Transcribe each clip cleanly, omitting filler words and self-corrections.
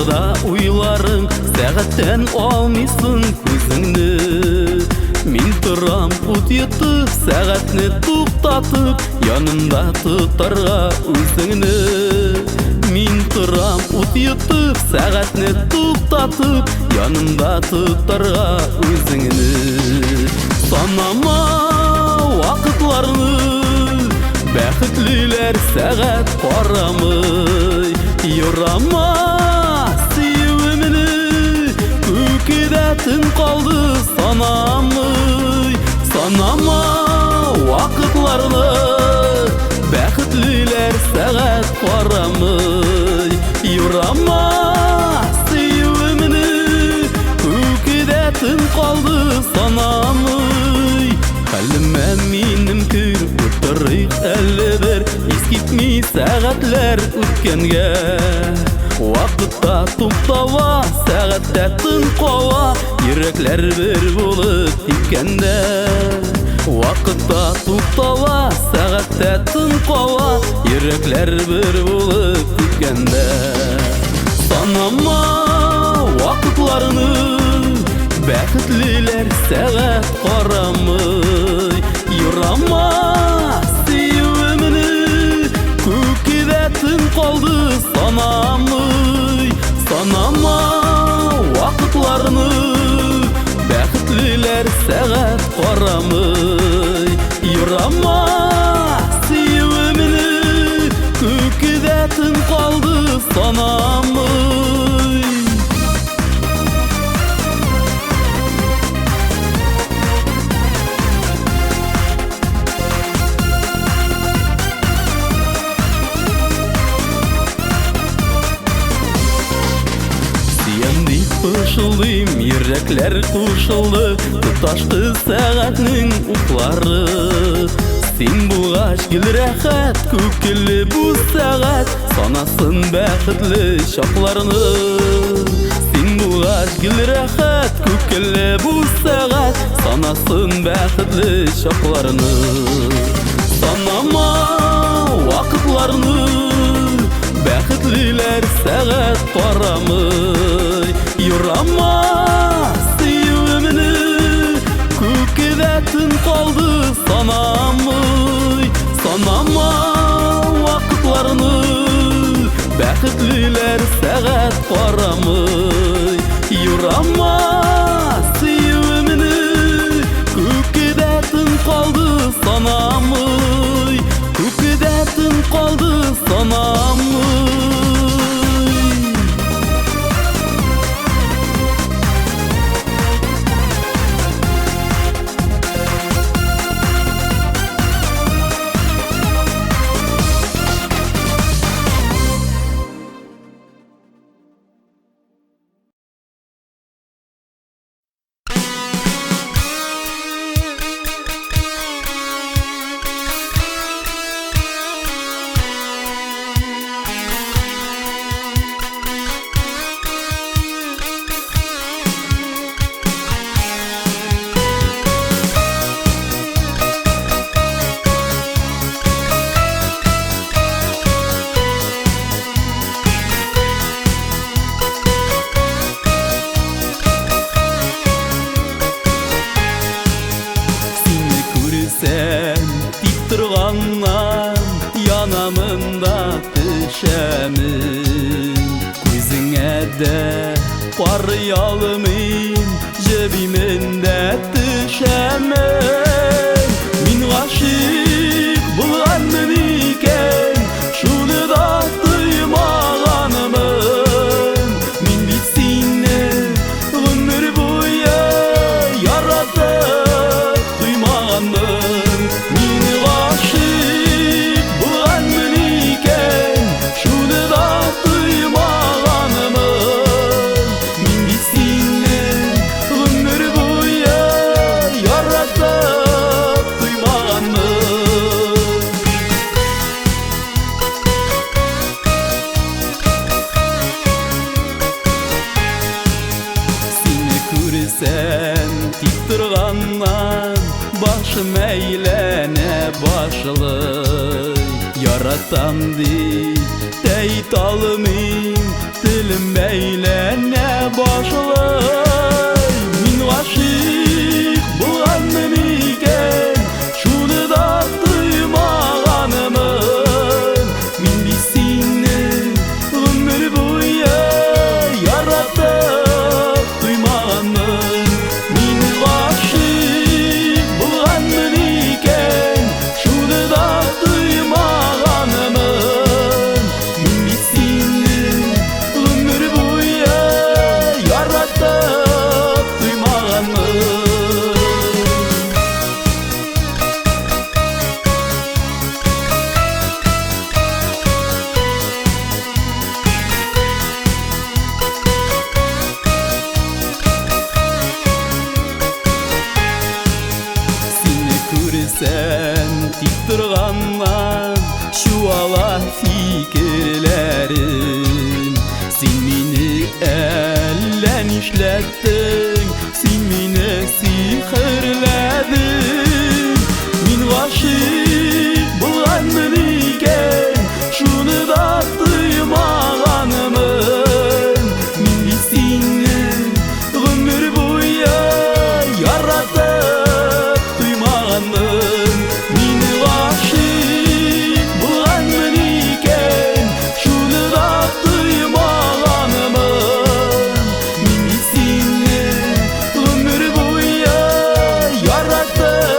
Яныңда уйларың, сәғаттен алмайсың көзіңні. Мен тұрам ут етіп, сәғатны туқтатып, янымда тұтарға өзіңні. Мен тұрам ут етіп, сәғатны туқтатып, янымда тұтарға өзіңні. Санама вақытларны, бәхетлілер сәғат қарамай. Юрама сүйеуіміні, көкедәтін қалды санамай. Санама вақытларны, бәхетлілер сәғат қарамай. Юрама сүйеуіміні, көкедәтін қалды санамай. Хәлімә минем көр, отырық әлі бір, ескетмей сәғатлер өткенге. Вақытта туқтава, сәғатта тын қова, йөрәкләр бір болып типкәндә. Вақытта туқтава, сәғатта тын қова, йөрәкләр бір болып типкәндә. Санама вақытларны, бәхетлілер сәғат қарамай. Юрама сүйеуіміні, көкедәтін қалды санамай. Санама вақытларны, бәхетлілер сәғат қарамай. Юрама сүйеуіміні, көкедәтін қалды санамай. Кушылдым, йөрәкләр кушылды, тоташты сәгатьнең уклары. Син булгач гел рәхәт, күкеле бу сәгать, санасын бәхетле чакларны. Син булгач гел рәхәт, күкеле бу сәгать, санасын бәхетле чакларны. Санама вакытларны, бәхетлеләр сәгать карамый. Юрама сөюемне, күкедәтен калды санамый. Санама вакытларны, бәхетлеләр сәгать карамый. Юрама сөюемне, күкедәтен калды санамый. Күкедәтен калды санамый. Тик торганнан янамында төшәмен. Күзеңә дә карый алмыйм, җебимендә төшәмен. Мин гашыйк булганмын икән, шуны да тоймаганмын. Мин бит сине гомер буе яратып туймаганмын. Тик торганнан башым әйләнә башлый. Яратам дип şeytalımın dilim beylene başlay. Min aşık bulandım iken şunu da duymağanımın. Min bizsinni ömür boyu yaratıp duymağanım. Min aşık bulandım iken şunu da duymağanımın. Min bizsinni ömür boyu yaratıp duymağanım. Sen tik turganman şu ala fikirlerim. Sen meni ellen işlettin, sen meni sihirledin. Min aşık bulandım iken şunu da duymağanımın. Min bizsinni ömür boyu yaratıp duymağanım. Min aşık bulandım iken şunu da duymağanımın. Min bizsinni ömür boyu yaratıp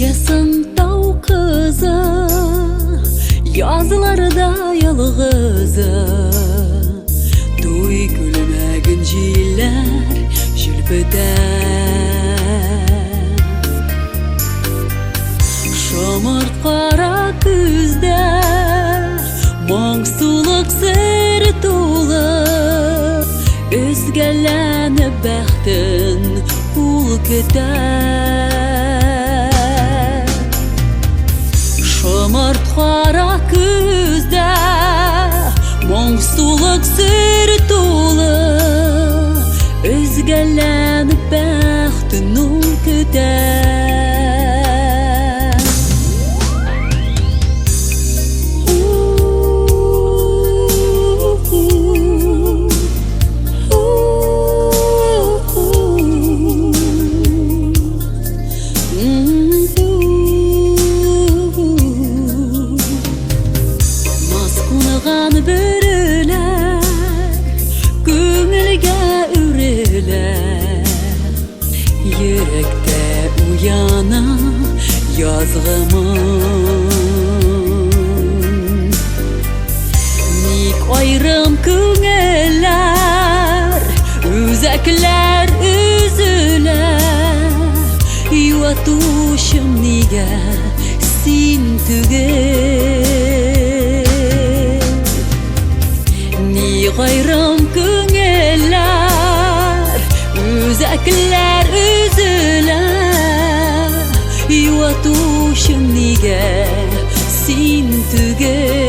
Yasan tau kızı, yazılarda yalğızı. Duy gülmegin jiller jülbeder. Şomurt qara küzde, moңсулuk sır dolu. Özgelenip bəxtin ul gider. Şomurt qara küzde, moңсулuk sır dolu. Özgelenip bəxtin ul gider. Yürekte uyana yazgımın. Nik ayrım küngüller, üzekler üzüler. Yuvatuşum nige sin tügel. Nik ayrım küngüller, üzekler üzüler. Yuvatuşum nige sin tügel.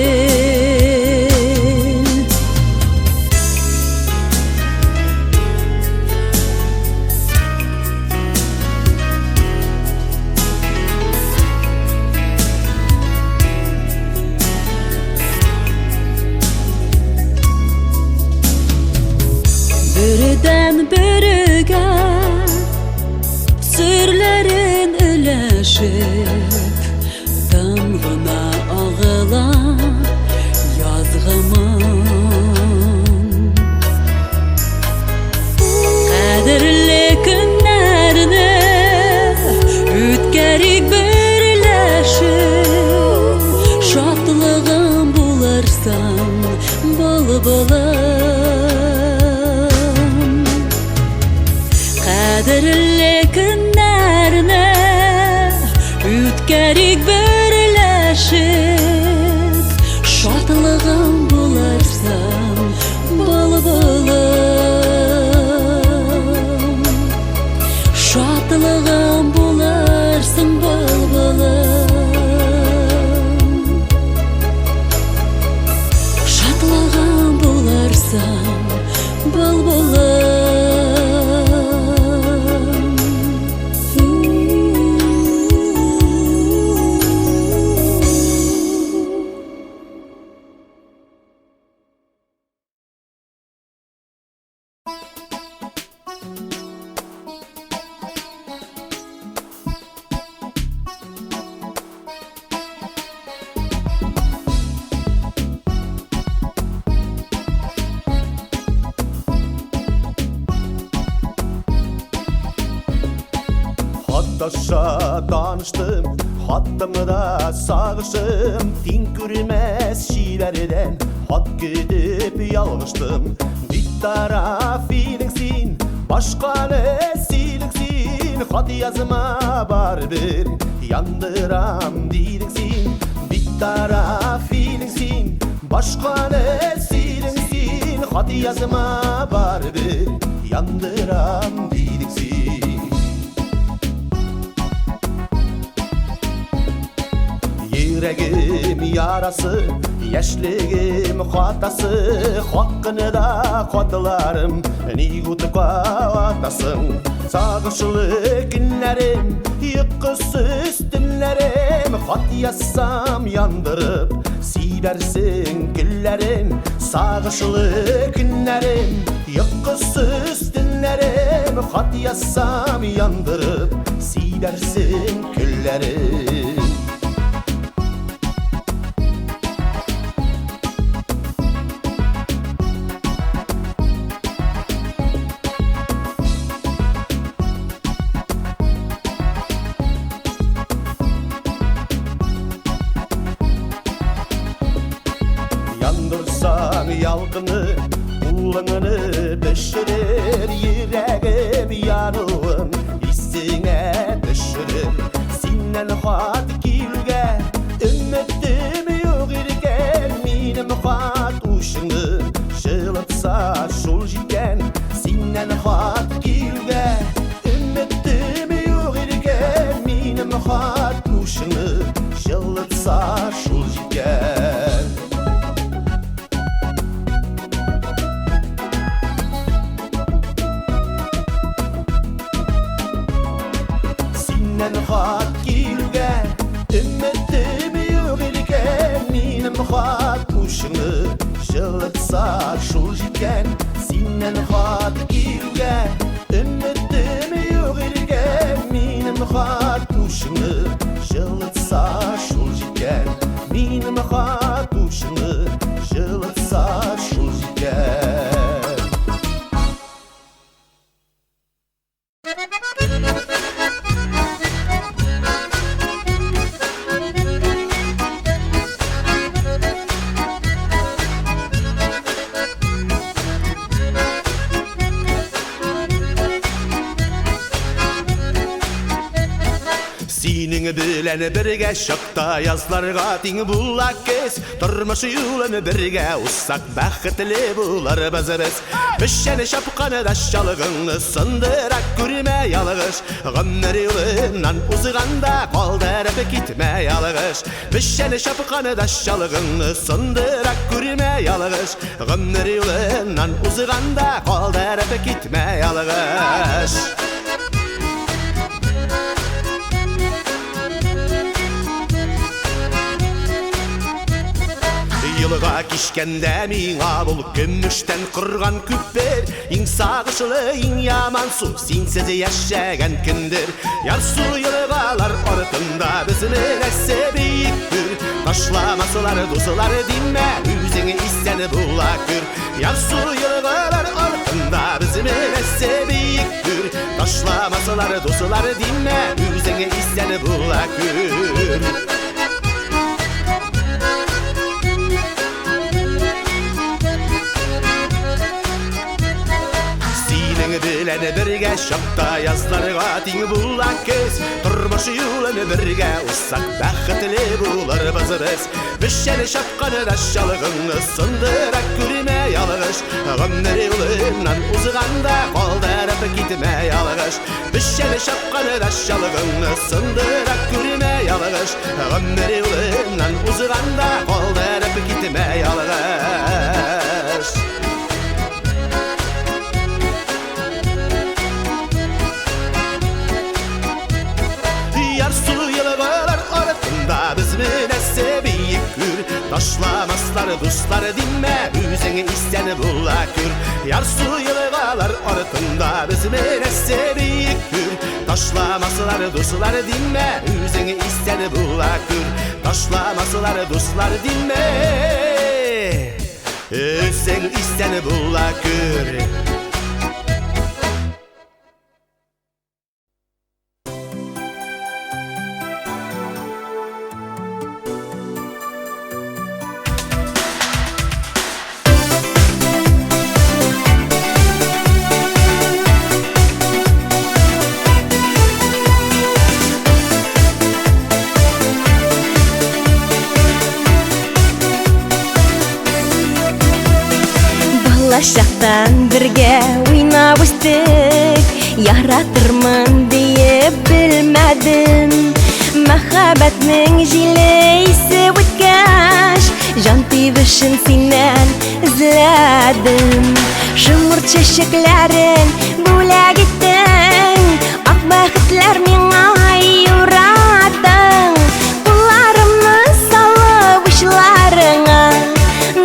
Birden biriga sırların üleşip, damğına ağılar yazgımın. Kadirli günlerini ütgerik birleşip, şatlığım bularsan bıl-bılım. Kadirli günlerini ütgerik birleşip, şatlığım bularsan bıl-bılım. Şatlığım bularsan bıl-bılım. Şatlığım bularsan bıl-bılım. Hattaşa danıştım, hattımda sağışım. Tinkürmez şiirlerden hat gidip yalmıştım. Bir taraf iyiliksin, başka nesiliksin. Hat yazma var bir, yandıram diliksin. Bir taraf iyiliksin, başka nesiliksin. Hat yazma var bir, yandıram diliksin. Yüreğim yarası, yaşlığım hatası. Hakkını da kodlarım, nigutup atasın. Sağışlık günlerim, yıkısız tünlerim. Hat yazsam yandırıp silersin güllerim. Sağışlık günlerim, yıkısız tünlerim. Hat yazsam yandırıp silersin güllerim. Yandırsan yalqını, ulağını pişirir. Yüreğim yanıvın, hissine düşürür. Senden hat kilge, ümittim yok irken. Minim hat uşını, şılıtsa şul jiken. Senden hat kilge, ümittim yok irken. Minim hat uşını, şılıtsa şul jiken. Senden hat kilge, ümittim yok irken. Minim hat uşını, şılıtsa şul jiken. Senden hat kilge, ümittim yok irken. Minim hat uşını, şılıtsa şul jiken. Minim hat uşını, şılıtsa şul jiken. Sening bilen birge şakta yazlarga ting bulak kes. Turmuş yolunu birge ussak baxtli bular biz. Bişen şapqanı daşçalığını sındırak görme yalğış. Gımnır yolundan uzğanda qaldarıp gitme yalğış. Bişen şapqanı daşçalığını sındırak görme yalğış. Gımnır yolundan uzğanda qaldarıp gitme yalğış. Yılga kişkende miňa bul gümüşten qırgan küpper. İň sagışly, iň yaman su, sensiz ýaşagan kindir. Yar su yılgalar ortunda bizni näsebiyikdir. Taşlamasalar duslar dinme, üzüňi isen bulakır. Yar su yılgalar ortunda bizni näsebiyikdir. Taşlamasalar duslar dinme, üzüňi isen bulakır. Bilen birge şapta yazlarga ting bulak kes. Turmuş yolunu birge ussak baxtli bular biz. Bişen şapqanı daşçalığını sındırak görme yalğış. Gımnır yolundan uzğanda qaldarıp gitme yalğış. Bişen şapqanı daşçalığını sındırak görme yalğış. Gımnır yolundan uzğanda qaldarıp gitme yalğış. Biz näsebiyikür. Taşlamaslar duslar dinme, üzüňi isen bulakür. Yar su yılgalar ortunda biz näsebiyikür. Taşlamaslar duslar dinme, üzüňi isen bulakür. Taşlamaslar duslar dinme, üzüň isen bulakür. Şaktan birge oynap üstik, yaratırman diye bilmedim. Mahabbatning jileysi o'tkash, jon tebişin senden izledim. Shumur çeşiklarin bo'lak etding, ak baxtlar menga yurading. Qo'llarimni solib ishlaringga,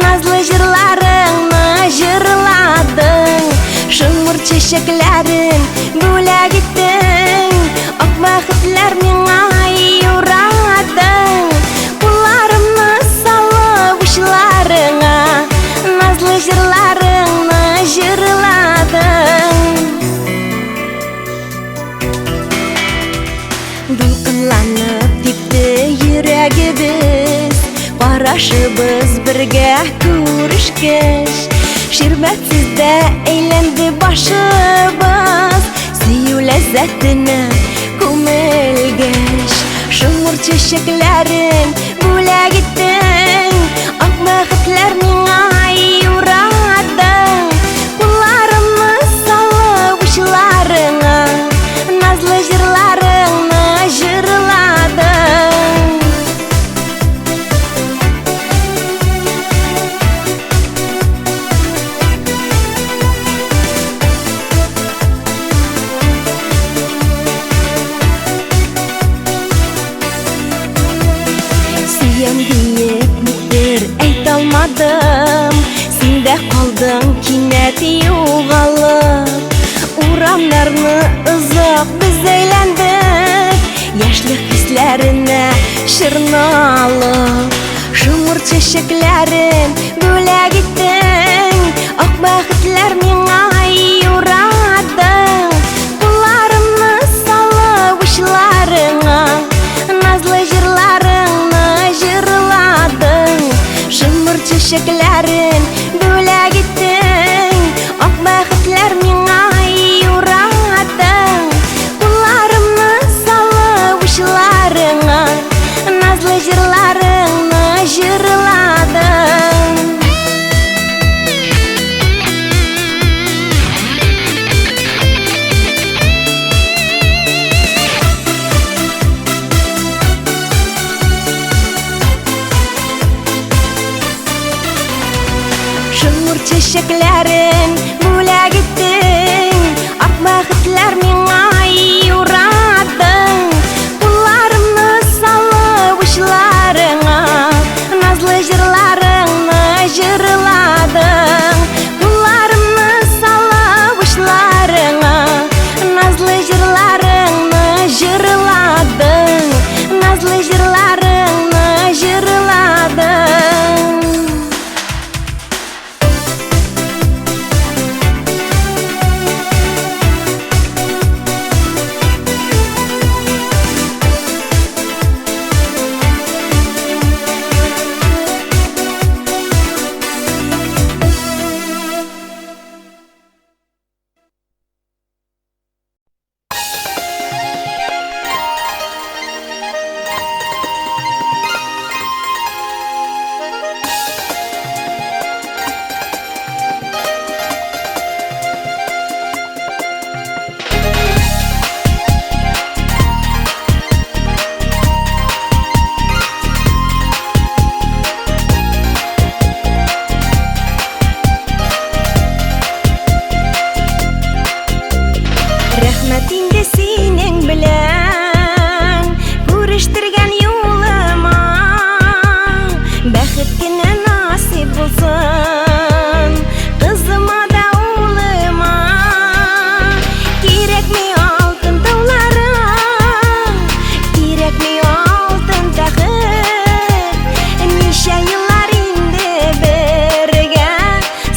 nazlı jırlaringni jırlading. Shumur çeşiklarin bo'lak etding, ak baxtlar menga yurading. Qo'llarimni solib ishlaringga, nazlı jırlaringni jırlading. Башыбыз бергә күрешкәч, ширбәтсездә әйләнде башыбыз. Сөю ләззәтенә күмелгәч, шомыр чәчәкләрен бүләк иттең. Ак бәхетләр миңа юрадың. Кулларымны салып учларыңа, назлы җырларыңны җырладың. Сөям диеп никтер әйтә алмадым, синдә калдың кинәт югалып. Урамнарны озак без әйләндек, яшьлек хисләренә чорналып. Шомыр чәчәкләрен бүләк иттең, ак бәхетләр миңа юрадың. Кулларымны салып учларыңа, назлы җырларыңны җырладың. Шомыр чәчәкләрен бүләк иттең, ак бәхетләр миңа юрадың. Кулларымны салып учларыңа, назлы җырларыңны җырладың. Шомыр чәчәкләрен бүләк иттең, ак бәхетләр миңа юрадың. Кулларымны салып учларыңа, назлы җырларыңны җырладың. Кулларымны салып учларыңа, назлы җырларыңны җырладың. Назлы җырларыңны җырладың. Рәхмәт инде синең белән күрештергән юлыма. Бәхет кенә насыйп булсын кызыма да улыма. Кирәкми алтын тауларым, кирәкми алтын тәхет. Ничә еллар инде бергә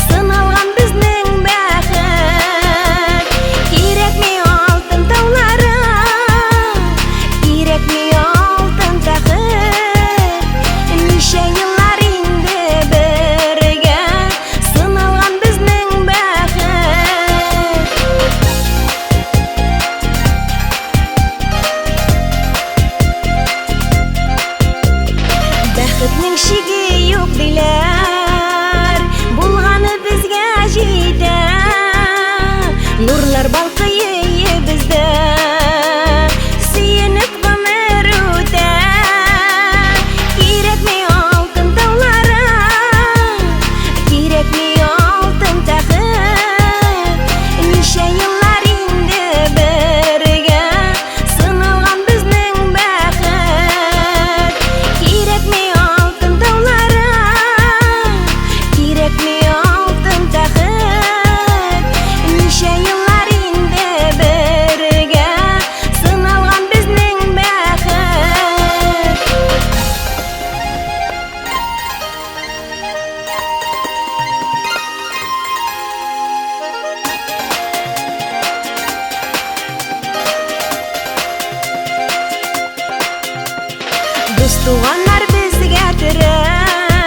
сыналган безнең бәхет. Кирәкми алтын тауларым, кирәкми алтын тәхет. Ничә еллар инде бергә сыналган безнең бәхет. Бәхетнең чиге юк диләр, булганы безгә җитә. Нурлар балкый бездә, сөенеп гомер үтә. Кирәкми алтын тауларым, кирәкми алтын тәхет. Ничә еллар инде бергә сыналган безнең бәхет. Кирәкми алтын тауларым, кирәкми алтын тәхет. Ничә еллар инде бергә сыналган безнең бәхет. Дус туганнар безгә терәп,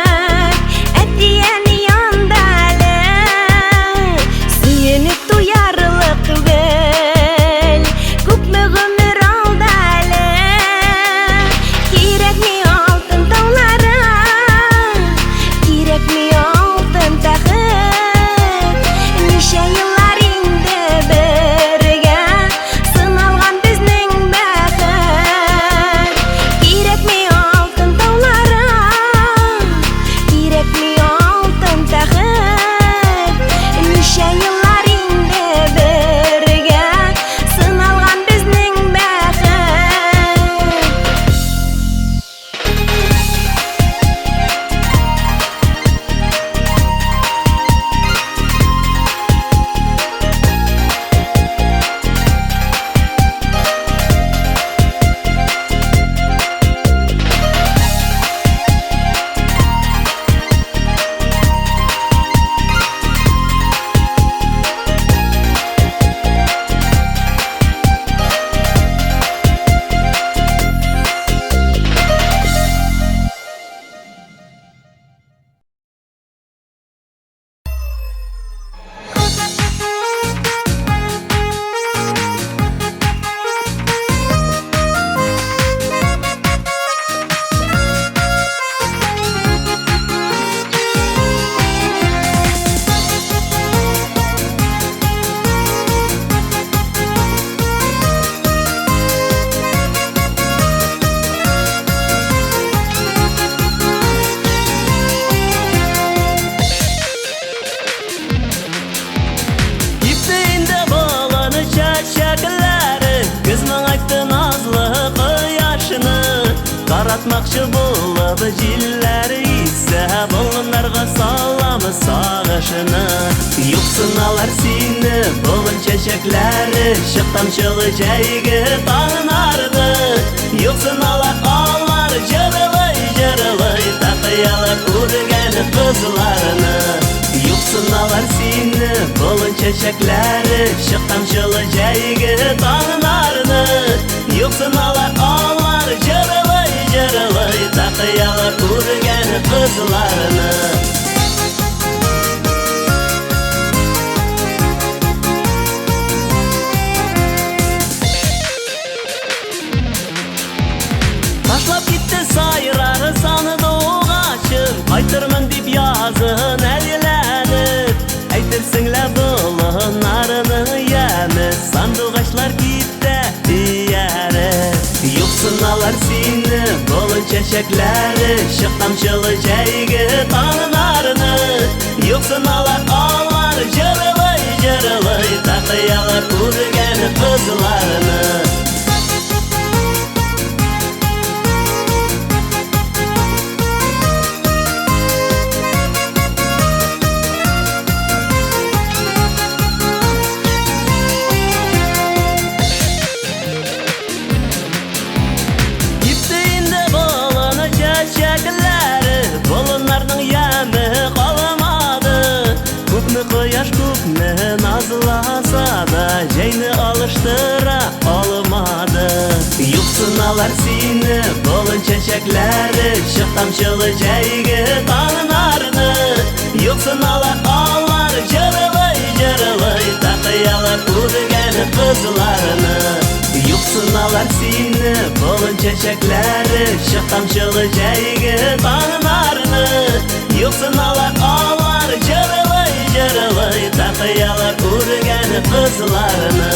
таратмакчы булып җилләр исә, болыннарга саламы сагышыны. Юксын алар сине, болын чәчәкләре, чык тамчылы җәйге таңын арды. Юксын алар җырлый, тақыялар күргән кызларны. Юксын алар сине, болын чәчәкләре, чык тамчылы җәйге таңын арды. Юксын алар җырлый, тақыялар күргән кызларны. Ташлап китте сайрагы саны доғачым, кайтырмын дип язын әлгеләнеп. Әйтерсеңлә болыннарының яме, сандугачлар китте иярі. Юксын алар сине, болын чәчәкләре, чык тамчылы җәйге таңын арды. Юксын алар җырлый, тақыялар күргән кызларны. Болыннарның яме каламады, күпме кояш күпме назласа да, җәйне алыштыра алмады. Юксын алар сине, болын чәчәкләре, чык тамчылы җәйге таңын арды. Юксын алар җырлый, тақыялар күргән кызларны. Юксын алар сине, болын чәчәкләре, чык тамчылы җәйге таңын арды. Юксын алар җырлый, тақыялар күргән кызларны.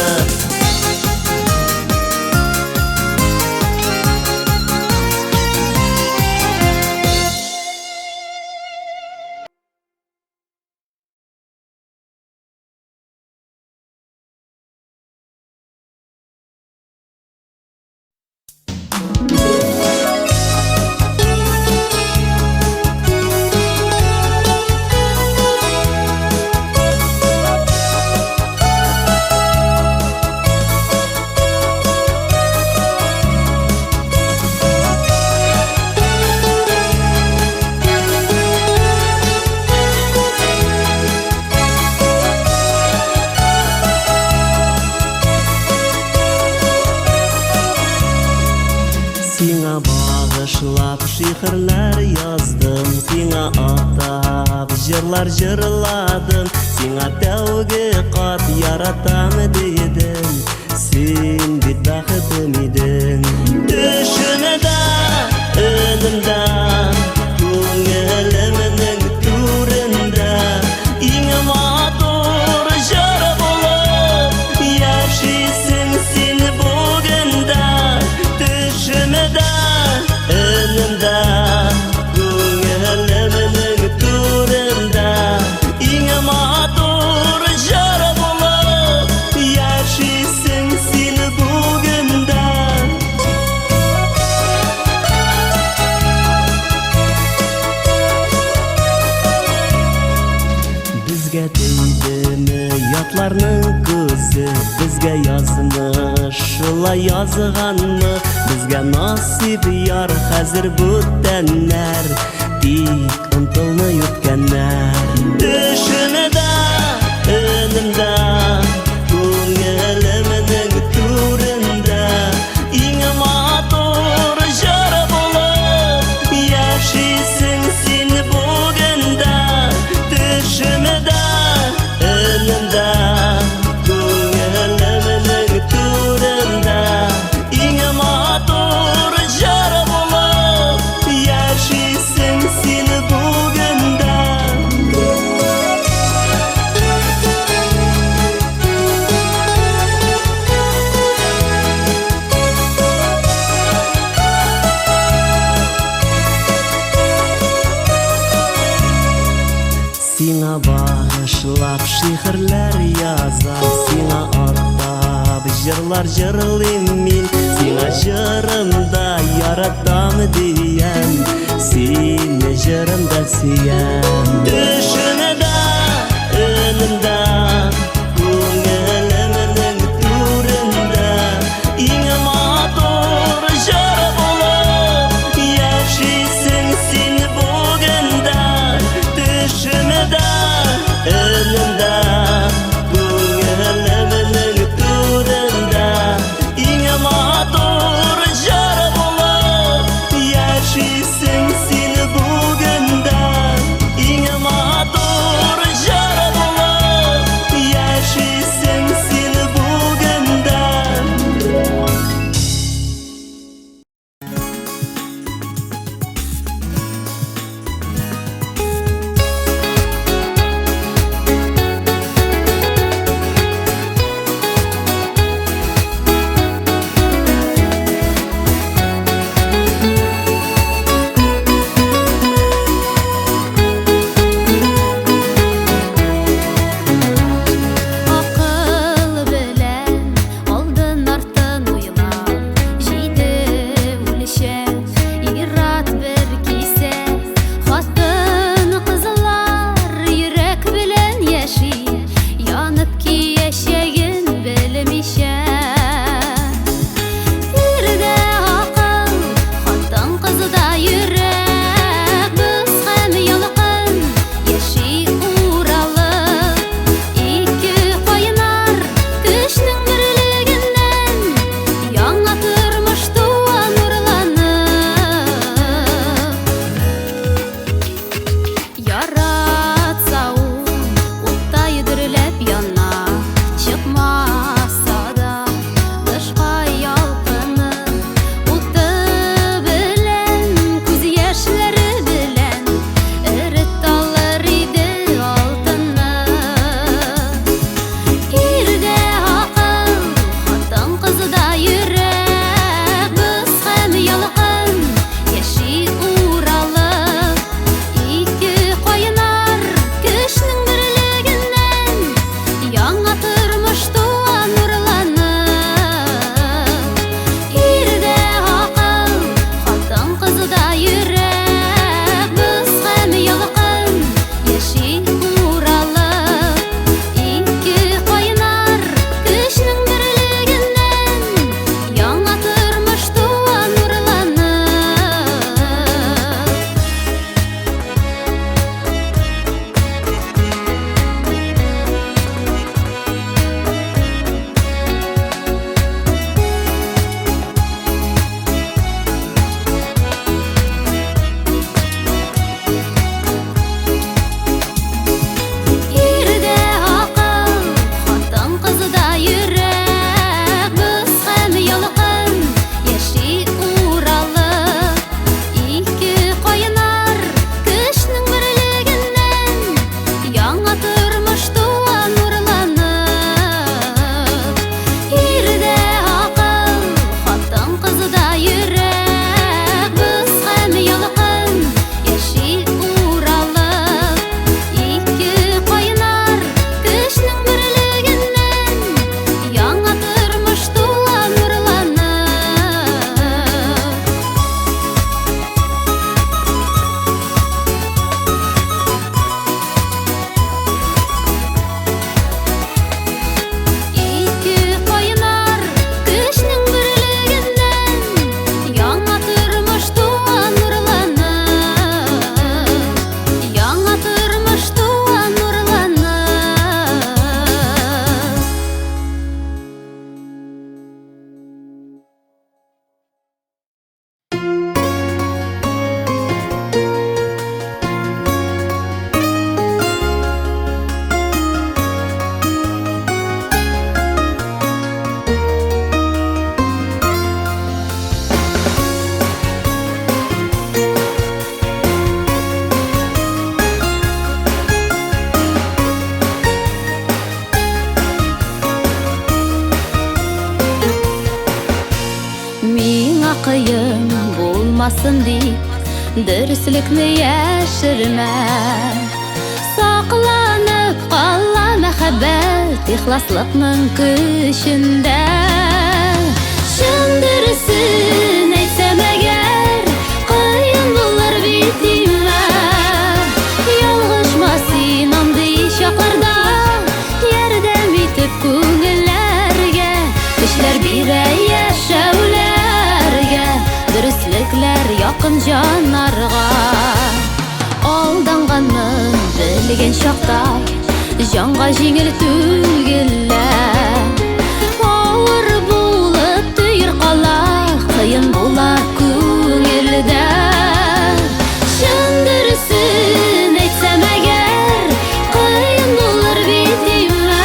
Сиңа багышлап шигырьләр яздым, сиңа атап җырлар җырладым, сиңа тәүге кат яратам дидем, син бит бәхетем идең. Төшемдә, өнемдә, күңелемнең түрендә, иң матур җыр булып яшисең син бүгендә. Төшемдә, өнемдә, күңелемнең түрендә, иң матур җыр булып яшисең син бүгендә. Безгә тейдеме ятларның күзе, безгә язмыш шулай язганмы, безгә насип яр хәзер бүтәннәр, тик онтылмый үткәннәр. Төшемдә, өнемдә, күңелемнең түрендә, иң матур җыр булып яшисең син бүгендә. Төшемдә, өнемдә, күңелемнең түрендә, иң матур җыр булып яшисең син бүгендә. Сиңа багышлап шигырьләр язам, сиңа атап җыр жырлар жырлыйм мин, сиңа жырымда яратам диям, сине жырымда сөям. Түшүмдө, өнүмдө, көңүлүмдүн төрүндө, иң матур жыр болуп яшайсың сен бүгүндө. Түшүмдө, өнүмдө, көңүлүмдүн төрүндө, иң матур жыр болуп яшайсың сен бүгүндө. Иң матур жыр болуп яшайсың сен бүгүндө. Акыл белән алдан артын уйлап, җиде үлчәп, ират бер кисәк. Хатын кызлар йөрәк белән яши, янып кияшәген белмичә. Ирдә акыл, хатын кызда йөрәк, без һәм ялкын яши уралып. Ике кайнар көчнең берлегеннән, яңа тормыш туа нурланып. Яратса уттай дөрләп яна, чыкмаса да тышка ялкынып. Уты белән, күз яшьләре белән эрет алыр иде алтынны. Ирдә акыл, хатын кызда йөрәк, без һәм ялкын яши уралып. Ике кайнар көчнең берлегеннән, яңа тормыш туа нурланып. Ирдә акыл, хатын кызда йөрәк, без һәм ялкын яши уралып. Ике кайнар көчнең берлегеннән, яңа тормыш туа нурланып. Ирдә акыл, хатын кызда йөрәк, без һәм ялкын яши уралып. Ике кайнар көчнең берлегеннән, яңа тормыш туа нурланып. Ирдә акыл, хатын кызда йөрәк, без һәм ялкын яши уралып. Ике кайнар көчнең берлегеннән, яңа тормыш туа нурланып. Ике кайнар көчнең берлегеннән, яңа тормыш туа нурланып. Яңа тормыш туа нурланып. Миңа кыйын булмасын дип, дөреслекне яшермә. Сакланып кала мәхәббәт ихласлыкның көчендә. Şındırısın etsem eğer Kıyın bulur bitime Yalğışmasın andı şaklarda Yerdem bitip köngüllerge Kişler bire yaşavlerge Dürüstlükler yakın canlarga Aldanganın bilgen şakta Janға жеңіл түгілләр Ауыр болып түйір қала Қиын бола көңілді Шын дұрысын айтсам әгер Қиын болар бетіме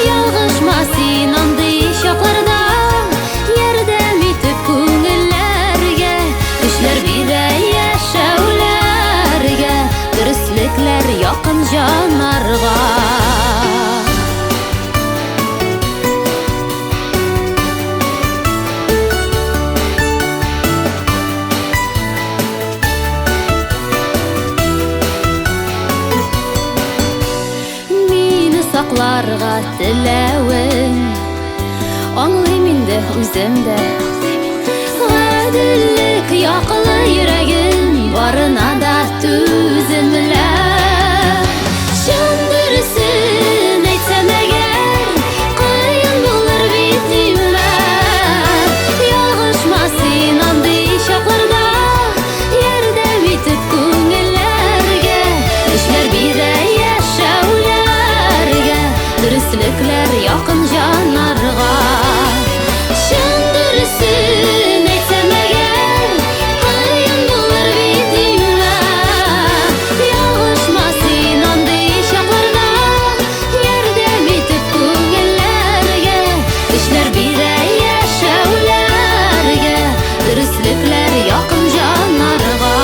Ялғышмасын андай шақларда Ярдәм етіп көңілләрге Күшләр бире яшәүләргә Дөреслекләр якын жанарга Мине сакларга теләвең Аңлыйм инде үзем дә Гаделлек яклы йөрәгем барына да түземле Şındırısın etsem eğer Kıyın bulur bitime Yalğışmasın andı şaklarda Yerdem etip köngüllerge Düşler bire yaşavlerge Dürüstlükler yakın canlarga Şındırısın etsem eğer Kıyın bulur bitime Yalğışmasın andı şaklarda Yerdem etip köngüllerge Düşler bire yaşavlerge Dürüstlükler yakın canlarga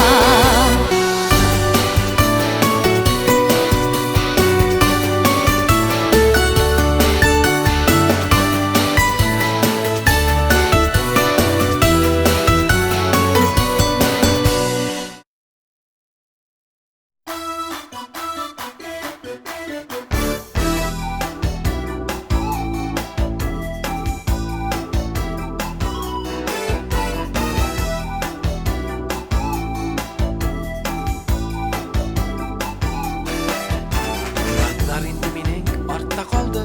Яндар инде менің артта қалды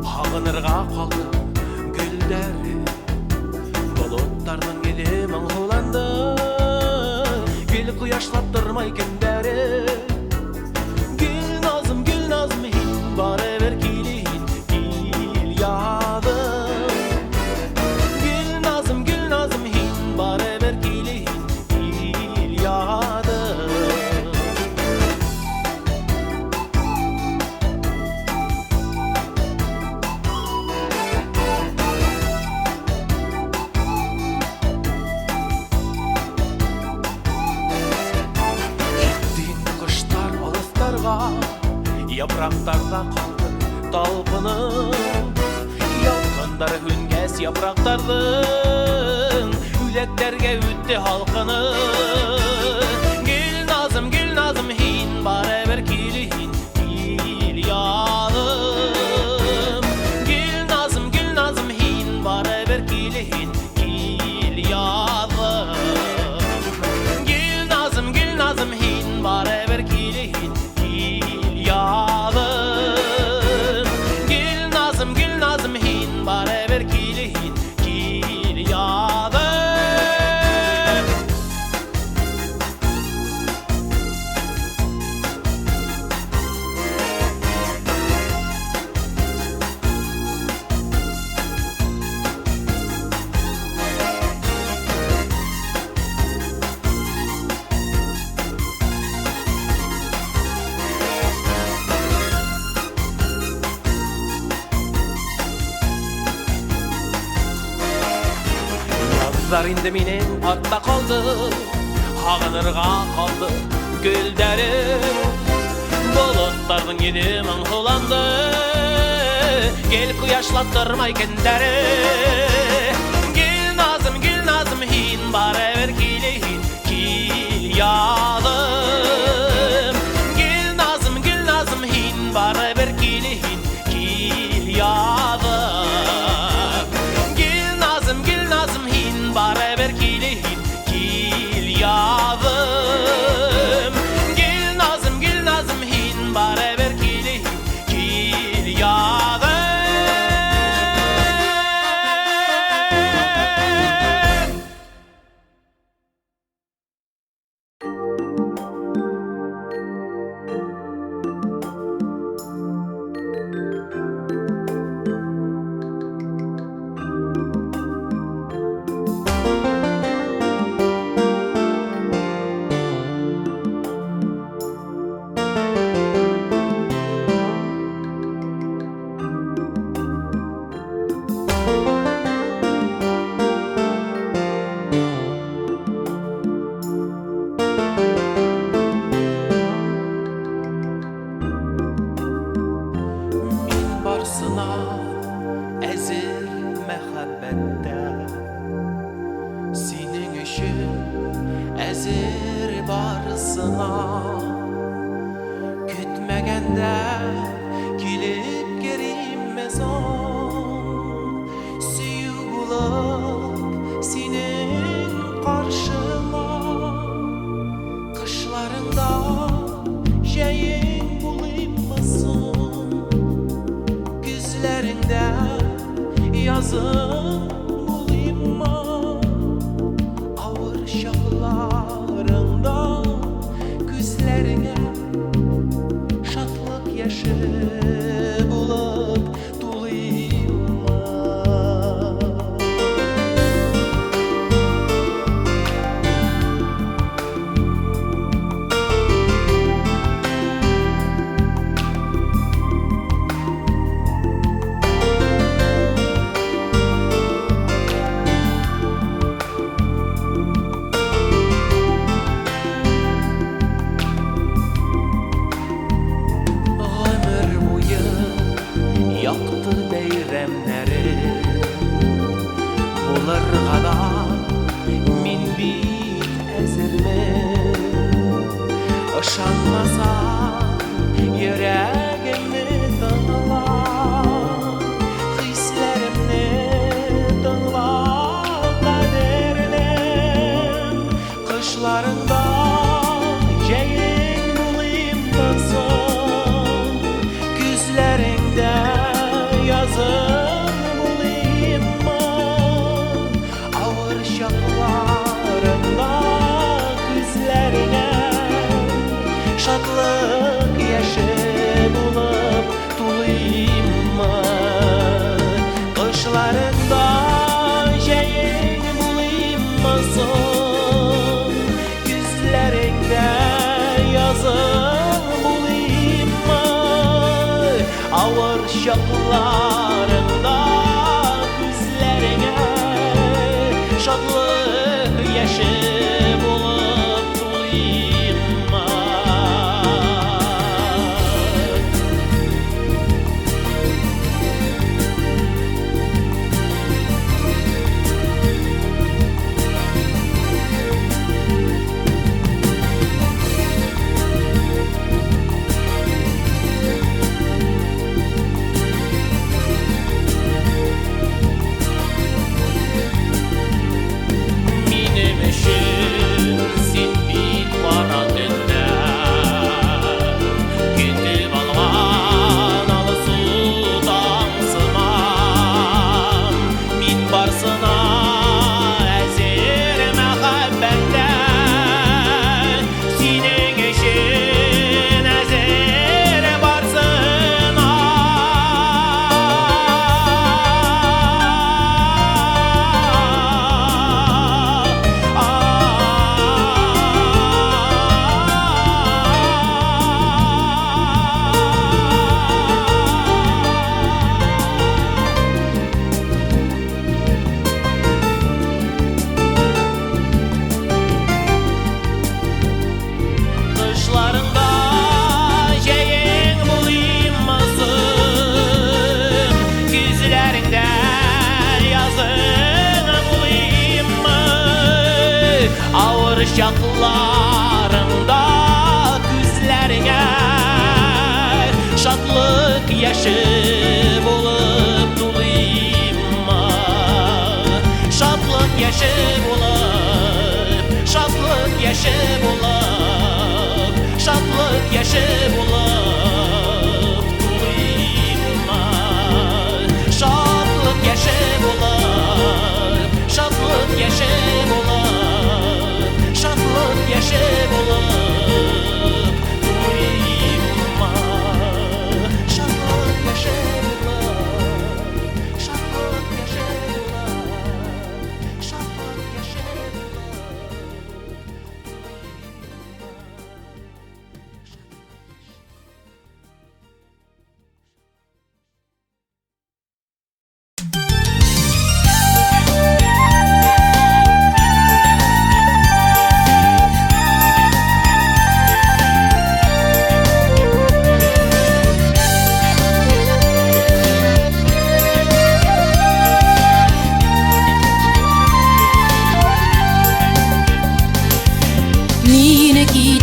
Ағынырға қалды гүлдер Болоттардың елі мұңғыланды Гүл құяшлап тұрмай күндері Гүл назым хин бары бір келейін Ил ядым Гүл назым хин бары бір келейін Ил ядым Yapraklarda kaldı talpınım Yalqınдар hüngəs yapraklarдің Üleklerge üttü halkını Gül nazım hin Bare bir kilihin Gil yalım Gül nazım hin Bare bir kilihin Gil yalım Gül nazım hin Bare bir kilihin yalım Gül nazım hin Bare bir kilihin Gil yalım Yazlar indi менен артта қалды Ағынырға қалды гүлдерім Болоттардың еді мұңғыланды Кел құяшлап тұрмай күндері Гүл назым хин Bare bir kilihin Kil yalım Gül nazım hin Bare bir kilihin Kil yalım Gül Әзір барысына күтмәгәндә килеп кериммез он сөю булып синең каршыма кышларыңда җәең булыйммысың күзләреңдә язың булыйммы авыр чакларыңда күзләреңә шатлык яше булып тулыйммы Гомер буе якты бәйрәмнәре булырга да мин бик әзермен ышанмасаң йөрәгемне тыңла хисләремне тыңла кадерлем кышларыңда җәең булыйммысың күзләреңдә язың булыйммы авыр чакларыңда күзләреңә шатлык яше булып тулыйммы кышларыңда җәең булыйммысың күзләреңдә язың булыйммы авыр чакларыңда күзләреңә шатлык яше булып тулыйммы Минем өчен син бик бара төндә көтеп алган алсу таңсыман мин барсына әзер мәхәббәттә синең өчен әзер барсына Кышларыңда җәең булыйммысың күзләреңдә язың булыйммы авыр чакларыңда күзләреңә шатлык яше булып тулыйммы шатлык яше булып шатлык яше булып шатлык яше булып тулыйммы шатлык яше булып шатлык яше булып шатлык яше булып тулыйммы шатлык яше булып шатлык яше булып шатлык яше булып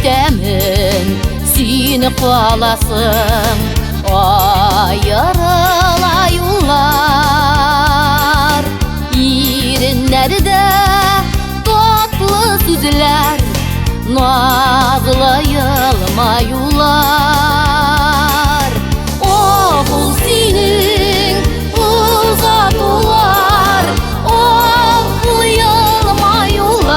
Süytemin seni qalasın Ayırıla yollar İrinlerde tatlı sözler Nazlı yılmayular Oğul senin uzatular Oğul yılmayular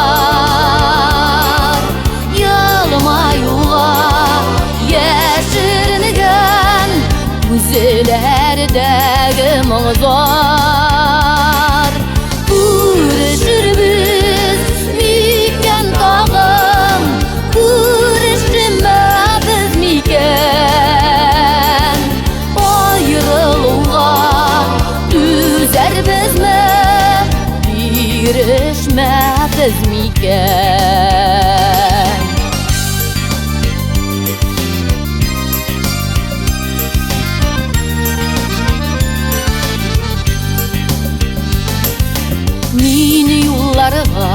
Yılmayular Yeşirinigen Güzellerdeki mağzar Görüşür biz miken tağım Görüşmez miken Ayrılığa düzer biz mi Birleşmez miken Mini yollarga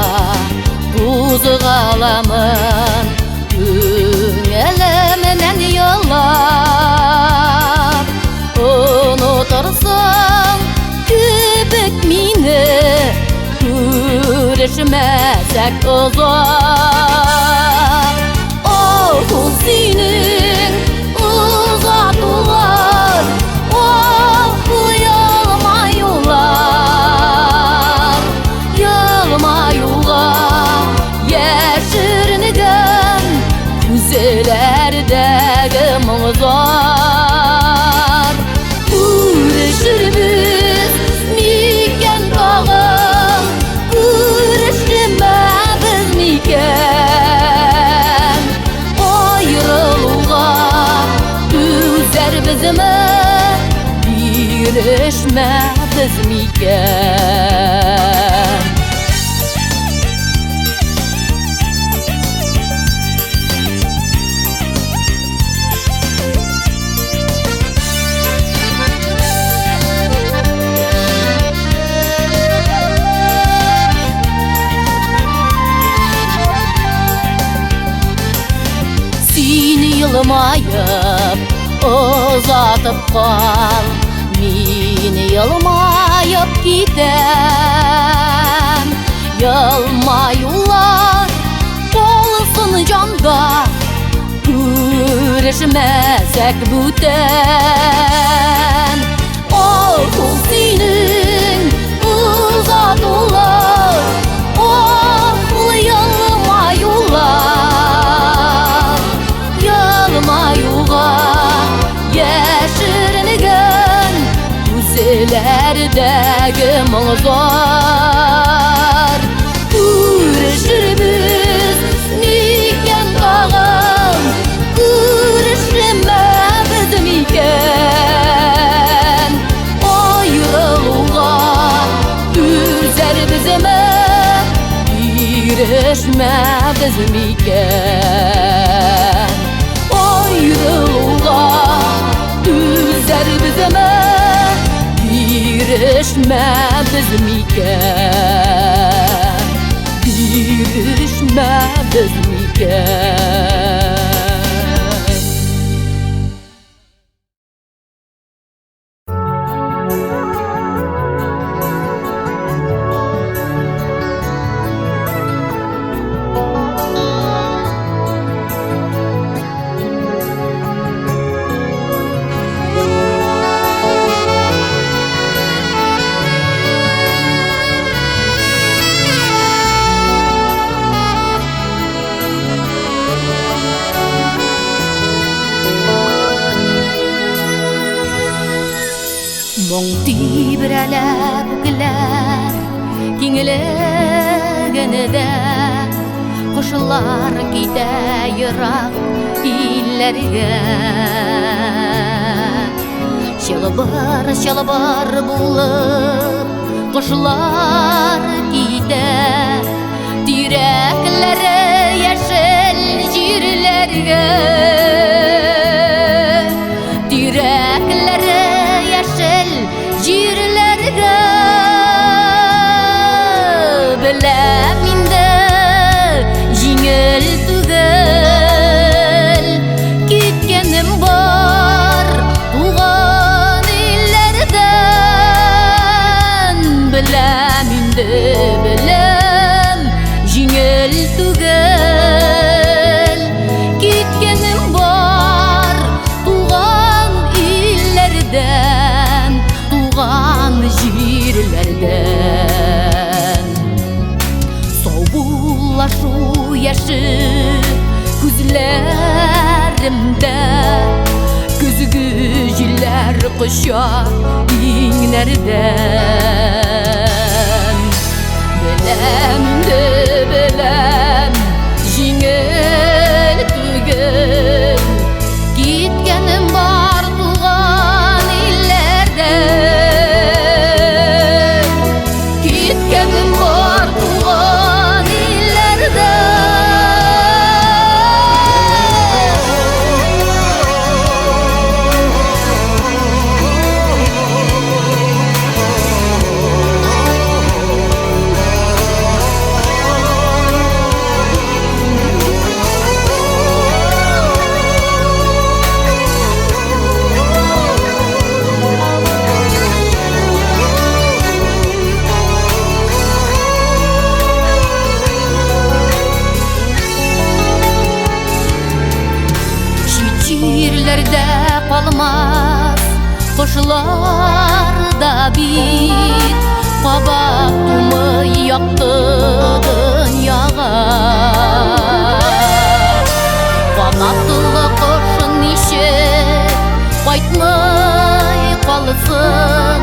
buzgalamın Köngülümden yollar Unutursun kübük mini Görüşmesek uzak Oğul senin uzatular Oğul yılmayular Yılmayular Yeşirinigen Güzellerdeki mağzar Görüşür biz miken tağım Görüşmez miken Ayrılığa düzer bizimi Birleşmez miken Seni yılmayıp uzatıp kal Meni yılmayıp gitem Yılmayular olsun canda Görüşmesek büten Oğul senin uzatular Oğul yılmayular Yılmayular Yeşirinigen Güzellerdeki mağzar Görüşür biz miken tağım Görüşmez miken Ayrılığa düzer bizime Birleşmez miken Ayrılığa düzer bizime Birleşmez miken Birleşmez miken Tibrelep güler Kinglegende Kuşlar gide yırak illerge Şalbar bulup Kuşlar gide Direklere yeşil jirlerge Direklere yeşil jirlerge Bilem indi jingil tuge Жеңіл түгел кеткенім бар туған иллерден, туған жерлерден. Сау булашу яшы күзләремдә, күзгі җилләр құша иңнәрдән. Беләм инде беләм, җиңел түгел киткәнем бар туган илләрдән, киткәнем бар туган илләрдән. Җирләрдә калмас кошлар да бит, кабак тумый якты дөньяга. Канатлы кош ничек кайтмый калсын,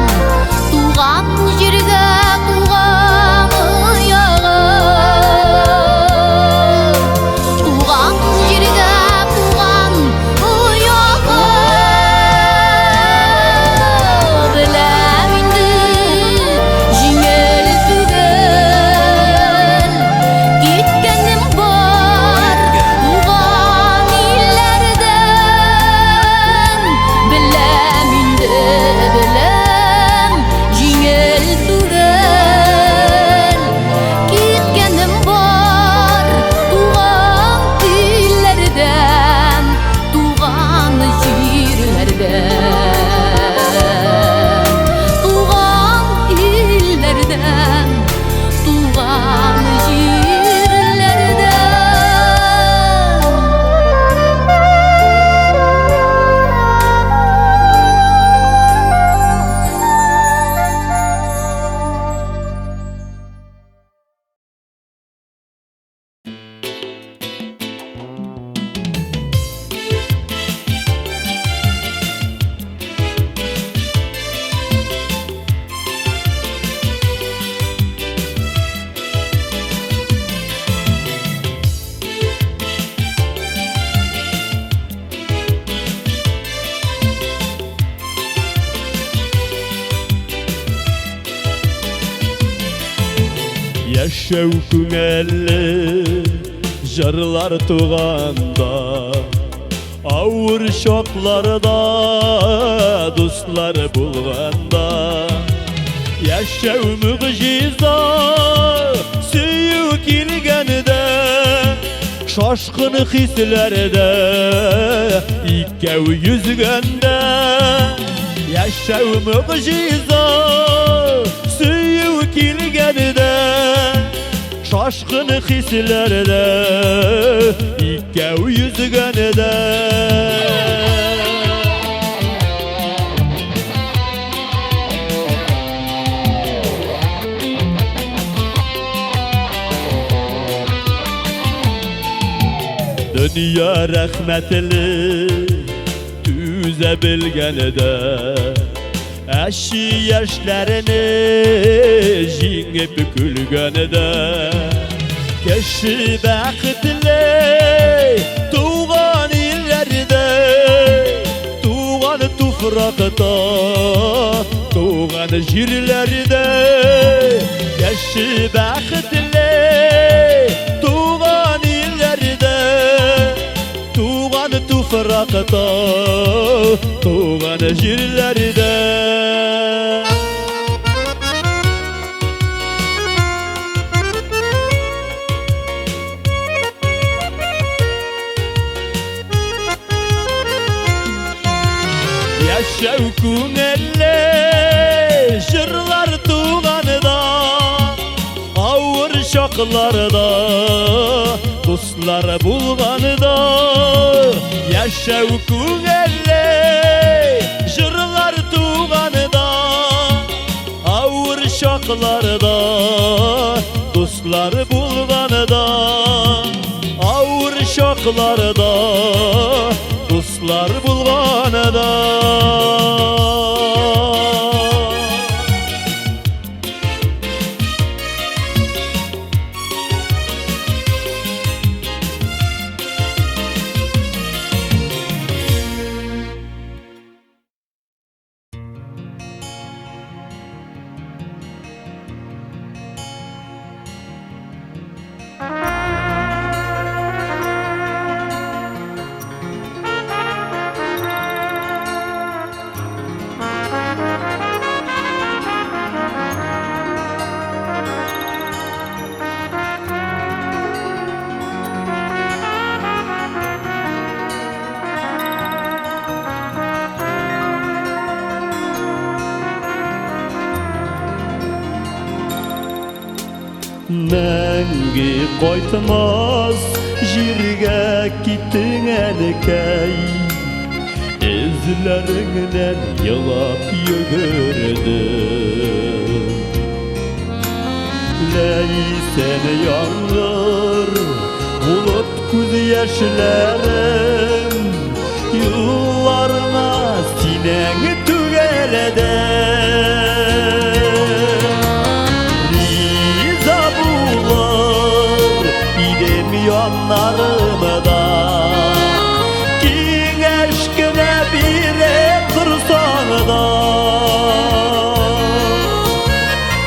туган җиргә, туган уяга. Туган җиргә, туган уяга. Беләм инде җиңел түгел киткәнем бар туган илләрдән. Беләм инде беләм җиңел түгел киткәнем бар туган илләрдән, туган җирләрдән, туган илләрдән, туган җирләрдән. Яшәү күңелле җырлар туганда, авыр чакларда дуслар булганда. Яшәү мөгҗиза сөю килгәндә, шашкын хисләрдә икәү йөзгәндә. Яшәү мөгҗиза сөю килгәндә, шашкын хисләрдә икәү йөзгәндә. Dünya rəhmətli düzə bilgəndə, əşi yaşlarını jingib gülgəndə. Keşi bəxtli tuğan illərdə, tuğan tufraqda, tuğan jirlərdə. Keşi bəxtli tuğan illərdə, tuğan tufraqda, tuğan jirlərdə. Яшәү күңелле җырлар туганда, авыр чакларда dostlar bulganıda yaşav күңелле jırlar tuğanıda ağır şaklarda dostlar bulganıda ağır şaklarda dostlar bulganıda Мәңгі қойтмас жерге кеттің әнекей Ізлеріңнен елап йөгірдім Ләйсен яңғыр бұлыт күз яшьләрем Юлларына синең түгәрәдем Yanlarımda Kiңeşkine bire dursan da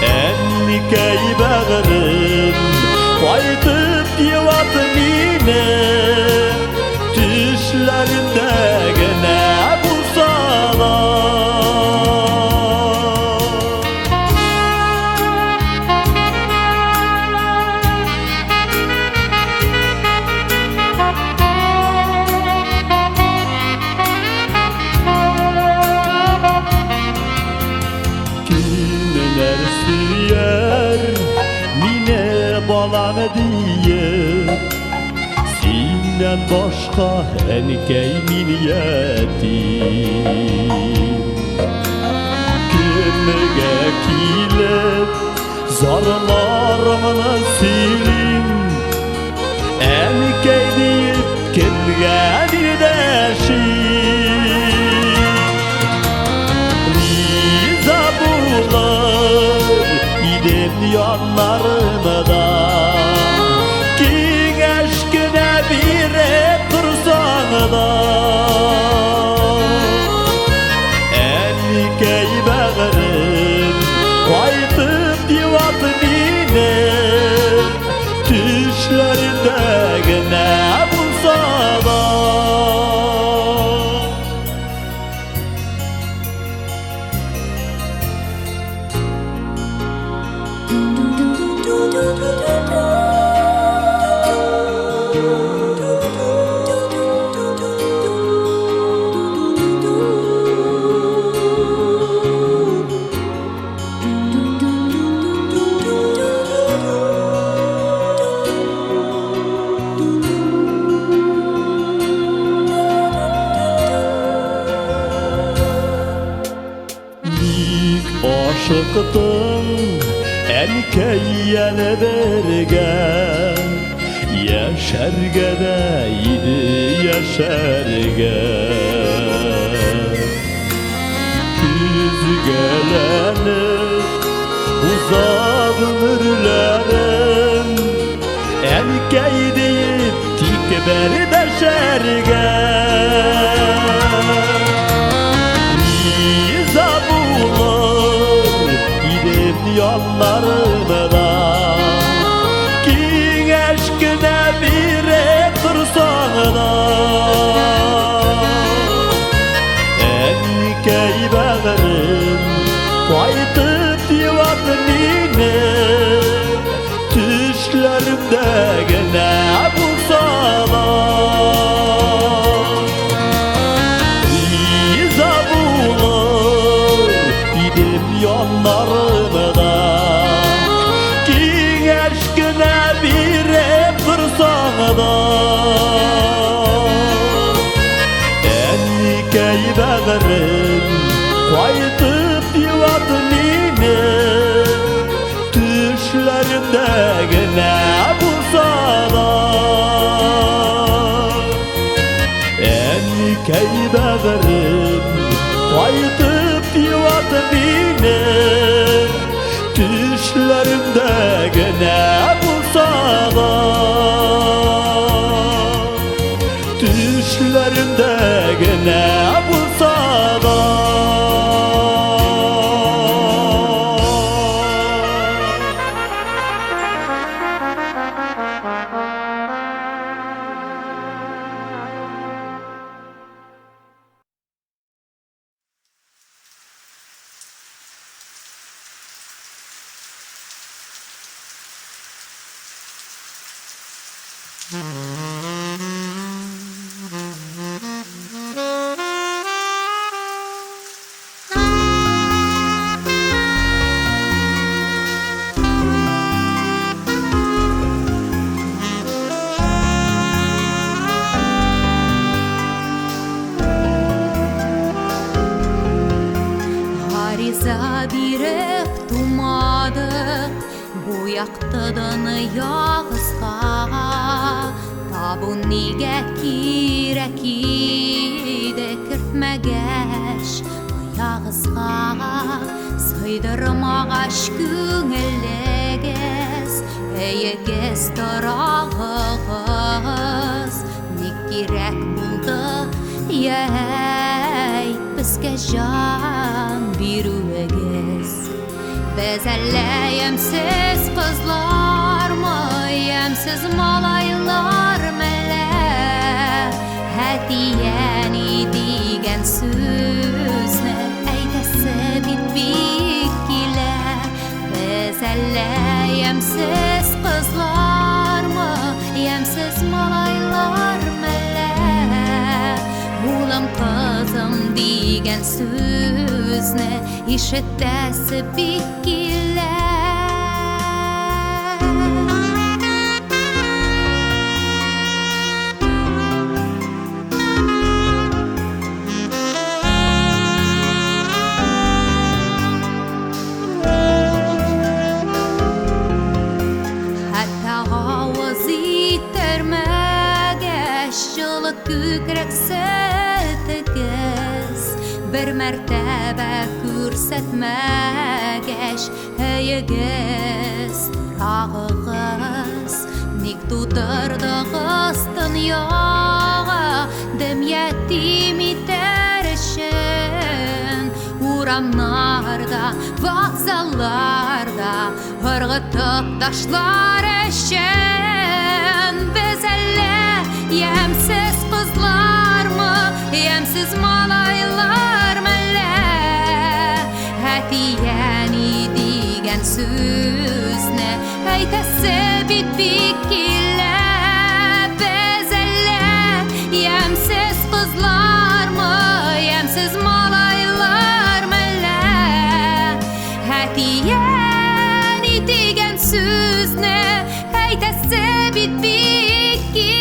Ennikey bağırım Kaytıp yıvat mine Düşlerinde gene bulsalar Balam diye Sinden başka enkey miniyetim Kümge kilip zarlarımını silin Enkey deyip kimge bir deşim Riza bular idim yanlarımda Kiңeşkine bire dursan da Ennikey bağırım Kaytıp yıvat mine Düşlerinde gene bulsa da Aşıktım enkey yana bergen Yaşarga da idi yaşarga Küzgelenip uzak ömürlerim Enkey deyip tikber deşerge Riza bular idim yanlarımda Kiңeşkine bire dursan da Enkey bağırım Kaytıp yıvat mine Düşlerimde gene bulsalar Kaytıp divadı mini Düşlerimde gene bulsa da Enlikey bağırım Kaytıp divadı mini Düşlerimde gene bulsa da Düşlerimde gene bulsa da Ariza birip tumadı Bu yaktadan yağızga Tabu nige kirek ide kirtmegeş Yağızga Saydırmağaş güngeleges Eyeges tarağız Nik kirek buldu Yey bizge can birueges Biz elle yemsiz kızlar mı Yemsiz malaylar mele Hediyeni digen sözne Eytesi bitbik ile Biz elle yemsiz kızlar mı Yemsiz malaylar mele Ulam kızım digen sözne İşittesi bikile Hatta havaz itermegeş Çılık kükrek setteges Bir mertebe көрсетмәгәч Әйегез, рағығыз Ник тудырдығыз дөньяға Дем ятим итер өчен Урамнарда, вокзалларда Ыргытып ташлар өчен Без әллә ямьсез кызлармы, ямьсез малайлармы Әтияни диген сүзне Әйтәсе бит-бик килә Без әллә ямьсез кызлармы, ямьсез малайлармы Әтияни диген сүзне Әйтәсе бит-бик килә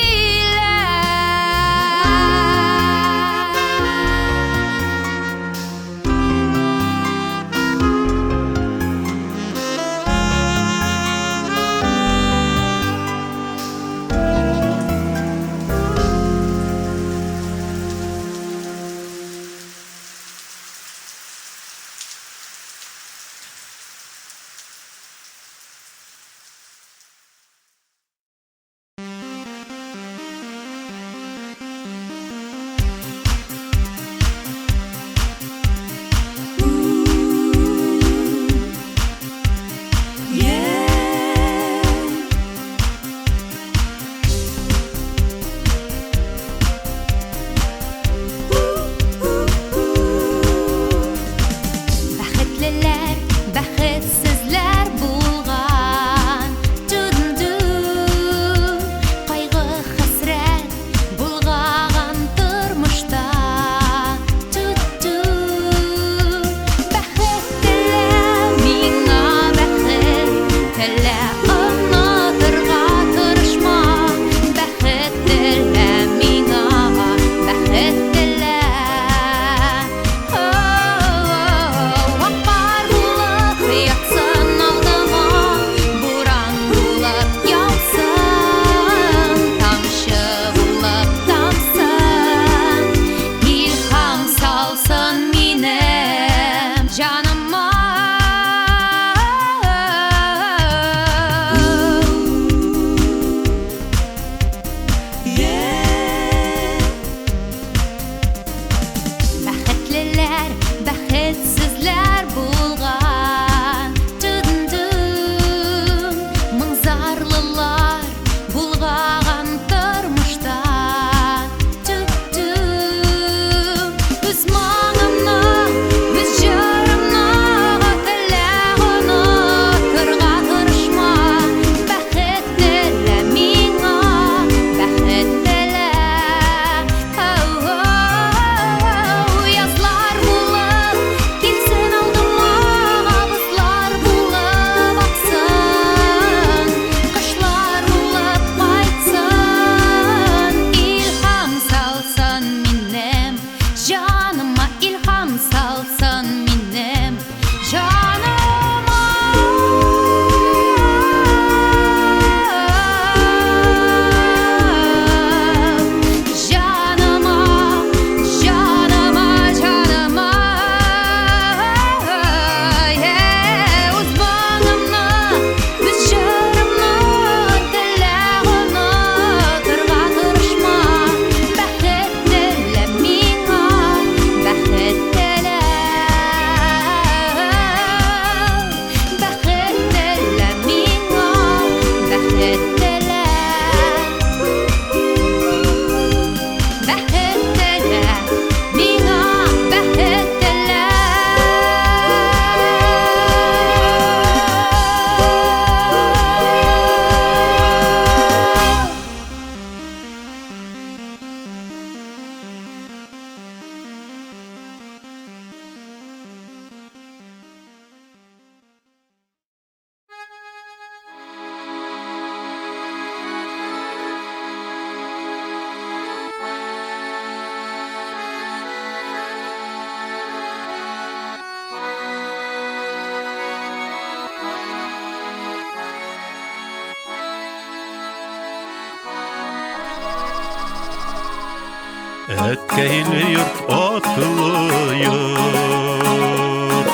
Әткәйле йорт, атлы йорт,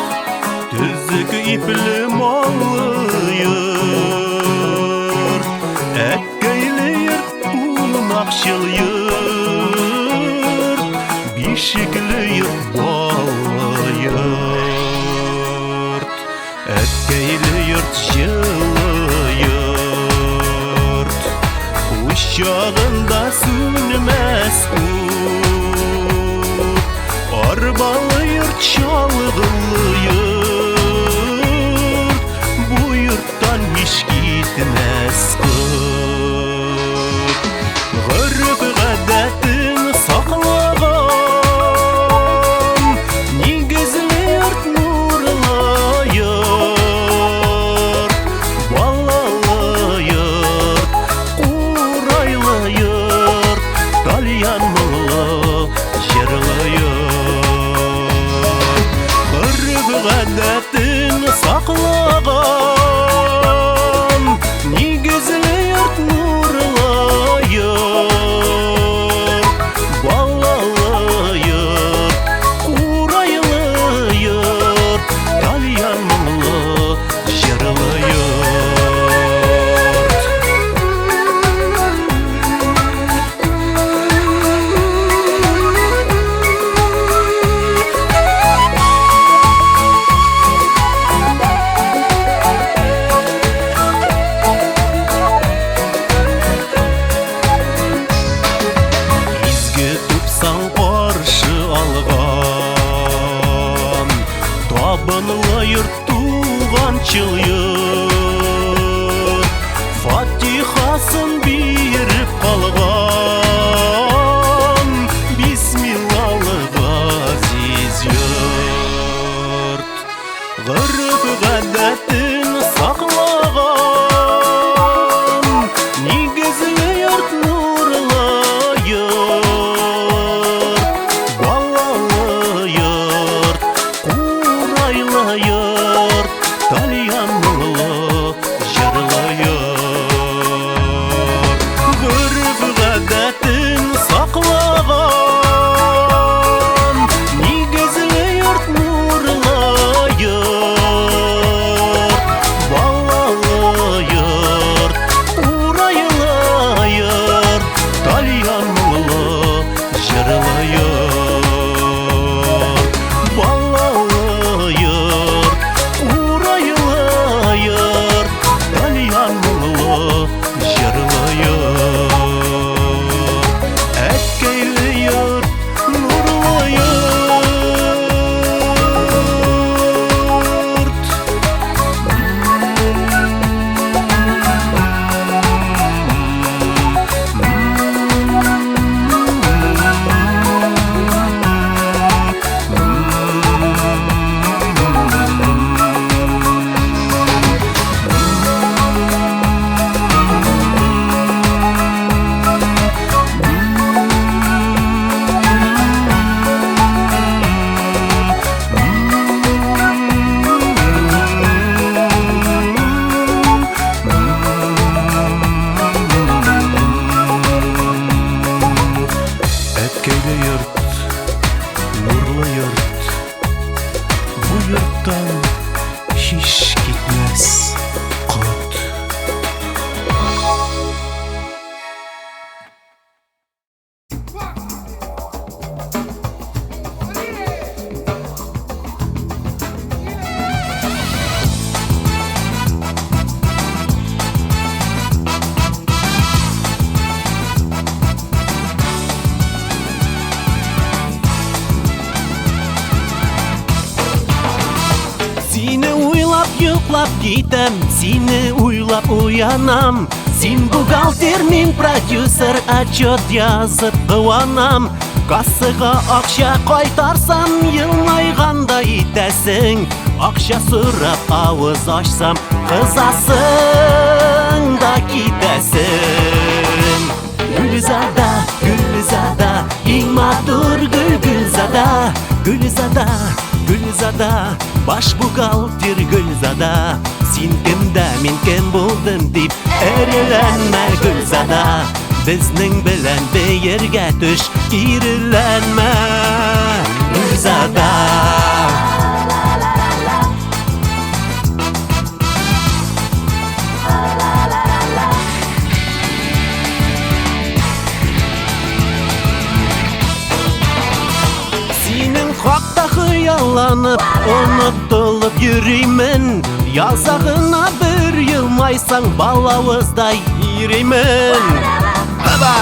төзек ипле маллы йорт. Әткәйле йорт, улмакчыл йорт, бишекле йорт, баллы йорт. Әткәйле йорт, җылы йорт, уч чагында сүнмәс арбалы йорт, чалгылы йорт, бу йорттан һич китмәс кот. Гореф гадәтен саклаган нигезле йорт, нурлы йорт, балалы йорт, курайлы йорт, тальян муллы, җырлы йорт. Гореф гадәтен саклаган нигезле йорт, нурлы йорт, балалы йорт, курайлы йорт, тальян муллы, җырлы йорт. Изге тупсан каршы алган, табынлы йорт, туганчыл йорт, фатихасын биреп калган, бисмиллалы газиз йорт. Гореф гадәтен саклаган нигезле йорт, нурлы йорт, балалы йорт, курайлы йорт, тальян муллы, җырлы йорт. Гореф гадәтен саклаган нигезле йорт, нурлы йорт, балалы йорт, курайлы йорт, тальян муллы, җырлы йорт. Балалы йорт, курайлы йорт, тальян муллы, җырлы йорт. Әткәйле йорт, нурлы йорт. Әткәйле йорт, нурлы йорт, бу йорттан һич китмәс кот. Сине уйлап йоклап китәм, сине уйлап уянам. Син бухгалтер, мин продюсер, отчет язып кыланам. Кассага акча кайтарсам, елмайганда итәсең. Акча сорап авыз ачсам, кызасың да китәсең. Гүлзада, Гүлзада, иң матур Гүлзада, Гүлзада, Гүлзада, баш бухгалтер Гүлзада. Син кемдә, мин кем булдым дип, әреләнмә Гүлзада. Безнең белән бәергә төш, киреләнмә Гөлзада Хакта хыялланып, онытылып йөреймен Язагына бер елмайсаң, балавыздай йөреймен Баба!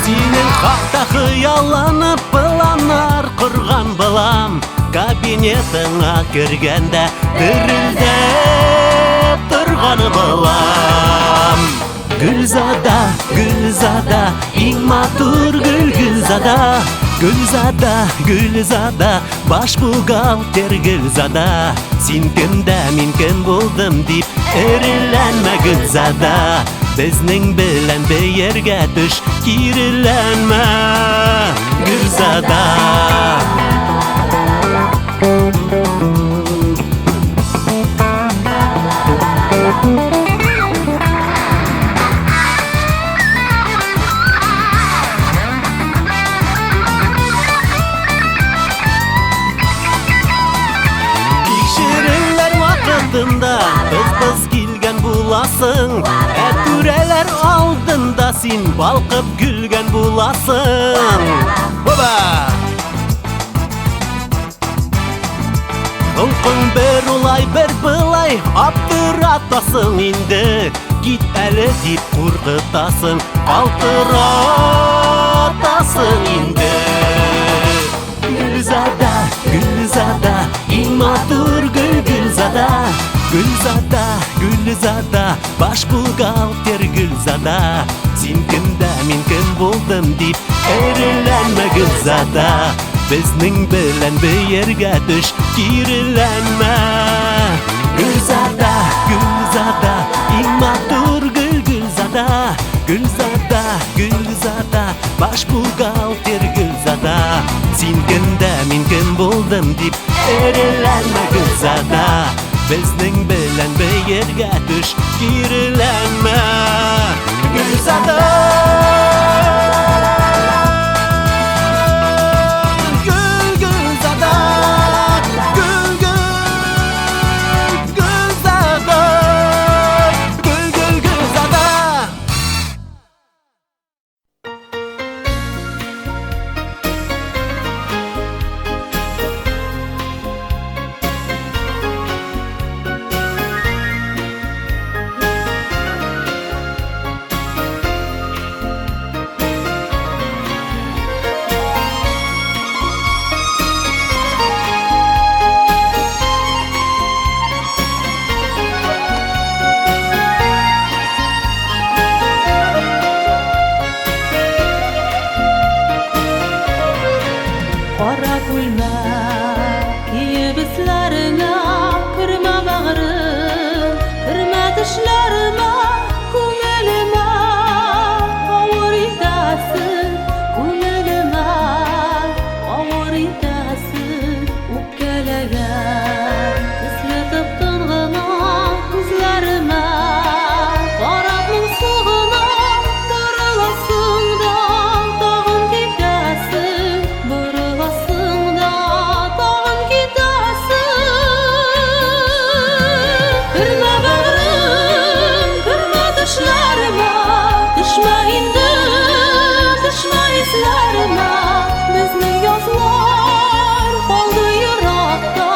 Синең хакта хыялланып, планнар корган булам Кабинетыңа кергәндә дерелдәп торганы булам Гөлзада, Гөлзада, иң матур Гөлзада Гөлзада, Гөлзада, баш бухгалтер Гөлзада Син кемдә, мин кем булдым дип эреләнмә Гөлзада Безнең белән бәергә төш, киреләнмә Гөлзада Кыз килгән буласың, түрәләр алдында син балкып гөлгән буласың. Баба! Холкың бер улай, бер былай, аптыратасың инде. Кит әле дип куркытасың, калтыратасың инде. Гөлзада, Гөлзада, иң матур Гөлзада Гөлзада, Гөлзада, баш бухгалтер Гөлзада Син кемдә, мин кем булдым дип эреләнмә Гөлзада Безнең белән бәергә төш, киреләнмә Гөлзада, Гөлзада, иң матур Гөлзада Гөлзада, Гөлзада, баш бухгалтер Гөлзада Син кемдә, мин кем булдым дип эреләнмә Гөлзада Безнең белән бәергә төш, киреләнмә Гөлзада Гөлзада Гөлзада Гөлзада Кара күлмә киеп эсләреңә кермә багырым, кермә төшләремә, күңелемә авыр итәсең, күңелемә авыр итәсең, үпкәләгән төсле тып-тын гына күзләремә карап моңсугына борыласың да тагын китәсең, борыласың да тагын китәсең. Кермә багырым, кермә төшләремә, төшмә инде, төшмә исләремә. Безнең язлар калды еракта,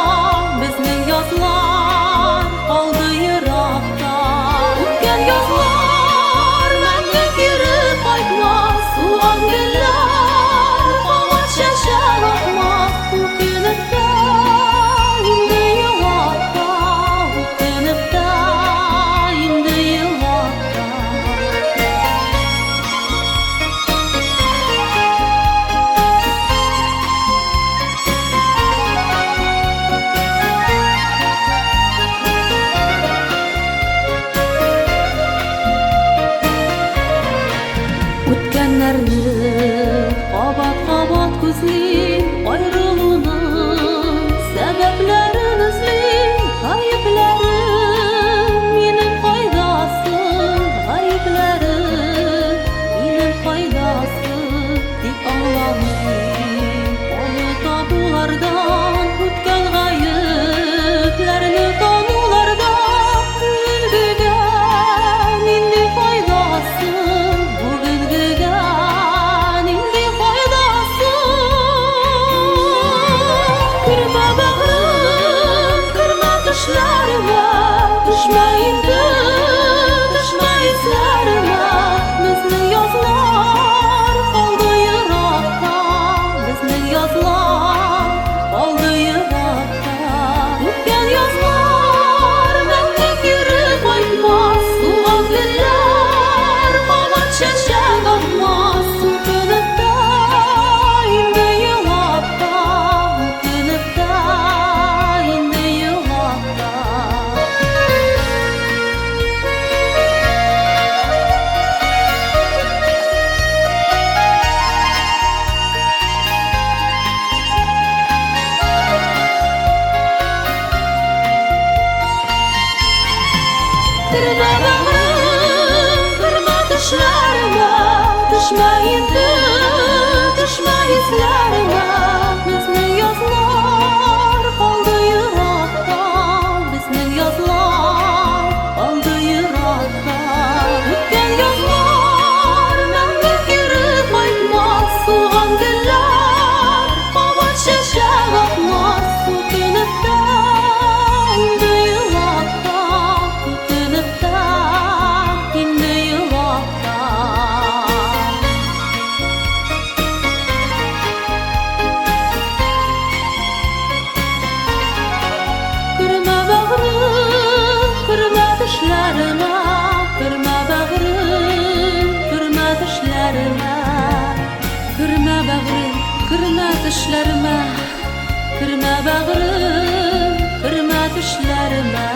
безнең язлар калды еракта. Үткән язлар мәңге кире кайтмас, сулган гөлләр кабат чәчәк атмас. Үкенеп тә инде елакта, үкенеп тә инде елакта. Үткәннәрне кабат-кабат күзлим, аерылуның сәбәпләрен эзлим. Гаепләрем минем кайда соң, yollardan Ötken gayiplerini tanularda Bugüngügen indi faydası Bugüngügen indi faydası Kırma bağrım, kırma düşlerime Düşme indi, düşme izlerime Bizning yozlar qoldi yiroqda Bizning yozlar qoldi yiroqda O'tgan yozlar mendek yurib qaytmas So'g'an gullar qomat chechak otmas O'kinibda endi yiroqda O'kinibda endi yiroqda Kırma bağrım, kırma düşlerime Düşme indi, düşme izlerime Bizning yozlar qoldi yiroqda Bizning yozlar qoldi yiroqda O'tgan yozlar mendek yurib qaytmas So'g'an gullar qomat chechak otmas O'kinibda endi yiroqda O'kinibda endi yiroqda Kırma bağrım, kırma düşlerime Kırma bağrım, kırma düşlerime Kırma bağrım, kırma düşlerime Kırma bağrım, kırma düşlerime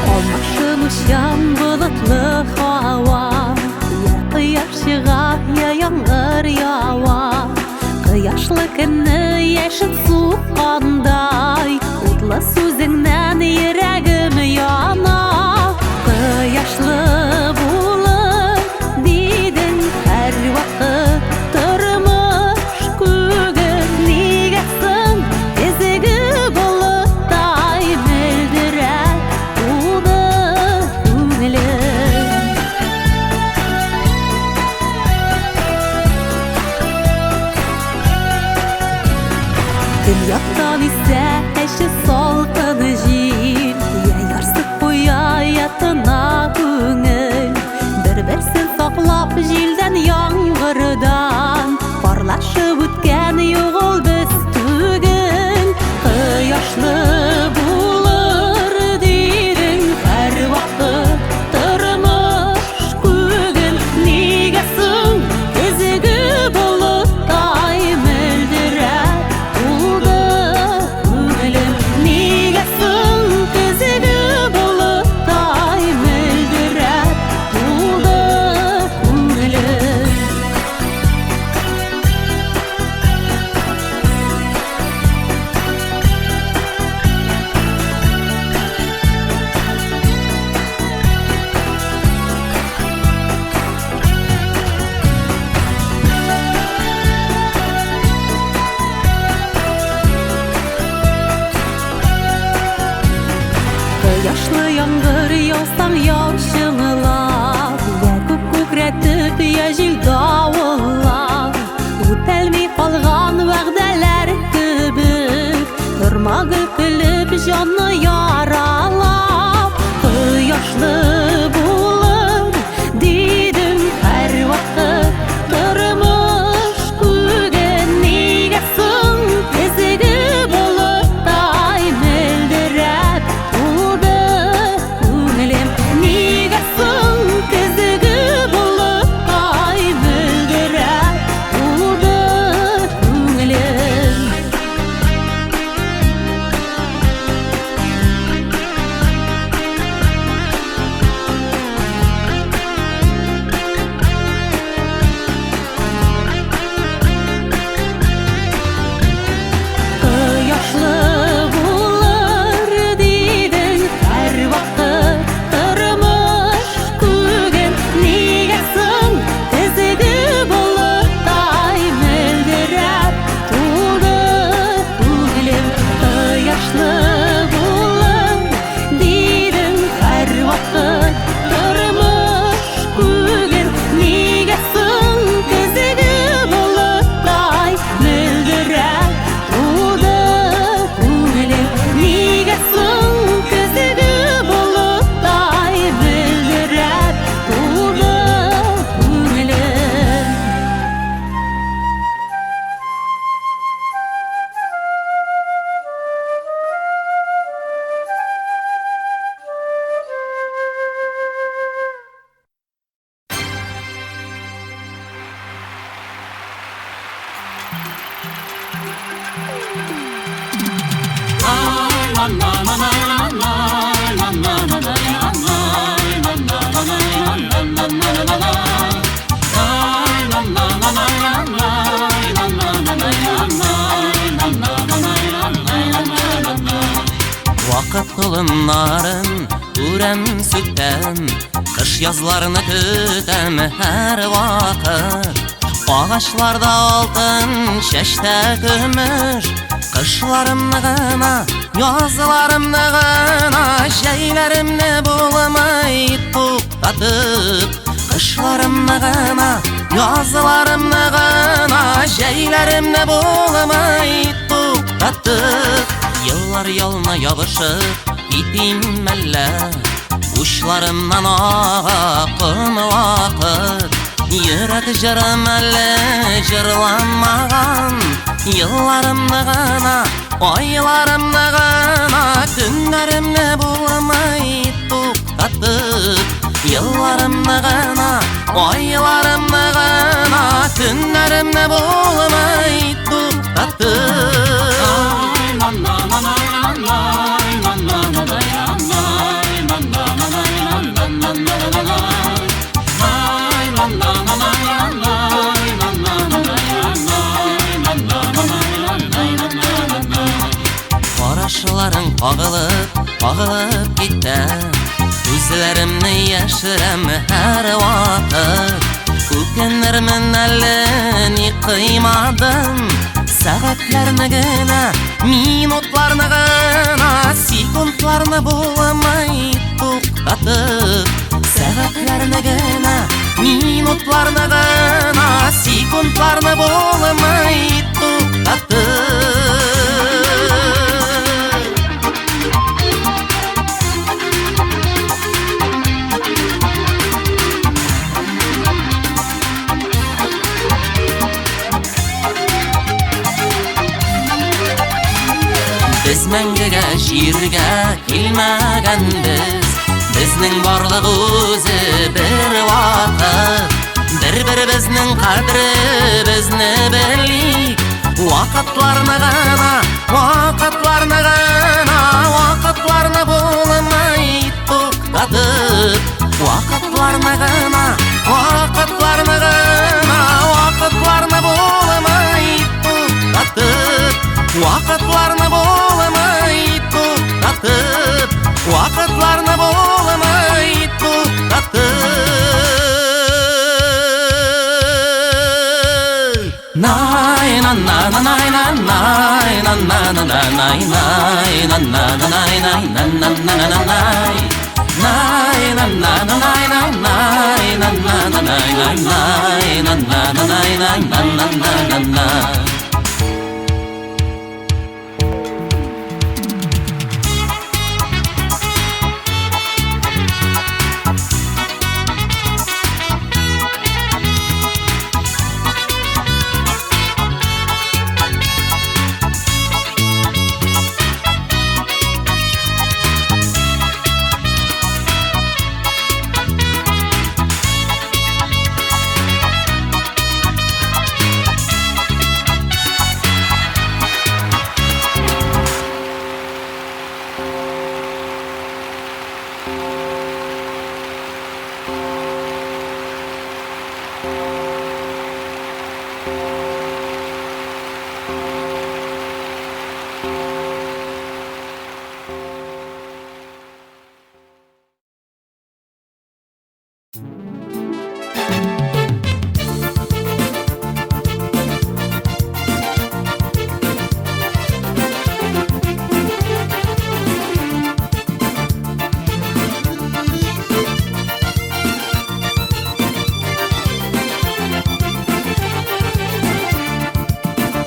Almışım bulutlu hava Ya kıyaş çığa ya yağmur yağar Kıyaşlı günü yaşın soğuqanday Utlu sözünden yüreğim yanar Kıyaşlı bulur dedin her vakit Durmuş kugin nigesin Ezigi bulutday mildirer Uğdu көңілім Күн яқтан есе әші салқын жел Я ярсып қоя ятына көңіл Бір-бірсін сақлап желден яңғырдан Парлашып өткен yok ол біз түгін Қияшлы bulur дедің әр вақыт Тұрмыш көгін негесің Кезігі bulutтай мөлдірер Ұлды көңілім негесің Кезігі bulutтай мөлдірер Ұлды көңілім Yaşlı yağmur yağsam yağışыңlап Я күк күкретіп я жел дауыллап Үтәлмей қалған вәғдәләр кебек Тұрма гүл күліп жанны яралап Кояшлы булыр дидем һәр вакыт Тормыш күген нигә соң Кезеге булып тайм Вакыт кылымнарын үрәм сүттәм, кыш язларны көтәм һәр вакыт. Агачларда алтын, чәчтә көмеш, кышларымны гына, язларымны гына, җәйләремне булмый туктатып. Кышларымны гына, язларымны гына, җәйләремне булмый туктатып. Yıllar yoluna yabışıp gittim elle, uçlarımdan akın vakit. Yürek jırım elle jırlanmagan, yıllarımны gana, aylarımны gana, günlerimni bulmay tuktatıp. Yıllarımны gana, aylarımны gana, günlerimni bulmay tuktatıp. Qarашларың ағылып китә, үзләремне яшерәм һәр вакыт. Үкенермен әле ни кыймадым, сәгатьләрне генә, минутларны гына, секундларны булмай туктатып. Сәгатьләрне генә, минутларны гына, секундларны булмай туктатып. Biz мәңгегә җиргә килмәгәнбез, безнең барлык үзе бер вакыт. Бер-беребезнең кадеребезне белик, вакытларны гына, вакытларны гына, вакытларны булмай туктатып. Вакытларны гына, вакытларны гына, вакытларны булмай туктатып. Вакытларны булмай туктатып, вакытларны булмай туктатып. Най на на на най на най на на на на най най на на на най най на на на на на най най на на на най най най на на на най най най на на на най най на на на на на.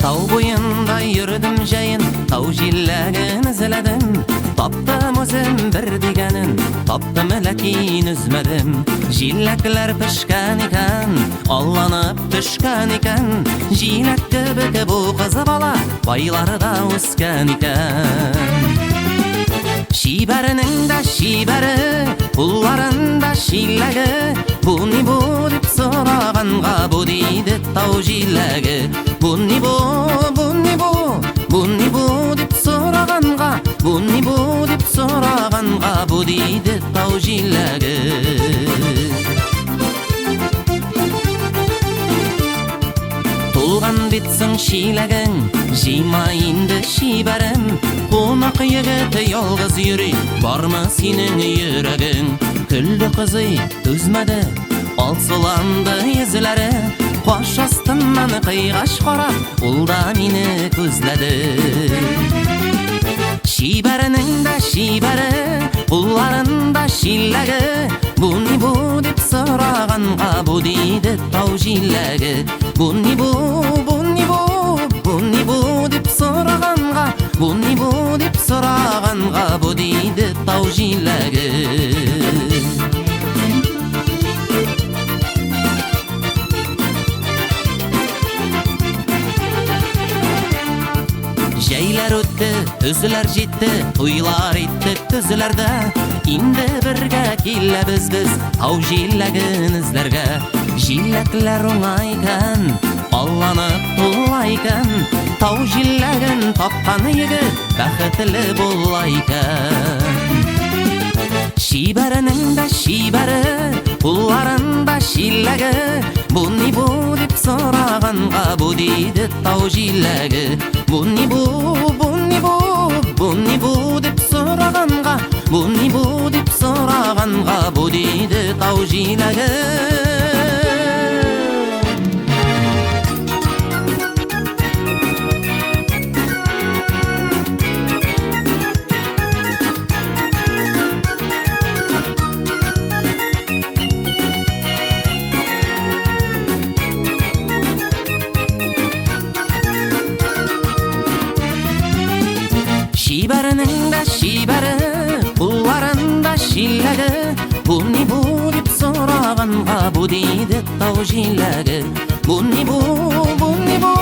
Тау буенда йөрдем җәен, тау җилләген эзләдем. Таптым үзем бер дигәнен, таптым ләкин үзмәдем. Җиләкләр пешкән икән, алланып төшкән икән. Җиләк кебек бу кыз бала, байлары да үскән икән. Шибәренең дә шибәре, кулларында шиләге. Бу ни бу дип сораганга, бу диде тау җиләге. Бу ни бу, бу ни бу, бу ни бу дип сораганга, бу ни бу bu deydi tau jillagi. Толған бетсің шиләгің, жима инді шибәрім. Қонақ егеті ялғыз юри, бармы сенің йөрәгің? Күлді қызы түзмәді, алсыланды езіләрі. Қаш астынан қиғаш қарап, ол да мені көзләді. Шибәрінің да шибәрі, бұларында шилләгі. Бұ не бұ деп сұрағанға, бұ дейді тау жилләгі. Бұ не бұ, бұ не бұ, бұ не бұ деп сұрағанға, бұ не бұ деп сұрағанға, бұ дейді тау жилләгі. Жәйләр өтті, үзілер жетті, тойлар еттік түзілерді. Инді бірге келебіз біз тау жилләгін іздерге. Жилләкләр оңайкан, алланып толайкан. Тау жилләгін тапқан егі бәхетлі болайкан. Шибәрінің да шибәрі, бұларында шилләгі. Бұ не бұ деп сұрағанға, бұ дейді тау жилләгі. Бұ не бұ, бұ не бұ, бұ не бұ деп сұрағанға, бұ не бұ деп сұрағанға, бұ дейді тау жилләгі. Шибәрінің да шибәрі, бұларында шилләгі. Бұ не бұ деп сұрағанға, бұ дейді тау жилләгі. Бұ не бұ, бұ не бұ,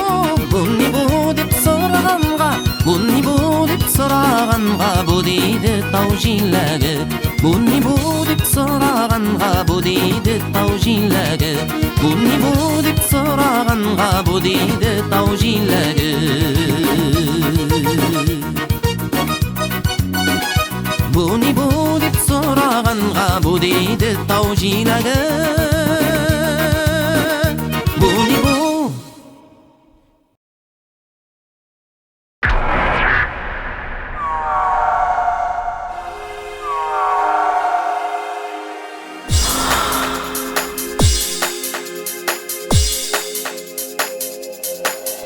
бұ не бұ деп сұрағанға, бұ не бұ деп сұрағанға, бұ дейді тау жилләгі. Бұ не бұ деп сұрағанға, бұ дейді тау жилләгі. Бұ не бұ деп сұрағанға, бұ дейді тау жилләгі. Бұ не бұ деп сұрағанға, бұ дейді тау жилләгі. Бұ не бұ.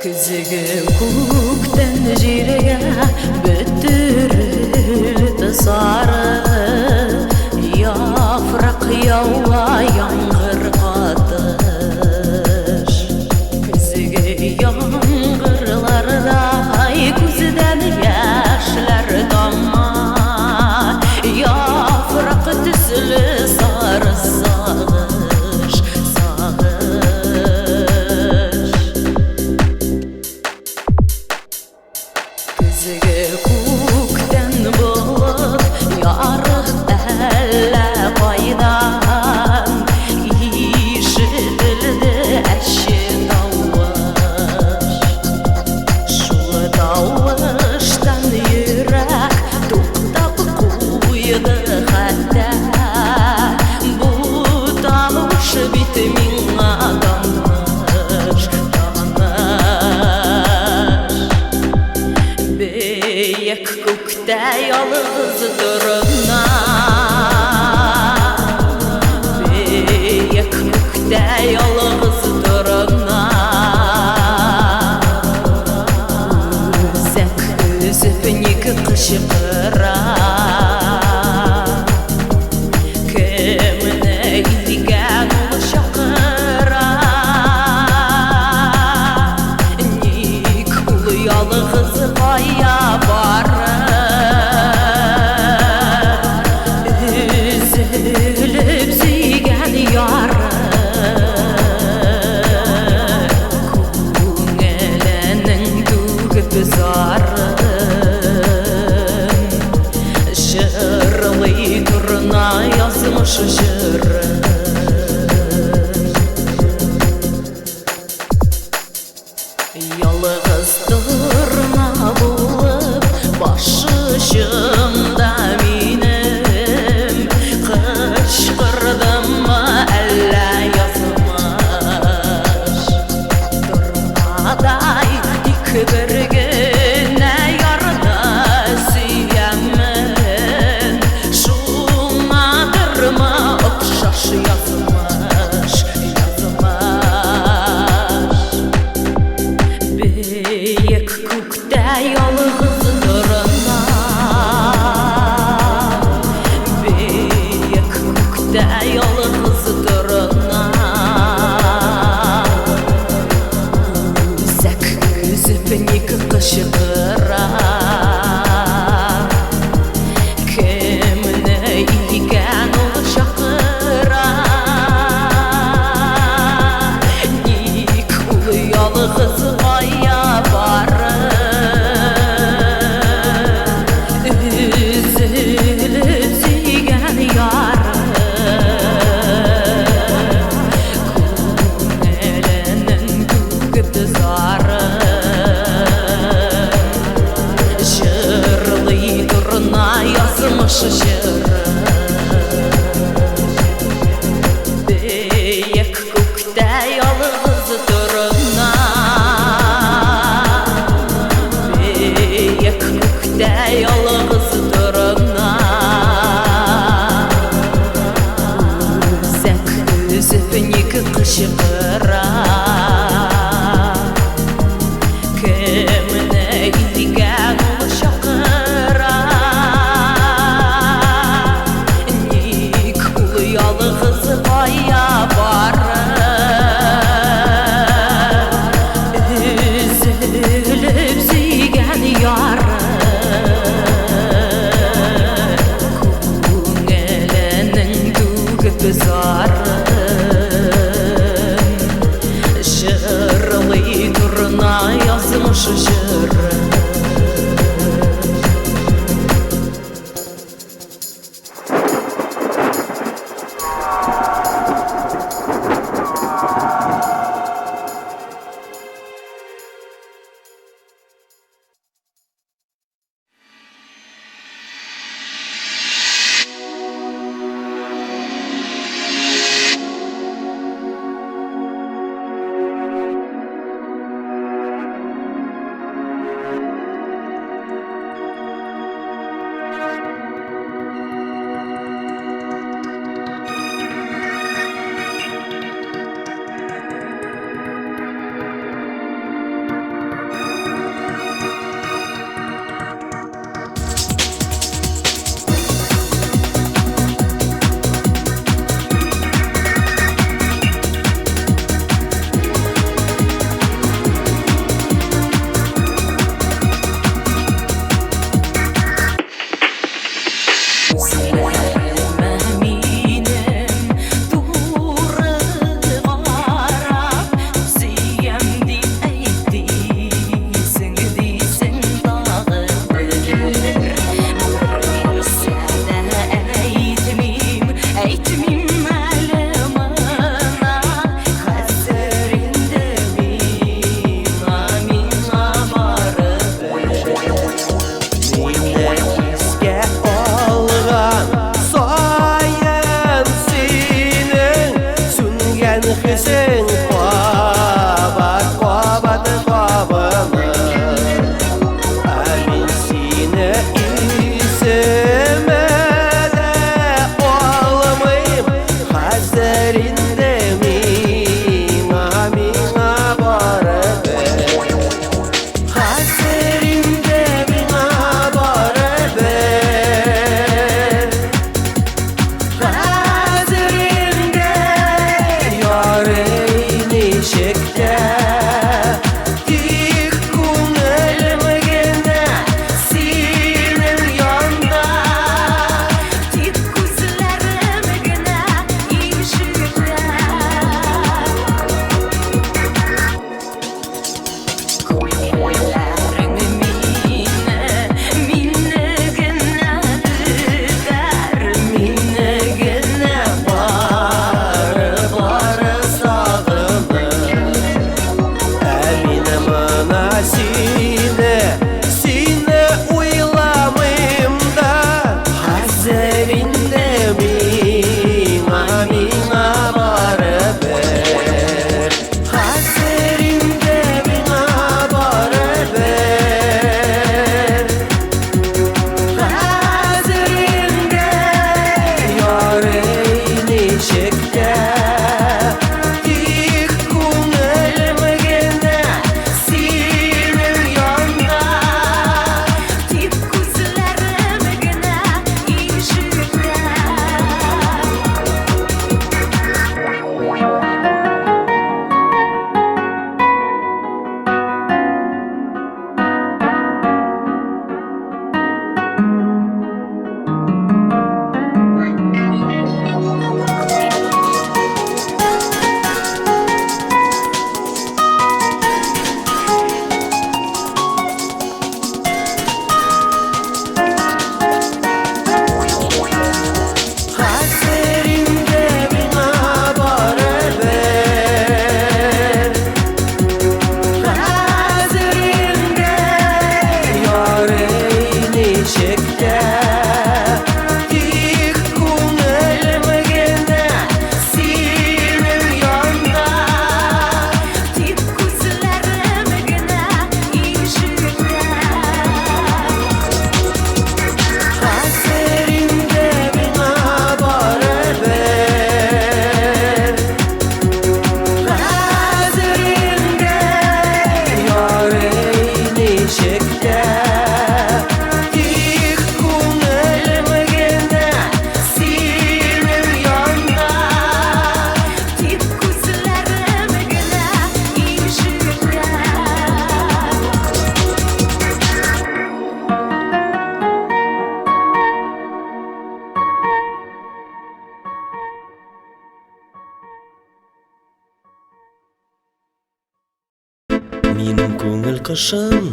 Күзігі көктен жерге бітірілді сары. Яфрақ яуа яңғыр қатыш. Күзігі яңғырлардай көзіден яшілер тамар. Яфрақ түсілі сары сағыш, сағыш. Күзігі көктен болып ярық әлі пайдан. yalğız durumna Üzek üzünik qışqıra Kimne ilgen şaqıra Nik ul yalğız qaya barı Üzülüp suygan yarı Ko'nglining tugib zarı Shirli turna yozmish shiri Минем күңел кышын,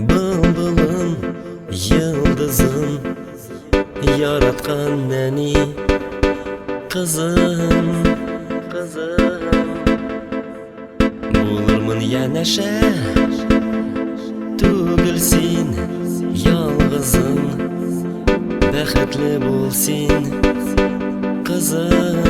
былбылым, йылдызым, яраткан нәни кызым, булырмын янәшә, түгел син ялгызым, бәхетле бул син кызым.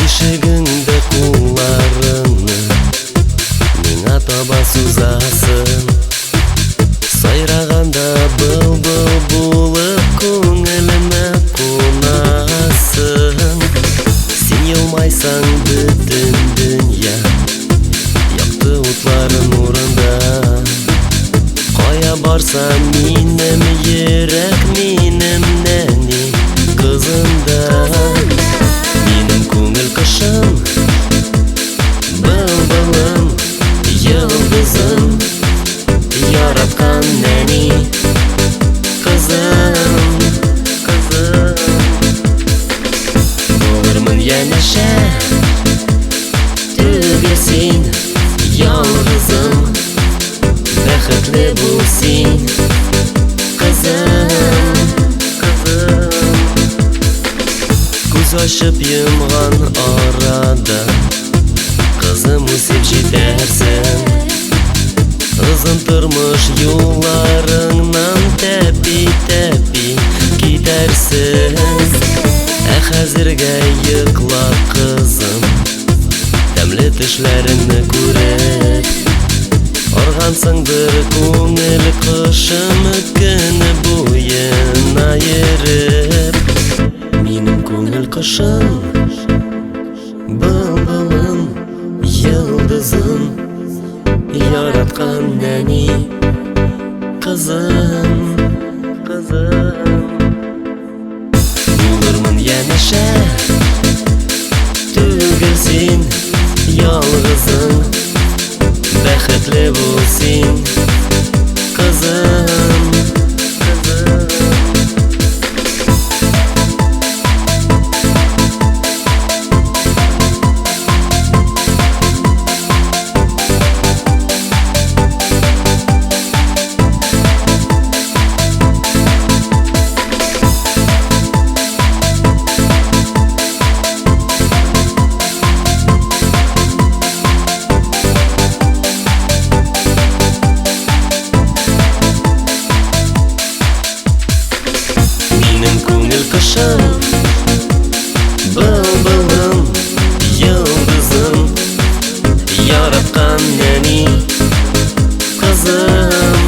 Ишегіңді куларыңны миңа таба сузасың, сайраганда был-был булып күңеліме кунасың. Сен елмайсаң бүтін дүния якты утларын урында, кая барсам минем йөрәк, минем нәни кызымда. Минем күңел кышын, былбылым, йылдызым, яраткан нәни кызым. Булырмын янәшә, түгел син ялгызым, бәхетле бул син кызым. Күз ачып йомган арада кызым үсеп җитәрсең, озын тормыш юлларыңнан тәпи-тәпи китәрсең. Ә хәзергә йокла кызым, тәмле төшләреңне күреп, аргансыңдыр күңел кышым көне буена йөреп. Минем күңел кышын, былбылым, йылдызым, яраткан нәни кызым. Булырмын янәшә, түгел син ялгызым, бәхетле бул син кызым. Минем күңел кышын, былбылым, йылдызым, яраткан нәни кызым.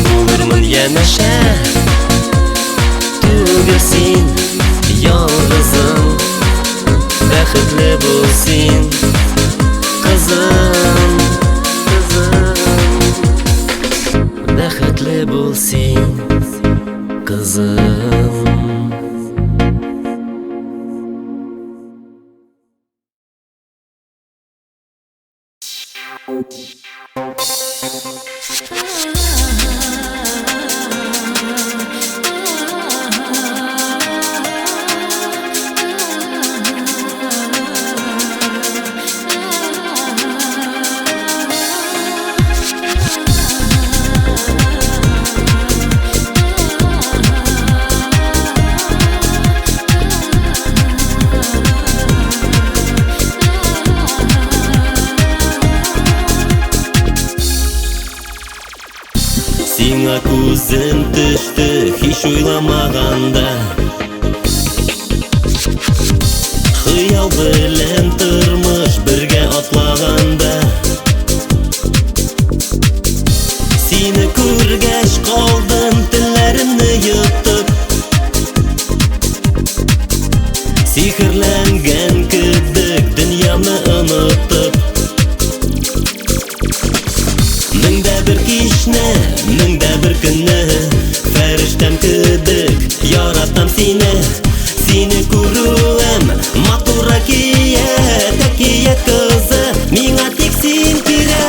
Булырмын янәшә, түгел син ялгызым, бәхетле бул син кызым. Бәхетле бул син кызым. Сиңа күзем төште һич уйламаганда, хыял белән тормыш бергә атлаганда. Сине күргәч калдым телләремне йотып, Сихерләнгән кебек дөньяны онытып Меңдә бер кичне, меңдә бер көнне Фәрештәм кебек яратам сине Сине күрүем матур әкият Әкият кызы, миңа тик син кирәк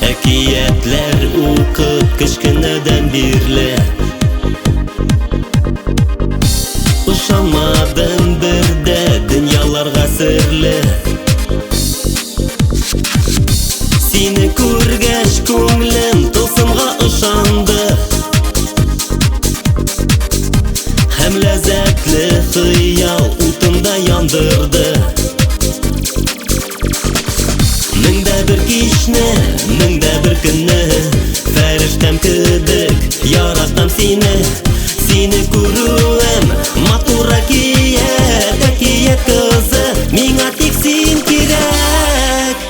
Әкиятләр укып кечкенәдән бирле Ышанмадым бердә дөньяларга серле Сине күргәч күңлем тылсымга ышанды Һәм ләззәтле хыял утымда яндырды Меңдә бер кичне, меңдә бер көнне Фәрештәм кебек яратам сине Сине күрүем матур әкият Әкият кызы, миңа тик син кирәк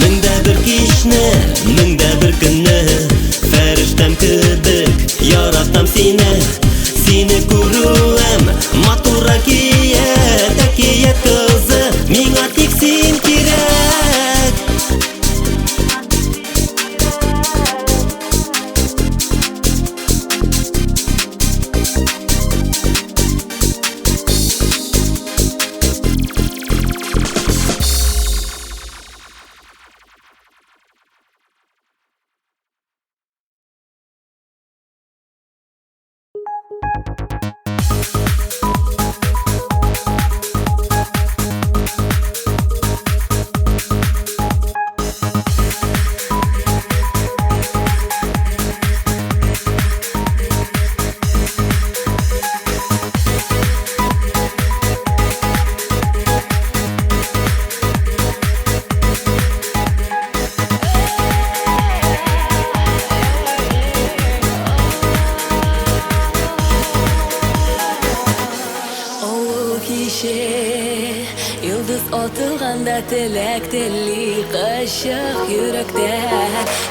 Меңдә бер кичне, меңдә бер көнне Фәрештәм кебек яратам сине Сине күрүем матур әкият Әкият кызы, миңа тик син кирәк Йолдыз атылганда теләк телли Кышык йөрәктә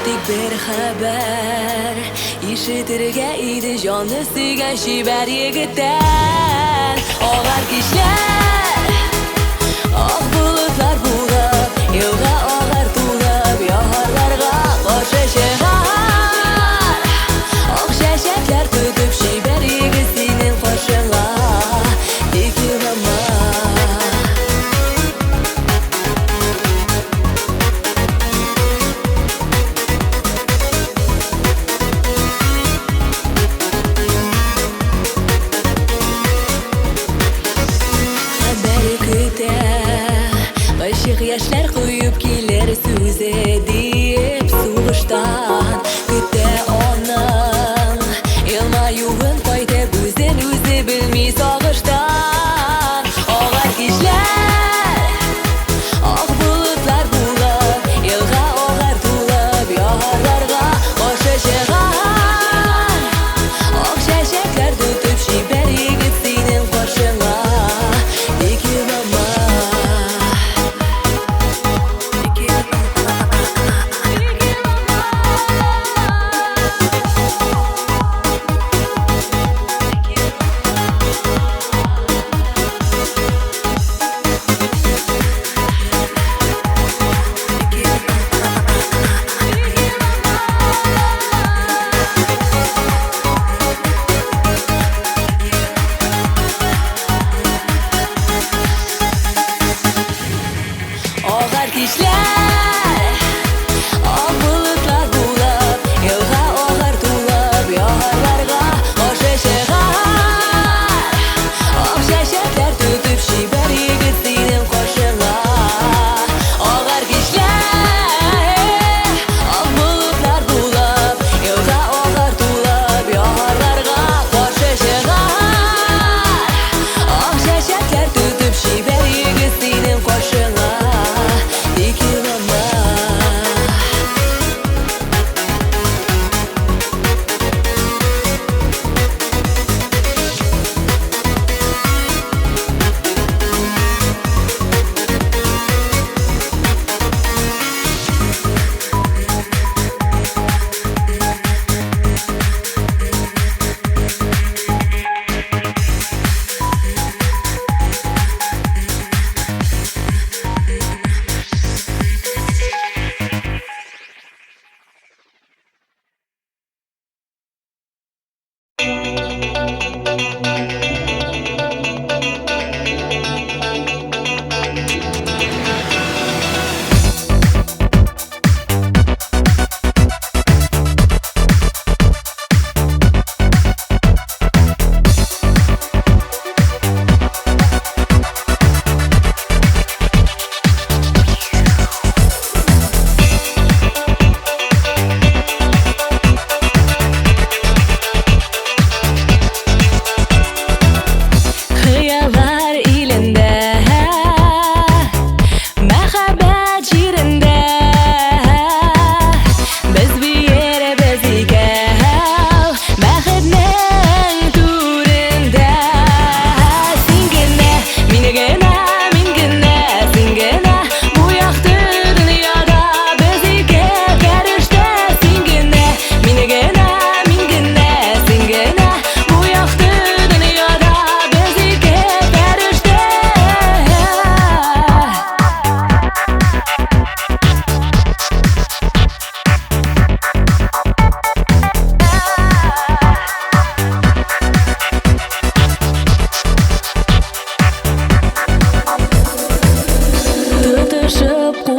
тик бер хәбәр Ишетергә иде җанны сөйгән чибәр егеттән Агар кичләр, ак болытлар булып Елга агар тулып, яһарларга каршы чыгар Ак чәчәкләр түгеп чибәр егет синең каршыңа Тик елама Ачык яшьләр куеп килер сүзе дип сугыштан көтә аның елмаюын кайтып үзен үзе белми сагыштан Агар кичләр, ак болытлар булып елга агар тулып яһарларга каршы чыгар Ак чәчәкләр түтеп чибәр егет синең каршыңа Тик елама Агар кичләр, ак болытлар булып елга агар тулып яһарларга каршы чыгар Ак чәчәкләр түтеп чибәр егет синең каршыңа Агар кичләр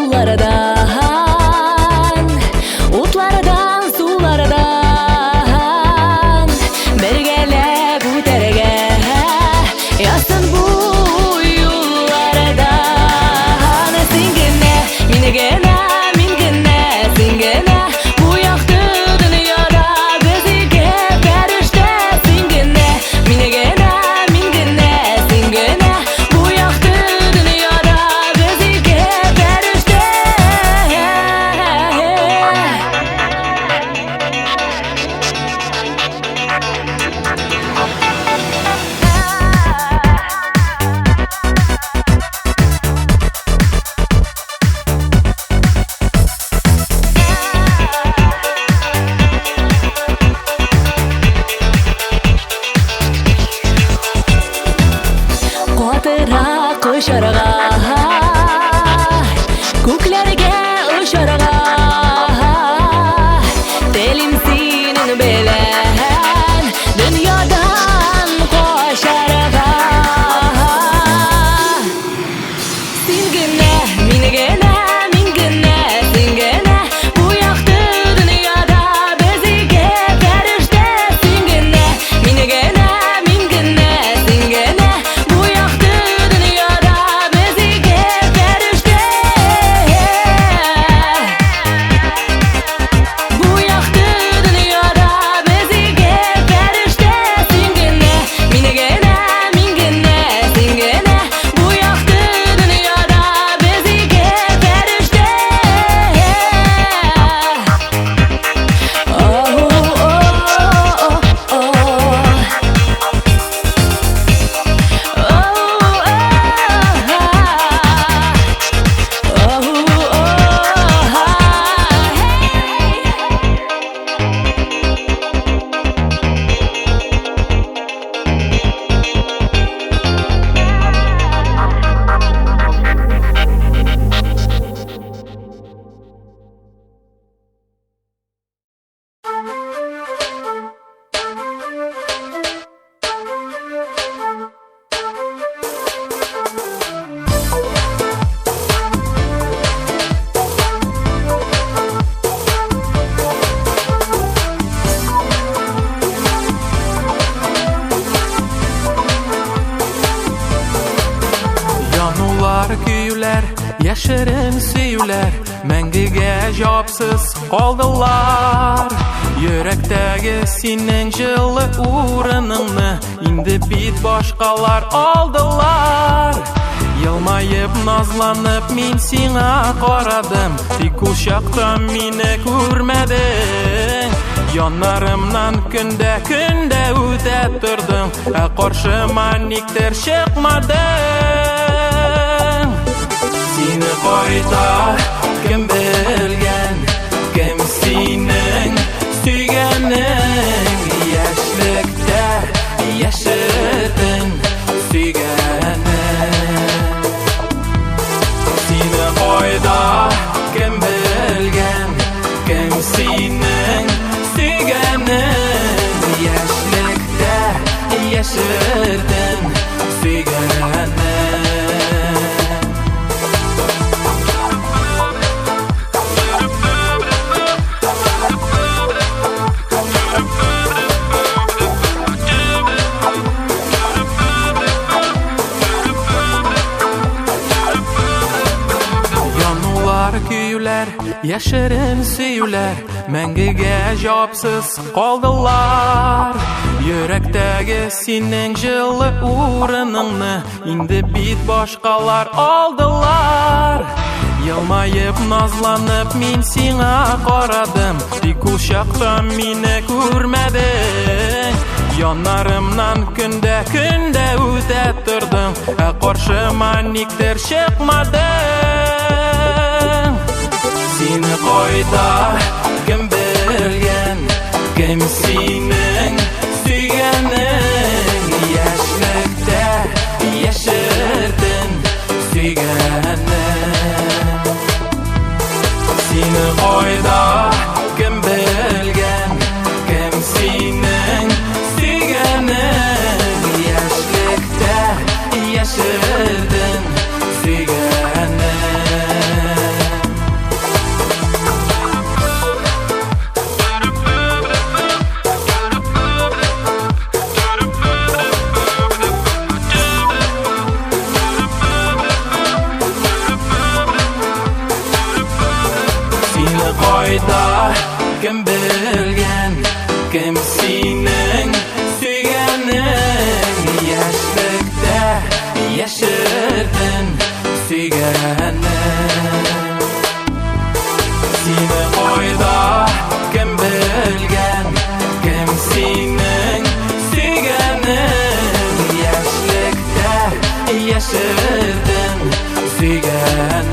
sulardan, utlardan, sulardan birgelep üterge yazsın bu yollardan. Singene, minigene, mingene, singene bu yaktı dünyada bizige perişte. Singene, minigene, mingene, singene bu yaktı dünyada bizige perişte. Qatıra qışarga, көкләргә ұшарга, телим синең белән дөньядан качарга. Син генә, мин генә, мин генә, син генә бу якты дөньяда безгә фәрештә. Син генә, мин генә, мин генә, син генә бу якты дөньяда безгә фәрештә. Бу якты дөньяда безгә фәрештә. Син генә, мин генә, мин генә, син генә бу якты дөньяда безгә фәрештә. Yanular küyüler, yaşarın süyüler, мәңгегә жапсыз калдылар. Йөрәктәге синең җылы урыныңны инде бит башкалар алдылар. Елмаеп назланып мин сиңа карадым, тик ул чакта мине күрмәдең. Яннарымнан көндә үтә тордың, ә каршыма никтер чыкмадың. Сине кайта кем белгән, кем синең сөйгәнең. Яшьлектә яшердең сөйгәнең. Сине кайта кем белгән, кем синең сөйгәнең. Яшьлектә яшердең сөйгәнең. Küyüler, yaşarın süyüler, мәңгегә жапсыз калдылар. Йөрәктәге синең җылы урыныңны инде бит башкалар алдылар. Елмаеп назланып мин сиңа карадым, тик ул чакта мине күрмәдең. Яннарымнан көндә үтә тордың, ә каршыма никтер чыкмадың. Сине кайта кем белгән, кем синең сөйгәнең. Яшьлектә яшердең сөйгәнең. Сине кайта кем белгән, кем синең сөйгәнең. Яшьлектә яшердең сөйгәнең. oyda kim bilgen kim sening suyganing Yaşlıkda yaşırdın suyganing Seni oyda kim bilgen kim sening suyganing Yaşlıkda yaşırdın suyganing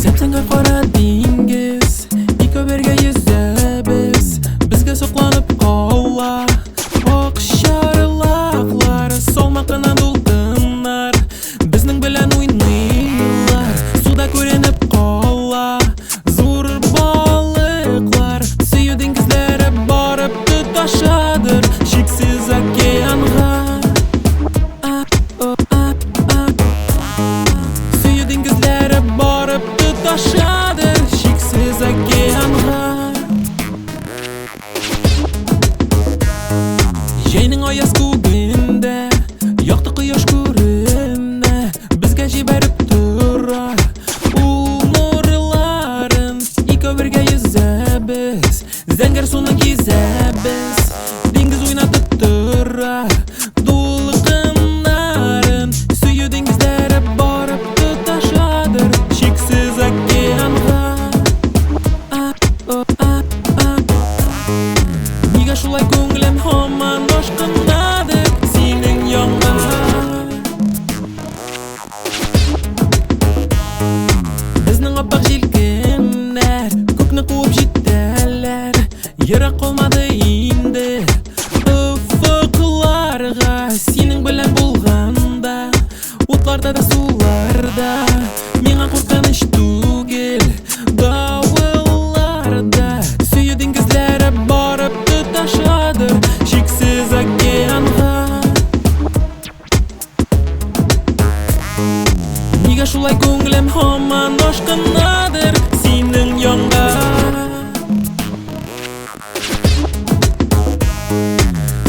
Zemsanga qora dengiz Iko birga yüzemiz Bizga soqlanib qollar Oq sharlaqlar Solmaqina to'lqinlar Bizning bilan o'ynaylar Suda ko'rinib qollar Zo'r baliqlar Suyu dengizlari borib tutashadir Cheksiz okeanga Suyu dengizlari borib tutashadir Cheksiz okeanga Yayning oyoz kugunda Yoqdi quyosh ko'rinma Bizga jibarib turar U nurlarin Iko birga yüzemiz Zangar suvni kezamiz Dengiz o'ynatib turar To'lqinlarin Suyu dengizlari borib tutashadir Cheksiz okeanga Nega shulay ko'nglim hamon boshqadir Sening yonga Bizning oppoq jelkinlar Ko'kni quvib jetalar Yiroq qolmadi endi Ufqlarga Sening bilan bo'lganda O'tlarda da suvlarda Menga qo'rqinish tugil Dovullarda Suyu dengizlari borib tutashadir Cheksiz okeanga Nega shulay ko'nglim hamon boshqadir Sening yonga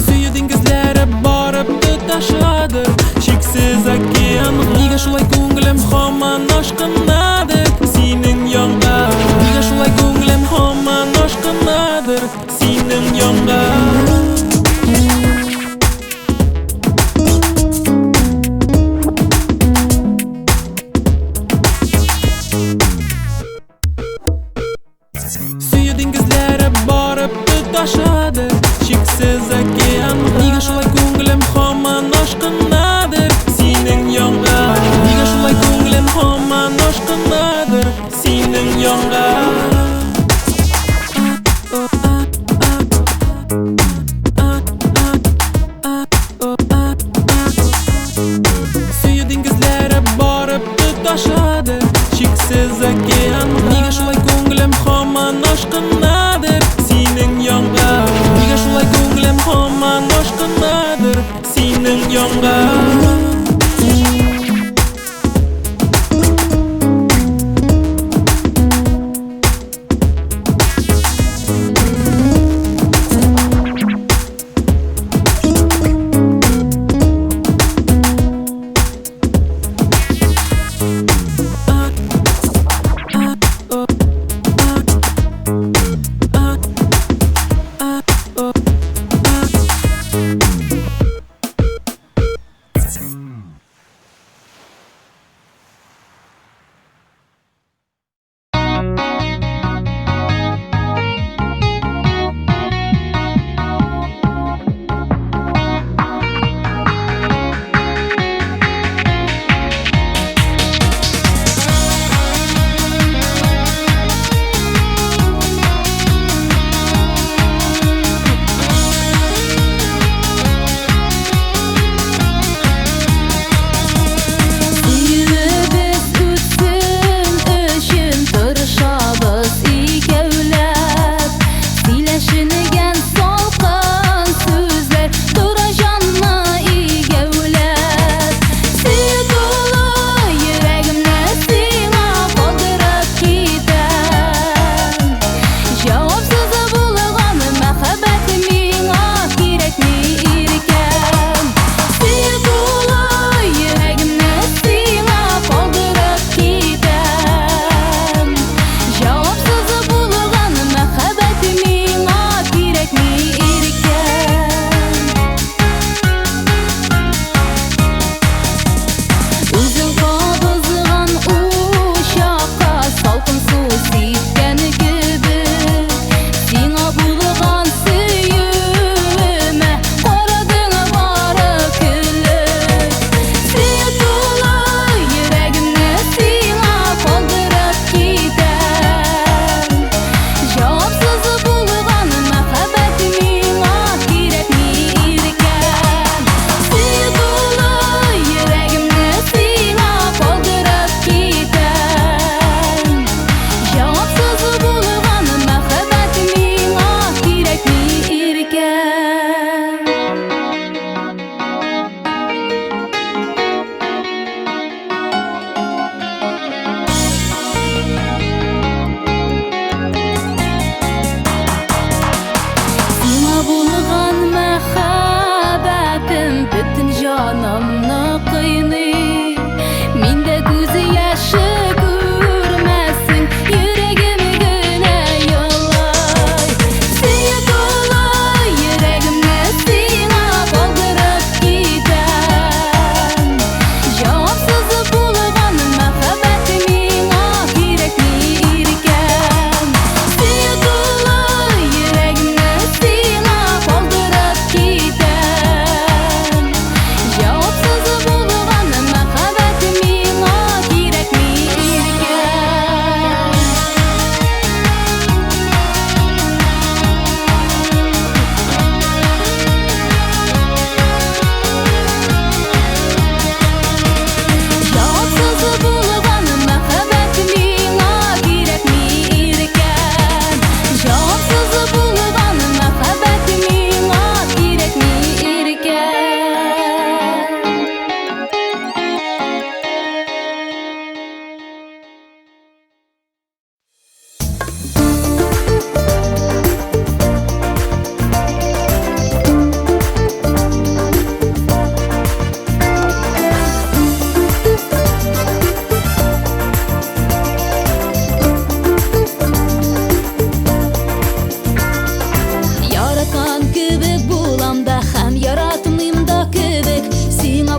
Suyu dengizlari borib tutashadir Cheksiz okeanga Nega shulay ko'nglim hamon boshqadir Sening yonga Nega shulay ko'nglim hamon boshqadir Sening yonga Suyu dengizlari borib tutashadir Cheksiz okeanga Nega shulay ko'nglim hamon boshqadir Sening yonga Nega shulay ko'nglim hamon boshqadir Sening yonga Suyu dengizlari borib tutashadir Cheksiz okeanga Nega shulay ko'nglim hamon boshqadir Sening yonga Nega shulay ko'nglim hamon boshqadir Sening yonga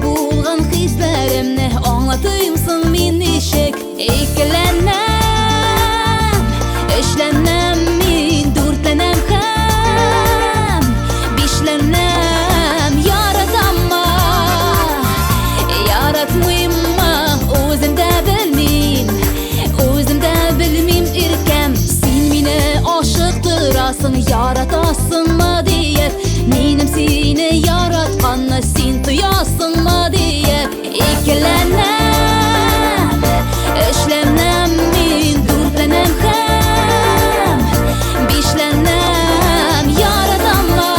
bulgan hislerimni anlatayımsın min nişek Ekilenmem, eşlenmem min dürtlenem hem Bişlenmem yaratamma, yaratmayımma Özümde bilmim irkem Sen mine aşıktırasın, yaratasın mı diye Menim seni yaratkanna sen tuyasın mı diye Ekilenmem, eşlenmem min dürtlenem hem Bişlenmem yaratamma,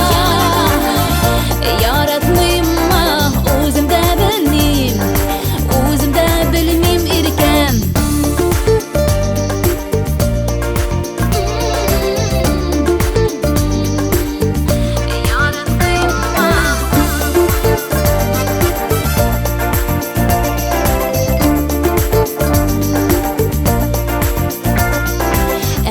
yaratmayımma Özümde bilmim irkem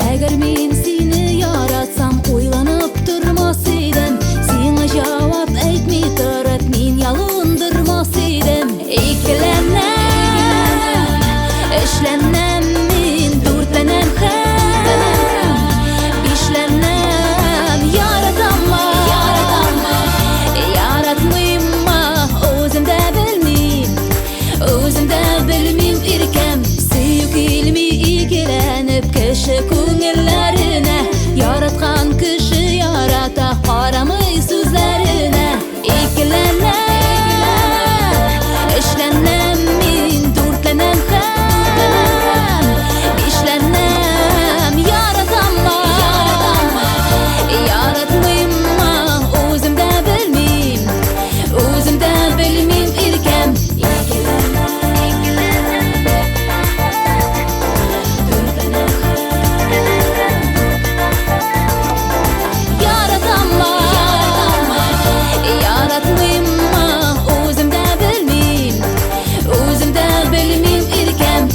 Eğer men seni yaratsam oylanıp durmas idim Sana cevap aytmay turib men yalındırmas idim Ekilenmem, eşlenmem men dürtlenem hem Bişlenmem yaratamma, yaratmayımma Özümde bilmim irkem Suyuk ilmi ikilenip kişi ko'ngillarine Yaratgan kişi yarata qaramay so'zlarine Ekilenmem, eşlenmem men dürtlenem hem Bişlenmem yaratamma, yaratmayımma Özümde bilmim irkem Yaratamma, yaratmayımma Özümde bilmim irkem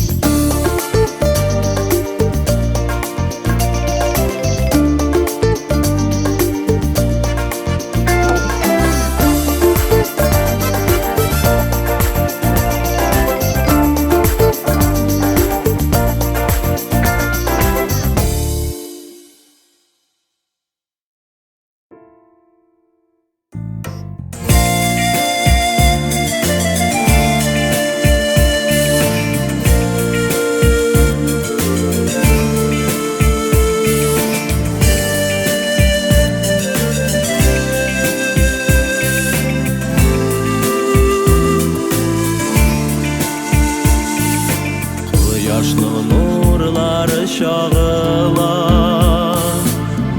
Quyoshning nurlari shog'ilar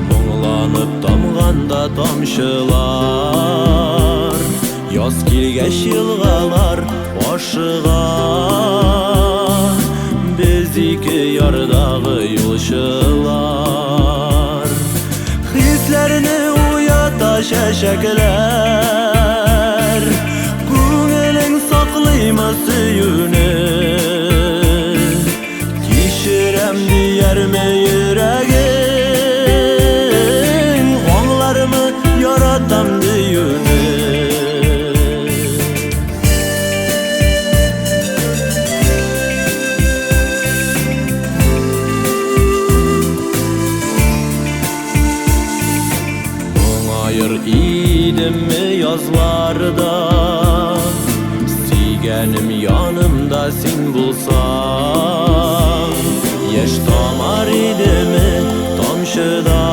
Muңlanib tomganda tomchilar Yoz kelgach yilg'alar boshiga Biz ikki yordagi yo'lchilar Hislarni uyata shashaklar Ko'ngling saqlayma suyuni Kişirem diyerme yüreğin Onlarımı yaratam düğünü Muңayır idim mi yazlarda Siygenim yanımda sen bulsan Yaş damar idimi tomşıday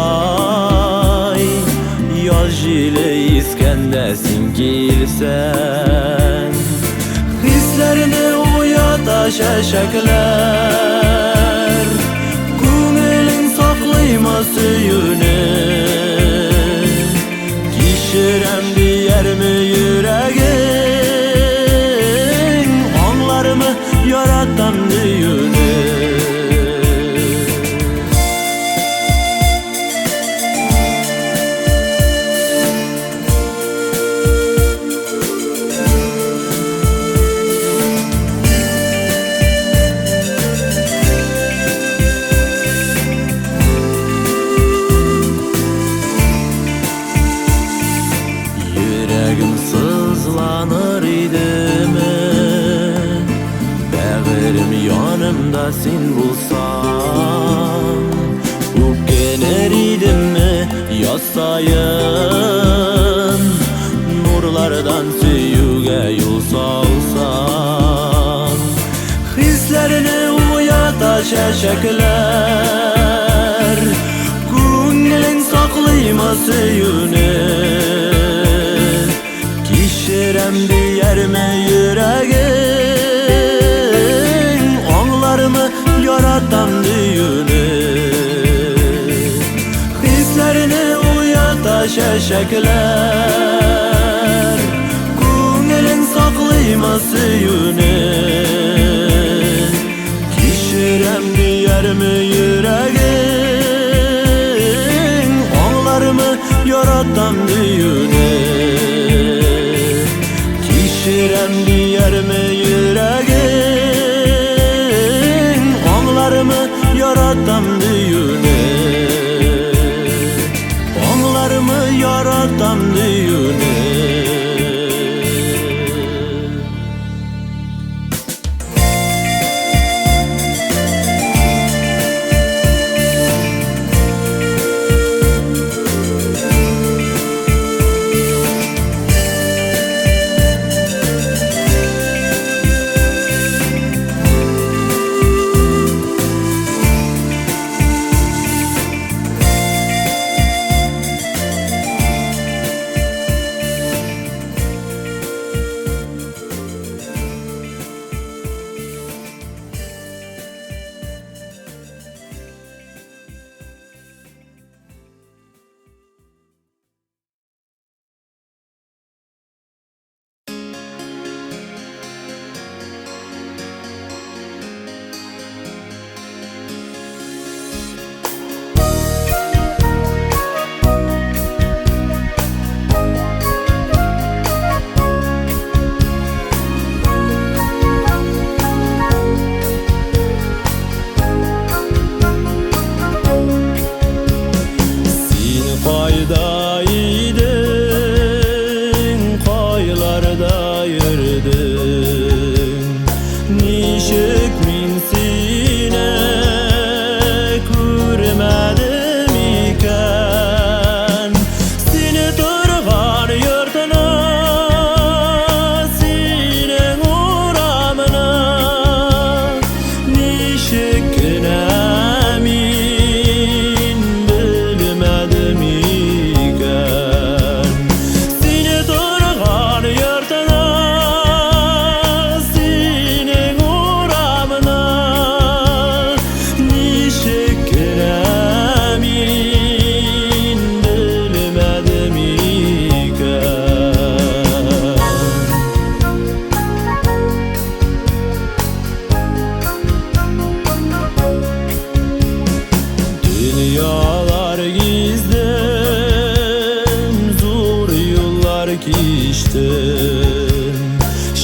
Yaz jili iskendesin kilsen Hislerini uyata şaşaklar Ko'ngling saqlayma suyuni Kişirem diyermi yüreğin Onlarımı yaratam düğünü ağır idimi Bägirim yanımda sen bulsan Öpkener idimi yazsayın Nurlardan süyüge yol salsan Hislerini uyata şeşekler Көңілің сақлайма сүйіні Кешірем дейерме жүрегің Аңларымы яратам дейіні Hislerini uyata şeşekler Көңілің сақлайма сүйіні Kişirem deyerme yüreğin Ağlarımı yaratam düğüne Kişirem deyerme yüreğin Ağlarımı yaratam düğüne Ağlarımı yaratam düğüne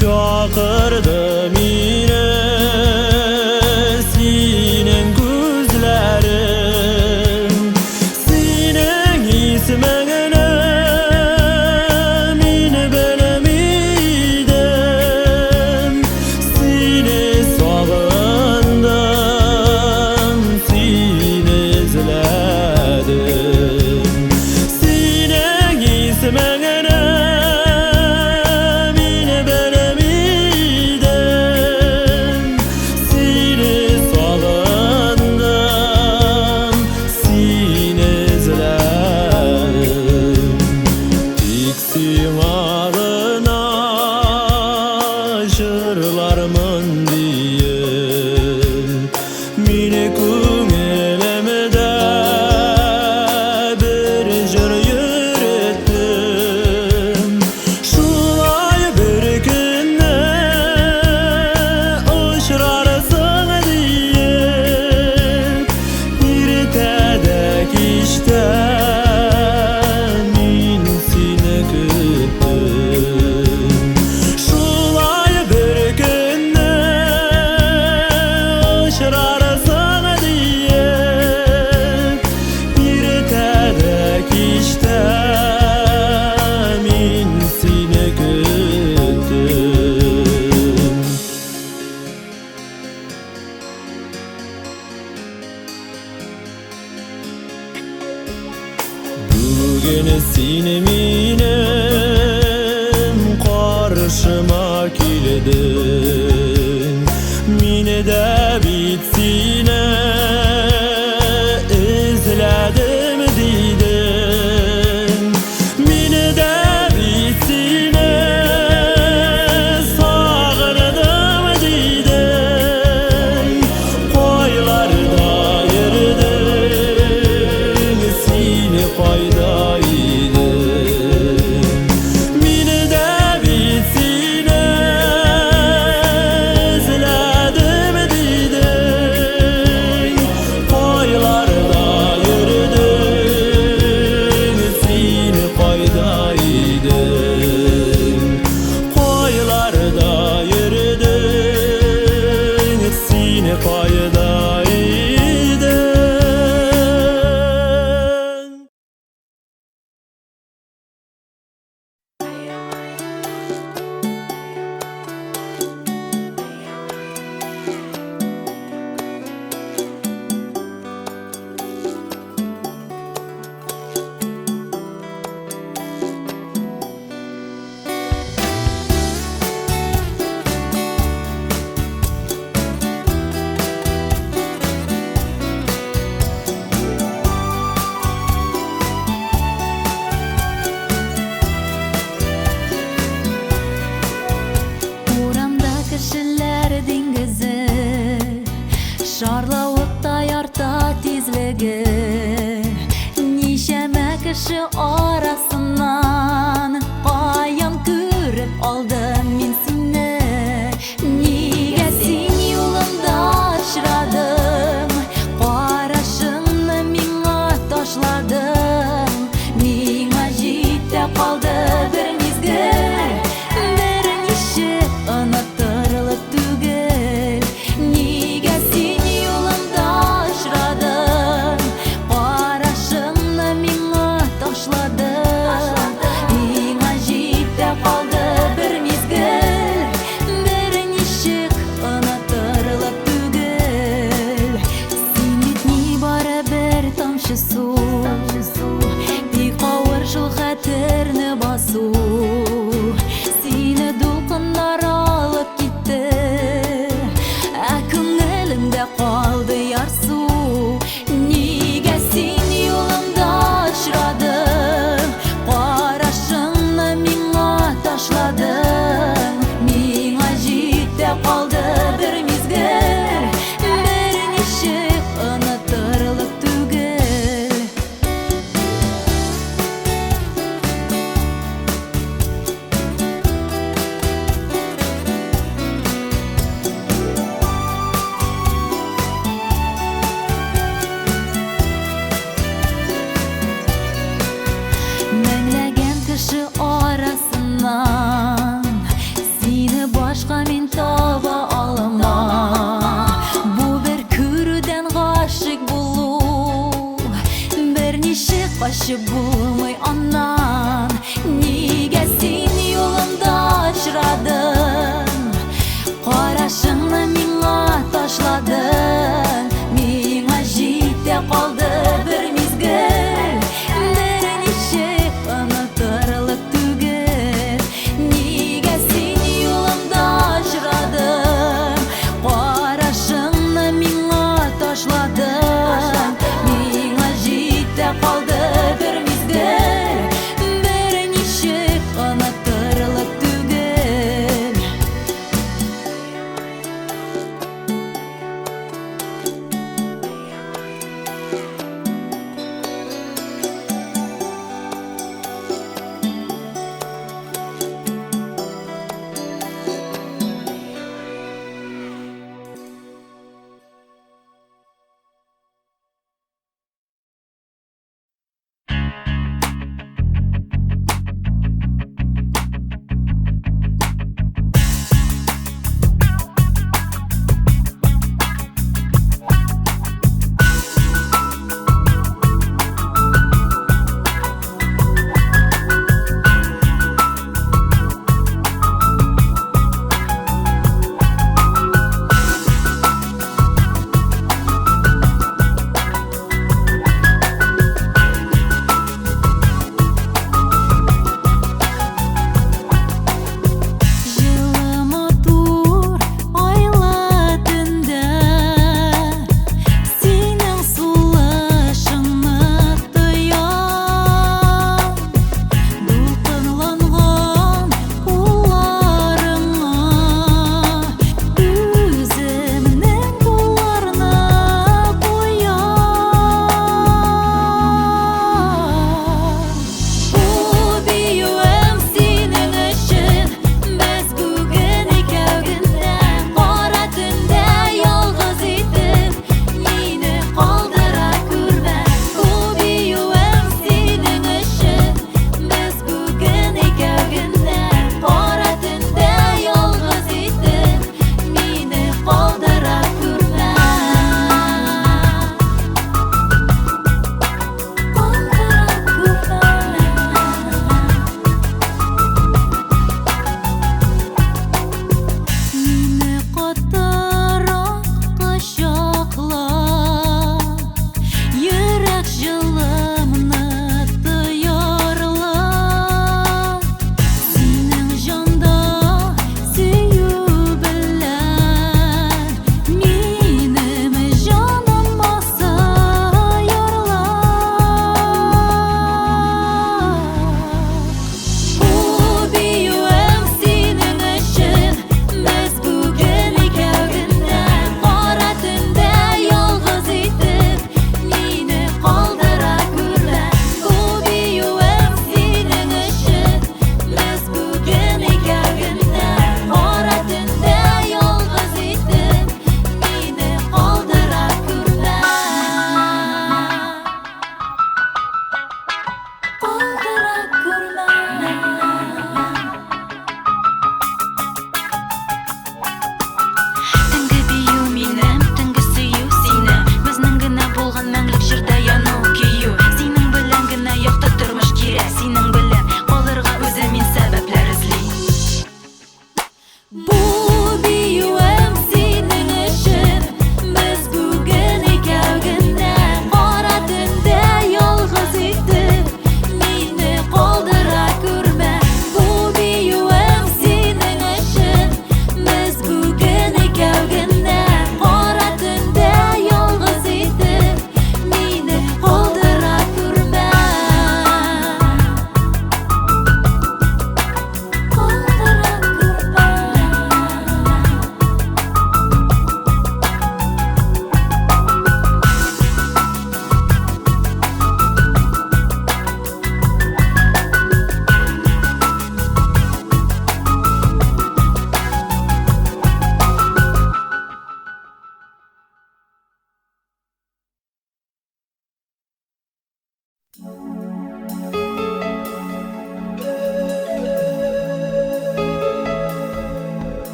Şakırdım yine senin gözlerin Senin ismine min bilemeydim Seni sağındım, seni izledim Senin ismine Şulay bir келдің Мені де бит сені ізләдім дейдің Мені де бит сені сағырдым дейдің Қойларда ердің сені қайда Шарлауыттай арта тезлігі Нешеме кіші арасынан Қаян көріп алдым мен сені Неге сен юлымда ұшырадың Қарашыңны меңа ташладың Меңа жетті қалды бір мезгіл Бірнеше ұнатырлық түгіл Неге сен юлымда ұшырадың Қарашыңны меңа ташладың Меңа жетті қалды бір мезгіл Бірнеше ұнатырлық түгіл Сен бетіне бары бір тамшы су Тек ауыр жыл хәтерні басу Сені дулқындар алып кетті Көңілімде қалды ярсу Неге сен юлымда ұшырадың Қарашыңны меңа ташладың Меңа жетті қалды бір мезгіл Бірнеше ұнатырлық түгіл Мәңләгән кіші арасынан Сені башқа мен таба аламам Бұл бір көруден ғашық болу Бірнеше қашып болмай аннан Неге сен юлымда ұшырадың Қарашыңны меңа ташладың Меңа жетті қалды бір мезгіл Бірнеше ұнатырлық түгіл Неге сен юлымда ұшырадың Қарашыңны меңа ташладың Меңа жетті қалды бір мезгіл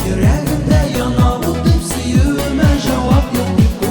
Yüreğimde yana bu tüm süyüme cevap yok.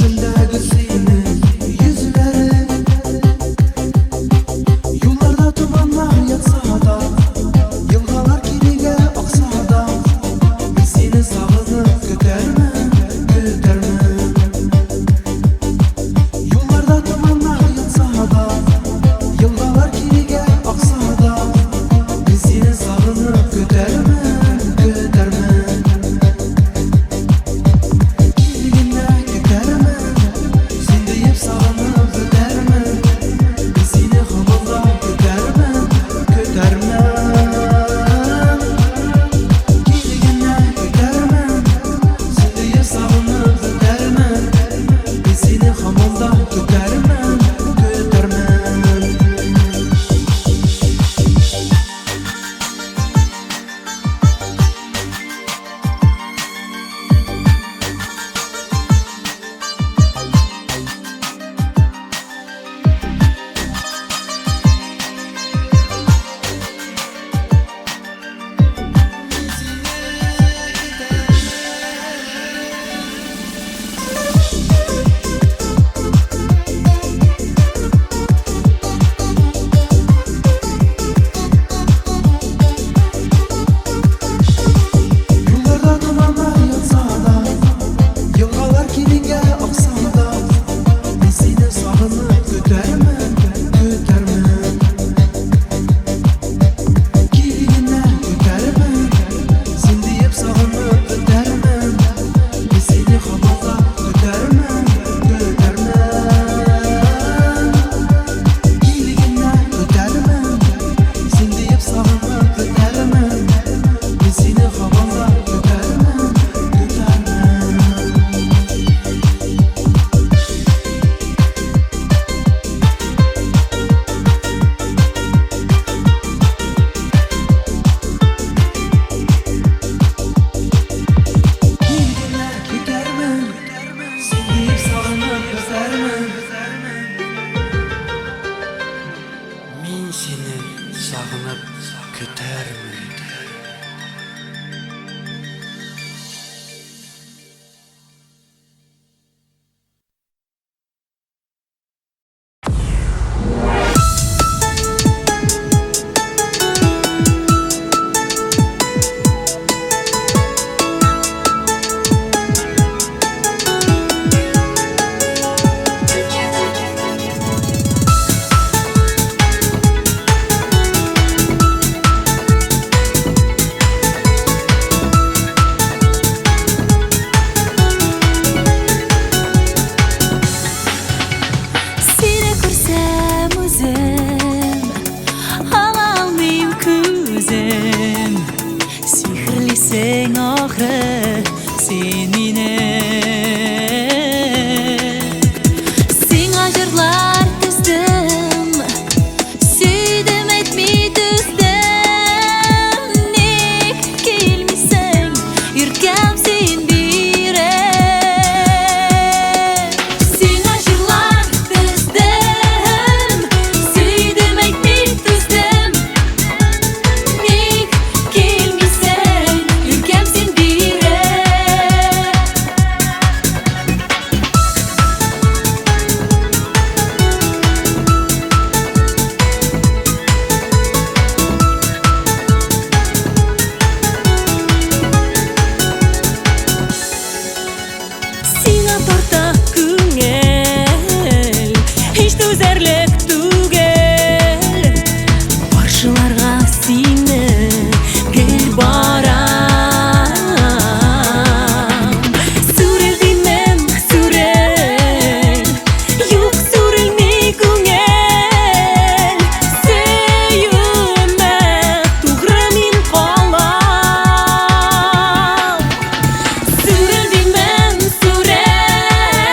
Başımdaki senin yüzlerin Yollarda tumanlar yatsa da Yılgalar kirige aksa da Ben seni sağınıp götürmem, götürmem Yollarda tumanlar yatsa da Yılgalar kirige aksa da Ben seni sağınıp götürmem, götürmem Kirligine götürmem Sen deyip sağınıp götürmem Ben seni hamurda götürmem, götürmem Kirligine götürmem Sen deyip sağınıp götürmem Ben seni hamurda götürmem, götürmem Yollarda dumanlar yatsa da Yılgalar kirige aksa da Ben seni sağınıp götürmem, götürmem Kirligine götürmem Sen deyip sağınıp götürmem Ben seni hamurda götürmem, götürmem Kirligine götürmem Sen deyip sağınıp götürmem Ben seni hamurda götürmem, götürmem Kirligine götürmem Sen deyip sağınıp götürmem Мен сені сағынып күтәрмін. Seni ko'rsam o'zim ololmayim ko'zim Sehrlising oxiri sen meni Senga jurlar tuzdim Suydim aytmay tuzdim Nek kelmaysan yurgam sen berib Senga jurlar tuzdim Suydim aytmay tuzdim Nek kelmaysan yurgam sen berib Сиңа тарта күңел Һич түзәрлек түгел Каршыларга сине гел барам Сүрелдимем, сүрел Юк сүрелмей күңел Сөюемә тугры мин калам Сүрелдимем, сүрел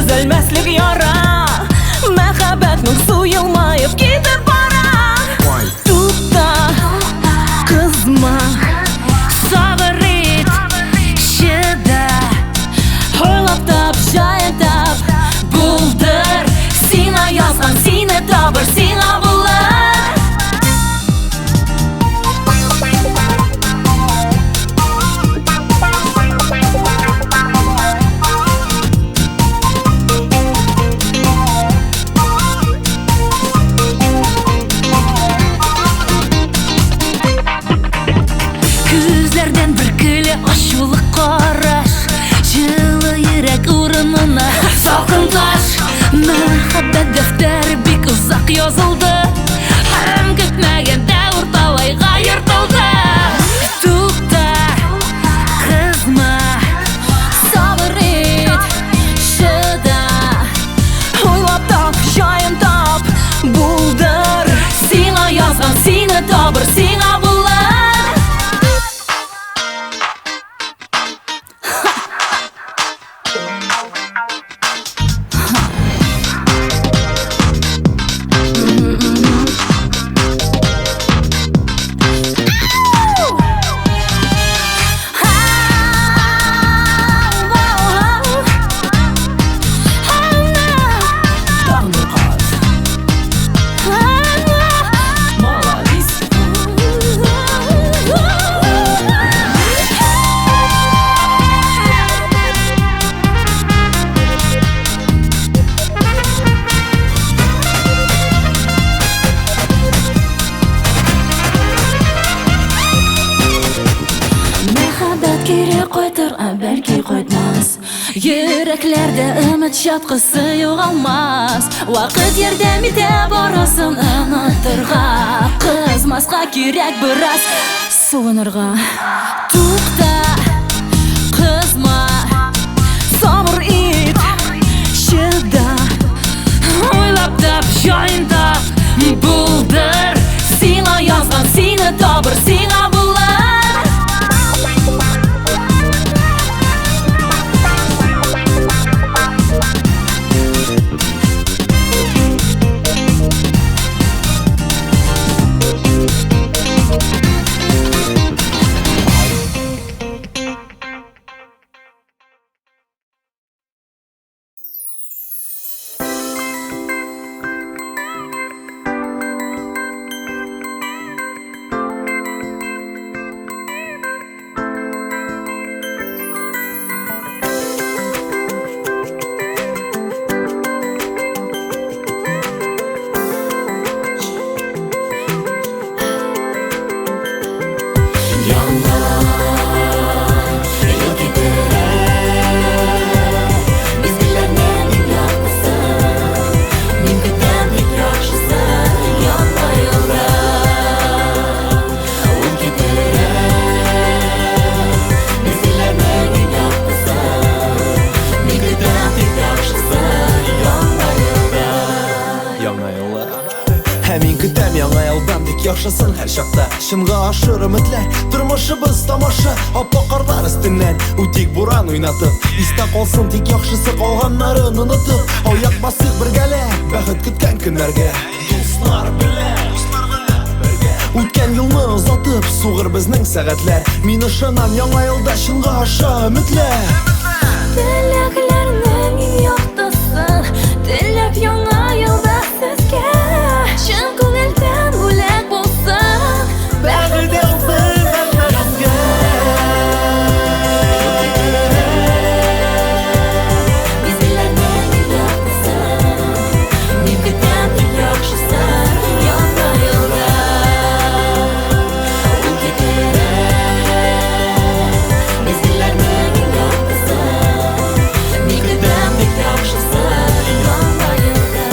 Түзелмәслек яра Мәхәббәтнең суелмаеп китеп бара Тукта, кызма Сабыр ит, чыда Ойлап тап, җаен тап Булдыр Сиңа язган, сине табыр, сиңа булыр Күзләрдән бөркеле ачулы караш Җылы йөрәк урынына салкын таш Мәхәббәт дәфтәре бик озак язылды Һәм көтмәгәндә урталайга йыртылды Тукта, кызма, сабыр ит, чыда Ойлап тап, җаен тап, булдыр Сиңа язган, сине табыр, сиңа булыр Бәлки кайтмас Йөрәкләрдә өмет чаткысы югалмас Вакыт ярдәм итә барасын онытырга Кызмаска кирәк бераз суынырга Тукта, кызма, сабыр ит, чыда Ойлап тап, җаен тап, булдыр Сиңа язган, сине табыр, сиңа булыр Yaşasın her şakta Şımga aşır ümitler Turmuşыбыз тамаша Appak karlar üstünden Utik buran oynatıp İste kalsın tek yakşısı kalganların unutup Ayak basık birgele Bәхет kütken günlerge Dostlar bile Үткен yılны uzatıp Суғыр bizning сәгатьләр Мин ышанам яңа елда Шынга аша ümitler Теләкләрнең иң яктысы Теләп яңа елда сезгә Чын күңелдән бүләк булсын Бәхет ялсын безгә Bizlərнең иң яктысы Мин көтәм иң яхшысы Яңа елда Ул китерә Bizlərнең иң яктысы Мин көтәм иң яхшысы Яңа елда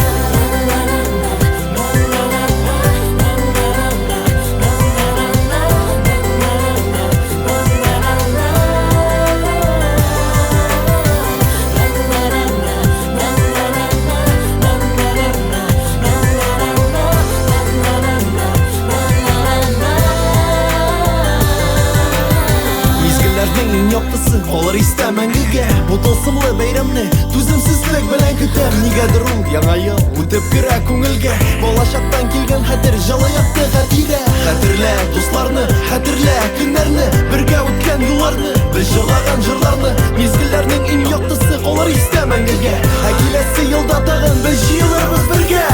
yaktısı Olar istemengige Bu tılsımlı beyramni Tüzümsizlik bilen kütem Nigedir ul Yana yıl Ütüp kire көңілге Болашақтан келген хәтер Жылы яқты хәтире Хәтерле достарны Хәтерле күннәрне Бірге өткен юлларны Біз жылаған жырларны Мезгілләрнең иң яктысы Олар истемәңгеге Келесі елда тагын Біз жыйылырбыз бірге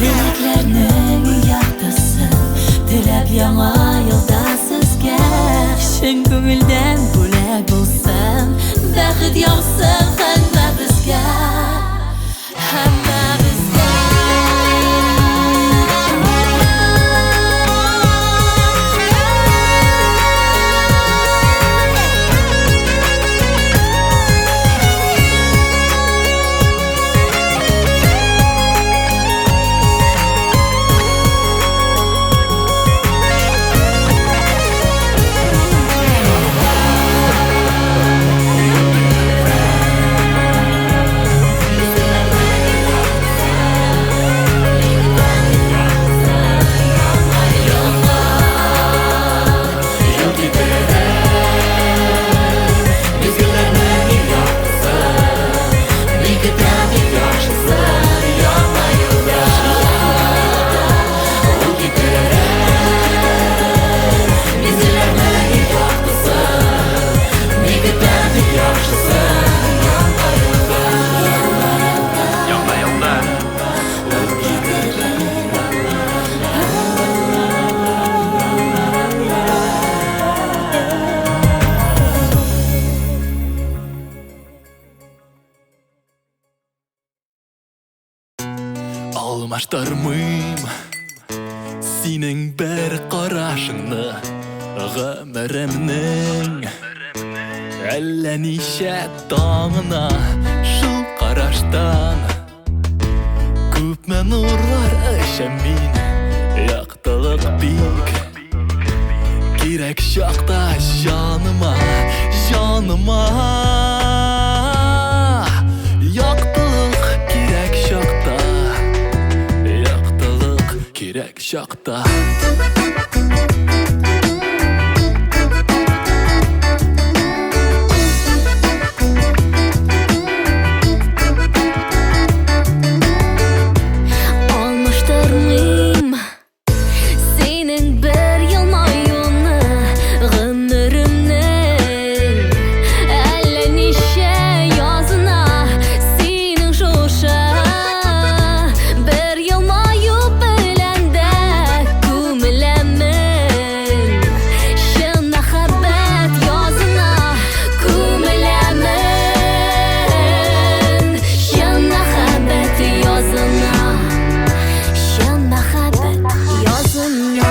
Үмітлернең яктысы Теләп яңа елда сезгә Шын күңелдән бүләк булсын Бәхет яусын һәммәбезгә Һәммәбезгә Алмаштырмыйм Синең бер карашыңны Гомеремнең Әллә ничә таңына Шул караштан Күпме нурлар эчәм мин Яктылык бик Кирәк чакта җаныма Җаныма Яктылык кирәк чакта Кирәк чакта Алмаштырмыйм Синең бер елмаюны Гомеремнең Әллә ничә язына Синең шушы Бер елмаю белән дә күмеләмен Чын мәхәббәт язына күмеләмен Чын мәхәббәт язына Чын мәхәббәт язына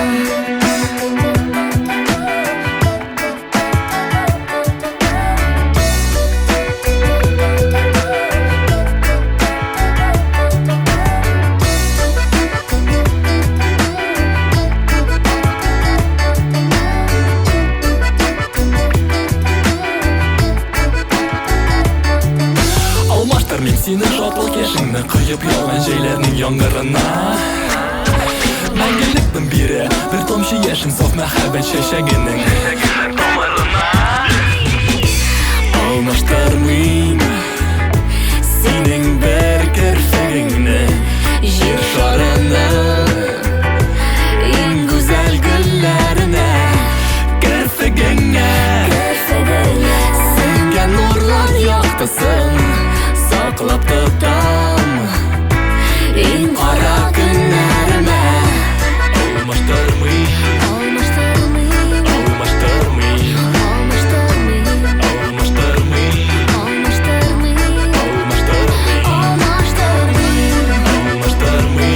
Алмаштыр мин сине шатлык яшеңне Кыйып яуган җәйләрнең яңгырына Мәңгелекнең бире Бер тамчы яшен саф мәхәббәт чәчәгенең Алмаштырмыйм Синең бер керфегеңне Җир шарының Иң гүзәл гөлләренә Керфегеңә Сеңгән нурлар яктысын Саклап тотам Иң кара көннәремә Алмаштырмыйм Алмаштырмыйм Алмаштырмыйм Алмаштырмыйм Алмаштырмыйм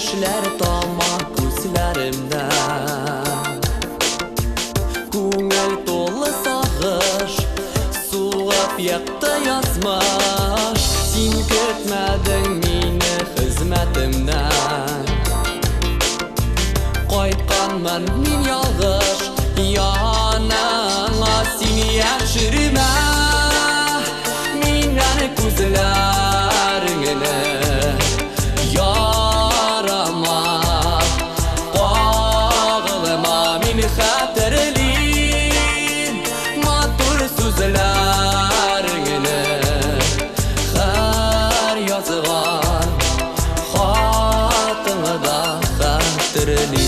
Яшьләр тама күзләремдә Күңел тулы сагыш Сугып якты язмыш Син көтмәдең мине хезмәтемнән Кайтканмын мин ялгыш Яныңа син яшермә Миннән күзләреңне Ярама Кагылма мин хәтерле Матур сүзләреңне Һәр язган хатыңда хәтерле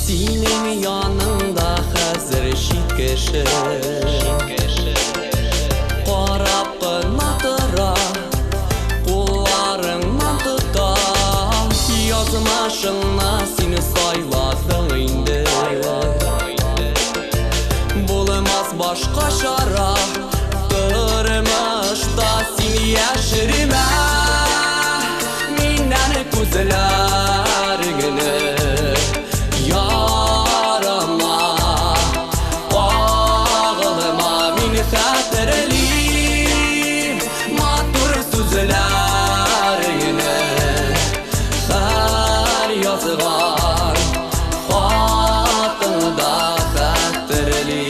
Синең яныңда хәзер шиткеше Карап кына тора Кулларыңнан тота Язмышыңна сине сайладың инде Булмас башка чара Тормышта син яшермә Миннән күзләреңне Ярама Кагылма мин хәтерле Матур сүзләреңне Һәр язган хатыңда хәтерле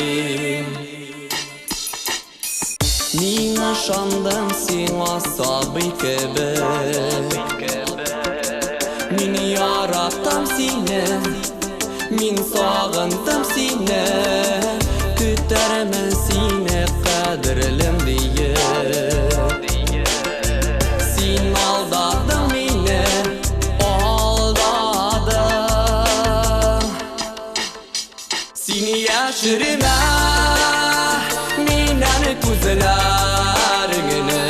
Мин ышандым сиңа сабый кебек Мин яратам сине Мин сагындым сине Көтәрмен сине кадерлем диеп Син алдадың мине Алдадың Син яшермә Миннән күзләреңне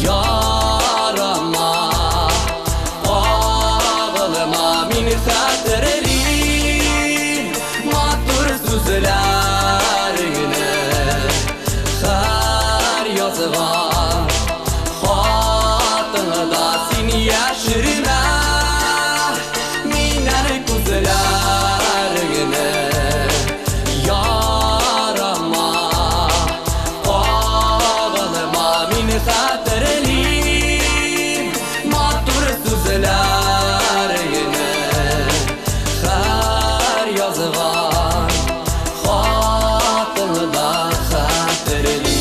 Ярама Кагылма мин хәтерле Матур сүзләреңне Һәр язган хатыңда син яшермә Миннән күзләреңне Ярама Кагылма мин хәтерле Матур сүзләреңне Һәр язган хатыңда хәтерле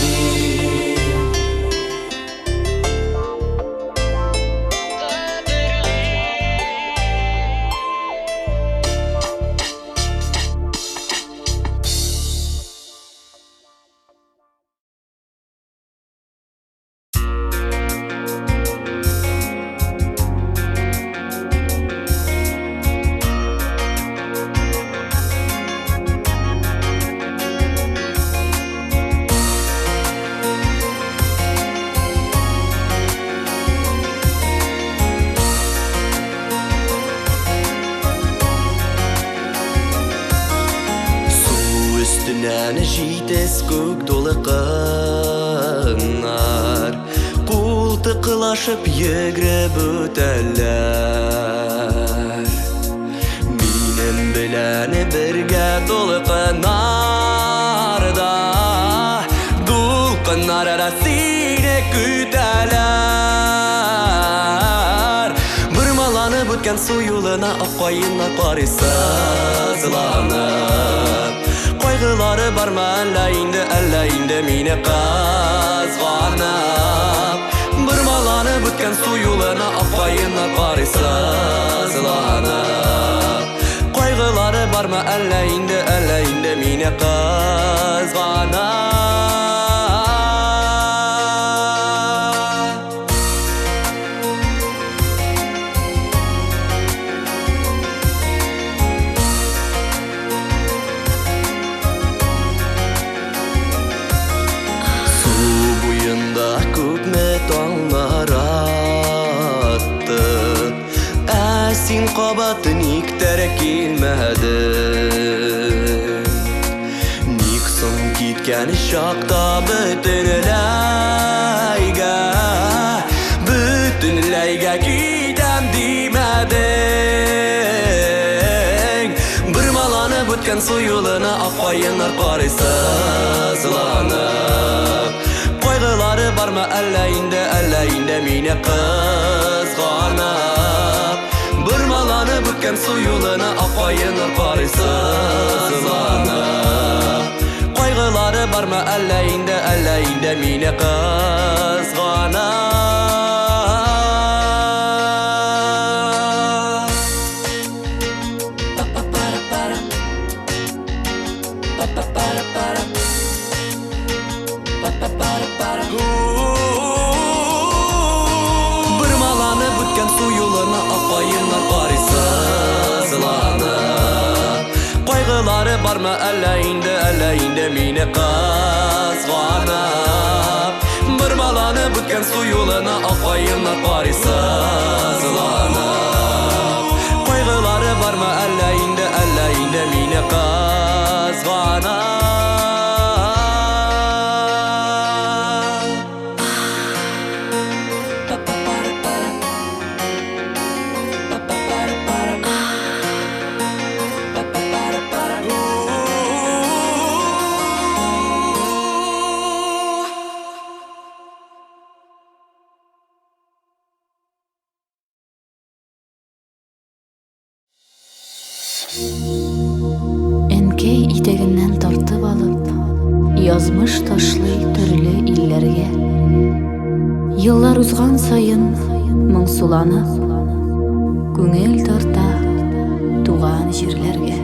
Üstünden jites көк долы кыннар Култыкылашып йөгреп үтәләр Минем белән бергә долы кыннарда Дулкыннар сине көтәләр Бырмаланып үткән су юлына аккаеннар карый сызланып Кайгылары бармы әллә инде мине кызганып Бырмаланып үткән су юлына аккаеннар карый сызланып Кайгылары бармы әллә инде мине кызганып Син қабаты ник тәрі келмәді Ник соң кеткәні шақта бүтінләйгә кетәм демәдің Бір маланы бүткен сұйылына ақпайынар қарайсы сыланып Қойғылары барма әлі инде мені қызғанып Бір маланы бүткен сұйылына ақпайынар қарайсы сыланып Қойғылары барма әлі инде мені қызғанып Бір маланы бүткен сұйылына ақпайынар қарайсы сыланып Қойғылары барма әлі инде мені қызғанып Бір маланы бүткен сұйылына ақпайынар қарайсы сыланып Қойғылары барма әлі инде мені қызғанып Әнкәй итегеннән тартып алып, язмыш ташлый төрле илләргә. Еллар узган сайын моңсуланып, күңел тарта туган җирләргә.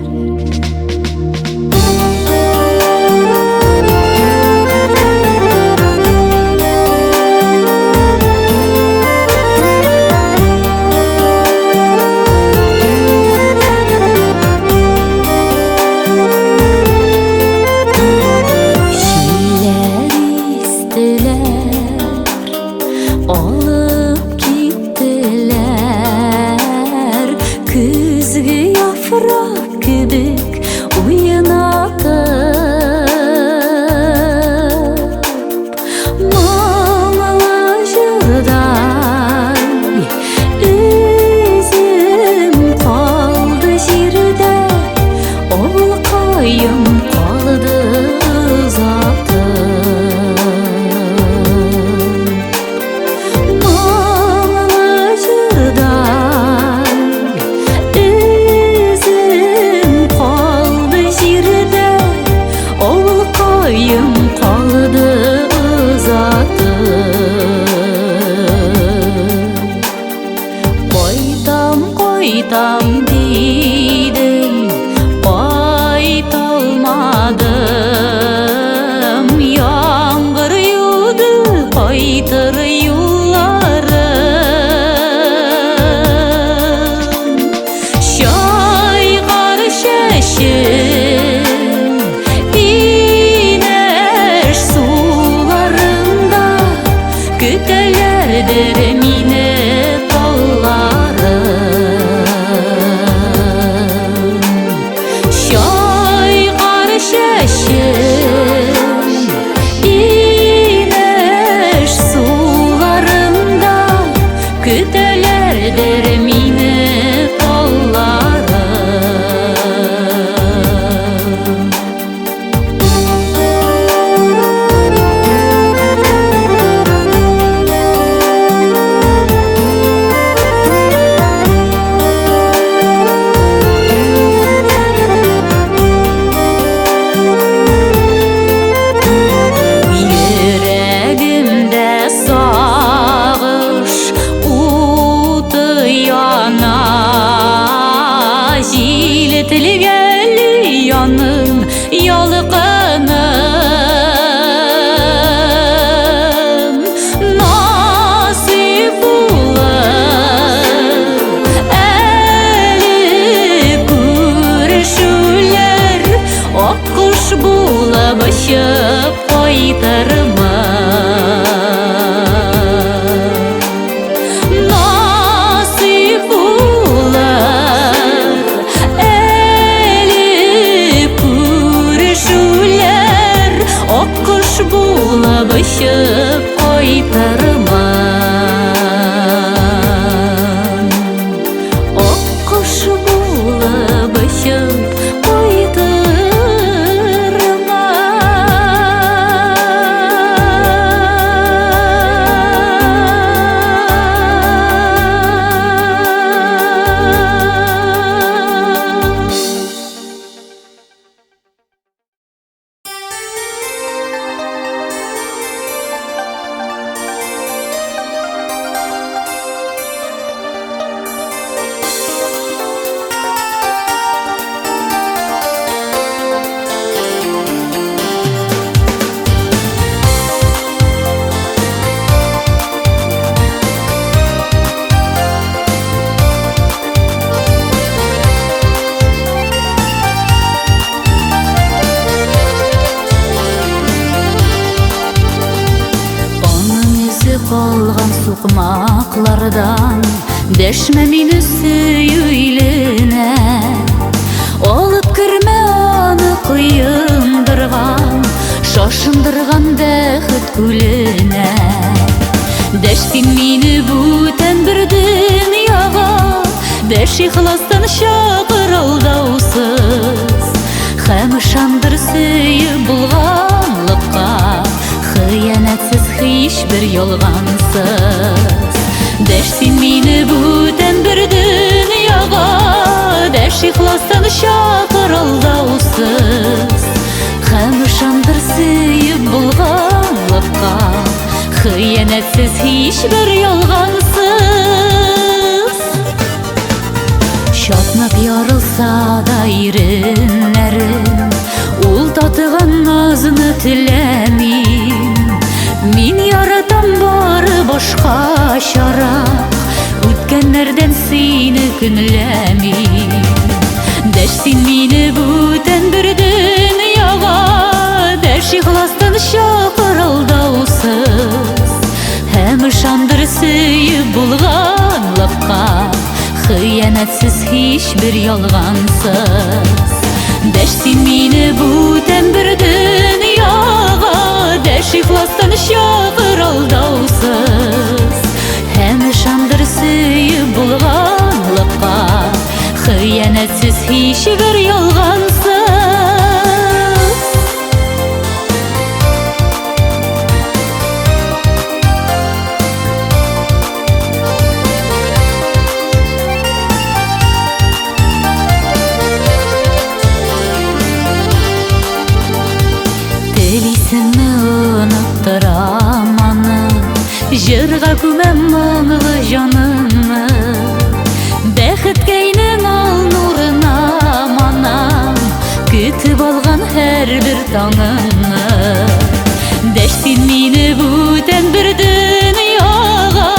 Uzaklardan deşme meni süyüylüne Olup kirme onu kıyındırgan Şoşundırgan bäxit gülüne Deştin meni büten bir dünyaga Deş ihlastan şakır aldausiz Hem ışandır süyüp bulganlıkka Hıyanetsiz hiçbir yolgansız Deştin meni büten bir dünyaga Deş ihlastan şakır aldausiz Hem ışandır süyüp bulganlıkka Hıyanetsiz hiçbir yolgansız Şatnap yarılsa da irinlerim Ul tatıgan nazını tilemin Min yaratan bari boşka şarak Ütkenlerden seni günlemin Deştin meni büten bir dünyaga Deş ihlastan şakır aldausiz Hem ışandır süyüp bulganlıkka Hıyanetsiz hiçbir yolgansız Deştin meni büten bir dünyaga Deş ihlastan şakır aldausiz Hem ışandır süyüp bulganlıkka Hıyanetsiz hiçbir yolgansız Жырға күмәм мұңлы жанымны Бәхет кейнің ал нұрына манам Күтіп алған әр бір таңымны Дәштин мені бүтән бір дүнияға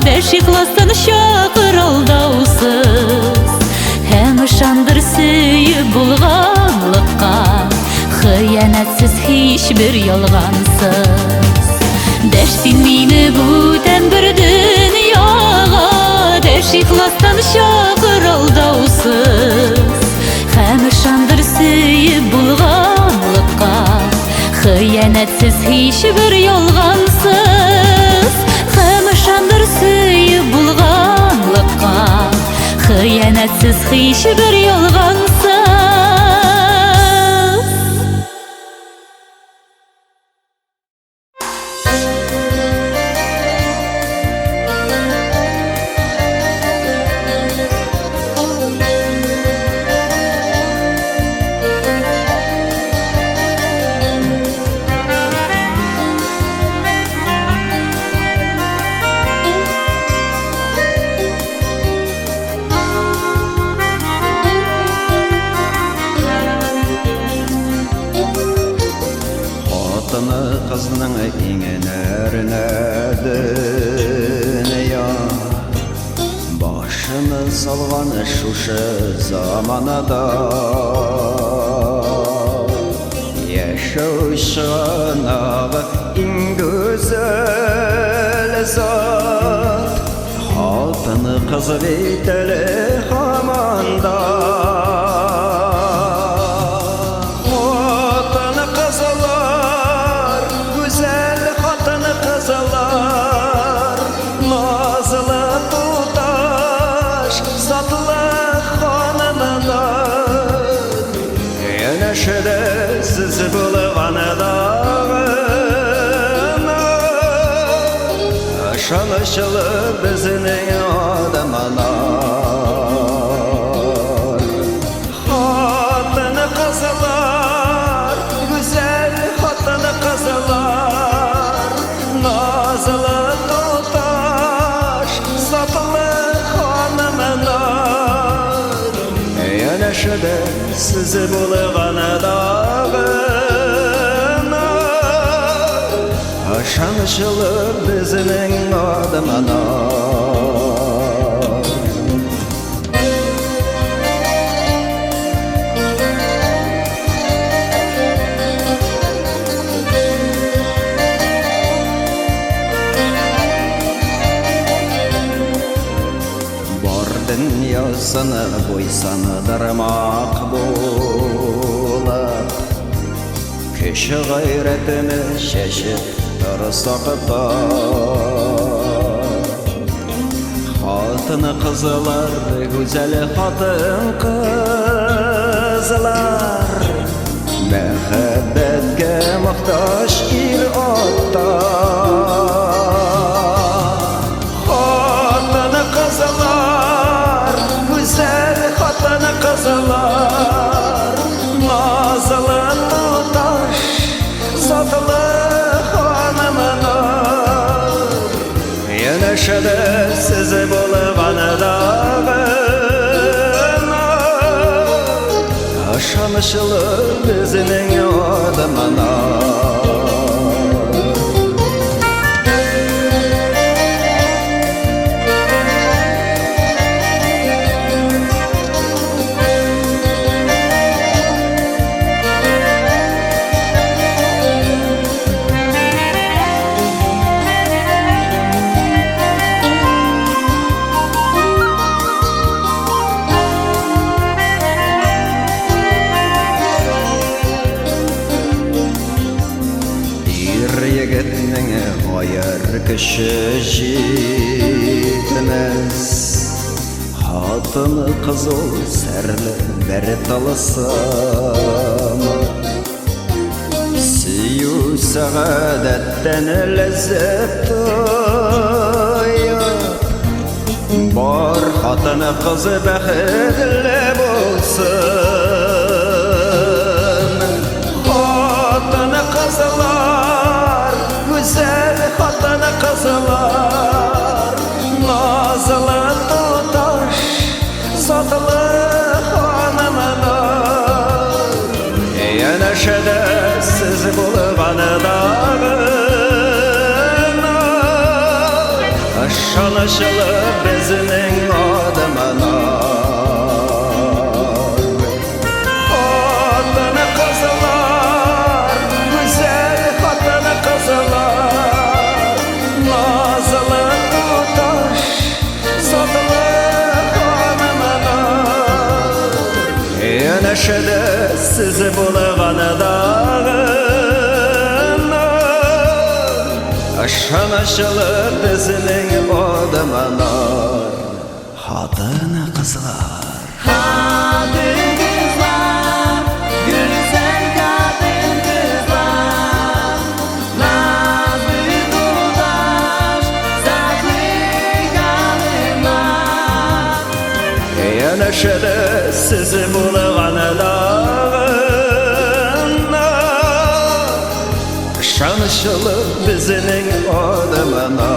Дәш ихластан шақыр алдаусыз Һәм ышандыр сөйіп булганлыкка Хыянәтсіз һичбер ялгансыз Deştin meni büten bir dünyaga Deş ihlastan şakır aldausiz Hem ışandır süyüp bulganlıkka Hıyanetsiz hiçbir yolgansız Hem ışandır süyüp bulganlıkka Hıyanetsiz hiçbir yolgansız Kızның иңенәренә дөнья Башыны салган шушы заманада Яшәү чынагы иң гүзәл зат Хатыны кызы бит әле һаманда Siz bulğanadağına Aşanışılı bizning adamlar Xotini qizlar, güzel xotini qizlar Nazlı tutaş, satlı xonimlar Yanaşıda siz bulğanadağına Aşanışılı bizning adamlar dünyasını boysanıdırmak bulup Kişi gayretini şeşip dursak da Hatıны kızılar, güzel hatın kızılar Mehabbetke muhtaç il-otta Hatıны kızılar, güzel hatıны kızılar Nazlı tutaş, satılı hanımınır Yanaşıdı sizi bulğanı dağına Aşanışılı bizinin adımına Kişi jitmez Hatıны kızıl serli verip dalısam Siyu saadetten lezzet duyup Bar hatıны kızı bəxtli bulsun Hatıны kızılar güzel hatıны kızılar Nazlı tutaş satılı hanımlar Yanaşıdı sizi bulğanı dağına Aşanışılı bizinin adımına Hatıны kızılar güzel hatıны kızılar Nazlı tutaş satılı hanımlar Yanaşıdı sizi bulğanı dağına Aşanışılı bizinin adımına Hatıны kızlar Kadın kızlar, güzel kadın kızlar Nazlı tutaş, saklı kadınlar Yanaşıdı sizi bulğanı dağına Şanışılı bizinin adımına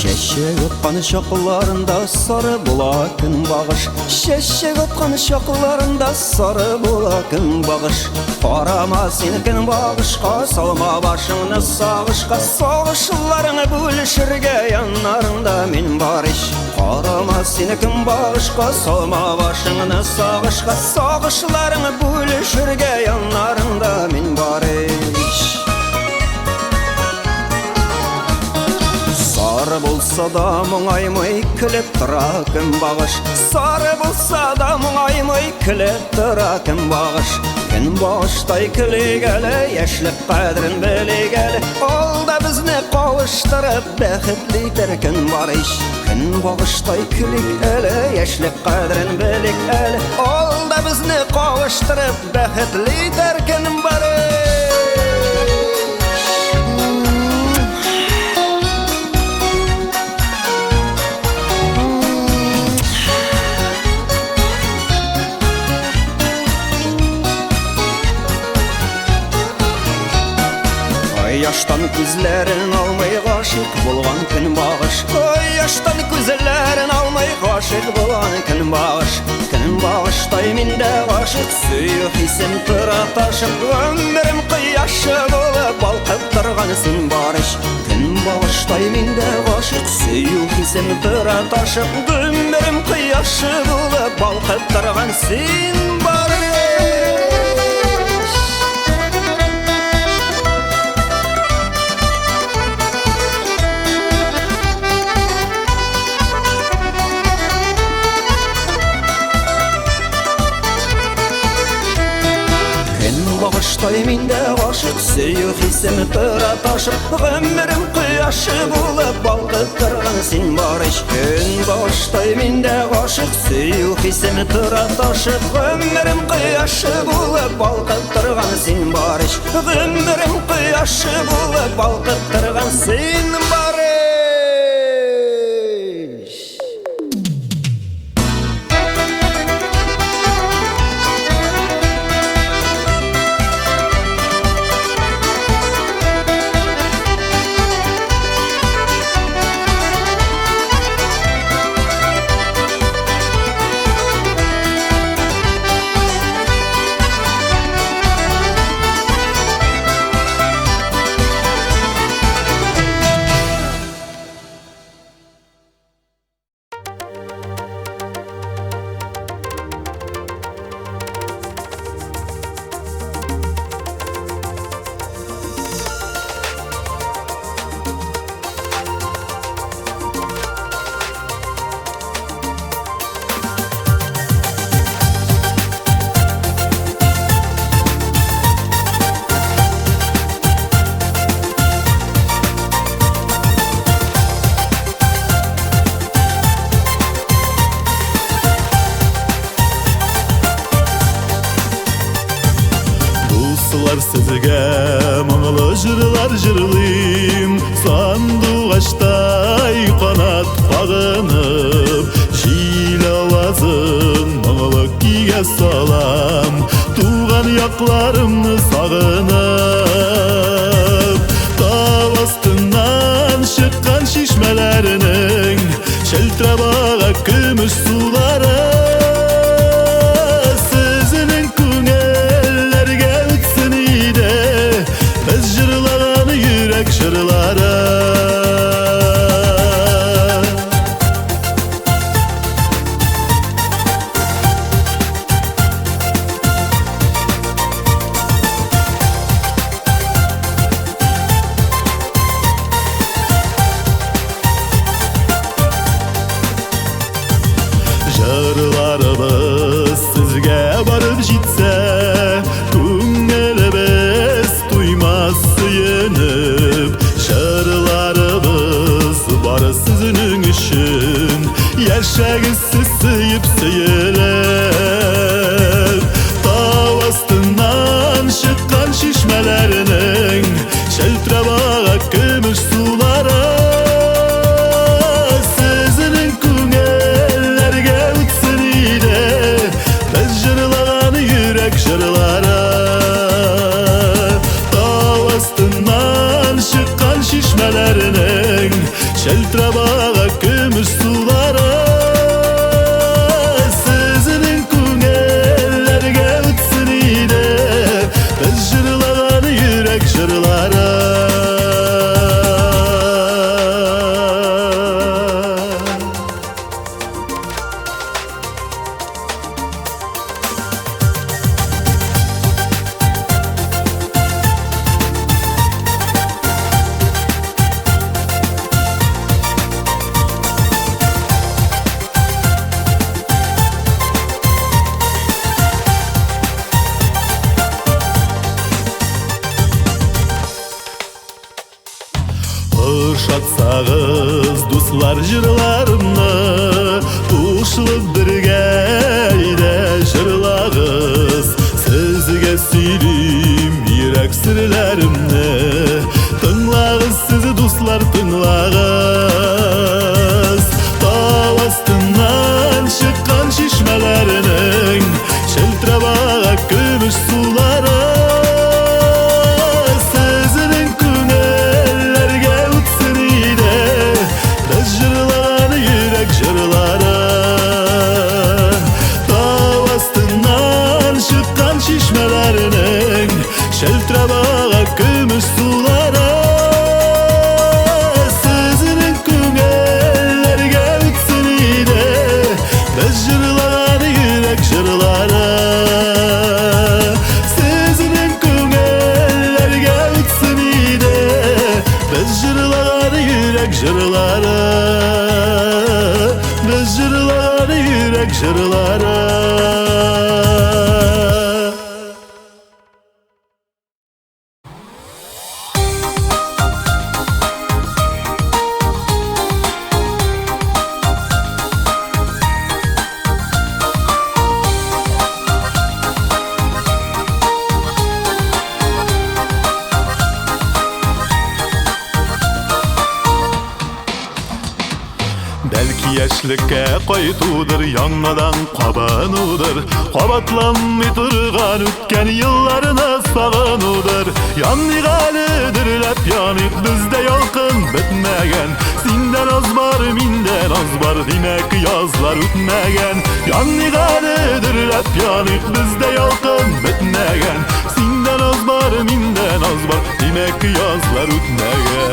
Şeşek otqan şoqlarında sarı bulakın bağış Şeşek otqan şoqlarında sarı bulakın bağış Qarama senikin bağışqa salma başını sağışqa Sağışlarını bölüşürge yanlarında min var iş Qarama senikin bağışqa salma başını sağışqa Sağışlarını bölüşürge yanlarında min var iş Sarı bolsa da muңаймай күліп тұра кім бағыш Сары болса да мұңаймай күліп тұра кім бағыш Күн бағыштай күлегелі, яшілік қадірін білегелі Ол да бізні қауыштырып, бәхітлейтір күн бар еш Күн бағыштай күлегелі, яшілік қадірін білегелі Ол да бізні қауыштырып, бәхітлейтір күн бар еш Yaştan күзләрен алмай гашык булган көн багыш. Ой, yaştan күзләрен алмай гашык булган көн багыш. Көн багыштай миндә гашык сөю хисем тора ташып, ömrüm кояшы булып балкып торган син барыш. Көн багыштай миндә гашык сөю хисем тора ташып, ömrüm кояшы булып балкып торган син барыш. Багыштай миндә гашык сөю хисем тора ташып, ömrüm кояшы булып балкып торган син барыш. Көн багыштай миндә гашык сөю хисем тора ташып, ömrüm кояшы булып балкып торган син барыш. Ömrüm кояшы булып балкып торган син барыш. Sizge mağlı jırlar jırlıyım, sandığaçtay kanat bağınıp, jil avazın mağlı kiye salam, tuğan yaklarımны sağınıp. Dağ astından çıkan şişmelerinin şeltrabağa kümüş suları, sizinin künellerge ütsün ide, biz jırlagan yürek jırlara. Jırlarımız sizge barıp jitse, köngülübüz duymaz suyunub. Jırlarımız bar sizinin üçün, yaşagiz siz sıyıp sıyılıp. Dağ astından çıkan şişmelerinin şeltrabağa kümüş suları, sizinin künellerge ütsün ide, biz jırlagan yürek jırlara. Dağ astından çıkan şişmelerinin şeltrabağa kümüş suları, sizinin künellerge ütsün ide, biz jırlagan yürek jırlara. Ышатсағыз дұслар жырларымны, ұшылып бірге иде жырлағыз. Сізге сөйлейм йөрәк сірләремне, тыңлағыз сіз дұслар тыңлағыз. Тау астынан шыққан шишмәләрінің шелтрабаға көміш сулары, sizinin күнә Biz jırlar yürek jırları. Belki yaşlıkka qaytudur, yanmadan qabanudur. Qabatlanmay turgan o'tgan yillarni sog'inudur. Yonig'alidir lab yoniq bizda yolqin bitmagan. Sendan oz bor, mendan oz bor, demak yozlar o'tmagan. Yonig'alidir lab yoniq bizda yolqin bitmagan. Sendan oz bor, mendan oz bor, demak yozlar o'tmagan.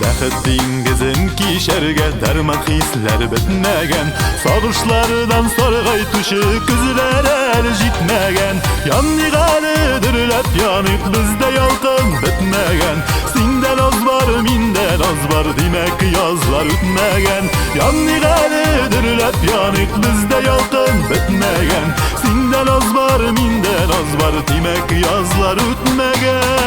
Baxit dengizin kişerge derman hisler bitmegen. Sog'ishlardan sarg'ay tushi kuzlar hali jitmagan. Yonig'alidir lab yoniq bizda yolqin bitmagan. Sendan oz bor, mendan oz bor, demak yozlar o'tmagan. Yonig'alidir lab yoniq bizda yolqin bitmagan. Sendan oz bor, mendan oz bor, demak yozlar o'tmagan.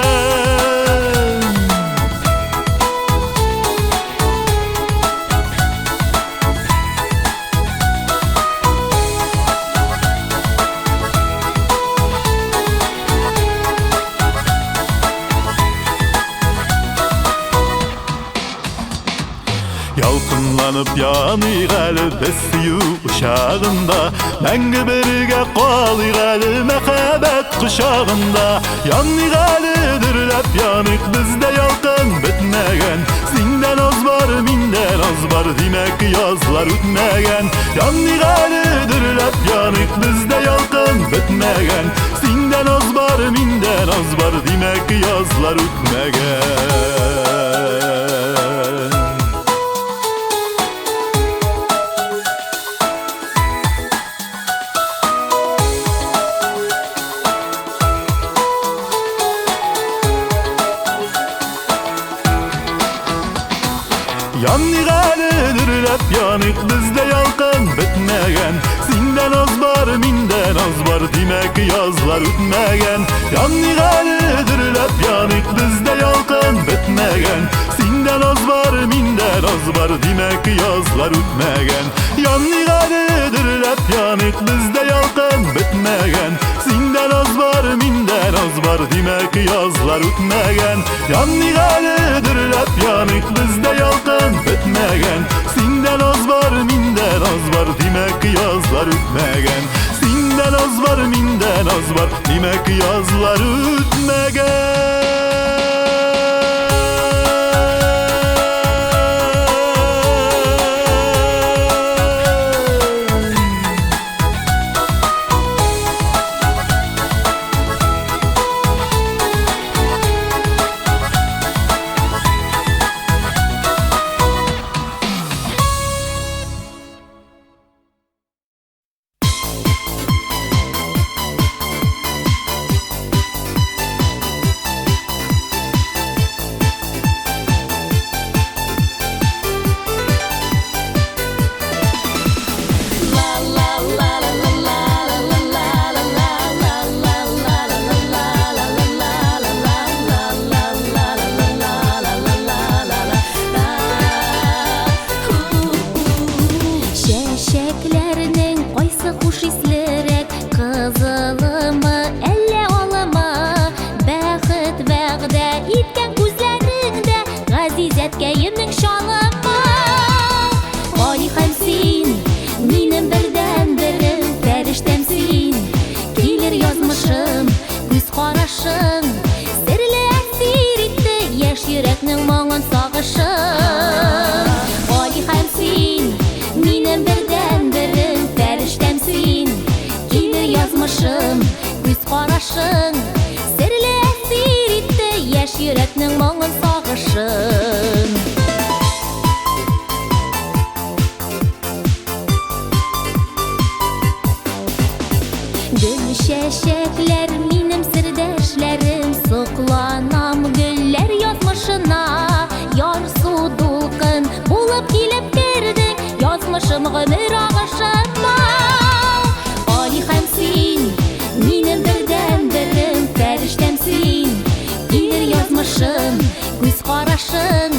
Yalqınlanıp yanıqalı besiyu uşağında. Мәңгі бірге қалиqalı мәхәббәт құшағında. Yanıqalıdır lab yanıq bizdə yalqın bitməgən. Sendan oz bor, mendan oz bor, demək yozlar o'tmagan. Yanıqalıdır lab yanıq bizdə yalqın bitməgən. Sendan oz bor, mendan oz bor, demək yozlar o'tmagan. Yanıqalıdır lab yoniq bizda yolqin bitmagan. Sendan oz bor, mendan oz bor, demak yozlar o'tmagan. Yanıqalıdır lab yoniq bizda yolqin bitmagan. Sendan oz bor, mendan oz bor, demak yozlar o'tmagan. Yanıqalıdır lab yoniq bizda yolqin bitmagan. Sendan oz bor, mendan oz bor, demak yozlar o'tmagan. Yanıqalıdır lab yoniq bizda yolqin bitmagan. Sendan oz bor, mendan oz bor, demak yozlar o'tmagan. Sendan oz bor, mendan oz bor, demak yozlar o'tmagan. Yürekning moңын сагышын. Gül şeşekler minim sirdeşlerim, soqlanam güller күз карашың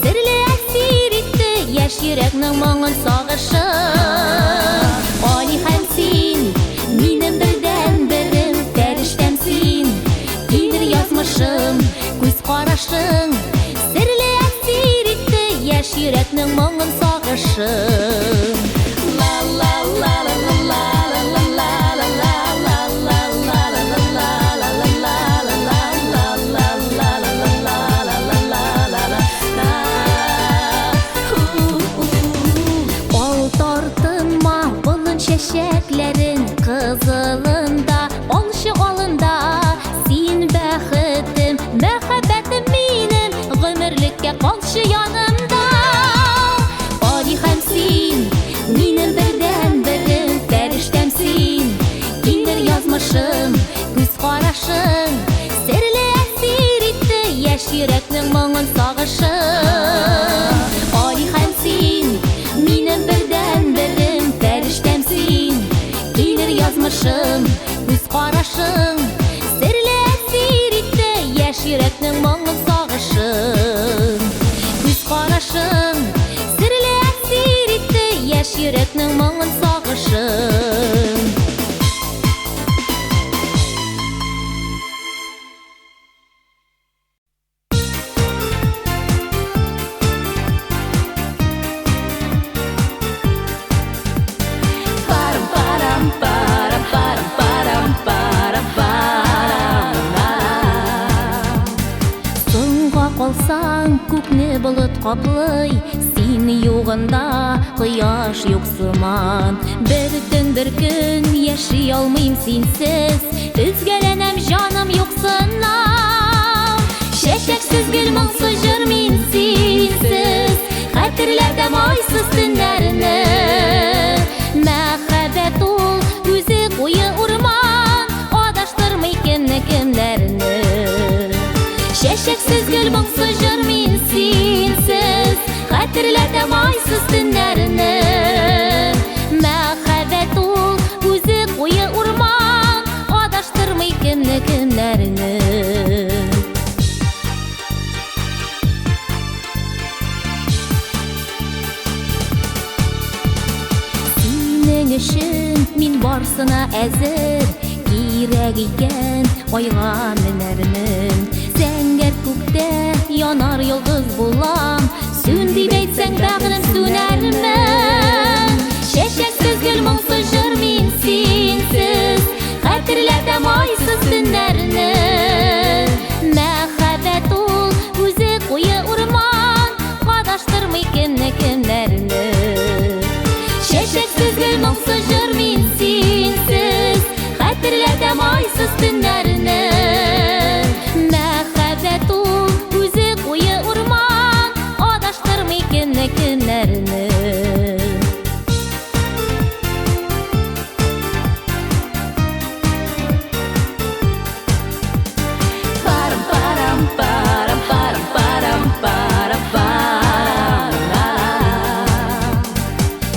серле әсир итте яшь йөрәкнең моңын сагышың. Али һәм син минем бердән берем фәрештәм син, килер язмышым күз карашың серле әсир итте яшь йөрәкнең моңын сагышың. La la la la la la la la la la la la la la çiçeklerin kızılında, oluşu alında sin bəxitim, məhəbbətim minim, ömürlükə qalşı yanımda. Alihəmsin, minim birdən birim, fəriştəmsin, kindir yazmışım, göz qaraşın, sirli əsir etdi, yaş yürəknin moңын sağışım. Alihəmsin, minim birdən birim, fəriştəmsin, kindir yazmışım, göz qaraşın, sirli əsir etdi, yaş yürəknin moңын sağışım. Göz qaraşın, sirli əsir etdi, yaş yürəknin moңын sağışım. Қалсаң көкне бұлыт қаплый, сен юғында қияш юқсыман. Бір түн бір күн яши алмайым сенсіз, үзгәләнәм жаным юқсынам. Шәшәксіз гүл моңсыз жыр мин сенсіз, хәтерләдәм айсыз төннәрне. Мәхәббәт ул үзе куе урман, адаштырмый кемне кемнәрне. Шәшәксіз гүл моңсыз жыр мин сенсіз, хәтерләтәм айсыз төннәрне. Мәхәббәт ул үзе куе урман, адаштырмый кемне кемнәрне. Синең өчен мин барсына әзер, кирәк икән айга менәрмен. Зәңгәр күктә янар йолдыз булам, сүн дип әйтсәң бәгърем сүнәрмен. Шәшәксез гөл моңсыз жыр мин сенсез, хәтерләтәм айсыз төннәрне. Мәхәббәт ул үзе куе урман, адаштырмый кемне кемнәрне. Шәшәксез гөл моңсыз жыр мин сенсез, хәтерләтәм айсыз төннәрне. Мәхәббәт ул үзе куе урман, адаштырмый кемне кемнәрне.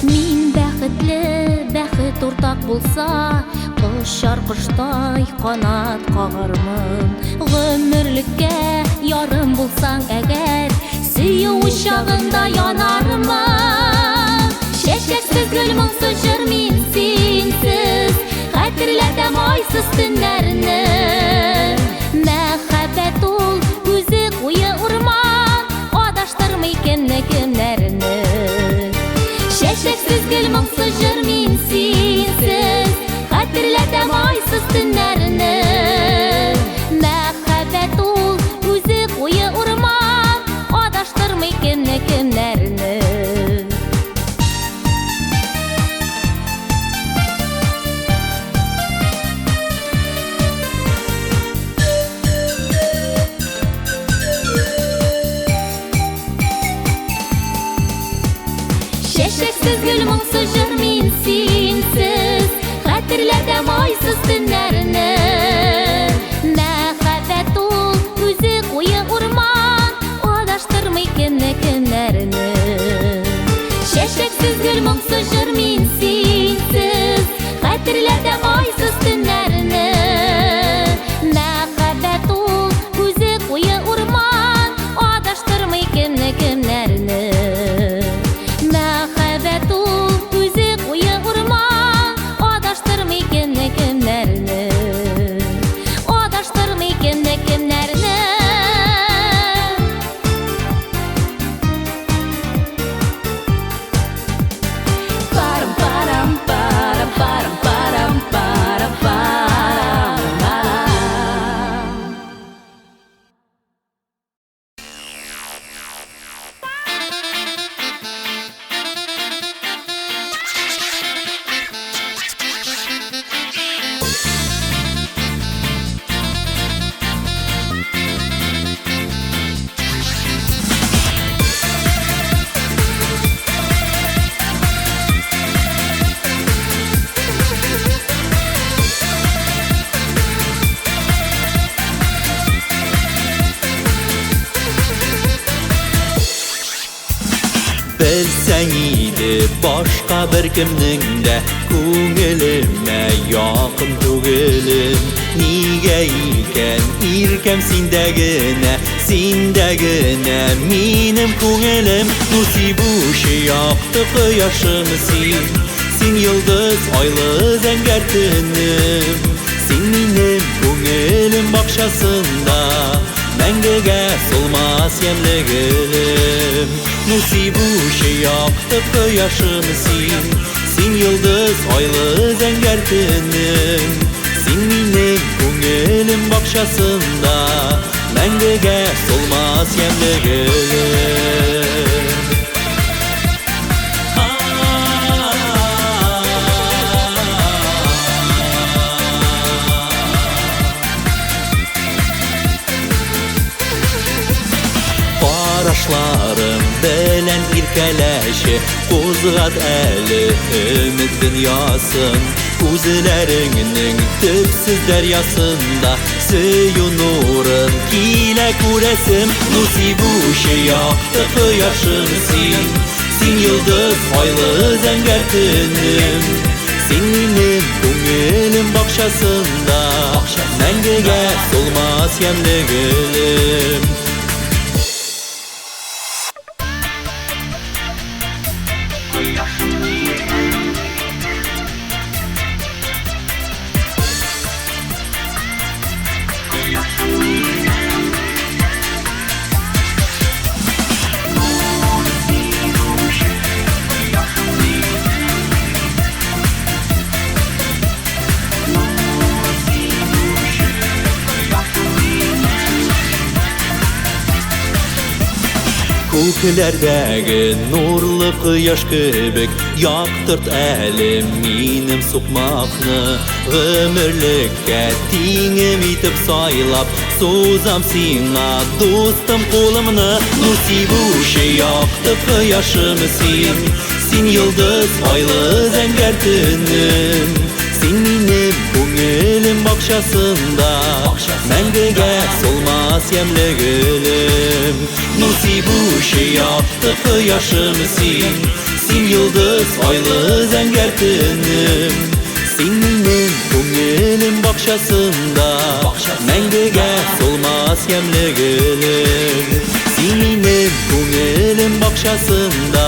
Мин бәхетле, бәхет уртак булса, Құшар құштай қанат қағармын. Ғөмірлікке ярым болсаң әгәр, сөю ұшағында янармын. Шәшәксіз гүл моңсыз жыр мин сенсіз, хәтерләтәм айсыз төннәрне. Мәхәббәт ул үзе куе урман, адаштырмый кемне кемнәрне. Шәшәксіз гүл моңсыз жыр мин сенсіз, хәтерләтәм айсыз төннәрне. Мәхәббәт ул үзе куе урман, адаштырмый кемне кемнәрне. Шәшәксез гүл моңсыз жыр мин сенсіз, хәтерләтәм айсыз төннәрне. Мәхәббәт ул үзе куе урман, адаштырмый кемне кемнәрне. Шәшәксіз гүл моңсыз жыр мин сенсіз, хәтерләтәм айсыз төннәрне. Мәхәббәт ул үзе куе урман, ide başka bir kimningde Ko'nglime yaqin tugilim Niga iken irkem sindagina Menim ko'nglim Nusibuşi yoqdi quyoshimsin Sen yıldız aylı zenger tünim Sen menim ko'nglim bakşasında Мәңгегә солмас ямлыгым Нусибуши яқты кояшымсың Син йылдыз айлы зәңгәр төнем Син минем күңелем бакчасында Мәңгегә солмас ямлыгым Qarашlarım белән иркәләши Кузгат әле өмет дөньясын Күзләреңнең төпсез дәрьясында Сөю нурын килә күрәсем Нусибуши яқты кояшымсың Син йылдыз айлы зәңгәр төнем Син минем күңелем бакчасында Мәңгегә солмас ямлыгым Күкләрдәге нурлы кояш кебек Яктырт әле минем сукмакны Гомерлеккә тиңем итеп сайлап Сузам сиңа дустым кулымны Нусибуши якты кояшымсың Син йылдыз айлы зәңгәр төнем Син минем күңелем бакчасында Мәңгегә солмас ямлыгым Нусибуши яқты кояшымсың Син йылдыз айлы зәңгәр төнем Син минем күңелем бакчасында Мәңгегә солмас ямлыгым Син минем күңелем бакчасында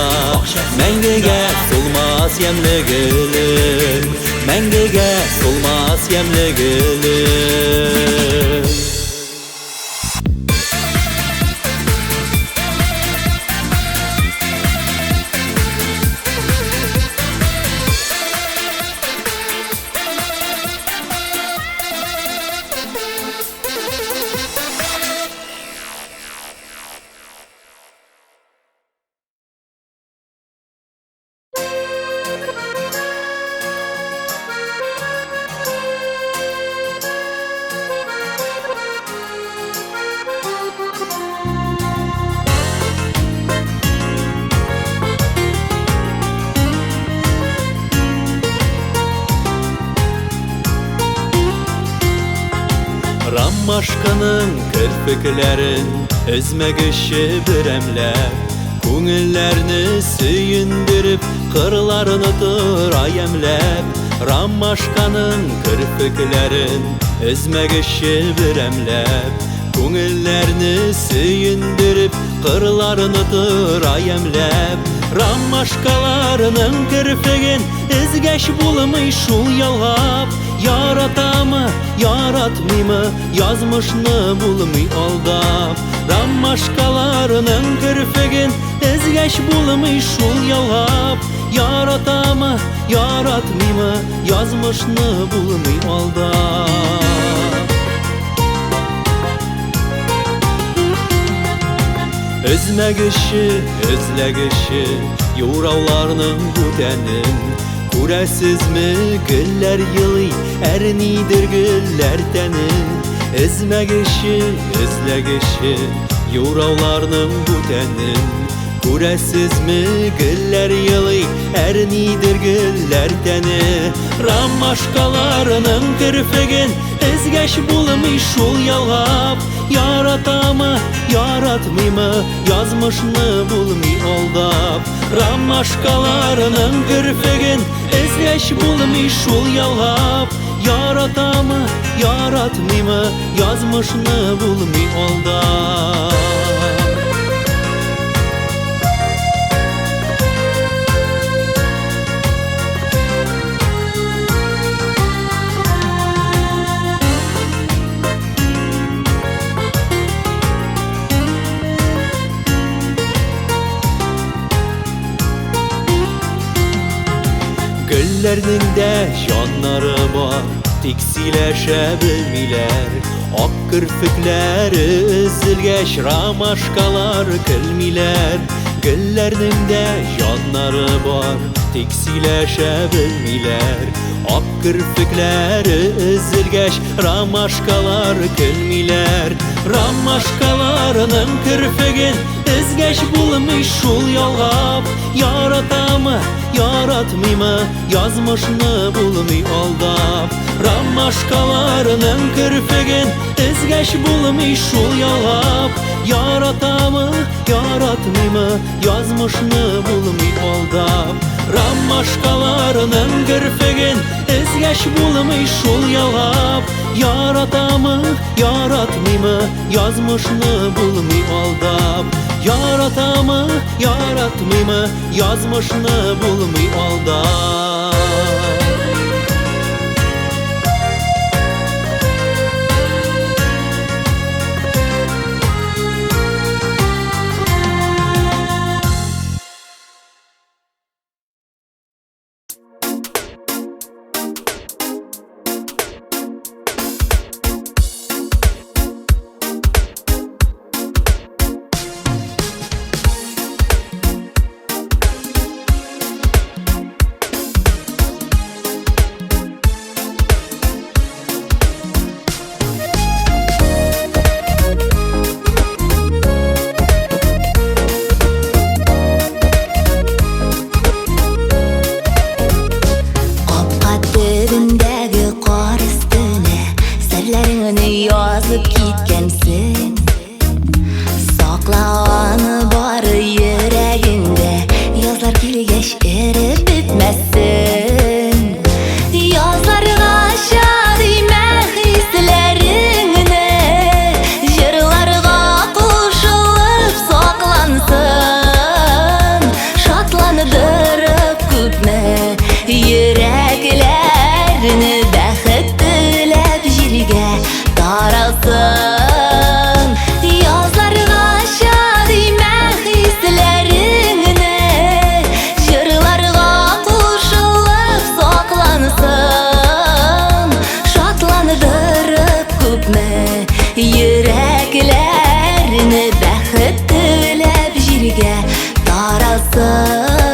Мәңгегә солмас ямлыгым Мәңгегә солмас ямлыгым Ромашканың кірпікләрін үзмәгіші бірәмләп Күңелләрні сөйіндіріп қырларыны тұрай әмләп Ромашканың кірпікләрін үзмәгіші бірәмләп Күңелләрні сөйіндіріп қырларыны тұрай әмләп Ромашкаларының кірпігін ізгәш булмый шул ялгап Яратамы, яратмыймы, язмышны булмый алдап Ромашкаларының кірпігін ізгәш булмый шул ялгап Яратамы, яратмыймы, язмышны булмый алдап Үзмәгіші, үзләгіші, юрауларның бүтәнін Күрәсезме гөлләр йылый, әрнидер гөлләр тәнен Үзмәгіші, үзләгіші, юрауларның бүтәнен Күрәсезме гөлләр йылый, әрнидер гөлләр тәне Ромашкаларының кірпігін ізгәш булмый шул ялгап Яратамы, яратмыймы, язмышны булмый алдап. Ромашкаларының кірпеген эзләш булмый шул ялгап. Яратамы, яратмыймы, язмышны булмый алдап. Güllerinin de canları var, tek sileşe bilmiler. Ak kırpikleri üzülgeç, ramaşkalar külmiler. Güllerinin de canları var, tek sileşe bilmiler. Ak kırpikleri üzülgeç, ramaşkalar külmiler. Ramaşkalarının kırpigin izgeç bulmuş şul yalgap. Yaratamı, yaratmıymı, yazmışını bulmuy aldap. Ramaşkalarının kırpigin izgeç bulmuş şul yalgap. Yaratamı, yaratmıymı, yazmışını bulmuy aldap. Ramaşkalarının kırpigin izgeç bulmuş şul yalgap. Yaratamı, yaratmıymı, yazmışını bulmuy aldap. Yaratamı, yaratmıymı, yazmışını bulmuy aldap. Yazıp gitkensin, saklavanı var yüreğinde. Yazlar kilgeç erip bitmezsin. Yazlarga şadime hislerini, jırlarga koşulup saklansın. Şatlandırıp küpme yüreklerini, bäxit dilep jirge taralsın. Yazlarga şadime hislerini, jırlarga koşulup saklansın. Şatlandırıp küpme yüreklerini, bäxit dilep jirge taralsın.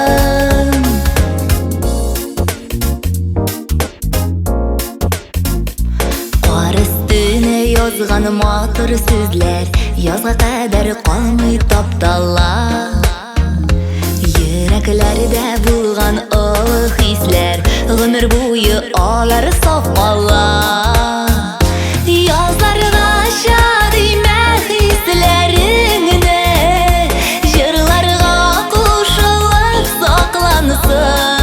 Yazgan matır sözler, yazga kadar kalmay tapdallar. Yüreklerde bulgan ılık hisler, ömür boyu alar saf mallar. Yazlarga şadime hislerini, jırlarga koşulup saklansın.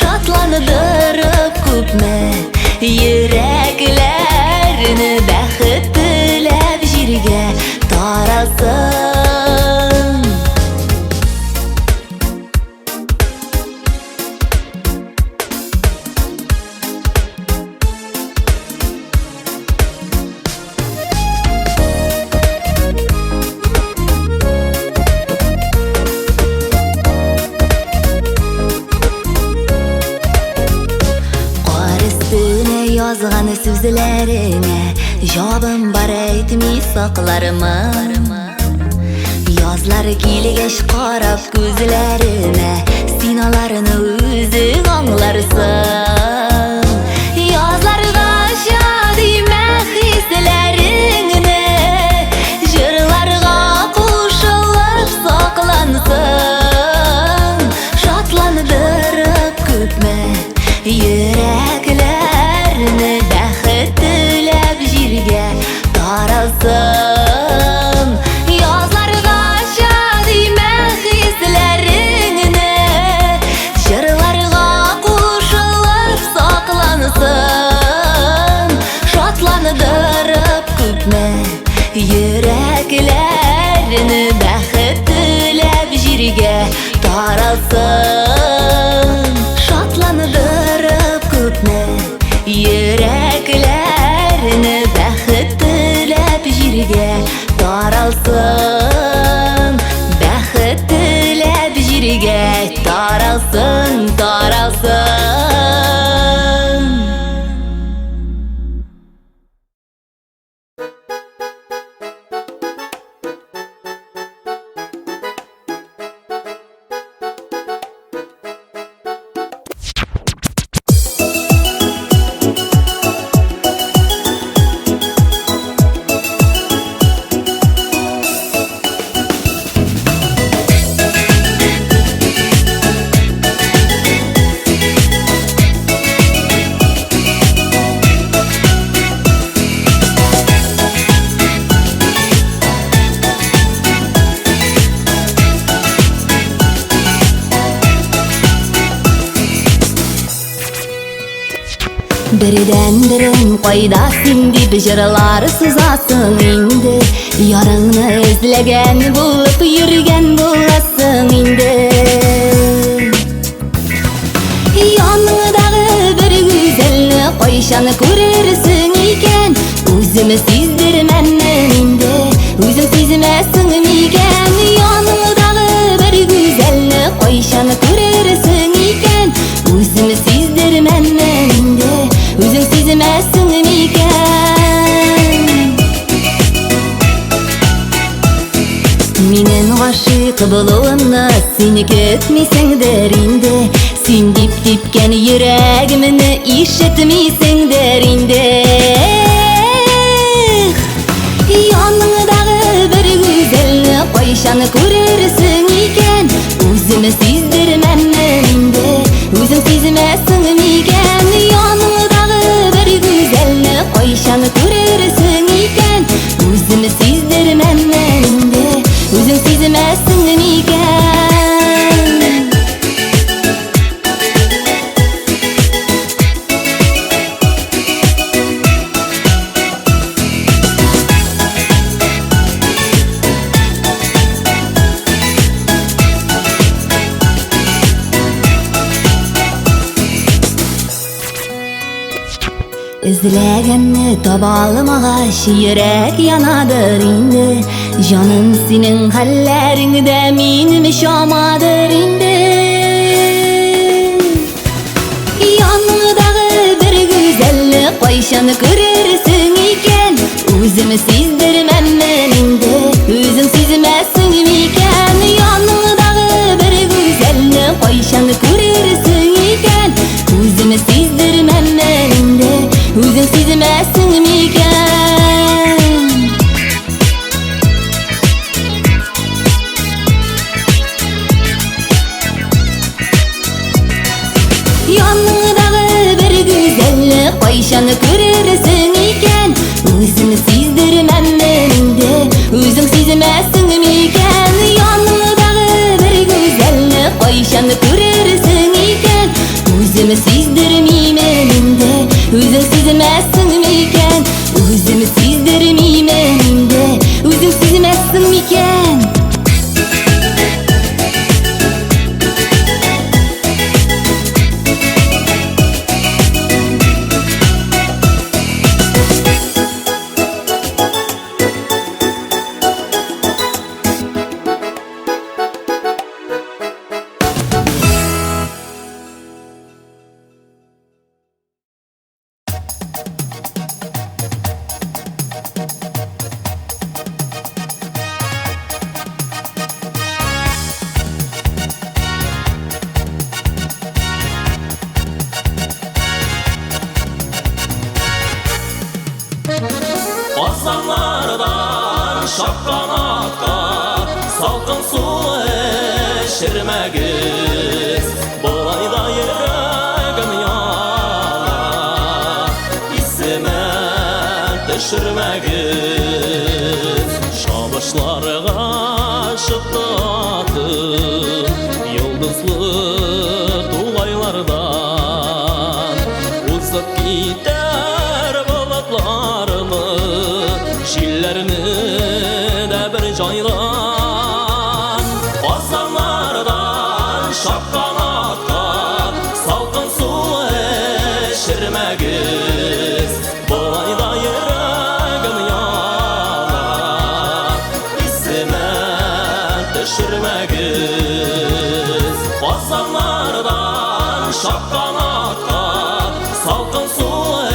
Şatlandırıp küpme yüreklerini, bäxit dilep jirge taralsın. Yazgan sözlerine jabım bar aytmay saklarımı. Yazlar kilgeç qarab gözlerime, sinalarını özüň anglarsın. Yazlarga şadime hislerini, jırlarga koşulup saklansın. Şatlandırıp küpme yüreklerini, bäxit dilep jirge taralsın. таралсын, бәхет тілеп жерге таралсын, таралсын. Бірден бірін қойдасың деп жырлар сызасың енді, ярыңны ізлеген болып жүрген боласың енді. Яныңдағы бір güzelni қойшаны көрерсің екен, өзімі сездірмәнмін енді, өзің сезмәсің екен. Яныңдағы бір güzelni қойшаны көрерсің екен, өзімі сездірмәнмін енді, өзің сезмәсің екен. Менің ғашық болуымны сені күтмейсіңдер енді, сен деп тепкен жүрегімні ишетмейсіңдер енді. Яныңдағы бір güzelni қойшаны көрерсің екен, өзімі сездірмәнмін енді, өзің сезмәсің екен. Яныңдағы бір güzelni қойшаны көрерсің екен, өзімі сездірмәнмін енді, өзің сезмәсің екен. Izlәгәнне таба алмагач йөрәк янадыр инде, җаным синең хәлләреңдә минем шамадыр инде. Яныңдагы бер güzelni кайчан күрерсең икән, үзем сиздермәммен инде, үзең сизмәсең икән. Яныңдагы бер güzelni кайчан күрерсең икән, үзем сиздермәммен инде, үзең сизмәсең икән. Яныңдагы бер güzelni кайчан күрерсең икән, үзең сиздермәммен инде, үзең сизмәсең икән. Яныңдагы бер güzelni кайчан күрерсең икән, үзең сиздермәммен инде, үзең сизмәсең икән, үзең сиздермәммен инде, үзең сизмәсең икән. Озанлардан шапқан атқа салқын суы ішірмәгіз, болайда ерегім яла, исімен түшірмәгіз. Шабышларға шықты атым йылдызлы тулайлардан, узып кетер болатларымы Şillerimi de bir cayran, Ozanlardan şapkan atkan salkın su eşirmegiz, Bolayda yüreğim yana, düşürmegiz Qozonlardan şaqqan atqa salqin suv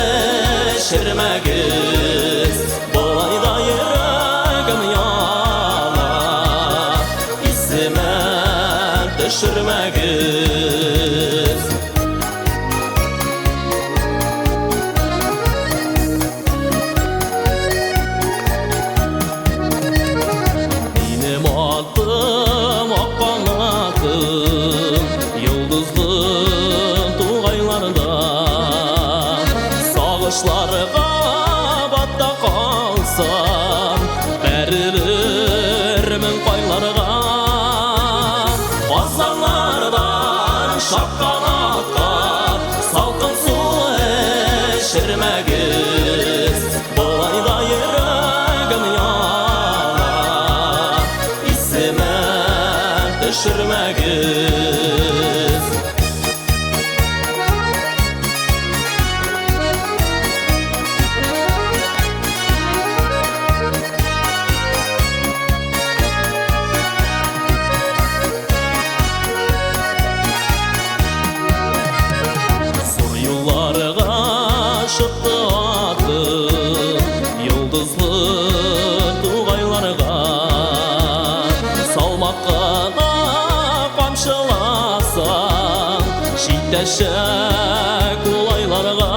eşirmegiz Bolayda yüragim yana isime düşürmegiz Benim adım Akkanatım Yıldızlı tuğaylarda Sağışlarga batta kalsam Berilirmin qaylarga Qozonlardan şaqqan atqa salqin suv eşirmegiz Bolayda yüragim yana isime düşürmegiz Sur yollarga çıktı atım Yıldızlı tuğaylarga Salmakka qamşılasan Şiddeşek ulaylarga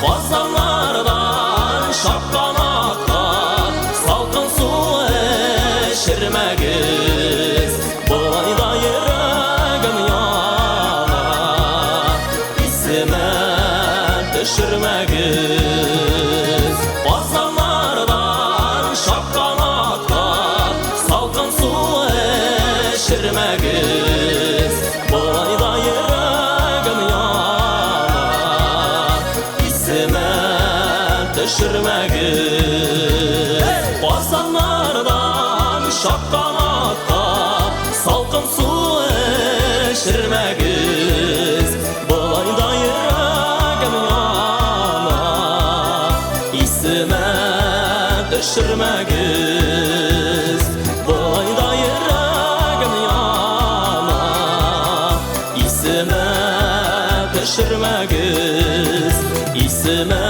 Qozonlardan şaqqan atqa salqin suv eşirmegiz Bolayda yüragim yana isime düşürmegiz Qozonlardan şaqqan atqa salqin suv eşirmegiz Bolayda yüragim yana isime düşürmegiz Qozonlardan şaqqan atqa salqin suv eşirmegiz Bolayda yüragim yana isime düşürmegiz Bolayda yüragim yana isime düşürmegiz İsime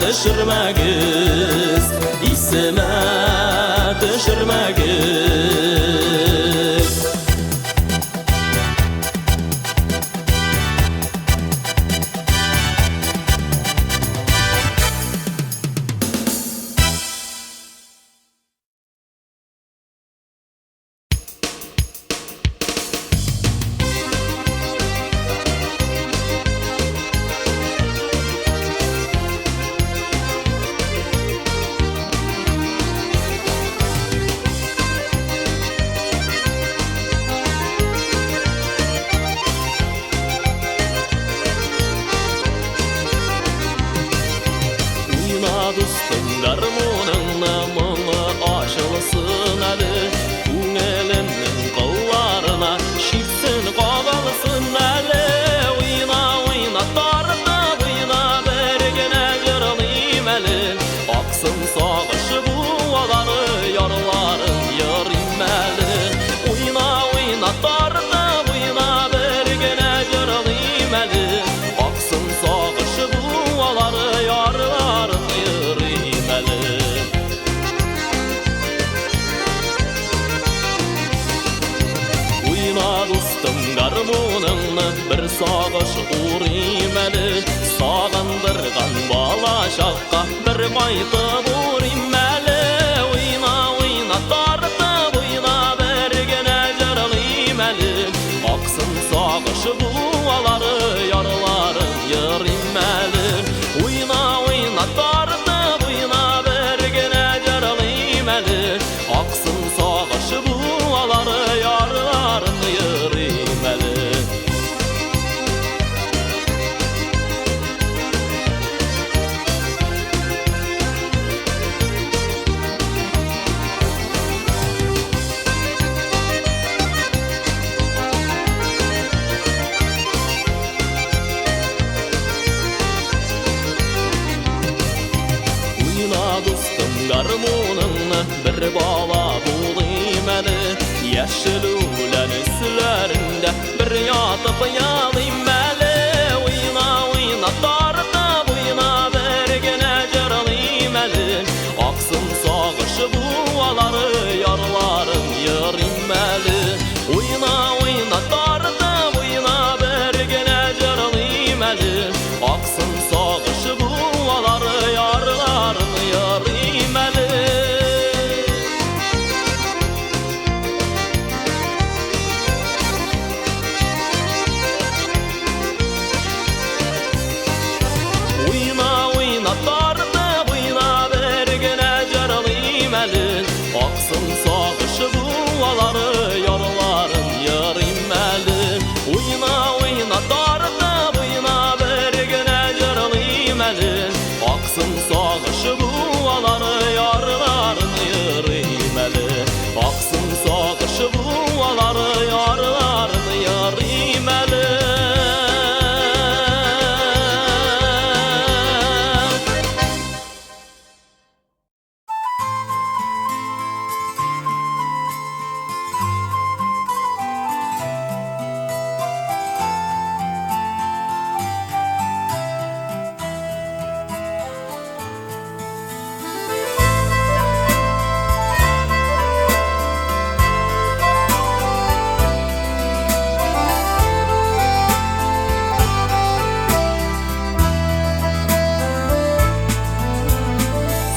düşürmegiz İsime düşürmegiz Dostum garmonunna mıngı aşılsın ali Ünelimin qollarına şifsin qabalsın ali Uyna uyna tarda uyna bergine jırlayım ali Aksın sağışı buvaları yarların yarım ali Uyna uyna tarda uyna bergine jırlayım ali Aksın sağışı buvaları yarların Dostum garmonunna bir sağış uğrayım eli Sağındırgan bala şaqqa bir qaytıb uğrayım eli Uyna uyna tartıb uyna bergine jırlayım eli Aksın sağışı buvaları yarların yarım eli Uyna uyna tartıb uyna bergine jırlayım eli Aksın sağışı buvaları yarların yarım eli garmonunna bir bala bulayım yaşıl ulan üstlerinde bir yatıp yalayım beli Uyna uyna tarda buyna bergene jaralıyım elin Aksın sağışı buvaları yarlarım yarım elin Uyna uyna tarda buyna bergene jaralıyım elin Aksın sağışı buvaları yarlarım yarım elin Uyna uyna tarda buyna bergene jaralıyım elin Aksın sağışı buvaları yarlarım yarım elin Uyna uyna tarda buyna bergene jaralıyım elin Aksın sağışı buvaları yarlarım yarım elin Aksın sağışı buvaları yarlarım yarım elin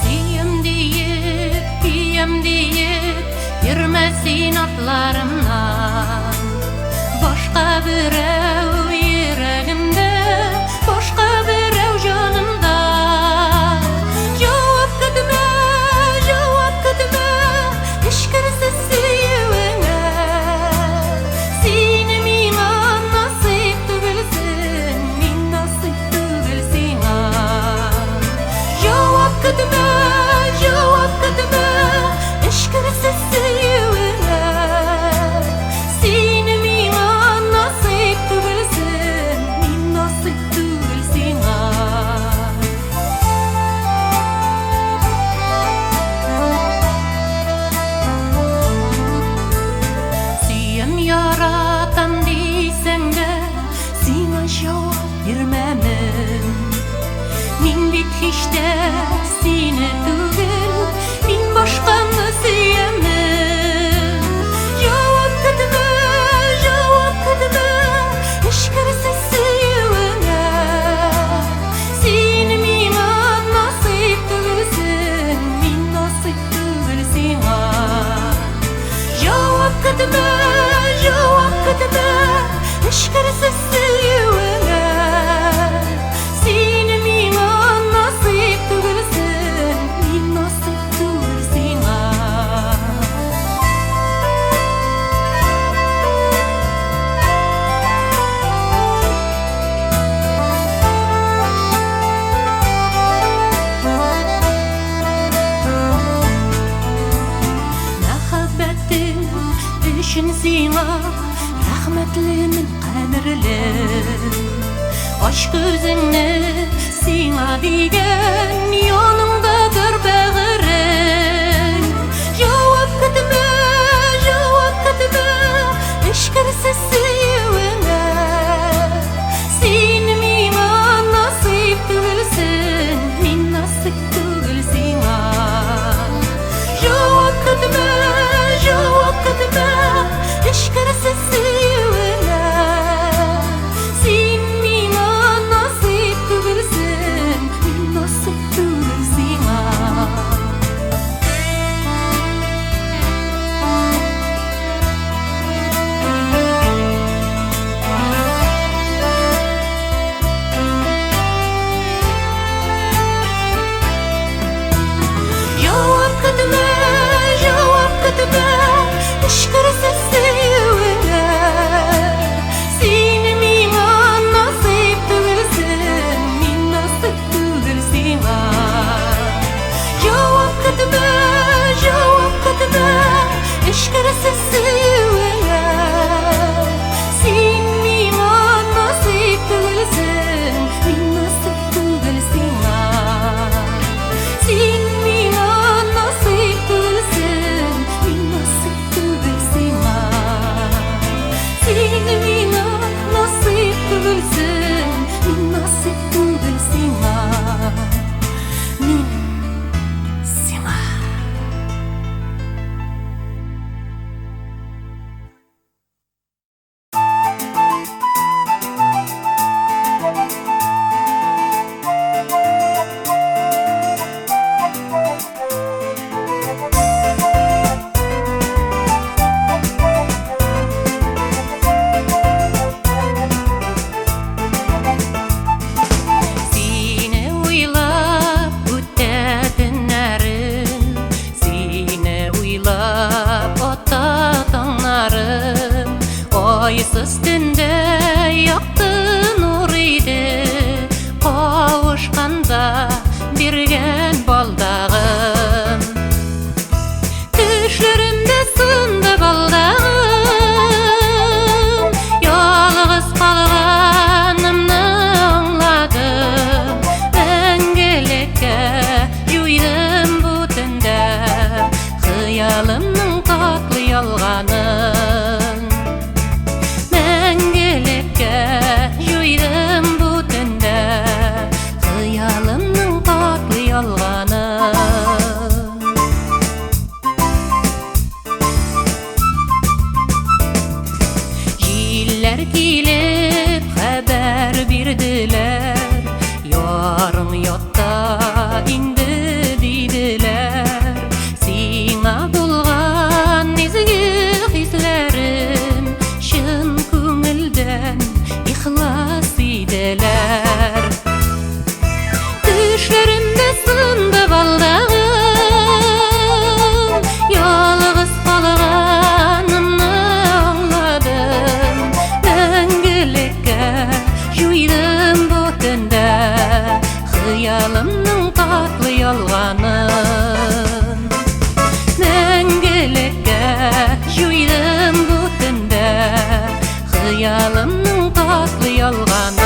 Siyem deyip, diyem deyip Yürmesin atlarımdan Başka birey yüreğimde Başka birey canımda Cevap gitme, cevap gitme Eşkirsiz sevene Sinem iman nasip tügülsün Min nasip tügülsün Cevap gitme, cevap gitme Eşkirsiz sevene Sinem iman nasip tügülsün Min nasip tügülsün Siyem yaratan deysen de Sina cevap vermemem Min bit hiç de sine tügül Min başkanı siyemem Cevap gitme, cevap gitme Eşkirsiz sevene Sinem iman nasip tügülsün Min nasip tügülsün Cevap gitme, cevap gitme Eşkirsiz sevene Sinem iman nasip tügülsün Min nasip tügülsün Mehabbetin üçün sina Rahmetlimin kadirli Aç gözünü sina digen Yanımdadır bağırın Cevap gitme, cevap gitme Eşkirsiz sevene Sinem iman nasip tügülsün Min nasip tügülsün Cevap gitme, cevap gitme Eşkirsiz sevene Sinem iman nasip tügülsün Min nasip tügülsün Onsuz tünde yaktı nur idi Kavuşkanda birgen baldağım Düşlerimde sındı baldağım Yalğız kalganımны anladım Мәңгелекке юйдым bu tünde Хыялымның татлы ялганын Мәңгелекке юйдым bu tünde Хыялымның татлы ялганын Җилләр килеп хәбәр бирделәр Ярым ятта инде диделәр Сиңа булган изге хисләрем Чын күңелдән ихлас иделәр Düşlerimde sındı baldağım Yalğız kalganımны anladım Мәңгелекке юйдым bu tünde Хыялымның татлы ялганын Мәңгелекке юйдым bu tünde Хыялымның татлы ялганын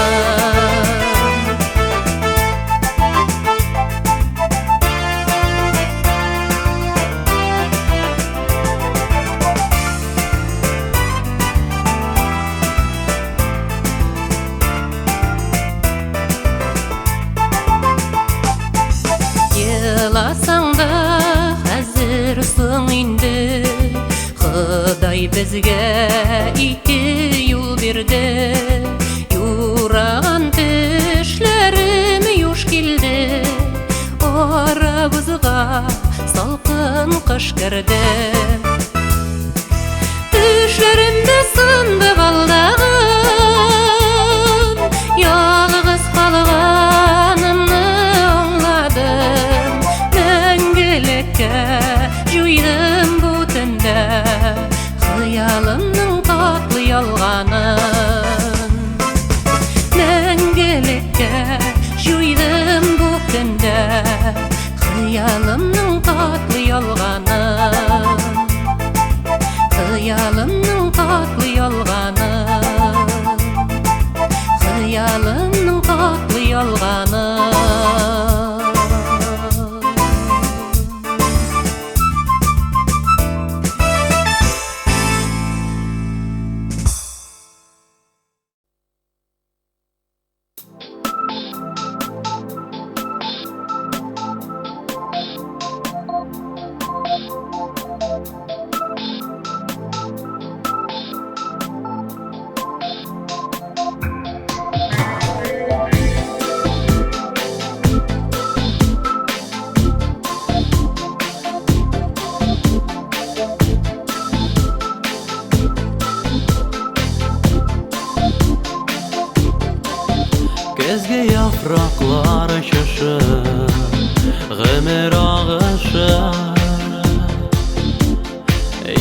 Yılasаң да хәзерсің инде Ходай безгә ике юл бирде Юраган төшләрем юш килде Арабызга салкын кыш керде Düşlerimde sındı baldağım Yalğız kalganımны anladım Мәңгелекке юйдым bu tünde Хыялымның татлы ялганын Мәңгелекке юйдым bu tünde Хыялымның татлы ялганын Хыялымның татлы ялганын Хыялымның татлы ялганын Көзге яфраклар очышы Гомер агышы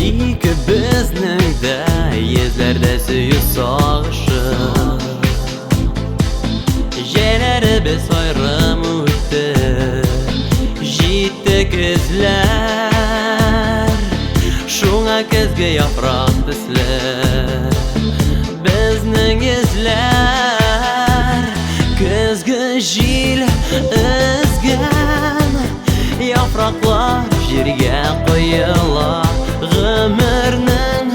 Икебезнең дә йөзләрдә сөю сагышы Җәйләребез аерым үтте Җитте көзләр Шуңа көзге яфрак төсле Безнең йөзләр Көзге җил өзгән Яфраклар җиргә коела Гомернең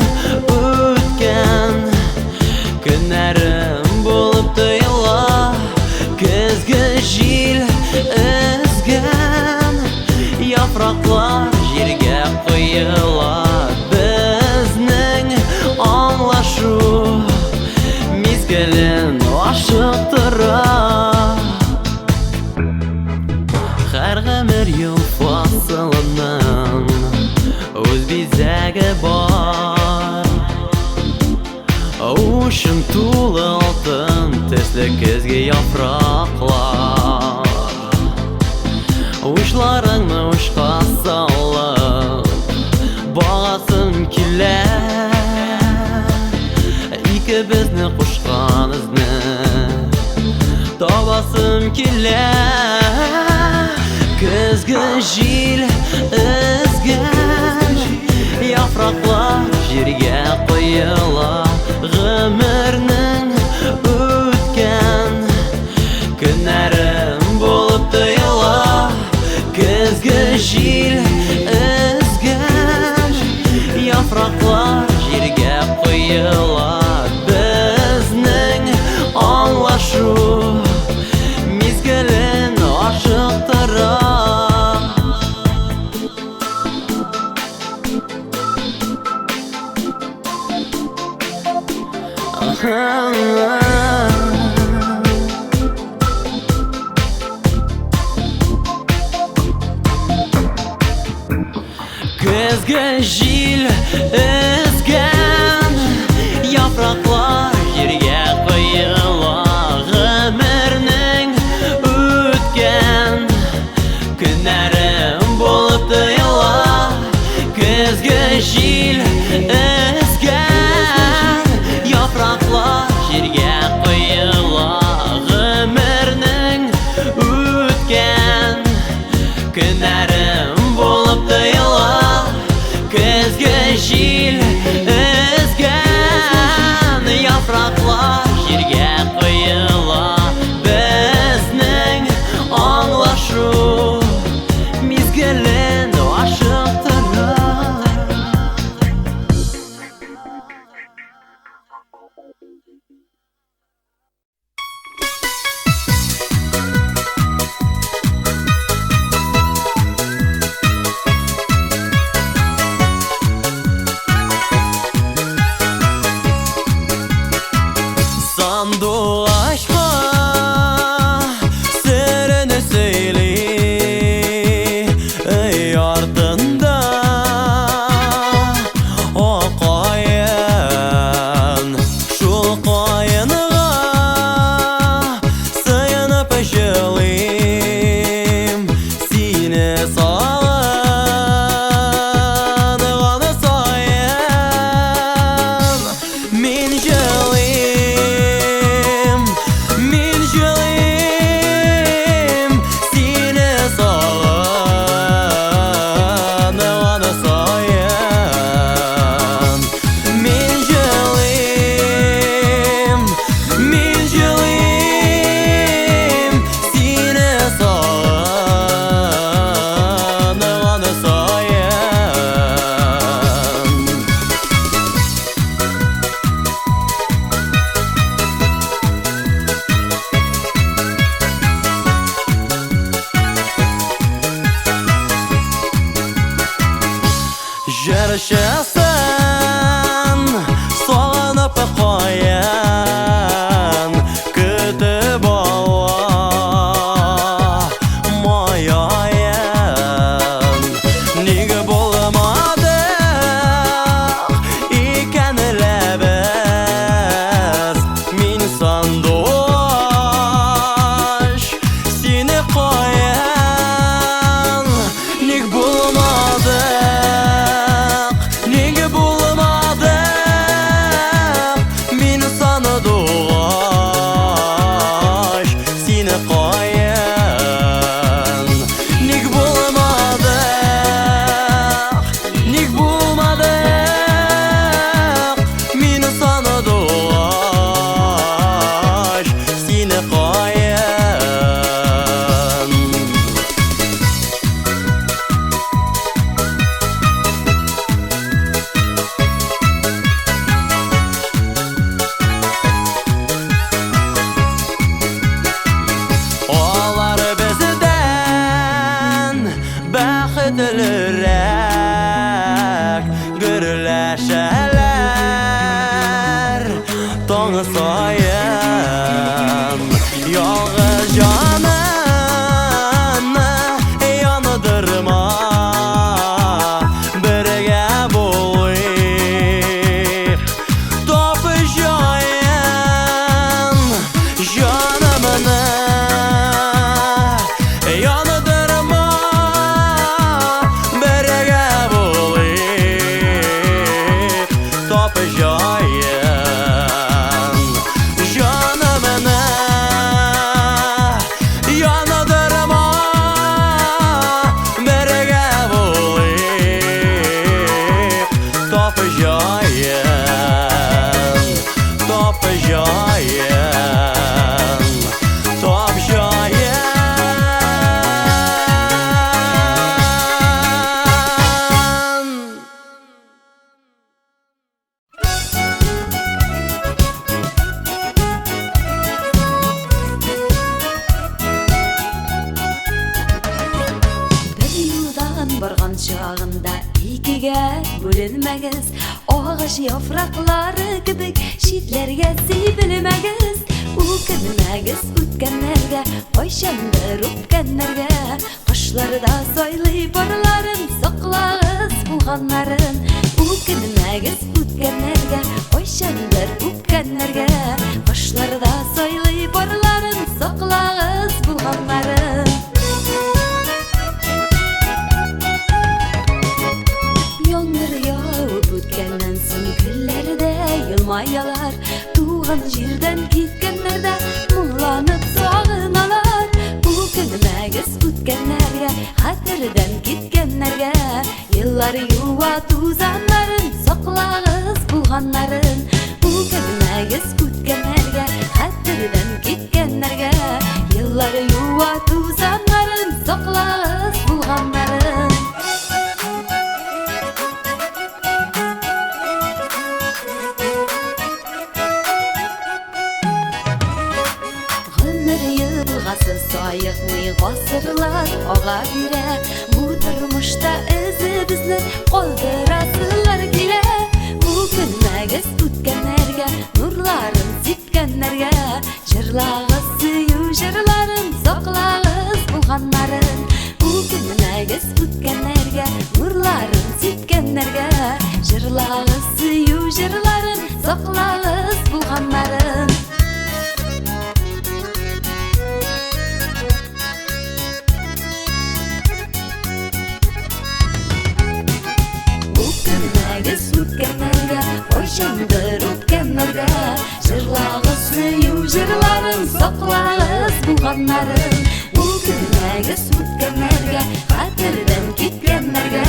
үткән Көннәрем булып тоела Көзге җил өзгән Яфраклар җиргә коела Безнең аңлашу Мизгелен ашыктыра Һәр гомер ел фасылының Үз бизәге бар Ушым тулы алтын төсле көзге яфраклар Учларыңны ушка салып Багасын килә ikimizni qo'shgan izni tobasim kelar kuzgi jil izgan yaproqlar yerga qo'yilar g'umurning o'tgan kunlarim bo'lib tuyular kuzgi jil izgan yaproqlar yerga qo'yilar bizning anglashuv mezgilin oshiqtirib kuzgi jil izgan yaproqlar yerga qo'yilar g'umurning o'tgan kunlarim bo'lib tuyular kuzgi jil izgan yaproqlar yerga qo'yilar g'umurning o'tgan kunlarim bo'lib tuyular kuzgi jil izgan yaproqlar yerga qo'yilar bizning anglashuv mezgilin oshiqtirib sandu aşka sırrını söyle ey ardında o koyun şul koyunga sığınıp yaşayayım seni sağlığını sayın min jılayım min jılayım seni sağlığını sayın min jılayım min jılayım seni sağlığını sayın Жарышасын соғынып қойын күтіп ала майайын неге болмады екен ләбіз мен сандуғаш сені қойын неге болмады неге болмады мені санадуғаш сені қойын неге болмады неге болмады мені санадуғаш сені қойын Олар бізден бақытлырак гүрләшәләр тоңы сайын ялгыз жанымны яныдырма бергә булыйк тапы жайын жанымны яныдырма бергә булыйк bilmegez Ağaç yaprakları gibi şitlerge sibilmegez Ukinmegez utkenlerge Koyşandır utkenlerge Kışlarda soyli barların Soklağız bulganların Ukinmegez utkenlerge Koyşandır utkenlerge Kışlarda soyli barların Soklağız bulganların Yağmur yağıp ötkenden soň küllerde yılmayalar Tuğan jirden gitkenlerde muğlanıp sağınalar Ukinmegez ötkenlerge hatırdan gitkenlerge Yıllar yuva tuzanların soklağız bulganların Ukinmegez ötkenlerge hatırdan gitkenlerge Yıllar yuva tuzanların soklağız bulganların Sayıqlı ғасырлар аға бире Бу тұрмышта ізі бізні қолдырасылар келе Өкінмегіз өткенлерге, нұрларын сепкенлерге Жырлағыз сүйу жырларын, соқлағыз бұлғанларын Өкінмегіз өткенлерге, нұрларын сепкенлерге Жырлағыз сүйу жырларын, соқлағыз бұлғанларын Өткенлерге, ойшанdır өткенлерге Жырлағыз сүйу жырларын, соқлағыз бұлғанларын Өкінмегіз өткенлерге, қатырдан кеткенлерге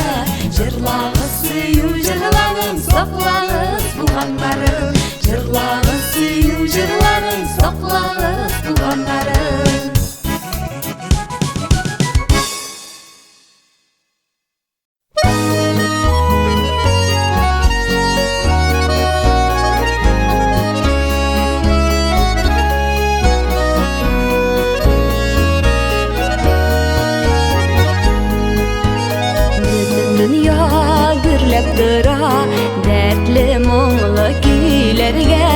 Жырлағыз сүйу жырларын, соқлағыз бұлғанларын Жырлағыз сүйу жырларын, соқлағыз бұлғанларын Dərtli muңlı kuylərgə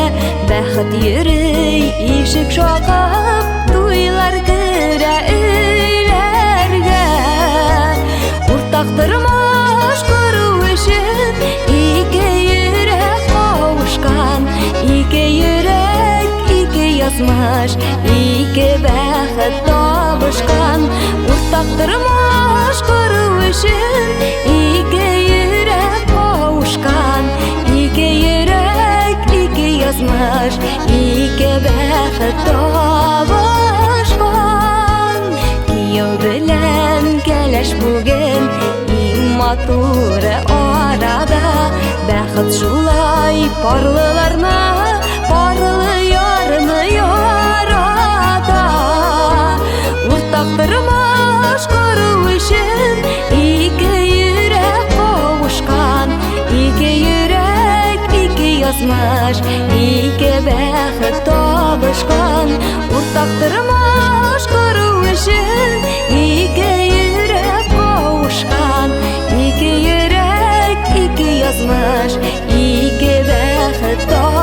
Bəxət yürüy işik şoqab Duylar kirə öylərgə Urtaq tırmaş quru üçün İki yürək qavuşqan İki yürək, iki yazmış İki bəxət tabışqan Urtaq tırmaş quru üçün İki yürək qavuşqan İki yürək, iki yazmış İki bəxət tabışqan Kiyov bilən kələş bugün İң maturu arada Bəxət şulay parlılarına Parlı yarını yarada Urtaq tırmaş quru üçün İki yürək qavuşqan İki yürək, iki yazmış İki bəxət tabışqan Urtaq tırmaş quru üçün İki yürək qavuşqan İki yürək, iki yazmış İki bəxət tabışqan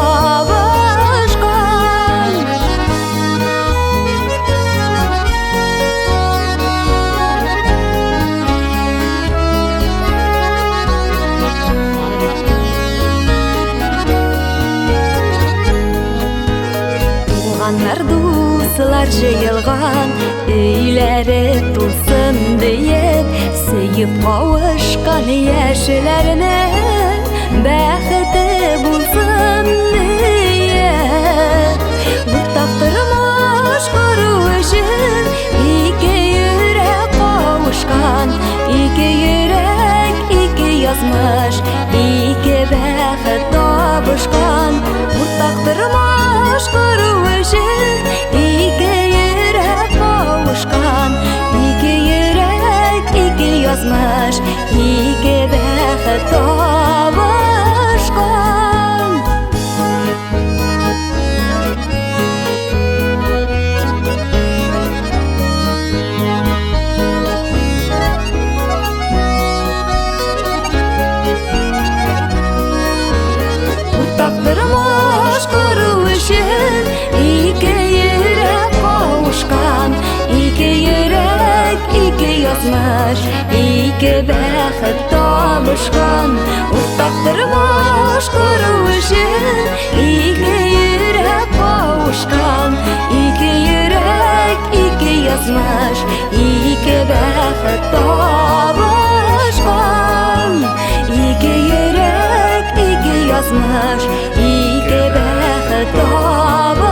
Duslar jıyılğan Öylері tulsun deyip Seyip qavuşqan yaşlarına Bəxti bulsun deyip Urtaq tırmaş quru üçün İki yürək qavuşqan İki yürək, iki yazmış İki bəxət tabışqan Urtaq tırmaş quru üçün İki yürək qavuşqan İki yürək, iki yazmış İki bəxət tabışqan yazmış iki bexet tavuşkan iki yürek iki yazmış iki bexet tavuşkan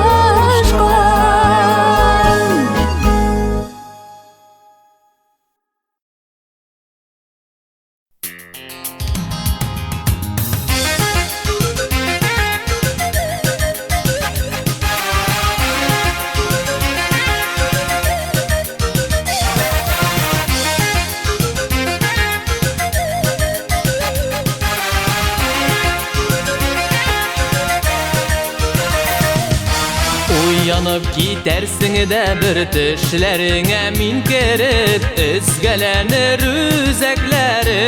Uyanıp gidersin de bir düşlerine min kerip Özgelenir üzeklerin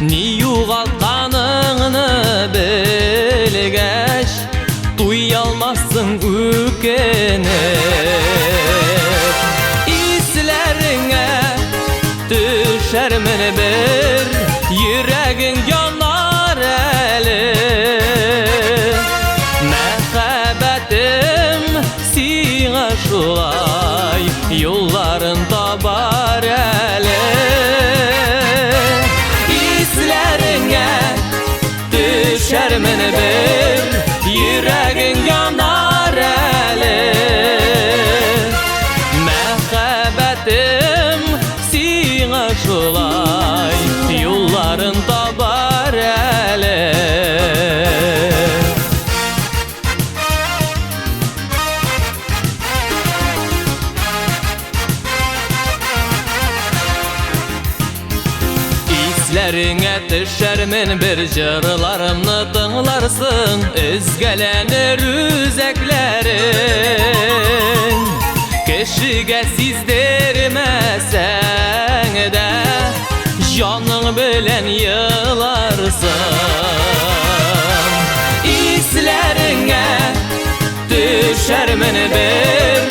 Ni yuğaltkanını bilgeç Duyalmazsın ükenip İslerine düşermin bir Yüreğin yanar eli Şulay yolların tabar ele İzlerine düşer meni bir Yüreğin yanar ele Mehebbetim sina şulay yolların tabar ele İzlerine düşermin bir jırlarımni tınglarsın Özgelenir üzeklerin Kişiге sizdirmesen de Canın bilen yılarsın İzlerine düşermin bir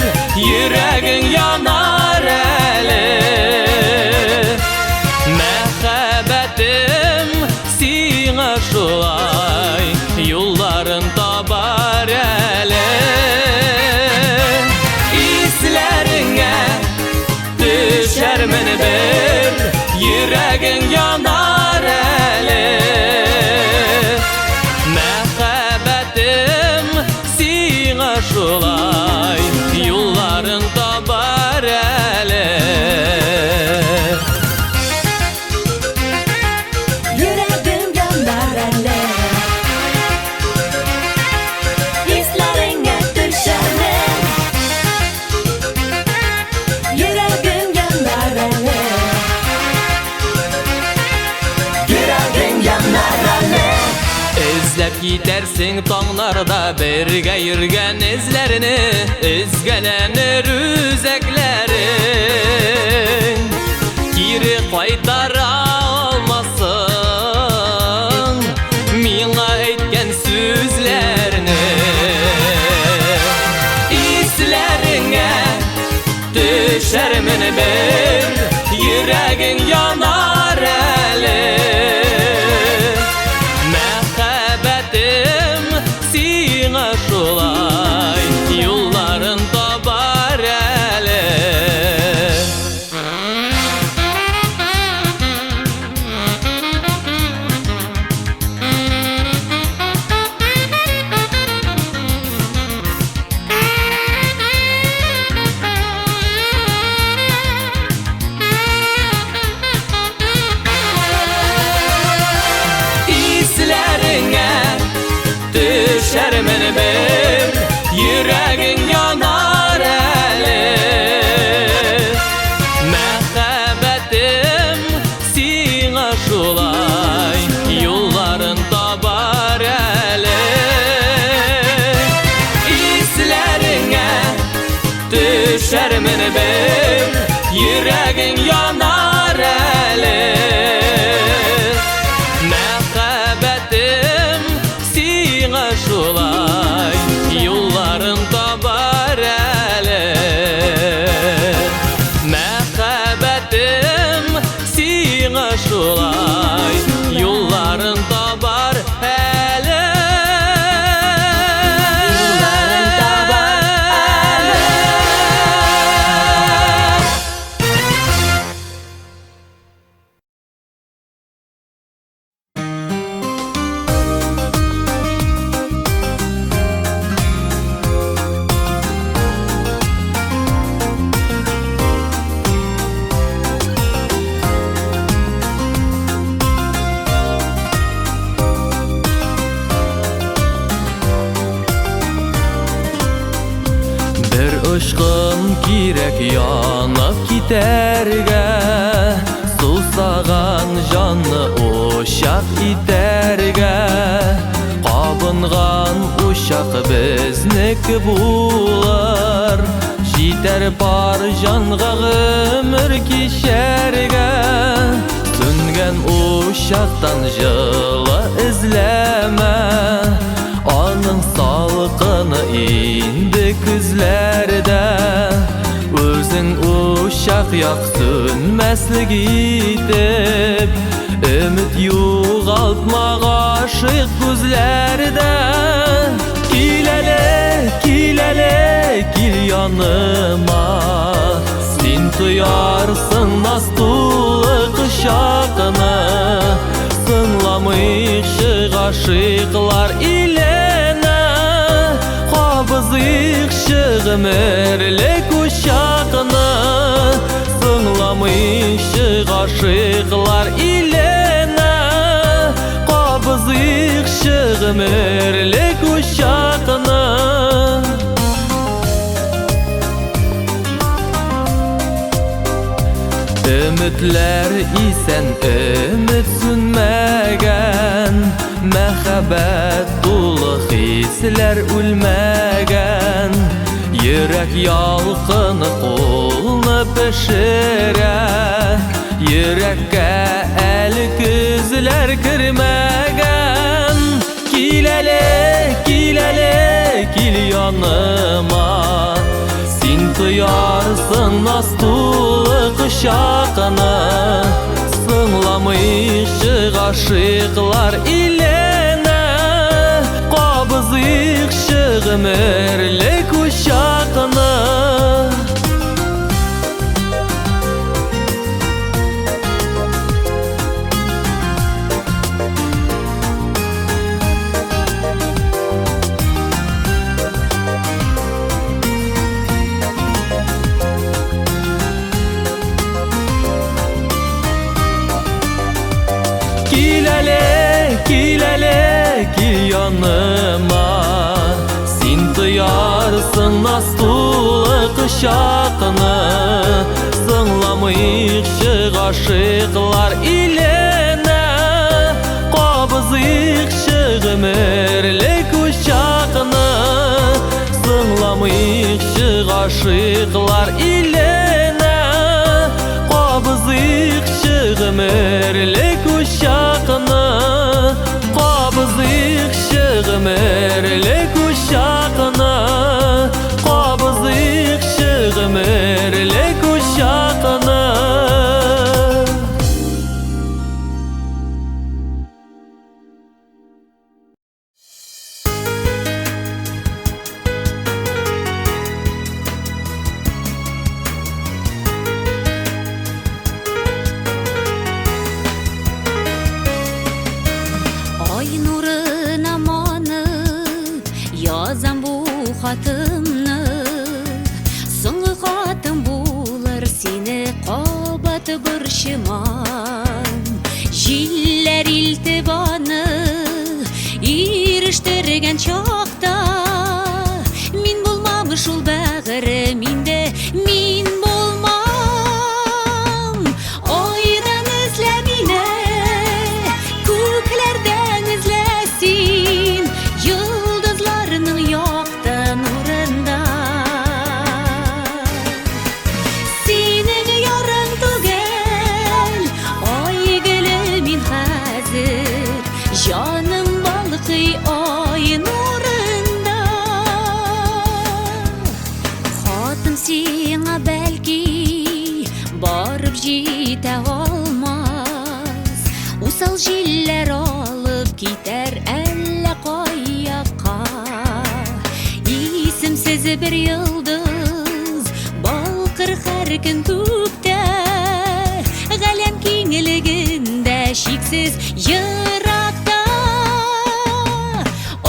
Yüreğin yanar eli Sina şulay yolların tabar ele İzlerine düşer meni bir Yüreğin yanar ele Mehebbetim sina şulay yolların tabar ele İzlep gidersin tonlarda birge yürgen izlerini Özgelenir üzeklerin Geri qaytara olmasın Mina etken sözlerini İzlerine düşer meni bir Yüreğin yanar eli Sina şulay yolların tabar ele düşer meni bir Yüreğin yanar eli Mehebbetim sina şulay yolların tabar ele İzlerine düşer meni bir Yüreğin yanar eli Mehebbetim sina şulay yolların tabar ele Mehebbetim sina şulay yolların tabar ele Yolların tabar ele Coşqun kirek yanıp giderge Susağan canlı uşaq iterge Qabınğan uşaq bizniki bular Jiter bar janğa ömür kişerge Süngen uşaqdan жылы izleme Onun salqını indi küzlerde Özün uşaq yak sönməslik itib Ümit yuğaltmaq aşıq gözlerde Kilele, kil yanıma Sen duyarsın nastulu qışaqını Sınlamışıq aşıqlar ilene Qabızıq ömürlük uşaqını Sınlamışıq aşıqlar ilene Qabızıq ömürlük uşaqını Ümitler isen ümit sünmegen Mehabbet dolu hisler ülmegen Yürek yalqını qolunu pişire Yürekke el gözler kirmegen Kilele, kil yanıma Sen duyarsın nastulu qışaqını Sınlamışıq aşıqlar ilene Qabızıq ömürlük uşaqını Kilele, kil yanıma Sen duyarsın nastulu qışaqını Sınlamışıq aşıqlar ilene Qabızıq ömürlük uşaqını Sınlamışıq aşıqlar ilene Qabızıq ömürlük uşaqını Qabızıq ömürlük uşaqını Qabızıq ömürlük uşaqını Xatımны Соңғы хатым булыр сені қабаты бір шыман Жиллер илтибаны Ирештірген чақта Мин болмамыш ул бәғірі Минде мин болмам Ойдан ізлә мине Көклерден ізләсин Йылдызларының яқты нурында Сенің ярың түгел Ой гүлі мин хәзір Жаным балқый ой нурында Хатым сиңа бәлки Барып жите алмас Усал җилләр алып китәр әллә каяка Исемсез бер йылдыз балкыр һәр көн күктә Галәм киңлегендә шиксез еракта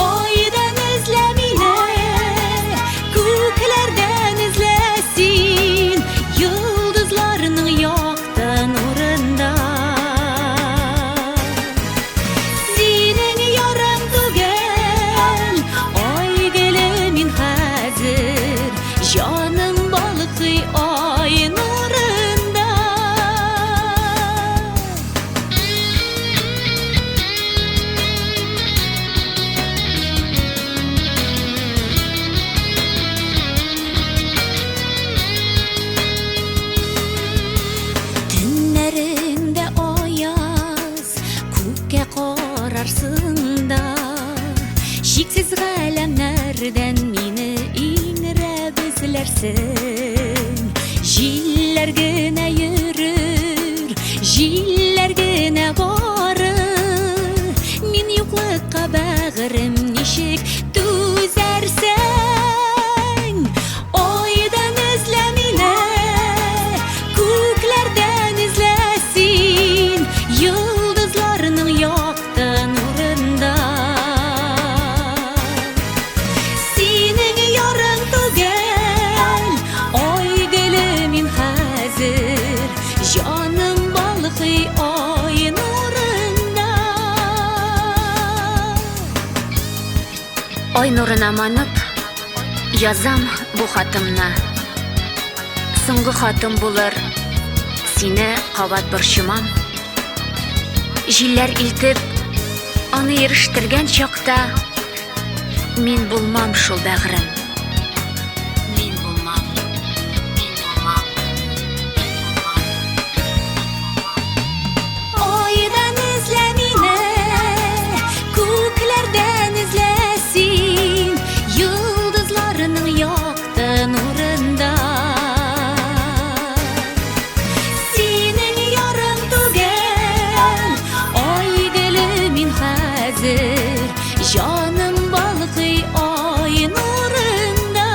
Ойдан эзлә мине күкләрдән эзләсин Йылдызларның якты нурында Синең ярың түгел Ой гөле мин хәзер Җаным арасында шексіз ғаламнардан мені иңірәп ізләрсің. Җилләр генә йөрер, җилләр генә барыр, мин юклыкка бәгырем ничек түзәрсең. Ойдан эзлә мине, күкләрдән эзлә син, йолдызларның якты нурында. Синең ярың түгел, ой гөле мин хәзер, җаным балкый ай нурында. Ай нурына манып, язам бу хатымны. Соңгы хатым булыр, сине кабат борчымам. Җилләр илтеп, аны ирештергән чакта, мин булмам шул бәгърем. Мин булмам, мин булмам. Ойдан эзлә мине, күкләрдән эзлә син, йолдызларның якты нурында. Синең ярың түгел, ой гөле мин хәзер, җаным балкый ай нурында.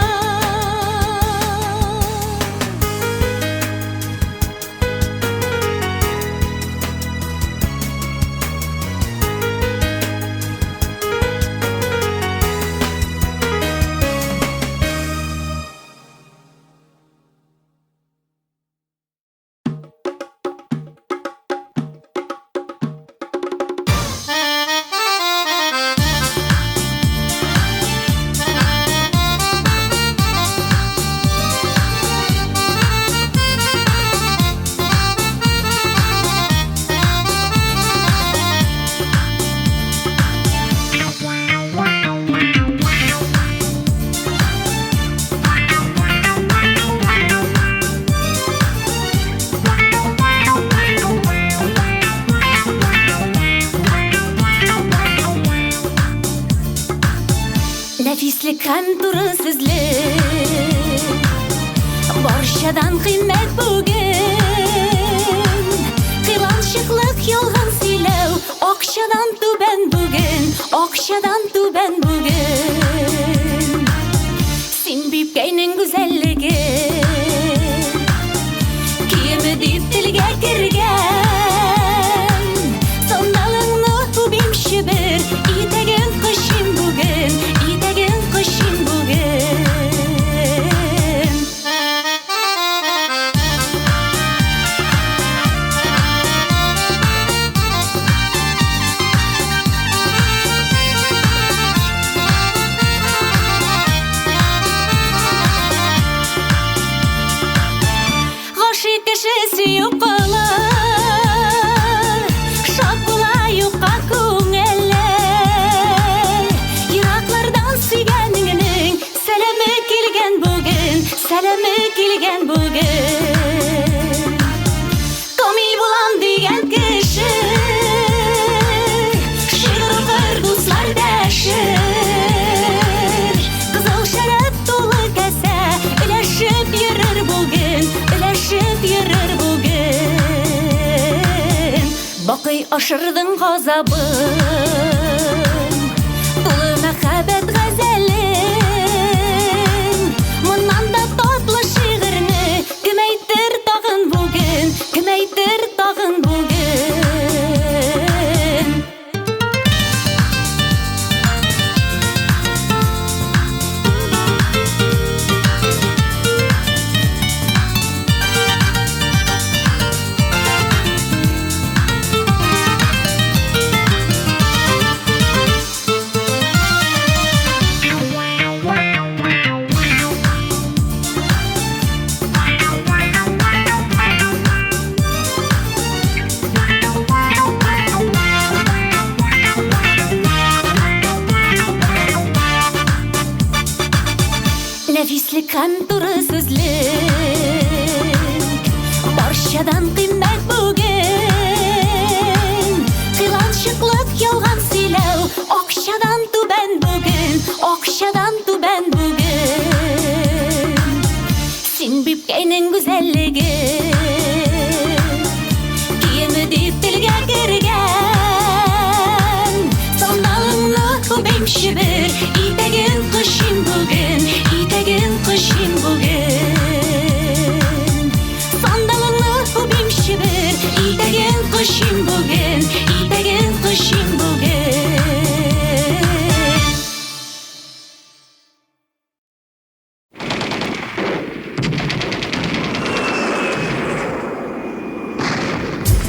Нәфислек һәм туры сүзлек, барчадан кыйммәт бүген. Кыйланчыклык ялган сөйләү, акчадан түбән бүген, акчадан түбән бүген. Син бипкәйнең гүзәллеге, киеме дип телгә кергән. Сандалыңны түбимче бер, итәген кышын бүген, итәген кышын бүген. Гашык кешесе юкала, шат була юкка күңелләр. Ераклардан сөйгәнеңнең сәламе килгән бүген, сәламе килгән бүген. Камил булам дигән кеше, шигырь укыр дуслар дәшер. Кызыл шәраб тулы кәсә, өләшеп йөрер бүген, өләшеп йөрер бүген. Бакый ашырдың газабын, тулы мәхәббәт газәлен. Моннан да татлы шигырьне кем әйтер тагын бүген, кем әйтер тагын бүген. Нәфислек һәм туры сүзлек, барчадан кыйммәт бүген. Кыйланчыклык ялган Yalan söyleu Okşadan tuben bugün Okşadan tuben bugün Sen büpkenin güzelliği Kiyimi deyip dilge girgen Sandalınlı kubim şibir İtegin kışın bugün İtegin kışın bugün Sandalınlı kubim şibir İtegin kışın bugün İtegin kışın bugün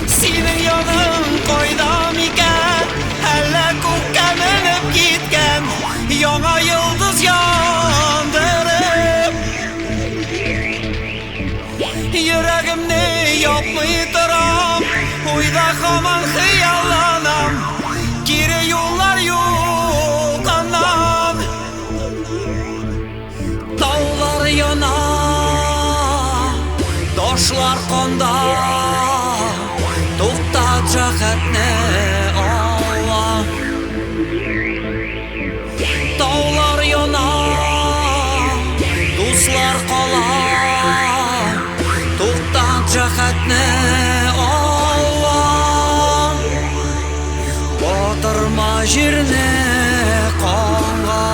Senin yanın koydam iken Hele kokken menip gitken Yana yıldız yandırıp Yüreğimni yapmayı duram Uyda kaman hıyallanam Geri yollar yok anlam Dağlar yana Doşlar konda To'xtatacak xatni Allah Dağlar yonar Do'stlar qolar To'xtatacak xatni Allah Botirma yerni qonga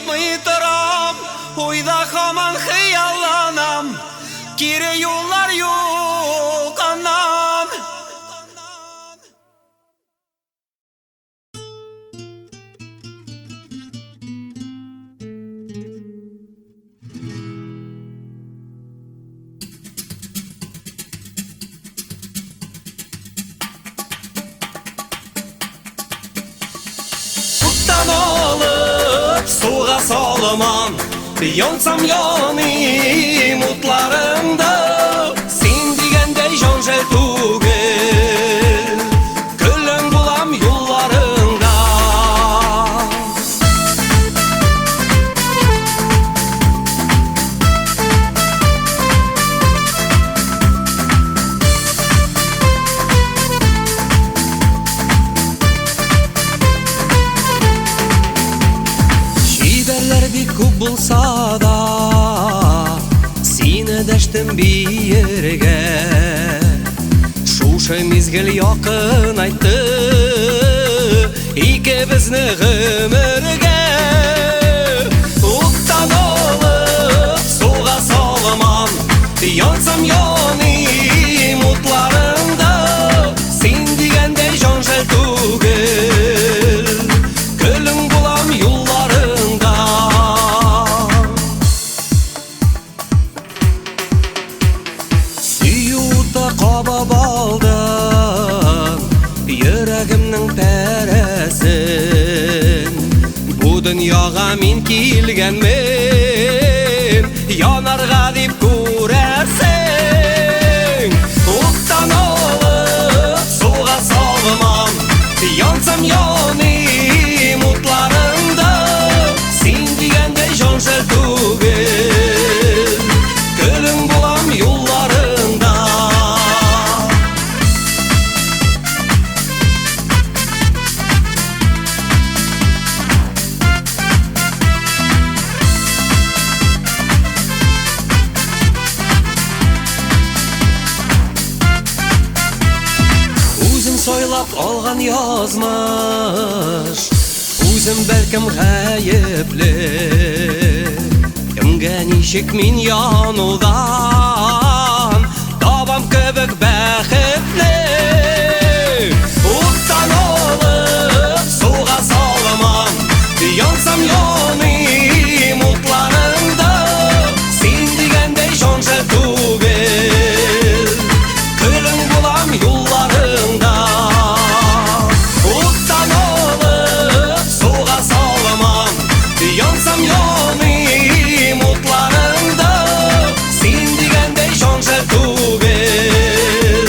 тапмый торам, ойда хаман хыялланам, кире юллар юк анам. Olub suğa salaman, yonsam yanım utlarında, sen digəndə janjel tugel, gülün bulam yollarında. Күп булса да, сине дәштем биергә, шушы мизгел якын айтты икебезне гомергә. Уттан алып суга саламан, янсам яным утларында, син дигәндәй жанжал түгел, гөлең булам юлларында. Кабап алдым йөрәгемнең пәрәсен, бу дөньяга мин килгәнмен, янарга дип күрәрсең. Уттан алып суга салмам, янсам яным утларында, син дигәндәй жанжал түгел, гөлең булам юлларында. Сойлап алган язмыш, үзем бәлкем гаепле, кемгә ничек мин янудан табам кебек бәхетле. Уттан алып суга саламан, янсам яным утларында, син дигәндәй жанжал түгел, гөлең булам юлларында. Yansam yanım utlarında, sen digəndəy janjal түгел,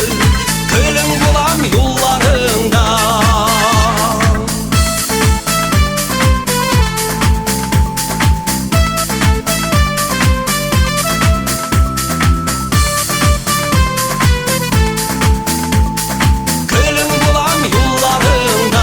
gülün bulam yollarında. Gülün bulam yollarında.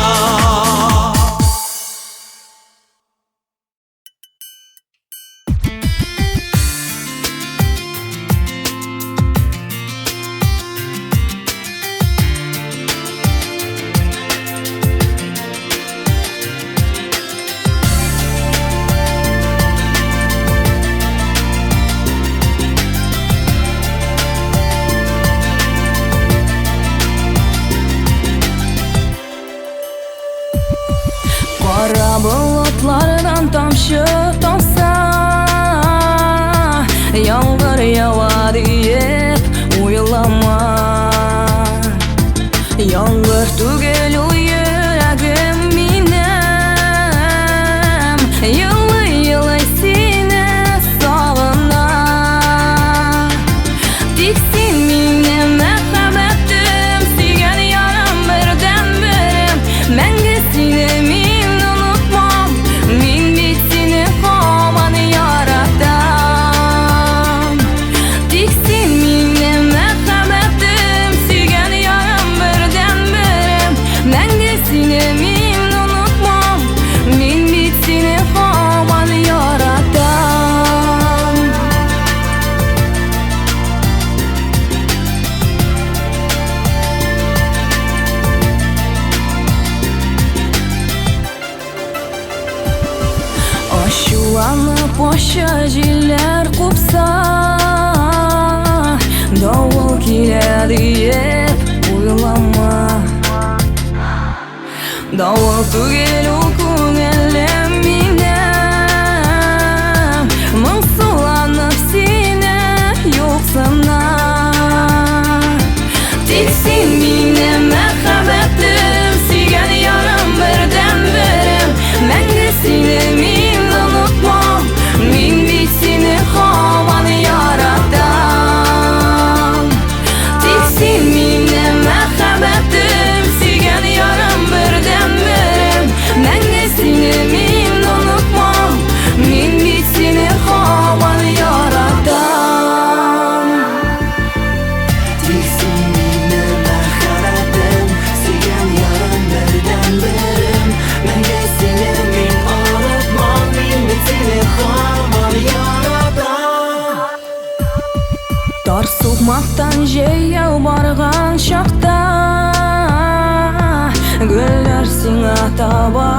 Kara bulutlardan tamşı tamsa, yağmur yağar deyip uylama. Yağmur tugel o yüreğim minem, yılı yılı seni savuna. Tiksin minem merhametim, sigen yaram birden birim, menge seni min unutmam, min bit seni kaman yaratam. boşa jiller qupsa davul keladi deb o'ylama davul tugel u ko'nglim mening ming sulanib seni yo'qsanar tek sen mening muhabbatim suygan yarim birdan birim menga seni men unutmam men bit seni hamon yaratam tek sen mening muhabbatim suygan yarim birdan birim menga seni men unutmam men bit seni hamon yaratam tek sen mening muhabbatim suygan yarim birdan birim menga seni men unutmam men bit seni hamon yaratam tor so'qmoqdan jayov borgan chaqda gullar senga toba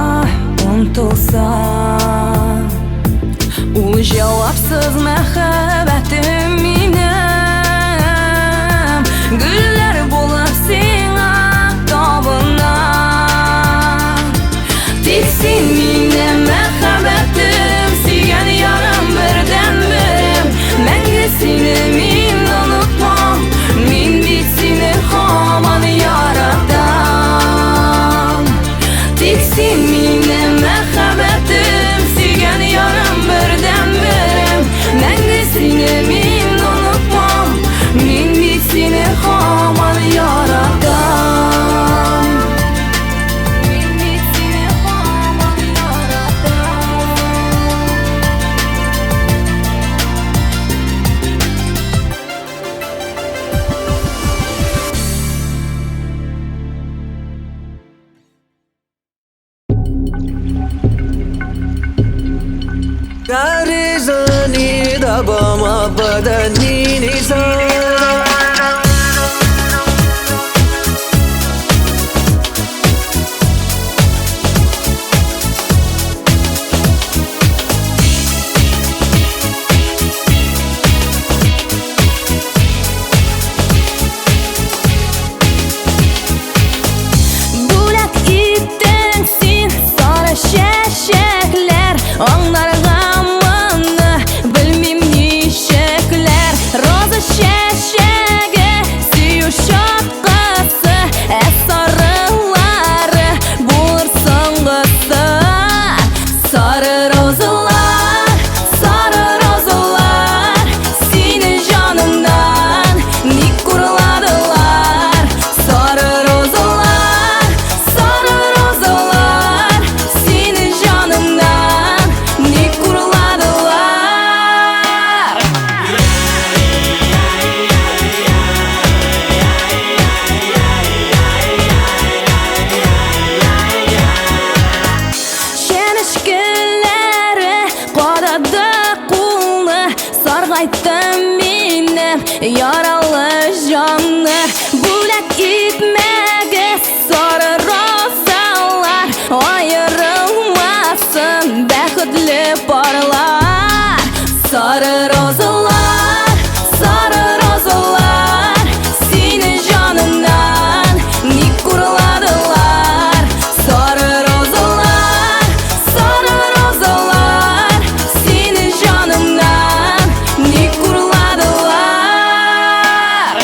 unutilsa u javobsiz muhabbatim mening gullar bo'lib senga tobinar tek sen mening muhabbatim suygan yarim birdan birim menga seni men unutmam men bit seni hamon yaratam tek sen mening muhabbatim suygan yarim birdan birim menga seni men unutmam men bit seni hamon yaratam men bit seni hamon yaratam Garizani da bama badanini sa Bulat itten sen sarı şeşekler Anlargamını bilmem nişekler Rozı şeşege süyü şapkası sarıları bulur songusu Sarı rozular Seni canımdan ne kurladılar Sarı rozular Seni canımdan ne kurladılar Şenişkilleri qodadı qulni Sarg'aytdim menim yaralı canni Bulat etmagis sarı rozalar Ayırılmasın baxtli porlar Sarı rozalar Seni canımdan ne kurladılar Sarı rozalar Seni canımdan ne kurladılar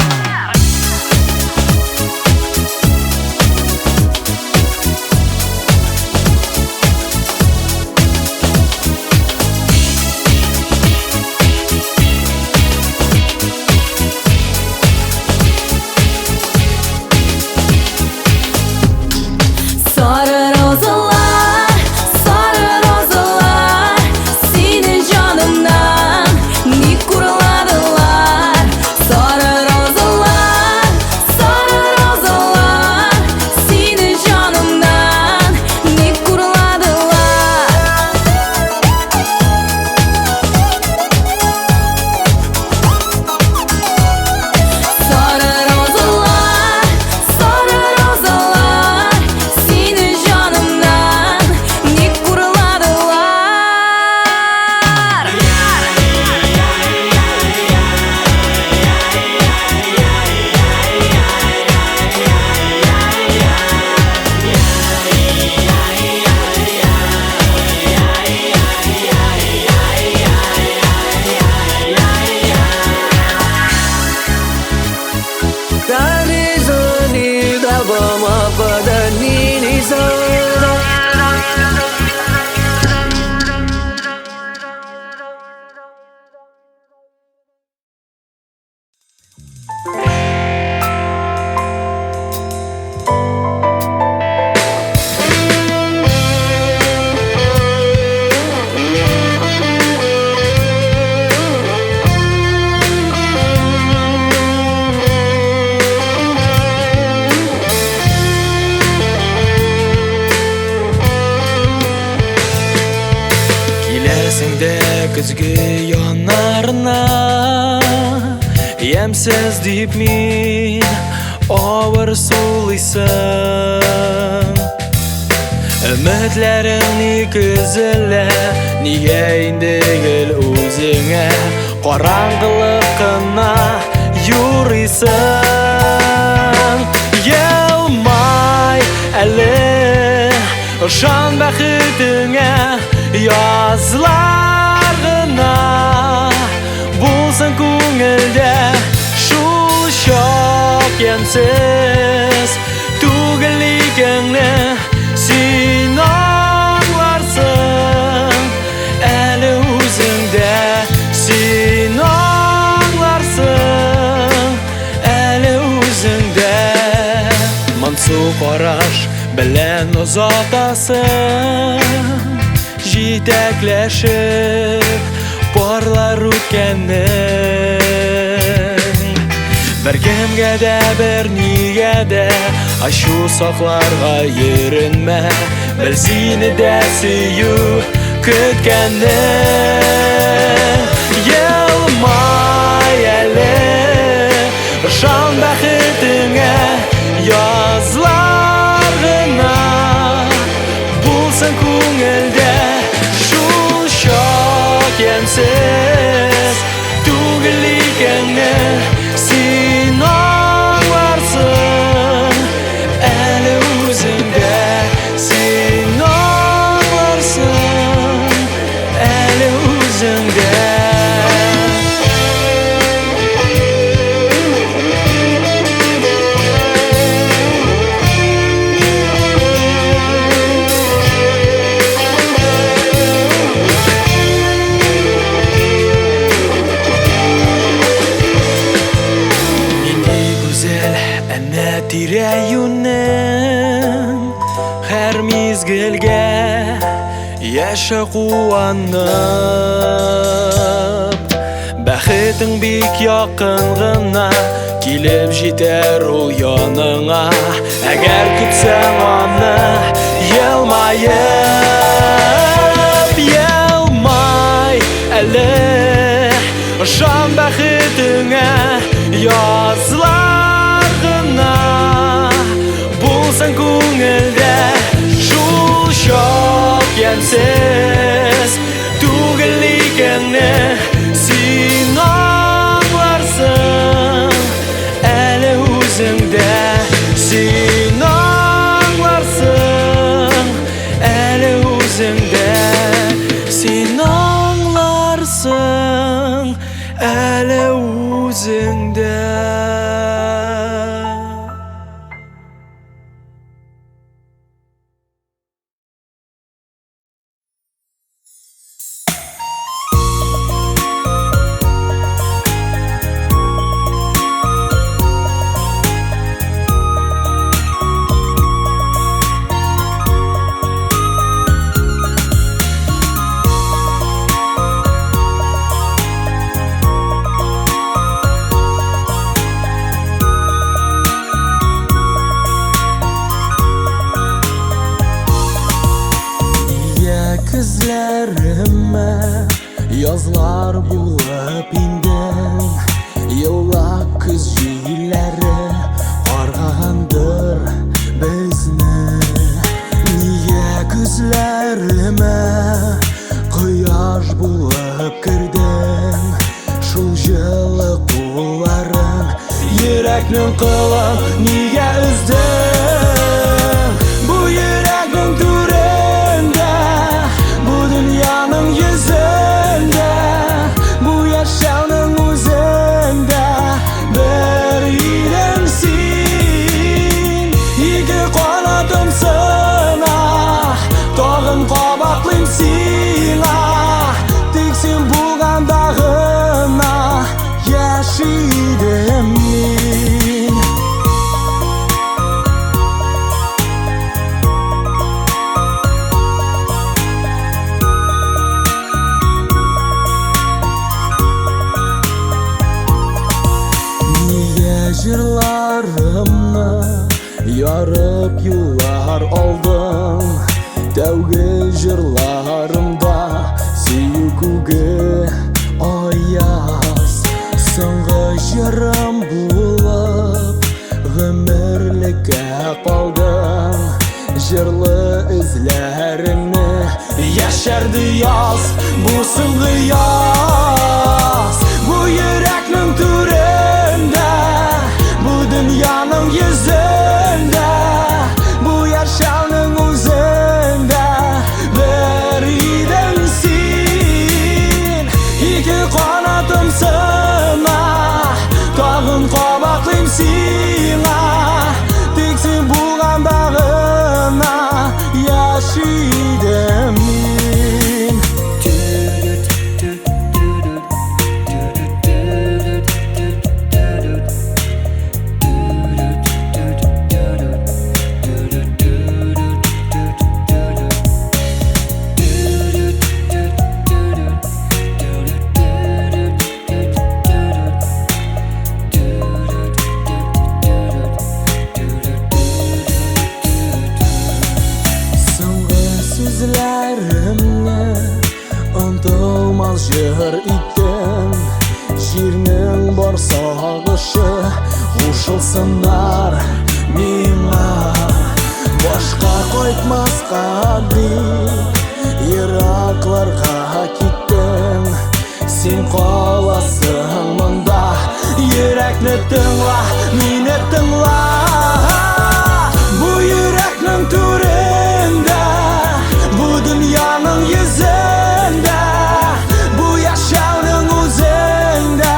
Емсіз deyip min Ağır sulaysın Ümitlerini küzüle Niye indigil özüne Qarangılıqına yürüysün Yılmay əli Uşan bəxtine yazlarına Bulsun көңілде Şul şok yemsiz Tugilligini Sin anlarsın Əli özüngdə Sin anlarsın Əli özüngdə Mansu qaraş Bilen uzatasın Jitekleşip Barlar ötkennin Bir kimge de bir niye de Aşu saklarga yerinme Bilsini de süyü kütkennin Yılmay eli Şan bəxtine yazlarına Bulsun көңілде Şul şok yemsiz Tugilligini Sin anlarsın Əli özüngdə Sin anlarsın Əli özüngdə Tire-yünnen Her mizgilge Yaşa kuanıp Bəxitin bik yakınğına Kilip jiter ol yanına Əgər kütsen onu Yılmayıp Yılmay əli Şan bəxitine yazlarına Bulsun көңілде Şul şok yemsiz Tugilligini Sin anlarsın Əli özüngdə Sin anlarsın Əli özüngdə Sin anlarsın Əli özüngdə Gözlerime yazlar bulup indin Yılla küz jilleri qarğandır bizni Niye gözlerime quyosh bulup kirdin Şul жылы qullarың Yüreknin qılın niye üzdin Bu yüreğin türünde Bu dünyanın yüzünde Bu yaşamın özünde Bir irensin İki kanatımsın ah Tağın qabaklımsın ah Tiksin bulgan dağına Yaşidim min Jırlarımı yarıp yıllar oldum Tevge jırlarımda Seykuge ayaz Соңғы жырым болып ғұмірлікке қалдың Жырлы ізлеріңні яшәрді яз Бұ соңғы яз Бұ йөрәкнең түрендә Бұ дөньяның йөзендә Бұ яшәүнең үзендә Бер идең син Ике канатым сына Тагын кабатлыйм сиңа Тик син булганда гына яшидем мин Unutulmaz jыр иттің Жернің бар сағышы Қушылсындар миңа Башқа қойтмасқа дейін Ирақларға кеттің Сен қаласың мұнда Йөрәкне тыңла, мине тыңла Бұ йөрәкнең түрендә Бұ дөньяның йөзендә Бұ яшәүнең үзендә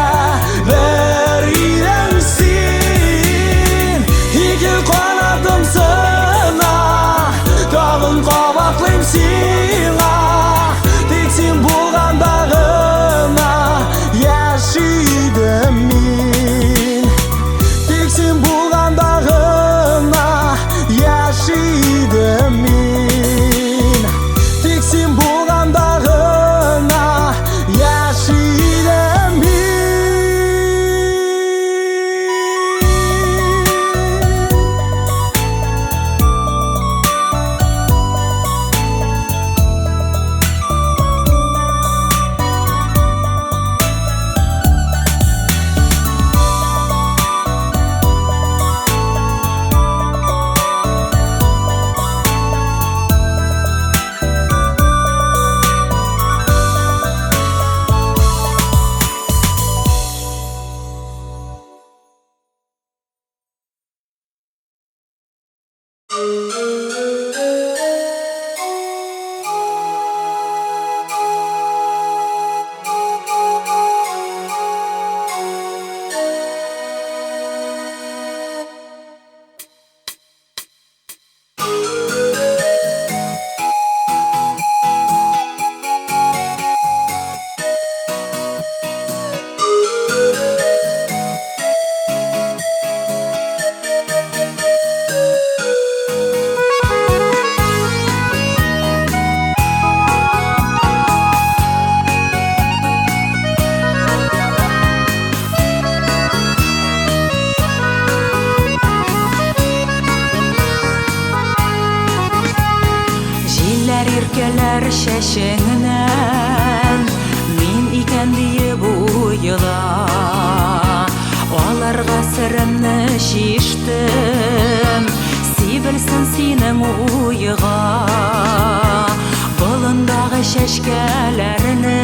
Бер идең син Ике канатым сына Тагын кабатлыйм сиңа Тик син булганда гына яшидем мин Тик син булганда гына яшидем мин Тик син булганда гына яшидем мин Иркәләр шәшеңнән Мин икән диеп уйла Аларга серемне шиштем Сибелсен синең уйга Болындагы шәшкәләрне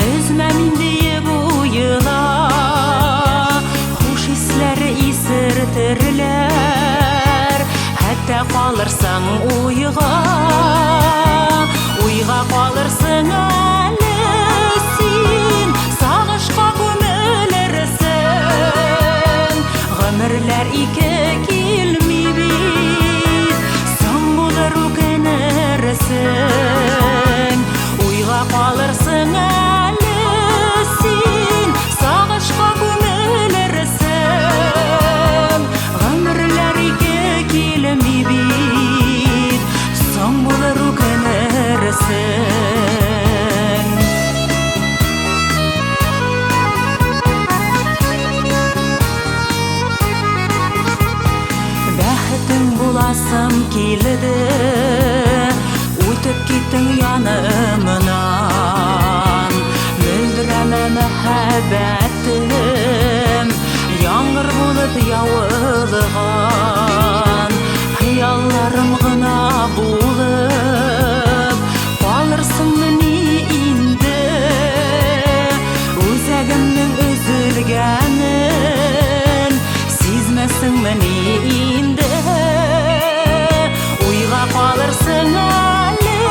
Өзмә мин диеп уйла Хуш исләр исертерләр Хәтта калырсаң уйга калырсың әле син Сагышка күмелерсең Гомерләр ике килми бит Соң булыр үкенерсең Уйга калырсың әле син Сагышка күмелерсең Гомерләр ике килми бит Соң булыр үкенерсең Бәхетең буласым килде Үтеп киттең янымнан Мөлдерәмә мөхәббәтем яңгыр булып яуылган хыялларым гына булып калырсыңмыни инде үзәгемнең өзелгәнен сизмәсеңмени инде уйга калырсың әле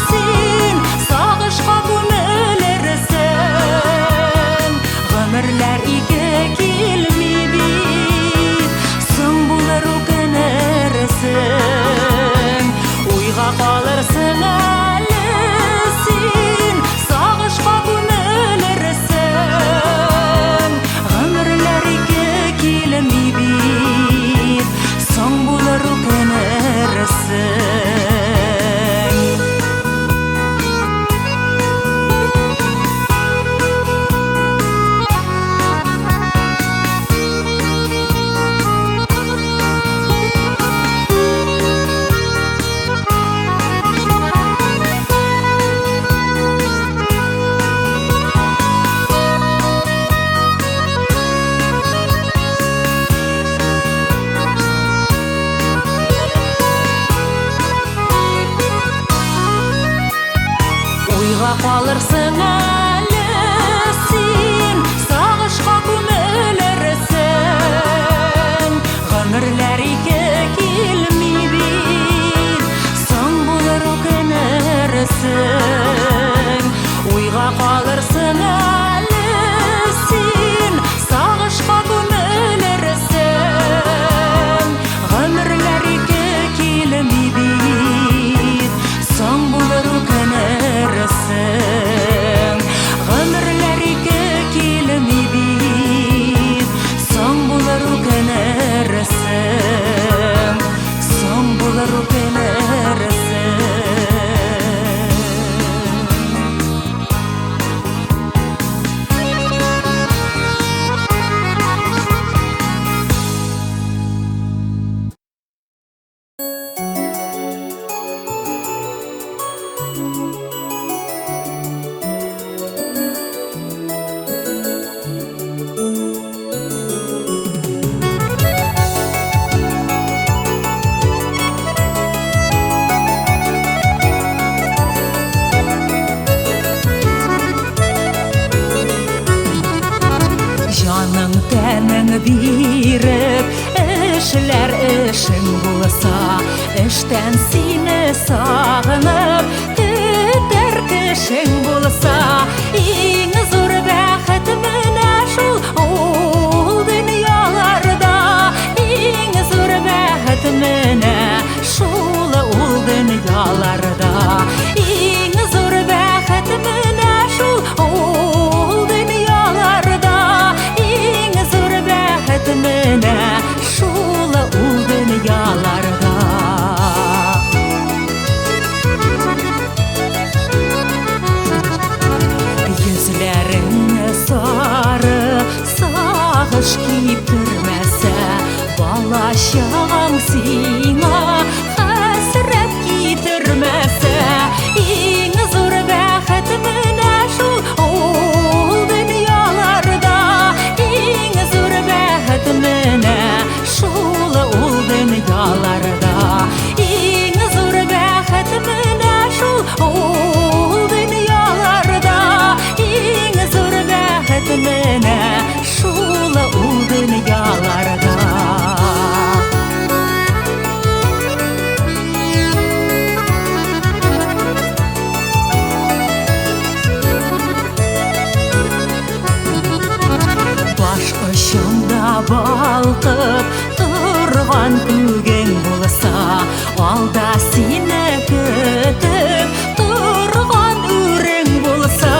син сагышка күмелерсең гомерләр ике килми бит соң булыр үкенерсең уйга калырсың әле син сагышка күмелерсең гомерләр ике килми бит соң булыр үкенерсең уйга калырсың әле син сагышка күмелерсең гомерләр ике килми бит соң булыр үкенерсең уйга калырсың әле син сагышка күмелерсең гомерләр ике килми бит соң булыр үкенерсең гомерләр ике килми бит соң булыр үкенерсең соң булыр үкенерсең Жаның тәнің биреп эшләр эшең булса эштән сине сагынып көтәр кешең булса иң зур бәхет менә шул ул дөньяларда иң зур бәхет менә шул ул дөньяларда иң зур бәхет менә шул ул дөньяларда иң зур бәхет менә шул ул дөньяларда йөзләреңне сары сагыш киптермәсә балачагың сиңа хәсрәт китермәсә иң зур бәхет менә шул ул дөньяларда иң зур бәхет менә шул ул дөньяларда иң зур бәхет менә шул ул дөньяларда иң зур бәхет менә шул ул дөньяларда баш очымда балкып торган күгең булса алда сине көтеп торган үрең булса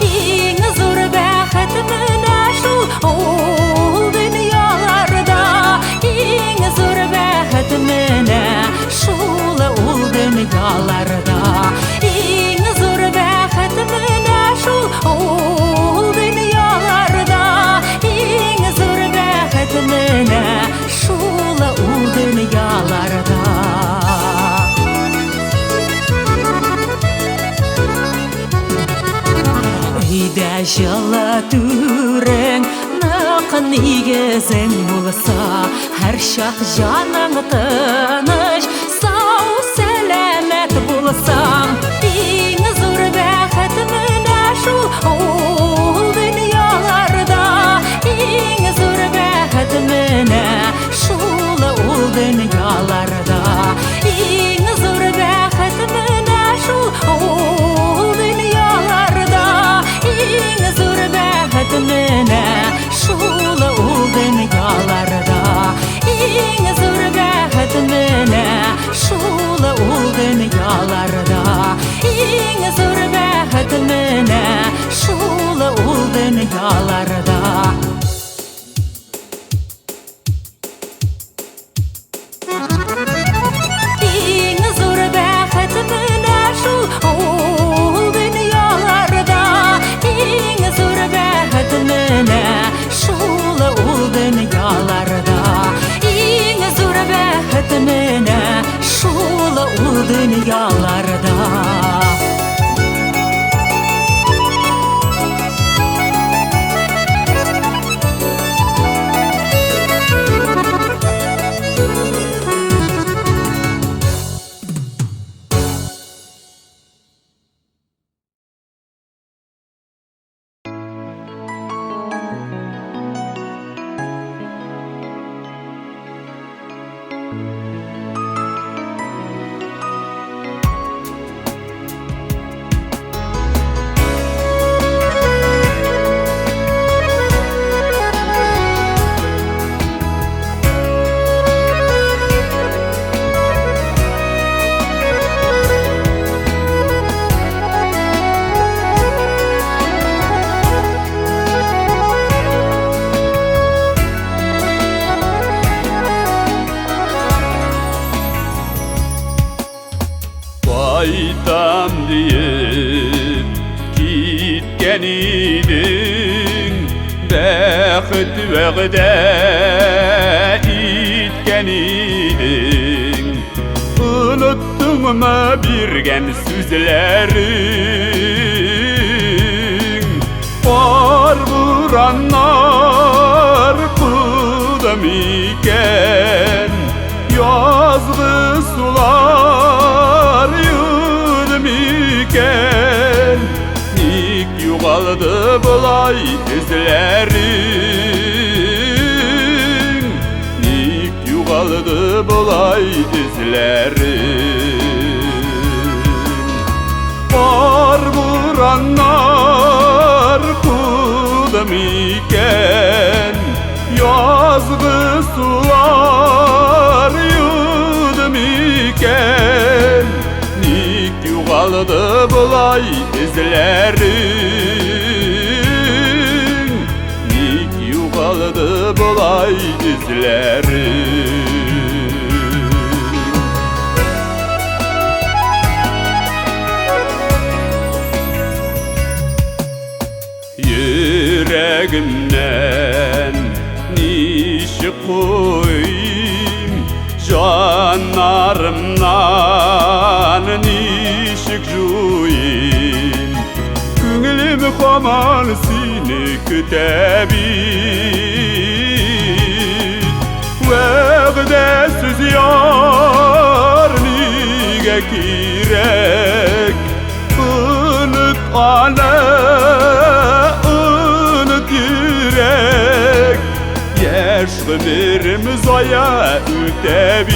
иң зур бәхет менә шул ул дөньяларда иң зур бәхет менә шул ул дөньяларда иң зур бәхет менә шул ул дөньяларда иң зур бәхет менә шул ул дөньяларда Өйдә җылы Yakın negizin bulsa her şak canın tыныç Sağ selamet bulsam en zor bəxt mine şu ol dünyalarda En zor bəxt mine şul ol dünyalarda En zor bəxt mine şu ol dünyalarda En zor bəxt mine şul ol dünyalarda En zor bəxt mine şul ol dünyalarda En zor bəxt mine şul ol dünyalarda En zor bəxt mine şul ol dünyalarda En zor bəxt mine şul ol dünyalarda En zor bəxt mine şul ol dünyalarda Baytam deyip gitken idin Bəxt vəqdə itken idin Unuttun mu birgen sözlerin Var vuranlar kudam iken Yazgı sular yudum iken Nik yuğaldı bulay izlerin Nik yuğaldı bulay izlerin Var vuranlar kudam iken Yazgı sular yudum iken Nik yuğaldı bulay izlerin Nik yuğaldı bulay izlerin Yüreğimden nişi koyayım Canlarımdan nişik juyim Künlüm koman seni kütebit Vəqdəsiz yar nige kirek Unut ana Yaş ömrümüz aya ütebit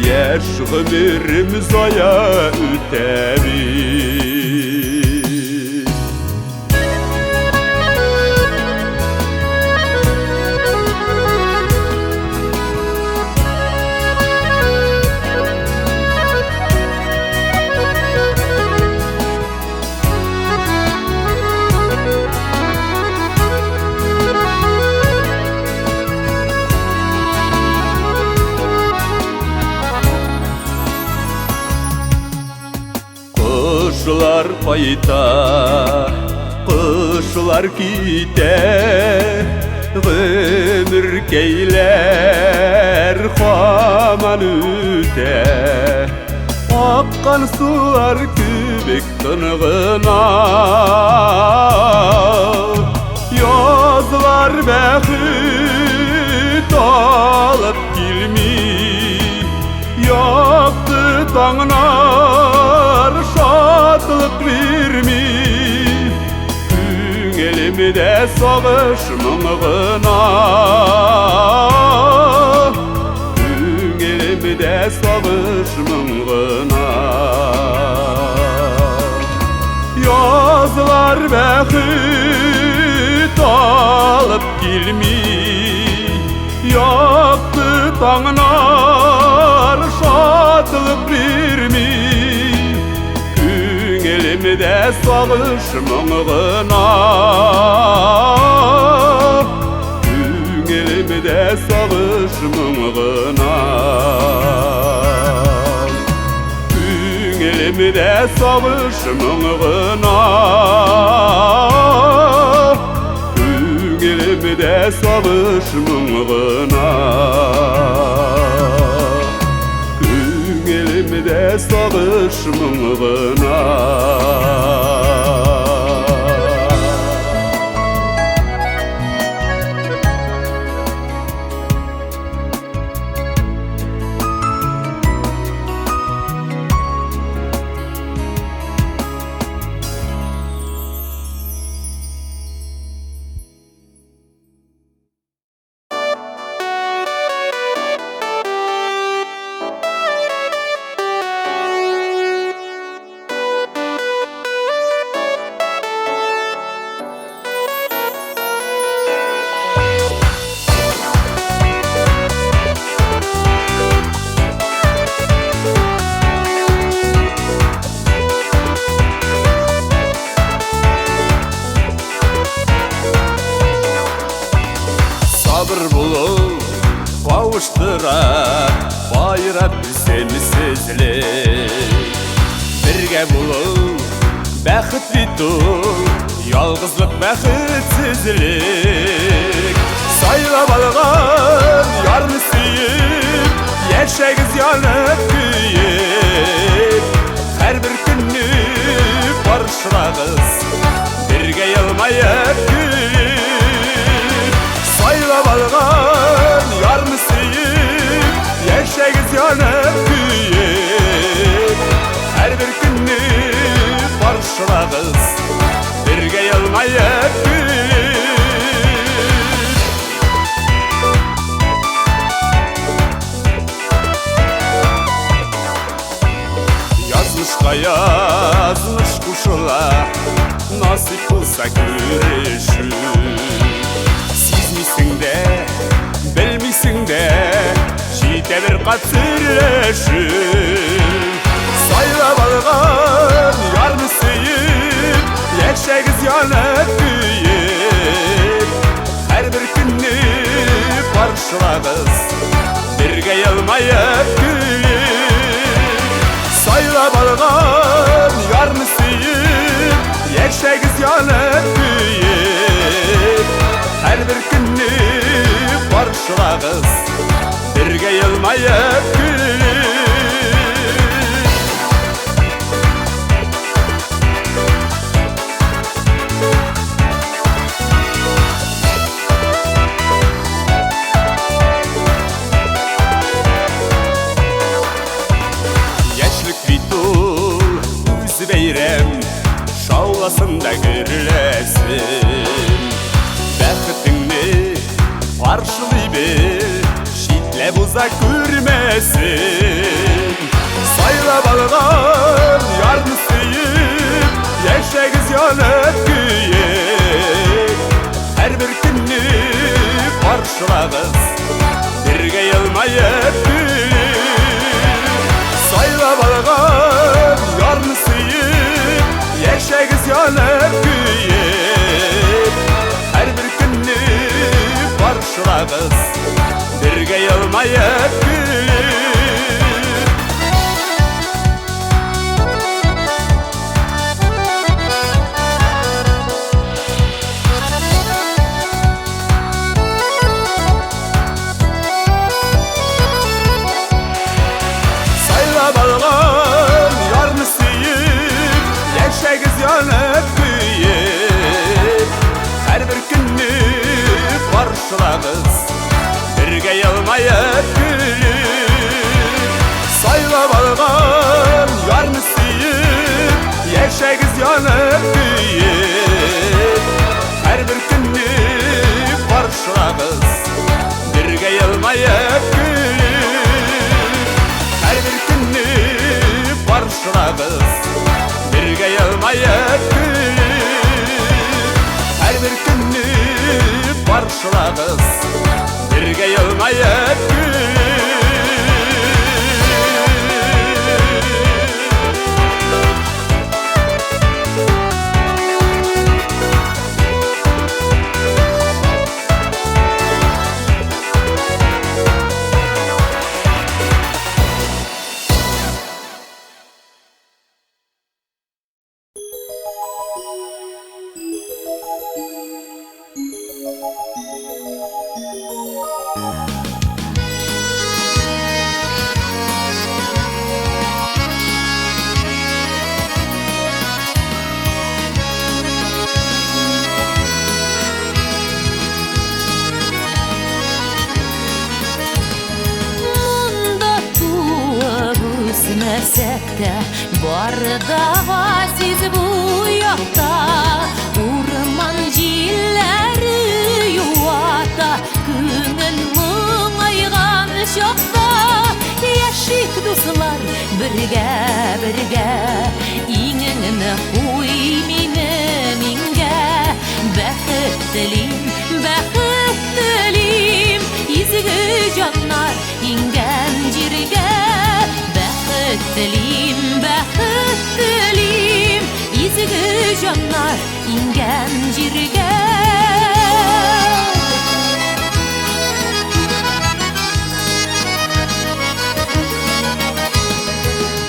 Yaş ömrümüz aya ütebit Kuşlar payta, kuşlar kite Ömür keyler haman üte Akkan sular bek tınığına Yazlar bəxit alıp gelmi Yaktı tağlar şadlık vermi Elimde sağış mığına Elimde sağış mığına Yazlar bəxit alıp gelmi Yaktı tağlar şadlık vermi Elimde sağış mığına Elimde sağış mığına Elimde sağış mığına Elimde sağış mığına Elimde sağış mığına Sabır bulup kavuşturar Bayrat seni sizlik Birge bulup bəxit bitur Yalğızlık bəxitsizlik Saylab alğan yarını suyup Yaşayız yanıp kuyup Her bir günü barışırağız Birge yılmayıp gülüp Saylab alğan yarını suyup Yaşayız yanıp kuyup Her bir günü barışırağız Birge yılmayıp gülüp Yazmışqa yazmış kuşlar Nasip bulsa görüşür Sizmisin de, bilmisin de Şiite bir katırlaşır Saylab alğan yarını suyup Yaşayız yanıp kuyup Her bir günü barışırağız Birge yılmayıp gülüp Saylab alğan yarını suyup Yaşayız yanıp kuyup Her bir günü barışırağız Birge yılmayıp gülüp Beyrem şavlasında gürlesin Bəxitini qarşılay bil Şitle buzak görmesin Saylab alğan yarını suyup Yaşayız yanıp kuyup Her bir günü barışırağız Birge yılmayıp gülüp Saylab alğan yarını suyup Yaşayız yanıp kuyup Her bir günü barışırağız Birge yılmayıp gülüp башлагыз Birge yılmayıp gülüp Saylap algan yarını suyup Yaşagiz yanıp büyüyüp Her bir günni barışlagız Birge yılmayıp gülüp Her bir günni barışlagız Birge yılmayıp gülüp Her bir günni barışlagız Birge yılmayıp gülüp Messekte bardağa siz bu yakta Urman jilleri yuvata Күңіл мұңайған шақта Яшик дусылар бірге Иңіңіні қой минге Бәхіт тілейм Изгі жаннар инген жерге Бәхіт тілейм Изгі жаннар инген жерге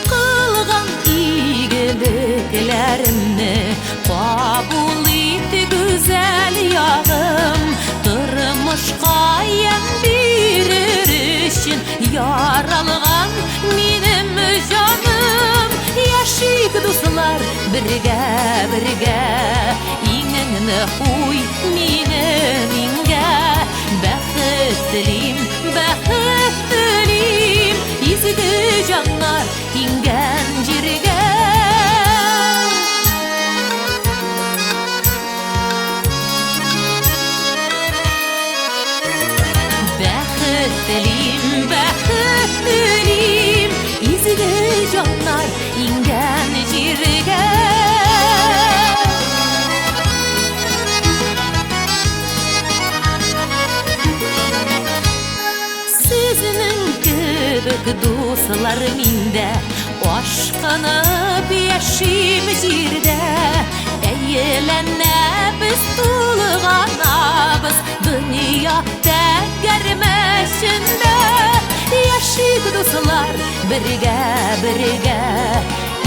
Қылған игілікlerimni Қабыл ет güzel яғым Тұрмышқа ем берер үшін Яралған менім жаным Яшик дусылар бірге Иңіңіні қой минге Бәхіт тілейм Изгі жаннар инген жерге Бәхіт тілейм Изгі жаннар инген жерге Сізінің кебек дуслар минде Ашқанып яшим жерде Әйеленәбіз тулғанабыз Дүния тәгәрмәшінде Яшик дуслар бірге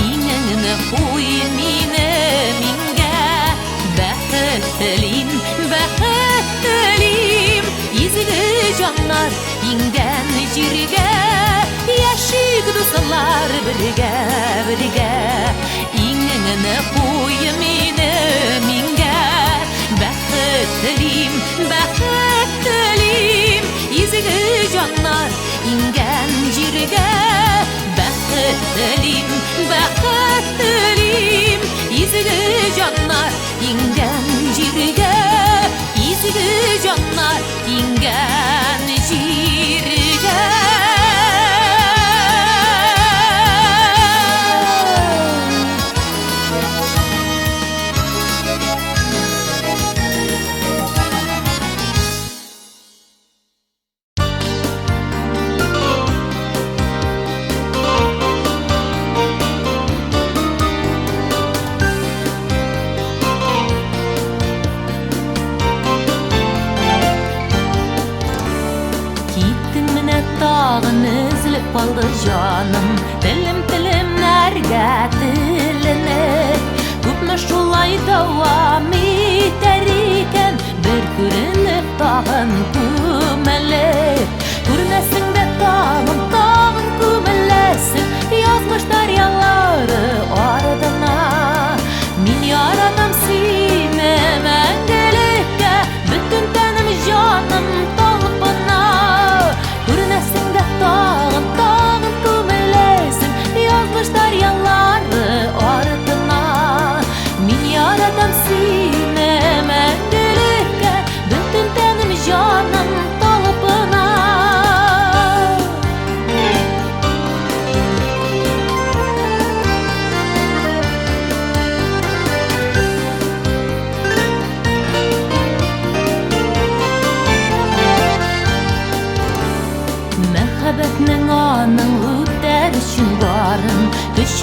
Иңіңіні қой минге Бәхіт тілейм Изгі жаннар инген жерге Яшик дуслар бірге Иңіңіні қой минге Бәхіт тілейм Изгі жаннар инген жерге Бәхіт тілейм Изгі жаннар инген жерге Изгі жаннар инген жерге Қалды жаным, тілім нәрге тілініп Көпміш жолай давам етер екен Бір көрініп тағын көміліп Көрмесің де тағын көмілесің Язмыш дариялары ардына Мен яратам сені мәңгілікке Бүтін тәнім жаным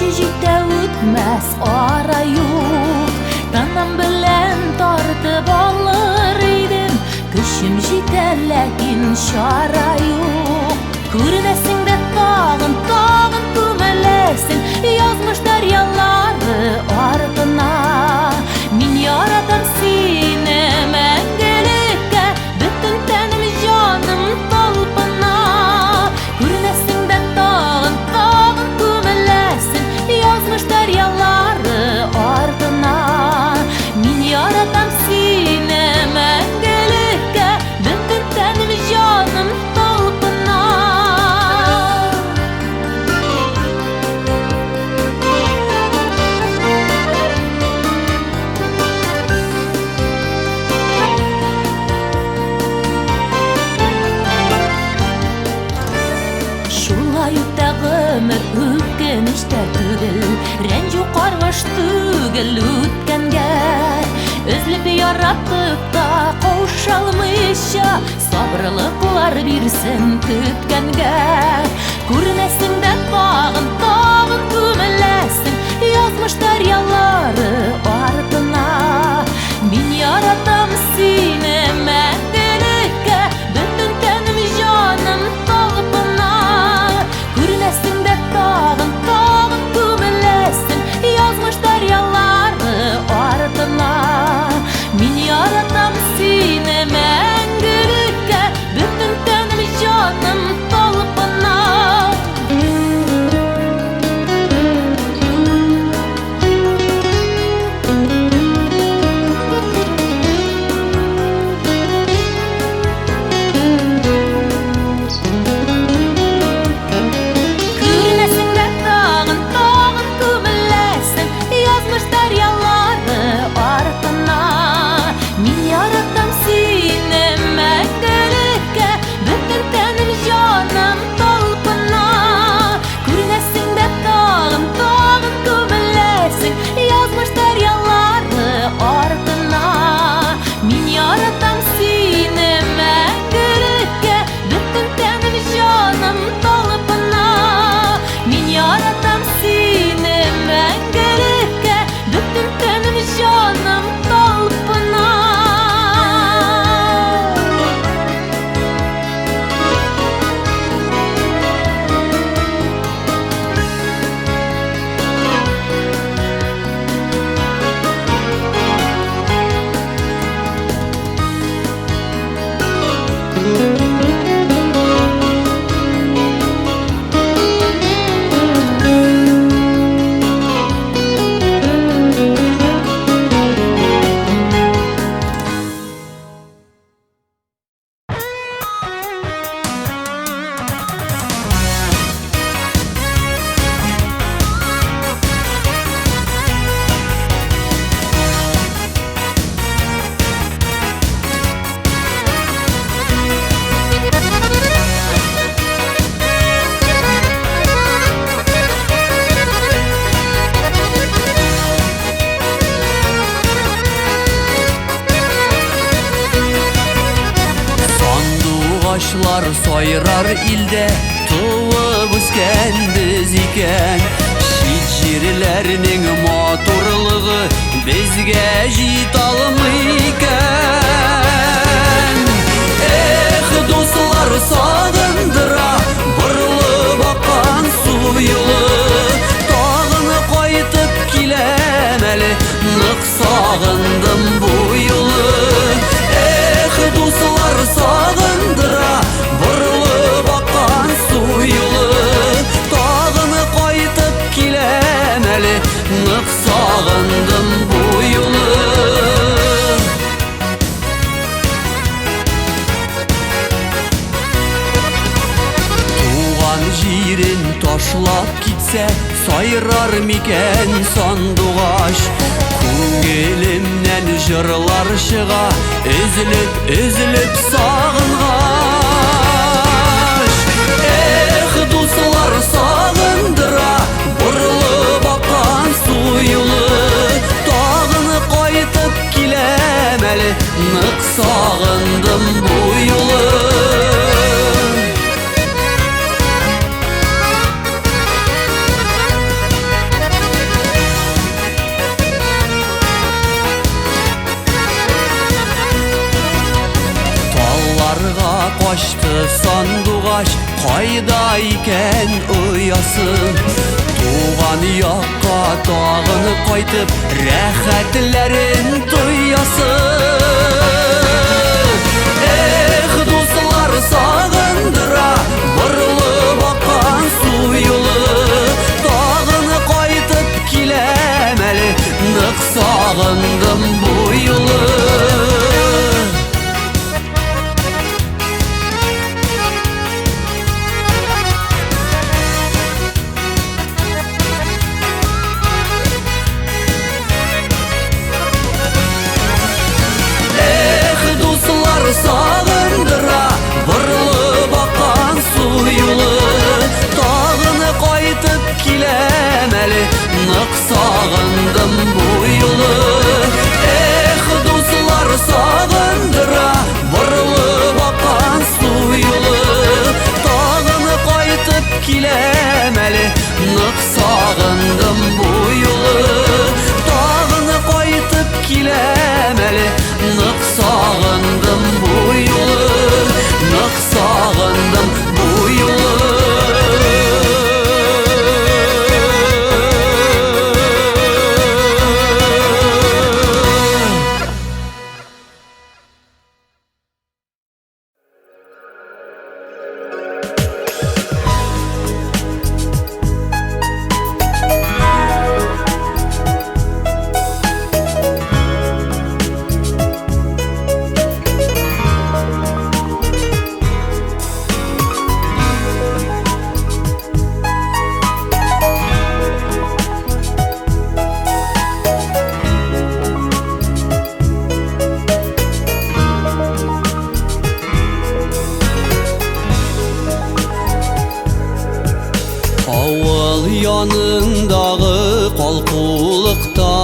Кеше җитә үтмәс ара юк, танам белән тартып алыр идем. Көчем җитә, ләкин чара юк. Күренәсең дә тагын күмәләсең язмыш дарьялары артына. Мин яратам сине мәңгелеккә, бөтен тәнем җаным талпына. Күренәсең дә тагын күмәләсең язмыш дарьялары артына. Мин яратам сине мәңгелеккә, бөтен тәнем җаным талпына. Шулай үтә гомер, үкенеч тә түгел, рәнҗү каргыш түгел үткәнгә. Өзлеп яратып та каушалмыйча, сабырлыклар бирсен көткәнгә. Күренәсең дә тагын күмәләсең язмыш дарьялары артына. Мин яратам сине мәңгелеккә, бөтен тәнем җаным талпына. Күренәсең дә тагын күмәләсең язмыш дарьялары артына. Мин яратам сине мәңгелеккә, бөтен тәнем җаным талпына. Күренәсең дә тагын күмәләсең язмыш дарьялары артына. Мин яратам сине мәңгелеккә, бөтен тәнем җаным талпына. Күренәсең дә тагын күмәләсең язмыш дарьялары артына. Мин яратам сине мәңгелеккә, бөтен тәнем җаным талпына. Мин яратам сине мәңгелеккә, бөтен тәнем җаным талпына. Сандугачлар сайрар илдә, туып үскән без икән. Чит җирләрнең матурлыгы безгә җит алмый-икән. Эх, дуслар сагындыра борылып аккан су юлы. Тагын кайтып киләм әле, нык сагындым бу юлы. Эх, дуслар сагындыра борылып аккан су юлы. Тагын кайтып киләм әле, нык сагындым бу юлы. Туган җирен ташлап китсә, сайрар микән сандугач? Күңелемнән җырлар чыга, өзелеп сагынгач. Эх, дуслар сагындыра борылып аккан су юлы. Тагын кайтып киләм әле, нык сагындым бу юлы. ачты сандугач, кайда икән оясы? Туган якка тагын кайтып, рәхәтләрен тоясы. Эх, дуслар сагындыра, борылып аккан су юлы. Тагын кайтып киләм әле, нык сагындым бу юлы. Сагындыра, борылып аккан су юлы. Тагын кайтып киләм әле, нык сагындым бу юлы. Эх, дуслар сагындыра, борылып аккан су юлы. Тагын кайтып киләм әле, нык сагындым бу юлы. Тагын кайтып киләм әле, нык сагындым бу юлы, нык сагындым бу юлы. Авыл янындагы калкулыкта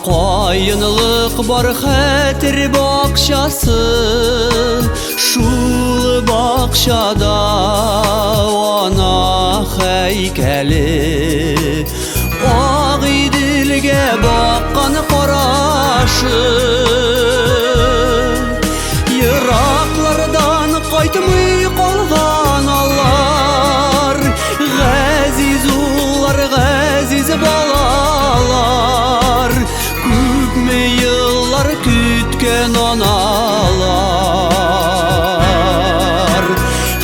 кайынлык бар хәтер бакчасы. Шул бакчада ана һәйкәле, ак иделгә баккан карашы. Ераклардан кайтмый калган алар, газиз улар, газиз балалар, күпме еллар көткән аналар.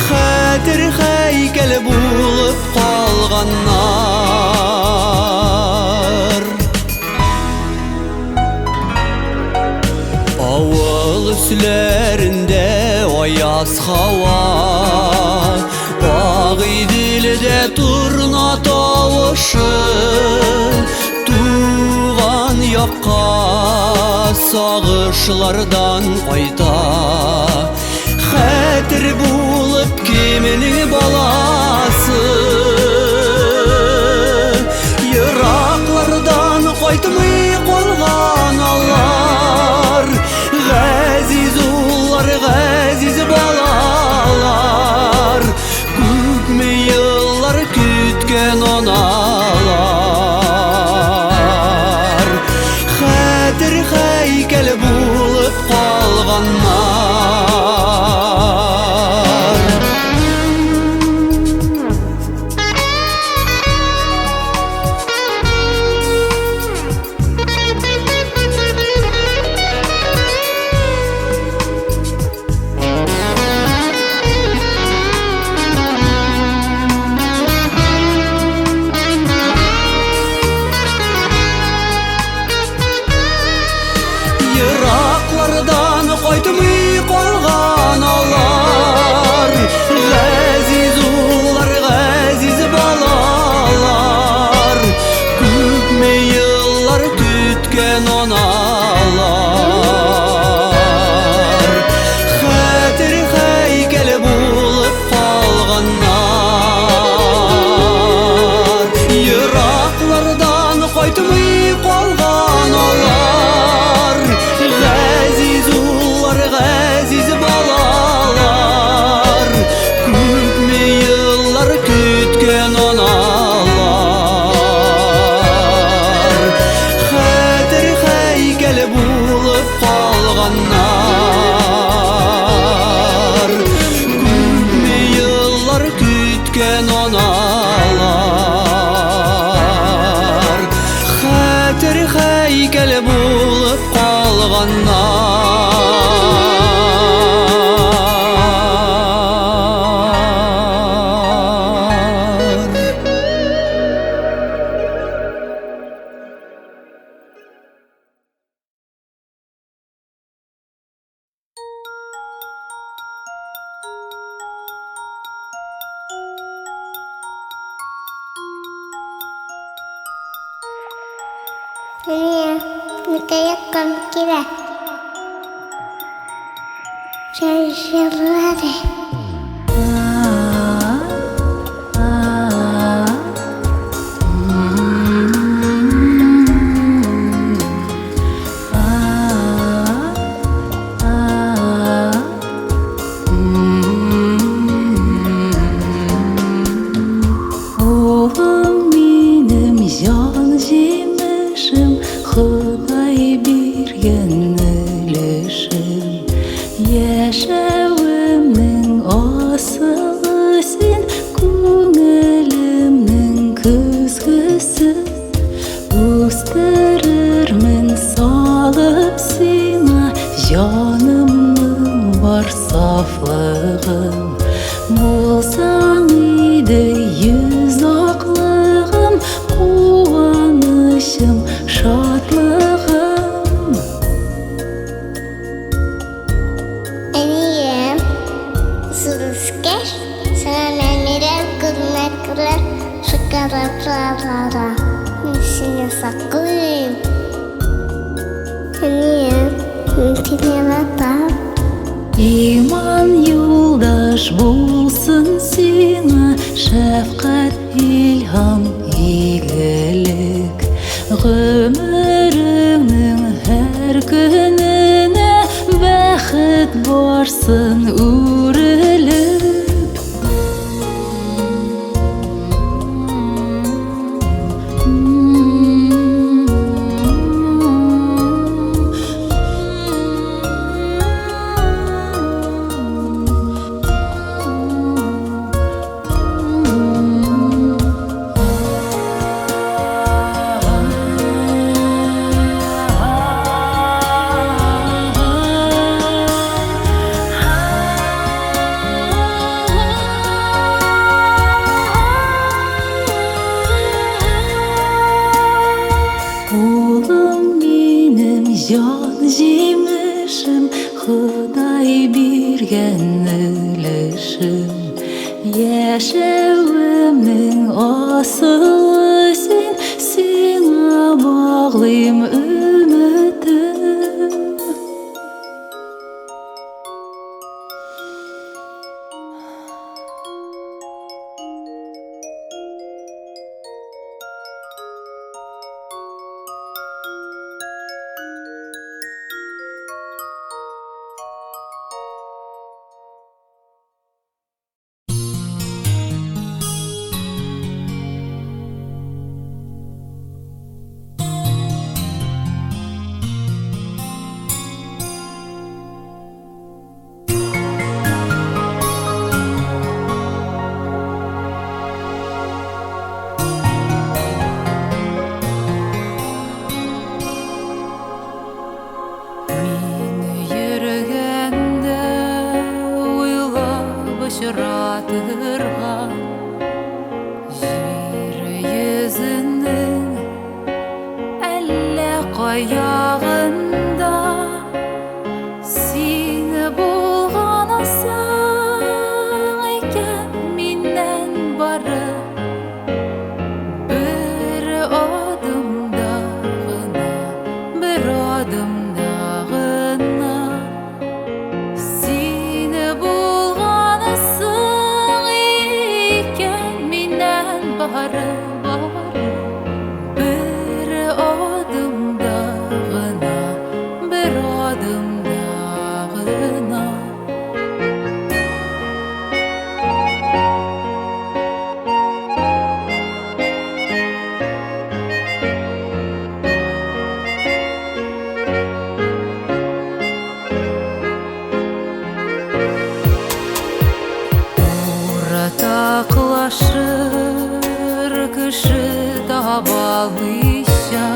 Хәтер һәйкәл булып калганнар. Авыл үсләрендә аяз һава, ак иделдә турна тавышы. Туган якка сагышлардан кайта, хәтер булып кемнең баласы. Ераклардан кайтмый калган алар, газиз улар, газиз балалар, күпме еллар көткән аналар. Хәтер һәйкәл булып калганнар. Ini kayak kan kira saya deh. İman yoldaş bulsun sana, şefkat, ilham, iyilik. Ömrünün her gününe bәхет барсын үрелеп. Жан жемішім, Құдай берген үлішім. Яшәуімнің асылы сен, сеңа бағлым үмітім. Ұшыратырған жер yüzінің әлі қаяғында сені болғанасың екен менен барып бір адымда ғына, бір адымда ғына сені bir adımda ғына, bir adımda ғына. Уратақлашыр кіші таба алмайша,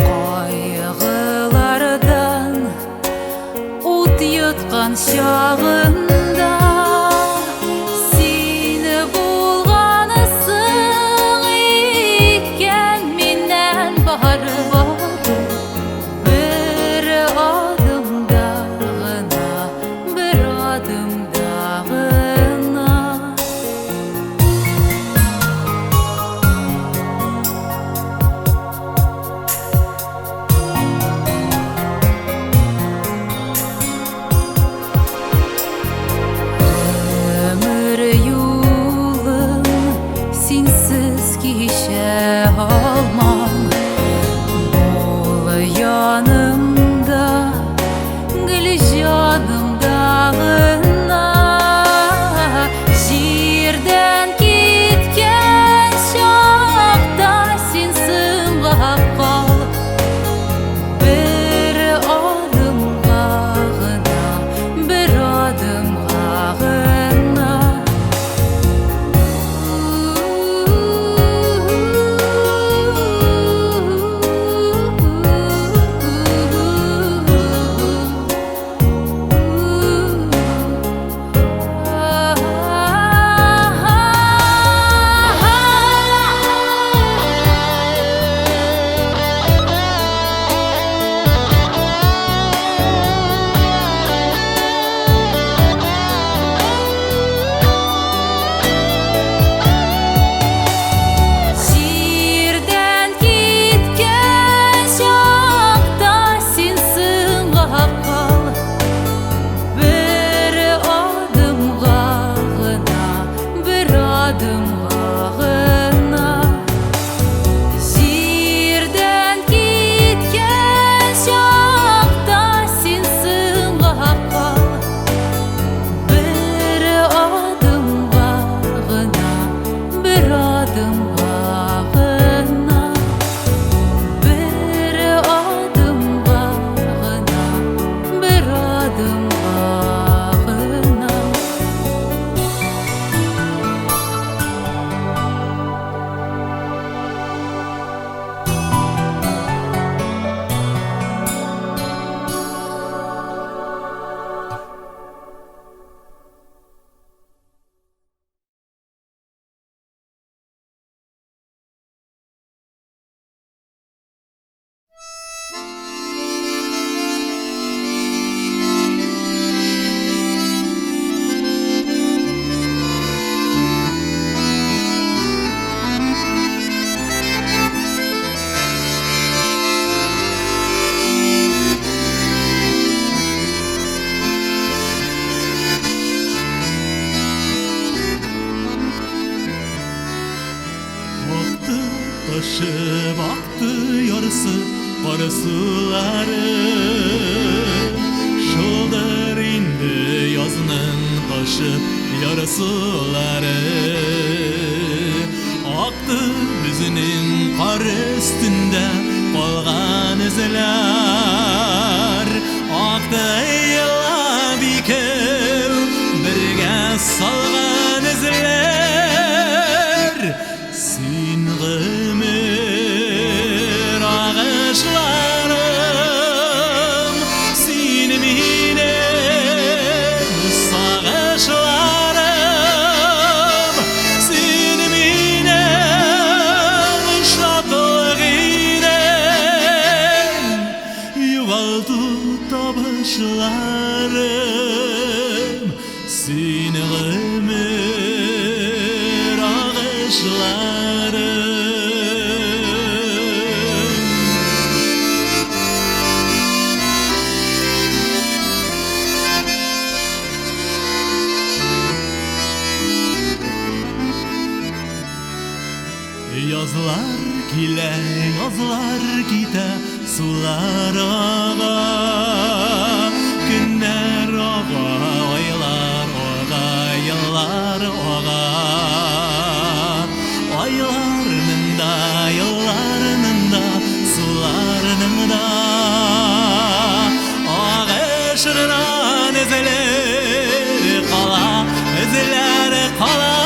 қайғылар Ут йоткан шағында сені болғанысың екен менен бары бір адымда ғына бір адымда ғына Ömür yolun sensiz geçe almam Ol yanımda gül janımdağına Жерден кеткен шақта сенсің қапқал бір адымға ғына бір адымға ғына Жерден кеткен шақта сенсің қапқал бір адымға ғына бір адымға ғына Жерден кеткен шақта сенсің қапқал бір адымға ғына бір адымға ғына бір адымға ғына бір адымға ғына Aktı taşıp aktı yarısı karısıları Şıldır indi yazının taşıp yarısıları Aktı bizinin kar üstünde kalgan izler Aktı yıla bikev birge salgan izler Sin gımır ağaçlarım Sin minem sağaçlarım Sin minem şatlığinem Yuvaldı tabışlarım Sin gımır ağaçlarım Yazlar kile, yazlar gide, sular ağa Günler ağa, aylar ağa, yıllar ağa Aylarının da, yıllarının da, sularının da Ağaçlarından ezilir kala, ezilir kala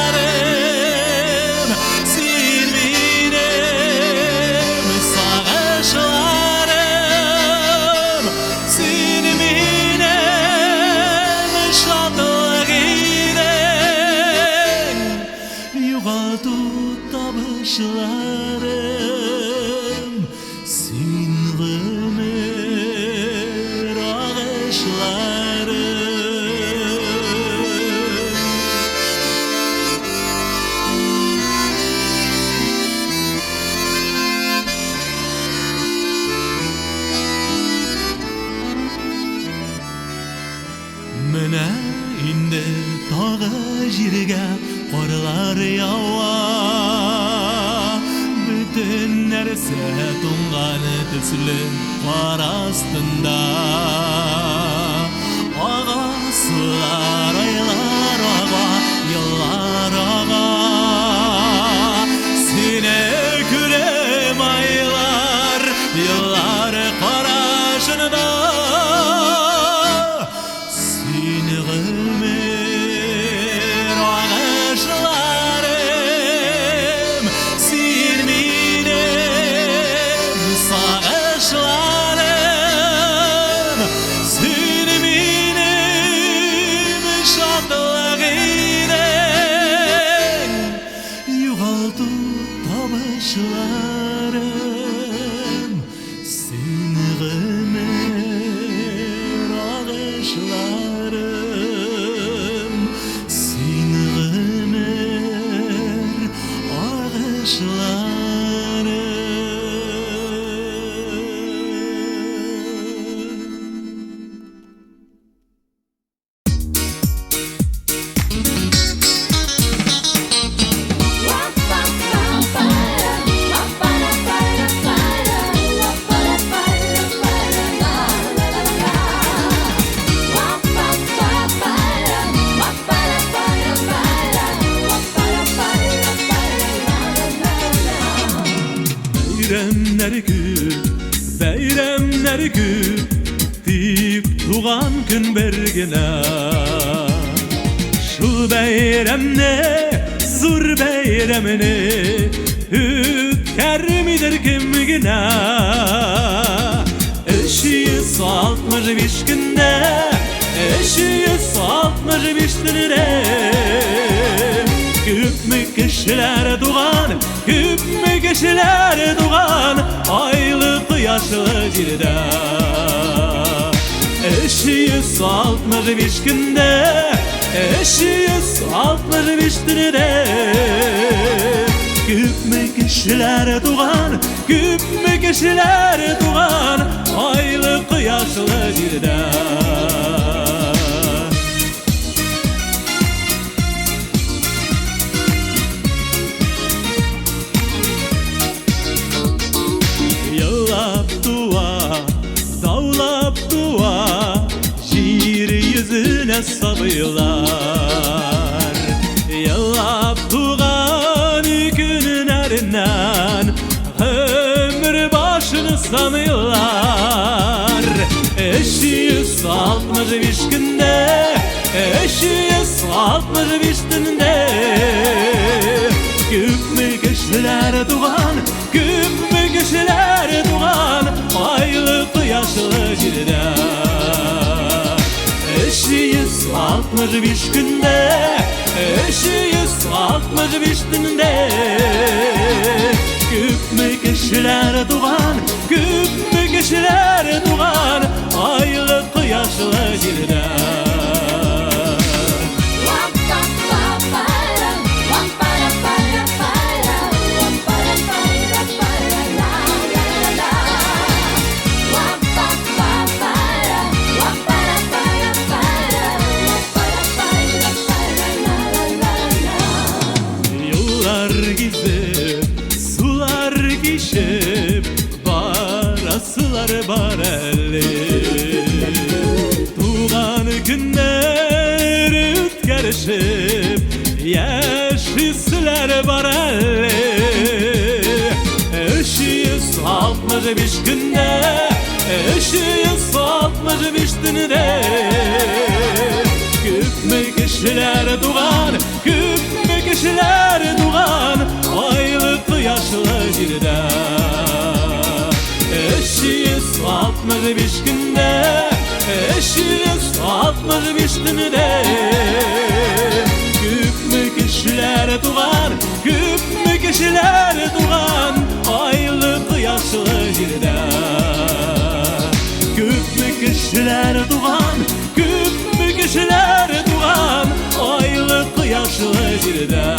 Ağaçlarım, sin minem kar yawa bütün nerse tungan tüslü kar astında ağasılar aylar ağa yıllar ağa sine külem aylar yıllar karşında seni gülmer ağaçlarım sen benim sağaçlarım sen benim şadlığıyım yuvaldı tabışlarım seni gülmer ağaçlarım seni gülmer ağaçlarım. Bayramlar küp deyip tuğan gün bergine şu bayramne zur bayramne hütkermidir kimgine 365 günde 365 günde küp mü kişiler doğan küp mü kişiler doğan aylık yaşlı cilde 365 günde 365 günde küp mü kişiler doğan küp mü kişiler doğan aylık yaşlı cilde dağlap dua şiir yüzüne sabıyorlar yalap tuğan günlerinden ömür başını sanıyorlar 365 günde 365 günde küp mü kişiler doğan küp mü kişiler doğan aylık yaşlı cilde 365 günde 365 günde küp mü kişiler doğan küp mü kişiler doğan aylık yaşlı cilde sular gişip barasılar barelli tuğan günler ütkerişip yaşısılar barelli 365 günde 365 günde küp mü kişiler doğan küp mü kişiler doğan aylık yaşlı cilde 365 günde 365 günde küp mü kişiler doğan küp mü kişiler doğan aylık yaşlı cilde küp mü kişiler doğan küp mü kişiler doğan aylık yaşlı cilde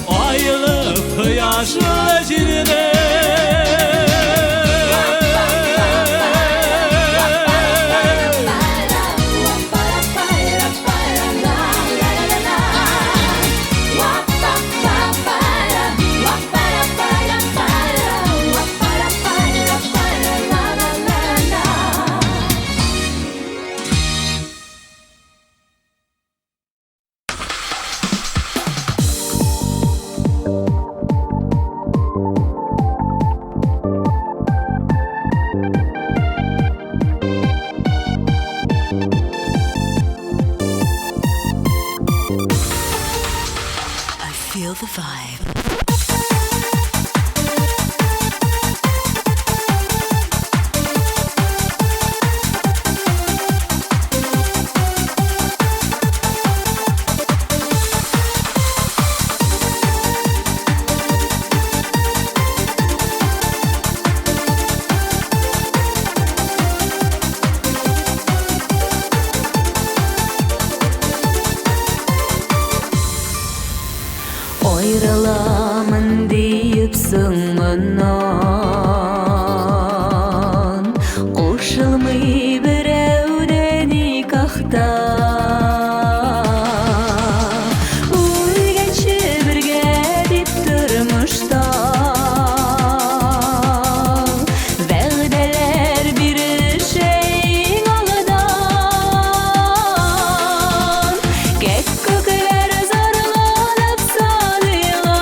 aylık yaşlı cilde булганнан кушылмый берәүдә никахта үлгәнче бергә дип тормышта вәгъдәләр бирешәң алдан кәк күкләр зарланып садыйлар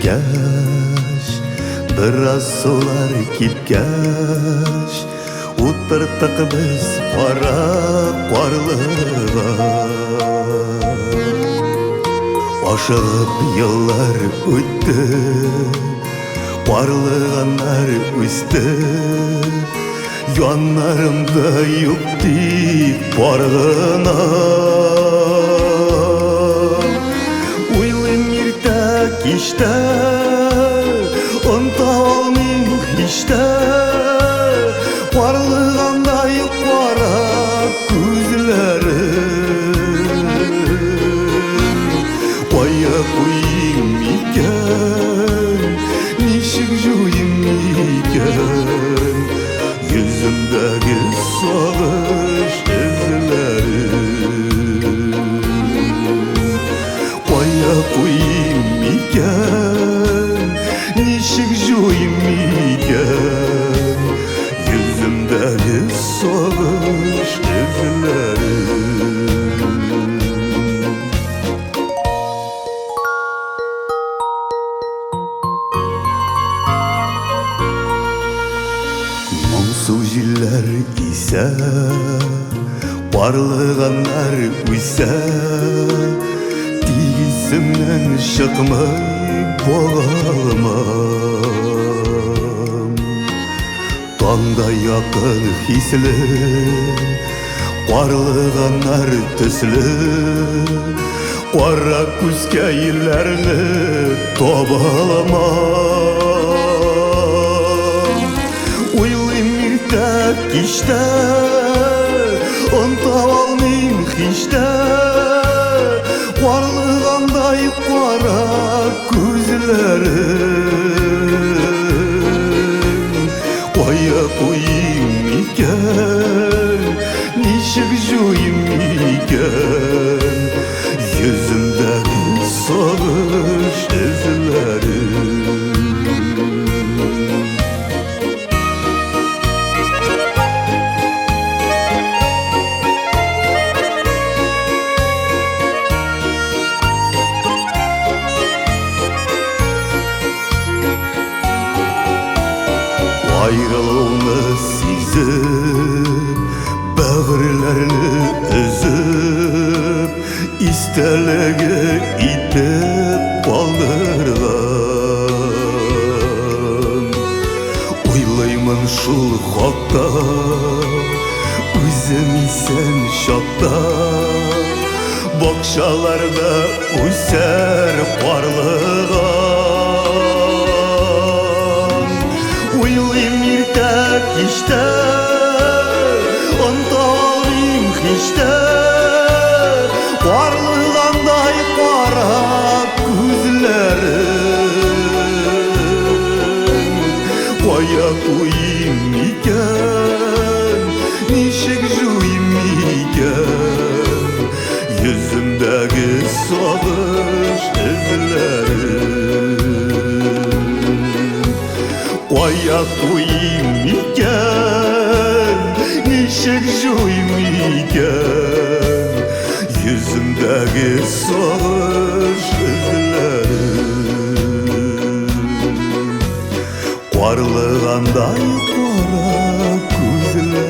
кеткәч, біраз солар кипкәч, утырттык без кара карлыга. Ашыгып еллар үтте, карлыганнар үсте, яннарымда юк тик баргына. Уйлыйм иртә кичтә, оныта алмыйм һич тә, карлыгандай кара күзләре. Кая куйым икән, ничек жуйым икән, йөземдәге сагыш эзләрен. Кая куйым икән, ничек жуйым икән, йөземдәге сагыш эзләрен. Моңсу җилләр исә, карлыганнар үсә, тигеземнән чыкмый багалмам. Таңда якын хисле, карлыганнар төсле, кара күзгә илләрне таба аламам. Уйлыйм иртә кичтә, оныта алмыйм һич тә, карлыгандай кара күзләрен. Кая куйым икән, ничек жуйым икән, йөземдәге сагыш эзләрен. Ayrılığını sezip, böğürlerini üzüp, istelege itip kaldırgan. Uylayman şul hakta, özüm isen şakta, bakşalarda üser parlıgan. Уйлыйм иртә кичтә, оныта алмыйм һич тә, карлыгандай кара күзләрен. Кая куйым икән, ничек жуйым икән, йөземдәге сагыш эзләрен. Кая куйым икән, ничек жуйым икән, йөземдәге сагыш эзләрен. Карлыгандай кара күзләрен.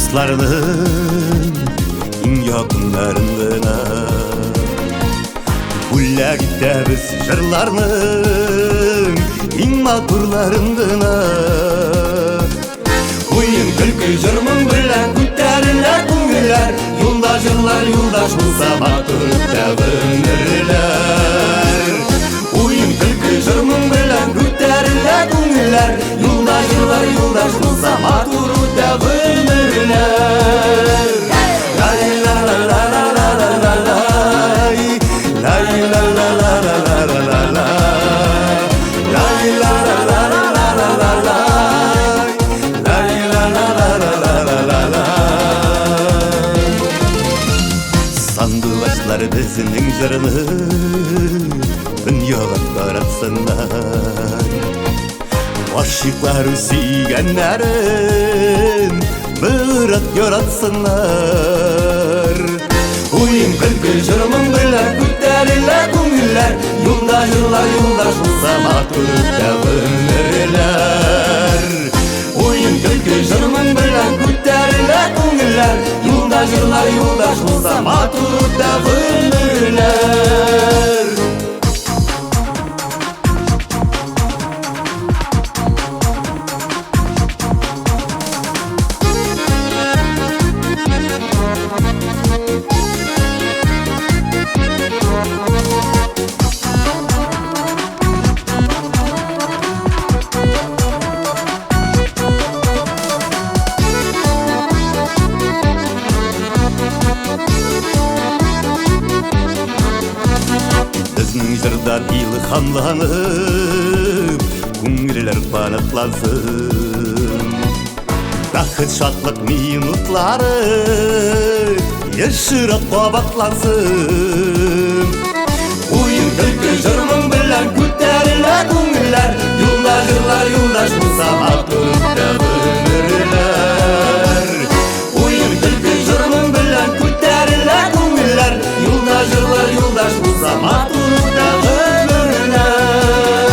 Dostlarının en yakınlarına, Gülləkdə biz jırlarının en maturlarına. Oyun külkü jırmın bilen kütlərinlər, küngülər, yollar Юлдаш жырлар, юлдаш булса матур өтә гомерләр. Уен көлке җырның белән күтәрелә күңелләр. Юлдаш жырлар, юлдаш булса матур үтә гомерләр. Лай ла ла ла ла ла ла ла лай. Лай ла ла ла ла ла ла ла лай. Лай ла ла ла ла ла ла ла лай. Лай ла ла ла ла ла ла ла лай. Сандугачлар безнең җырны дөньяга таратсыннар. Ашыклар сөйгәннәрен бырат яратсыннар. Уен көлке җырның белән күтәрелә күңелләр. Юлдаш жырлар, юлдаш булса матур үтә гомерләр. Уен көлке җырның белән күтәрелә күңелләр. Юлдаш жырлар, юлдаш булса матур үтә гомерләр. Безнең җырдан илһамланып, күңелләр панатлансын. Бәхет шатлык минутлары яшырып кабатлансын. Уен көлке җырның белән күтәрелә күңелләр. Юлдаш жырлар, юлдаш булса матур үтә гомерләр. Уен көлке җырның белән күтәрелә күңелләр. Юлдаш жырлар, юлдаш булса матур үтә гомерләр.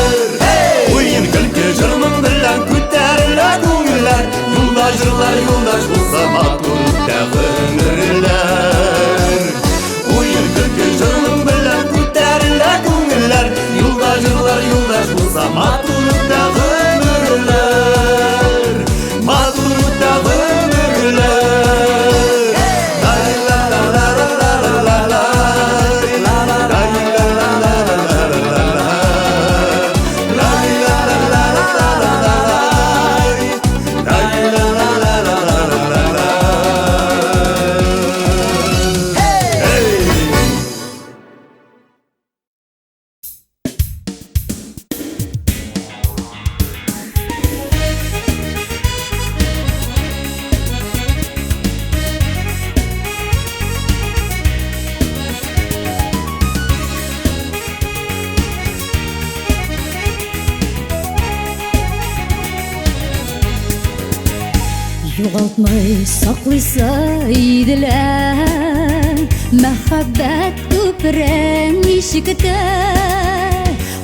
Уен көлке җырның белән күтәрелә күңелләр. Юлдаш жырлар, юлдаш булса матур үтә гомерләр. Уен көлке җырның белән күтәрелә күңелләр. Юлдаш жырлар, юлдаш булса матур үтә гомерләр. Матур үтә гомерләр. Лай ла ла ла ла ла ла ла. Лай ла ла ла ла ла ла ла. Лай ла ла ла ла ла ла ла. Lay la la la la la la la. Hey! Югалтмай саклыйса иделәр, мәхәббәт күперен ишектә,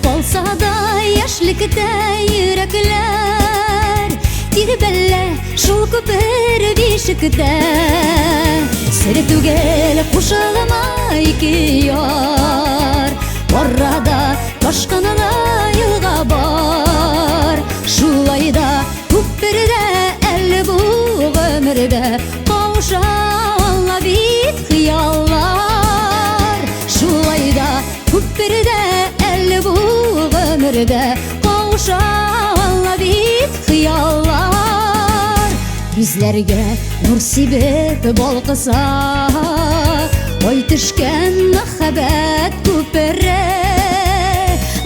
калса да яшьлектә йөрәкләр, тирбәлә шул күпер бишектә. Сер түгел кушылма ике яр, арада башканада елга бар. Шулай да күпердә әле бу гомердә кауша ала бит хыяллар. Шулай да күпердә әле бу гомердә кауша ала бит хыяллар. Күзләргә нур сибеп балкыса, ой төшкән мәхәббәт күпере.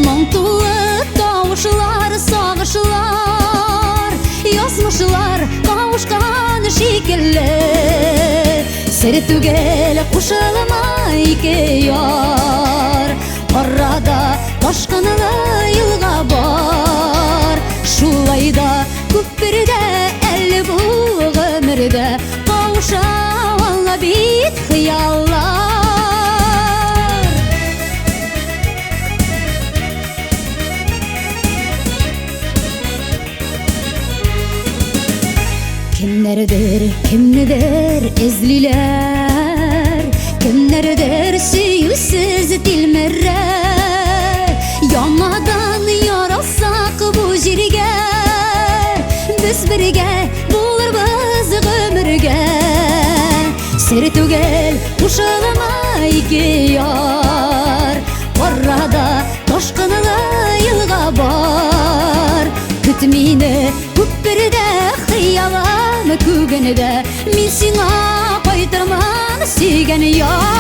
Мантулы тавышлар, сагышлар, язмышлар кавышкан шикелле. Сер түгел кушылма ике яр, арада башканада елга бар. Шулай да күпердә әле бу гомердә кауша ала бит хыяллар. Kimnidir ezliler, kimlerdir süyüsüz dilmerler. Yamadan yarasak bu jirge, biz birge buluruz ömürge. Sir tugel iki yar. Orada toşkınlı yılga var. Kütmini küppürde hıyalan kügünde. Min sina koytırman sügen yar.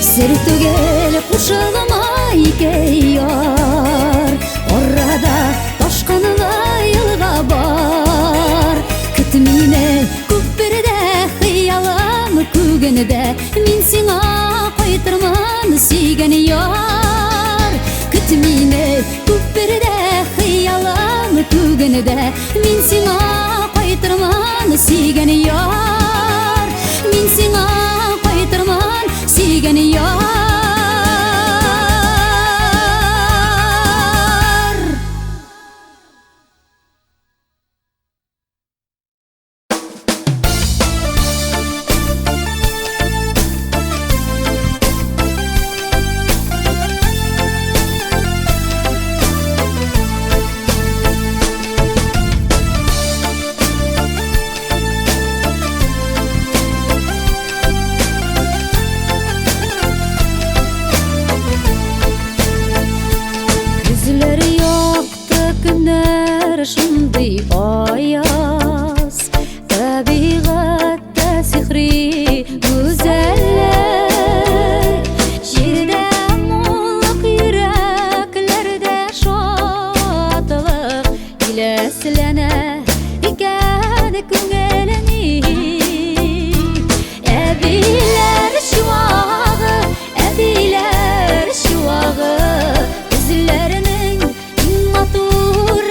Sertügel kuşağıma iki yar. Orada toşkınlı yılga var. Kütmine küppürde hıyalan kügünde. Min sina koytırman sügen yar. Kütmine küppürde hıyalan kügünde. Min sina koytırman sügen yar. Min sina koytırman sügen yar. Şunday ayaz, tabigatta sihri güzellik. Şirde mulluk yüreklerde şadlık. İleslene iken küngelini. Ebiler şuağı, ebiler şuağı. Üzlerinin matur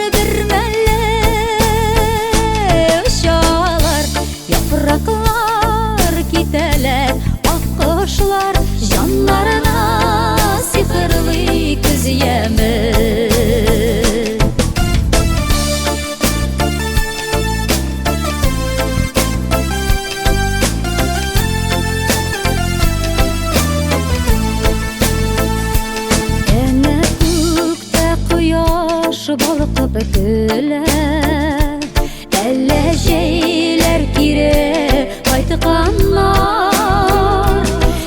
yapraklar giteler, akkuşlar canlarına sihirli kız yemi. Ene kükte kuyaş balkıp güler. Elle şeyler kire kaytıkanlar.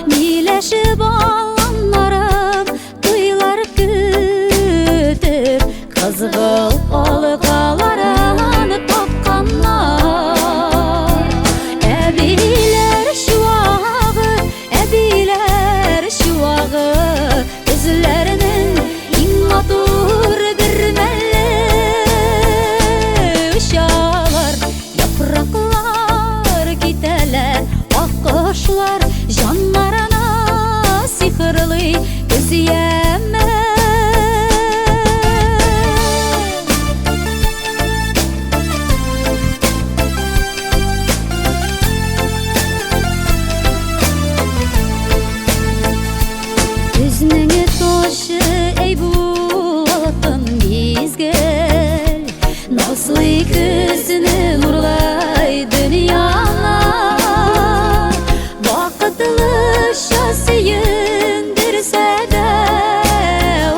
Mileşip alanlarım duylar kütür. Kızgıl halkalarını takkanlar. Ebiler şuağı, ebiler şuağı. Üzlerinin immatur bir melek uşağlar. Yapraklar giteler, akkuşlar canlarına sihirli göz yeme. Yüzünü toşı ey bu altın mizgil. Nazlı gözünü nurlay dünyalar. Vakıtlı şahsiyindirse de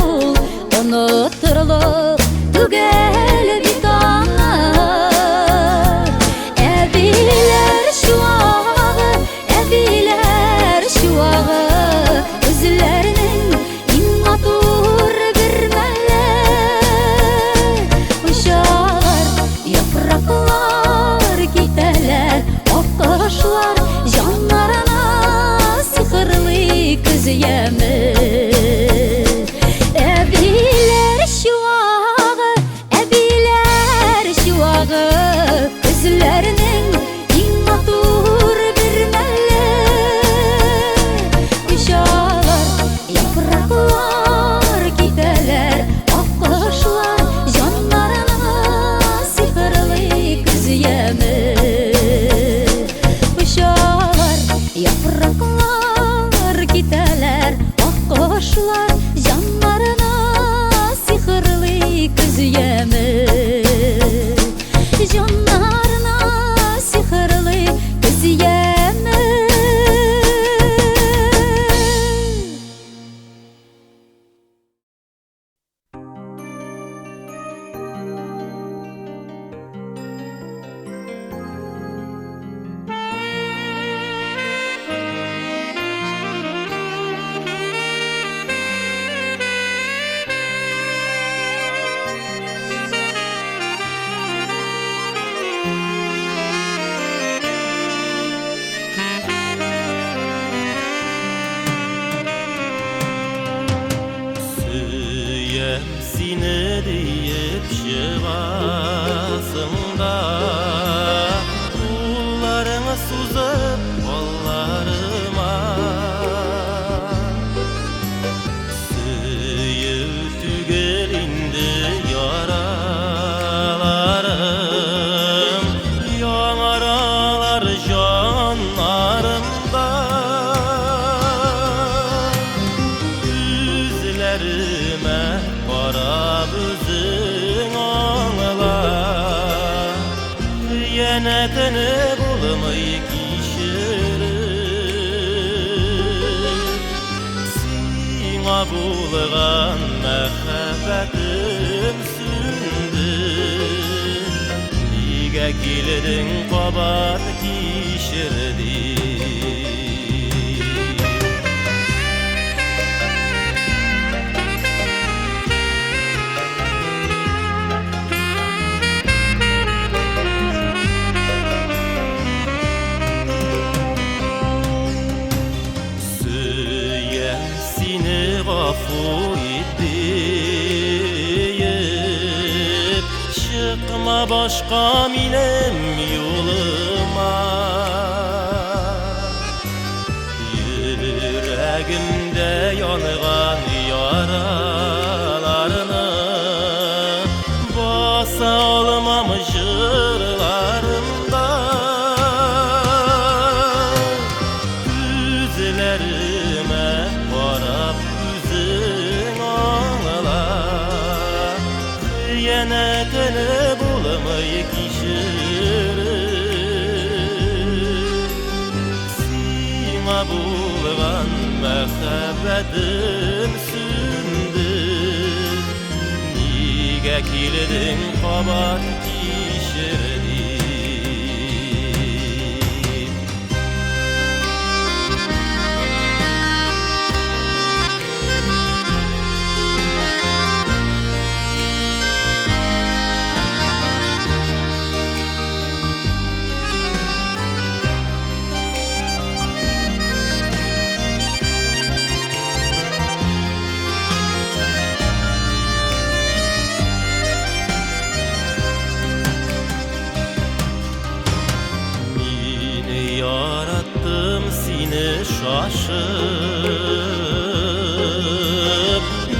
ol. Unuturluk tügel bir tanar. Ebiler şuağı, ebiler şuağı. Üzlerinin immatur bir melek uşağlar. Yapraklar giteler, akkuşlar canlarına sihirli kız yemi. Ebiler şuağı, ebiler şuağı. Üzlerinin immatur bir melek uşağlar. Yapraklar giteler, akkuşlar canlarına sihirli kız yemi. Uşağlar, yapraklar giteler, akkuşlar seni deyip çıgasın da Kullarını suzıp kollarıma Sıyır tügelindi yaralarım Yanaralar canlarımda Yüzlerime para büzün ağla Yenetini bulmayı kişirir Sina bulgan mehabbetim sündü Niga kiledin kabat kişirdi Gafu edip Çıkma başka minem yoluma Yüreğimde yanıgan yaralarını Basa olmam jırlarımda Yüzlerime varap Yenetini bulmayı kişirir Sina bulgan mehabbetim sündü Niga kiledin kabat kişirdi Yarattım seni şaşıp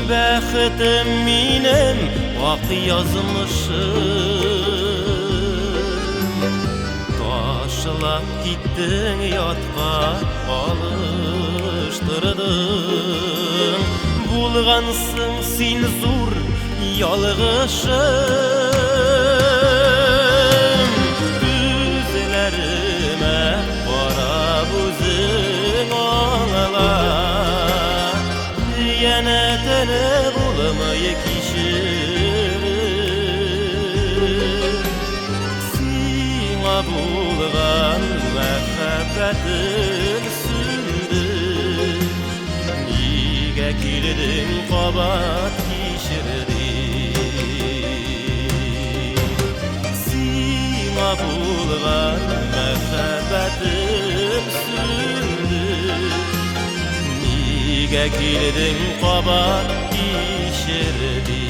Bəxtim minem ak yazmışım Taşlap gittin yatqa alıştırdın Bulgansın sen zor yalgışım Yüzlerime buzun ağla Yenetini bulmayı kişirir Sina bulgan mehabbetim sündü Niga kiledin kabat kişirdi Sina bulgan mehabbetim sündü Niga kiledin kabat kişirdi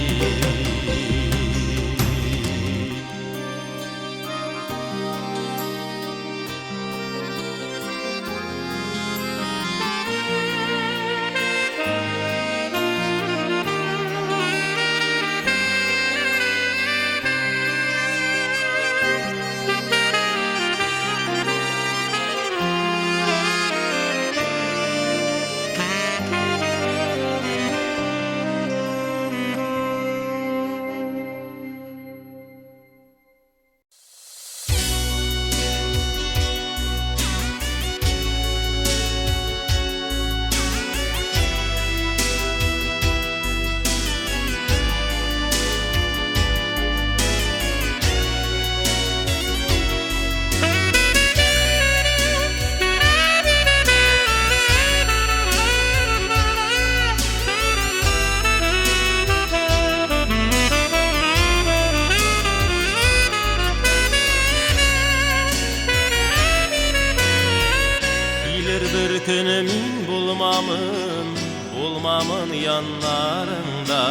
Bulmamın yanlarında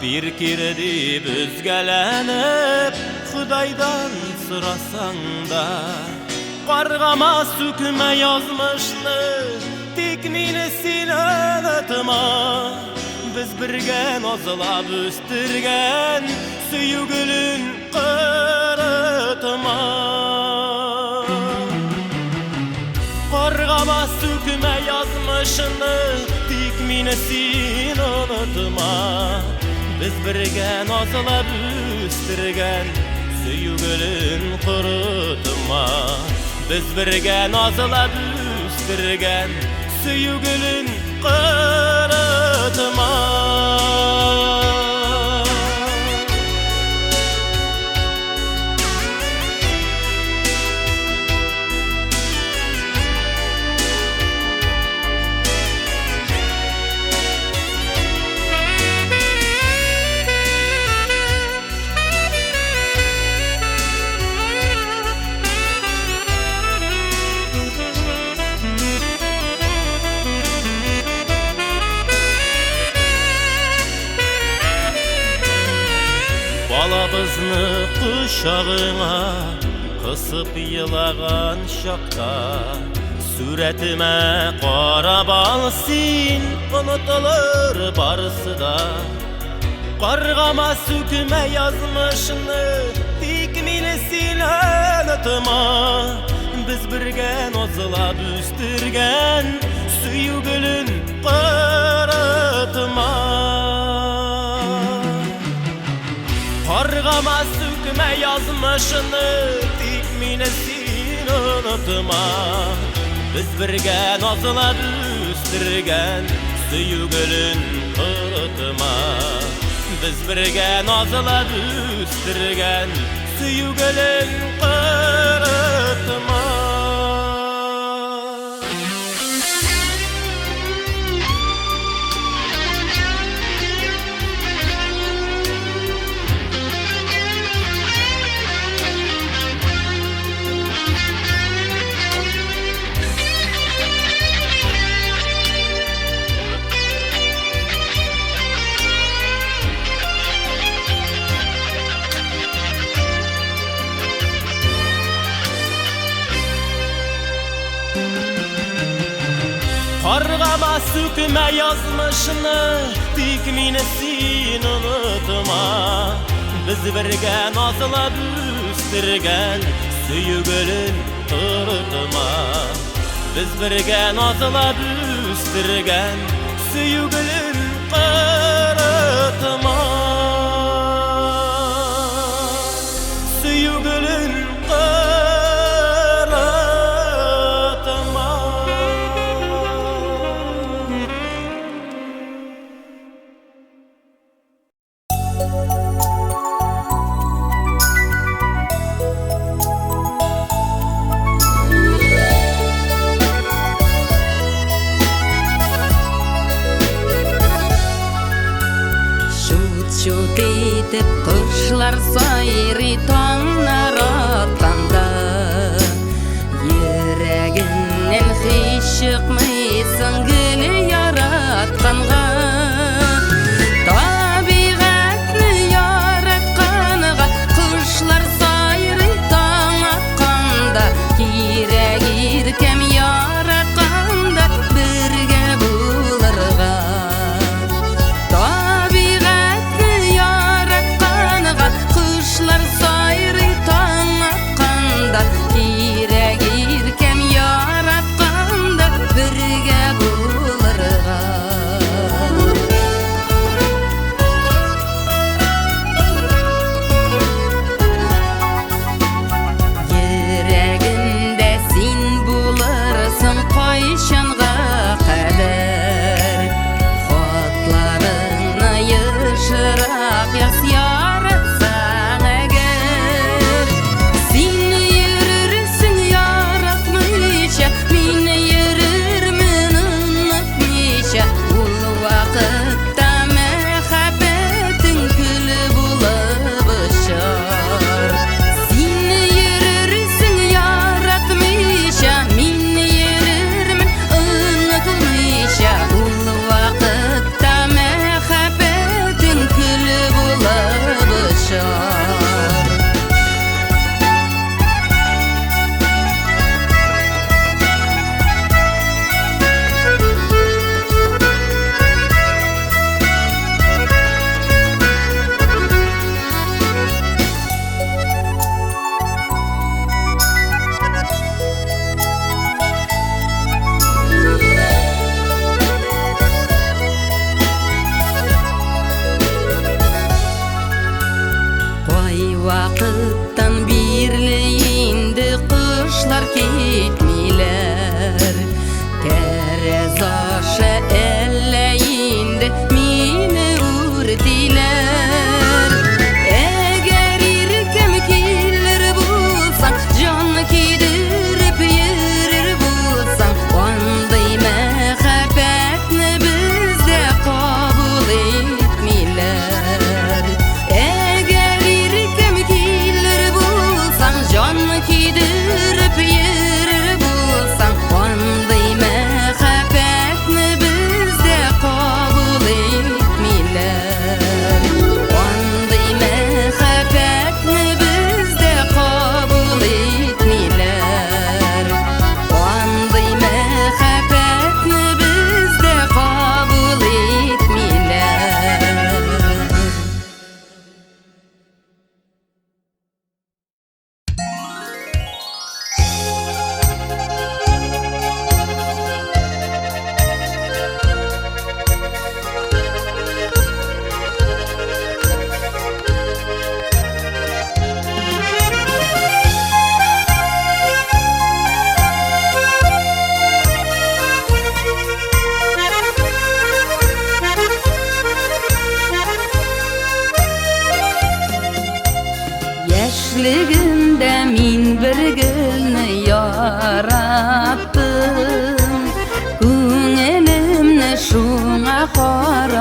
Bir kirdi büzgelenip Xudaydan sırasan da Qargama sükme yazmışlı Tik mini silanatıma Biz birge nazılab üstürgen Süyügülün qırıtıma Qargama sükme yazmışlı Tik mini silanatıma Biz birge nazılab üstürgen Süyügülün qırıtıma Biz birge nazılab üstürgen Süyügülün qırıtıma Balabızını kuşağına Kısıp yılağan şakta Suretime qarab alsın Unutulur barısı da Qargama sükme yazmışını Dikmini silanatıma Biz birge nazılab üstürgen Süyügülün qırıtıma Qargama sükme yazmışını Dikmini silanatıma Biz birge nazılab üstürgen Süyügülün qırıtıma Biz birge nazılab üstürgen Süyügülün qırıtıma Qargama sükme yazmışını Dikmini unutma Biz birge nazılab üstürgen Süyügülün qırıtıma Biz birge nazılab üstürgen Süyügülün qırıtıma Süyügülün Şut kuşlar sayri tonlar atanda Yüreğinden hiç çıkmıysın gülü yaratkanğa Tabiatını yaratkanğa Kuşlar sayri ton atqanda Girek-irkem yaratkanda birge bulurga Kuşlar sayri taң atqanda Girek-irkem yaratkanda Bir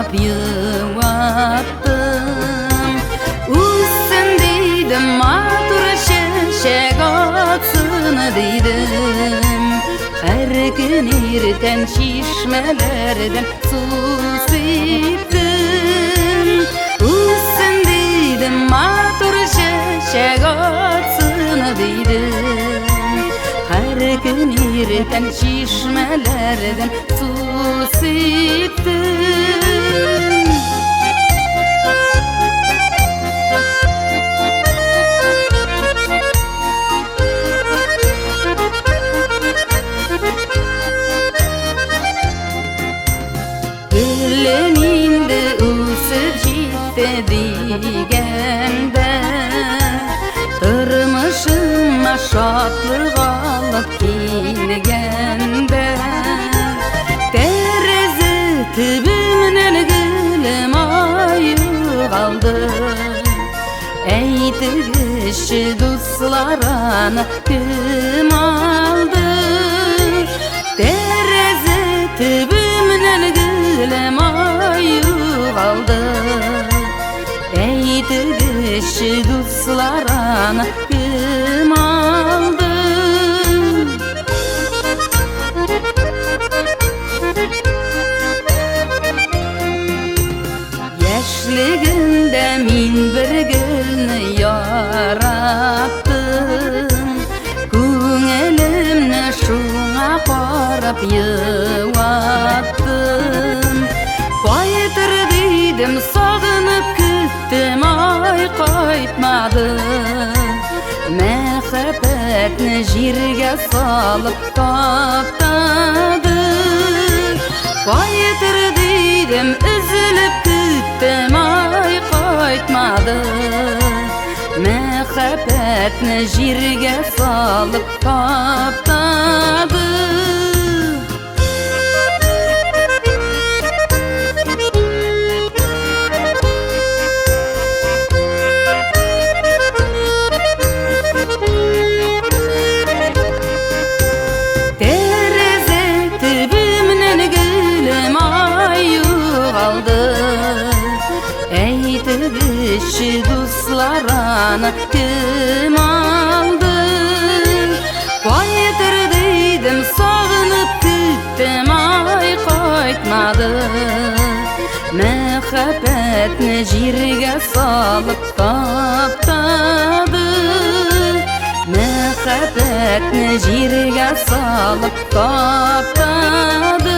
qarab yuvattım Üstün deydim matur şişek atsın deydim Her gün irten şişmelerden su siptim Üstün deydim matur şişek atsın deydim Her gün irten şişmelerden su siptim Güllenimde üsüp jitte digende Tırmışıma şatlık alıp kilgende Terezi tübümden gülüm ayı kaldı Eytişi dostlarına kim aldı Terezi tübümden gülüm ayı kaldı Eytişi dostlarına kim aldı Yaşligimde min bir gülni yarattım Көңілімні шуңа қарап yuvattım Қайтыр дейдім сағынып күттім ай қайтмады Мәхәббәтні жерге салып таптады Қайтыр дейдім үзіліп күттім ай қайтмады Мәхәббәтні жерге салып таптады Терезе төбімнен гүлім айы қалды Әйтігіші достлараны кім алды Қайтыр дейдім сағынып күттім ай қайтмады Мәхәббәтні жерге салып таптады Мәхәббәтні жерге салып таптады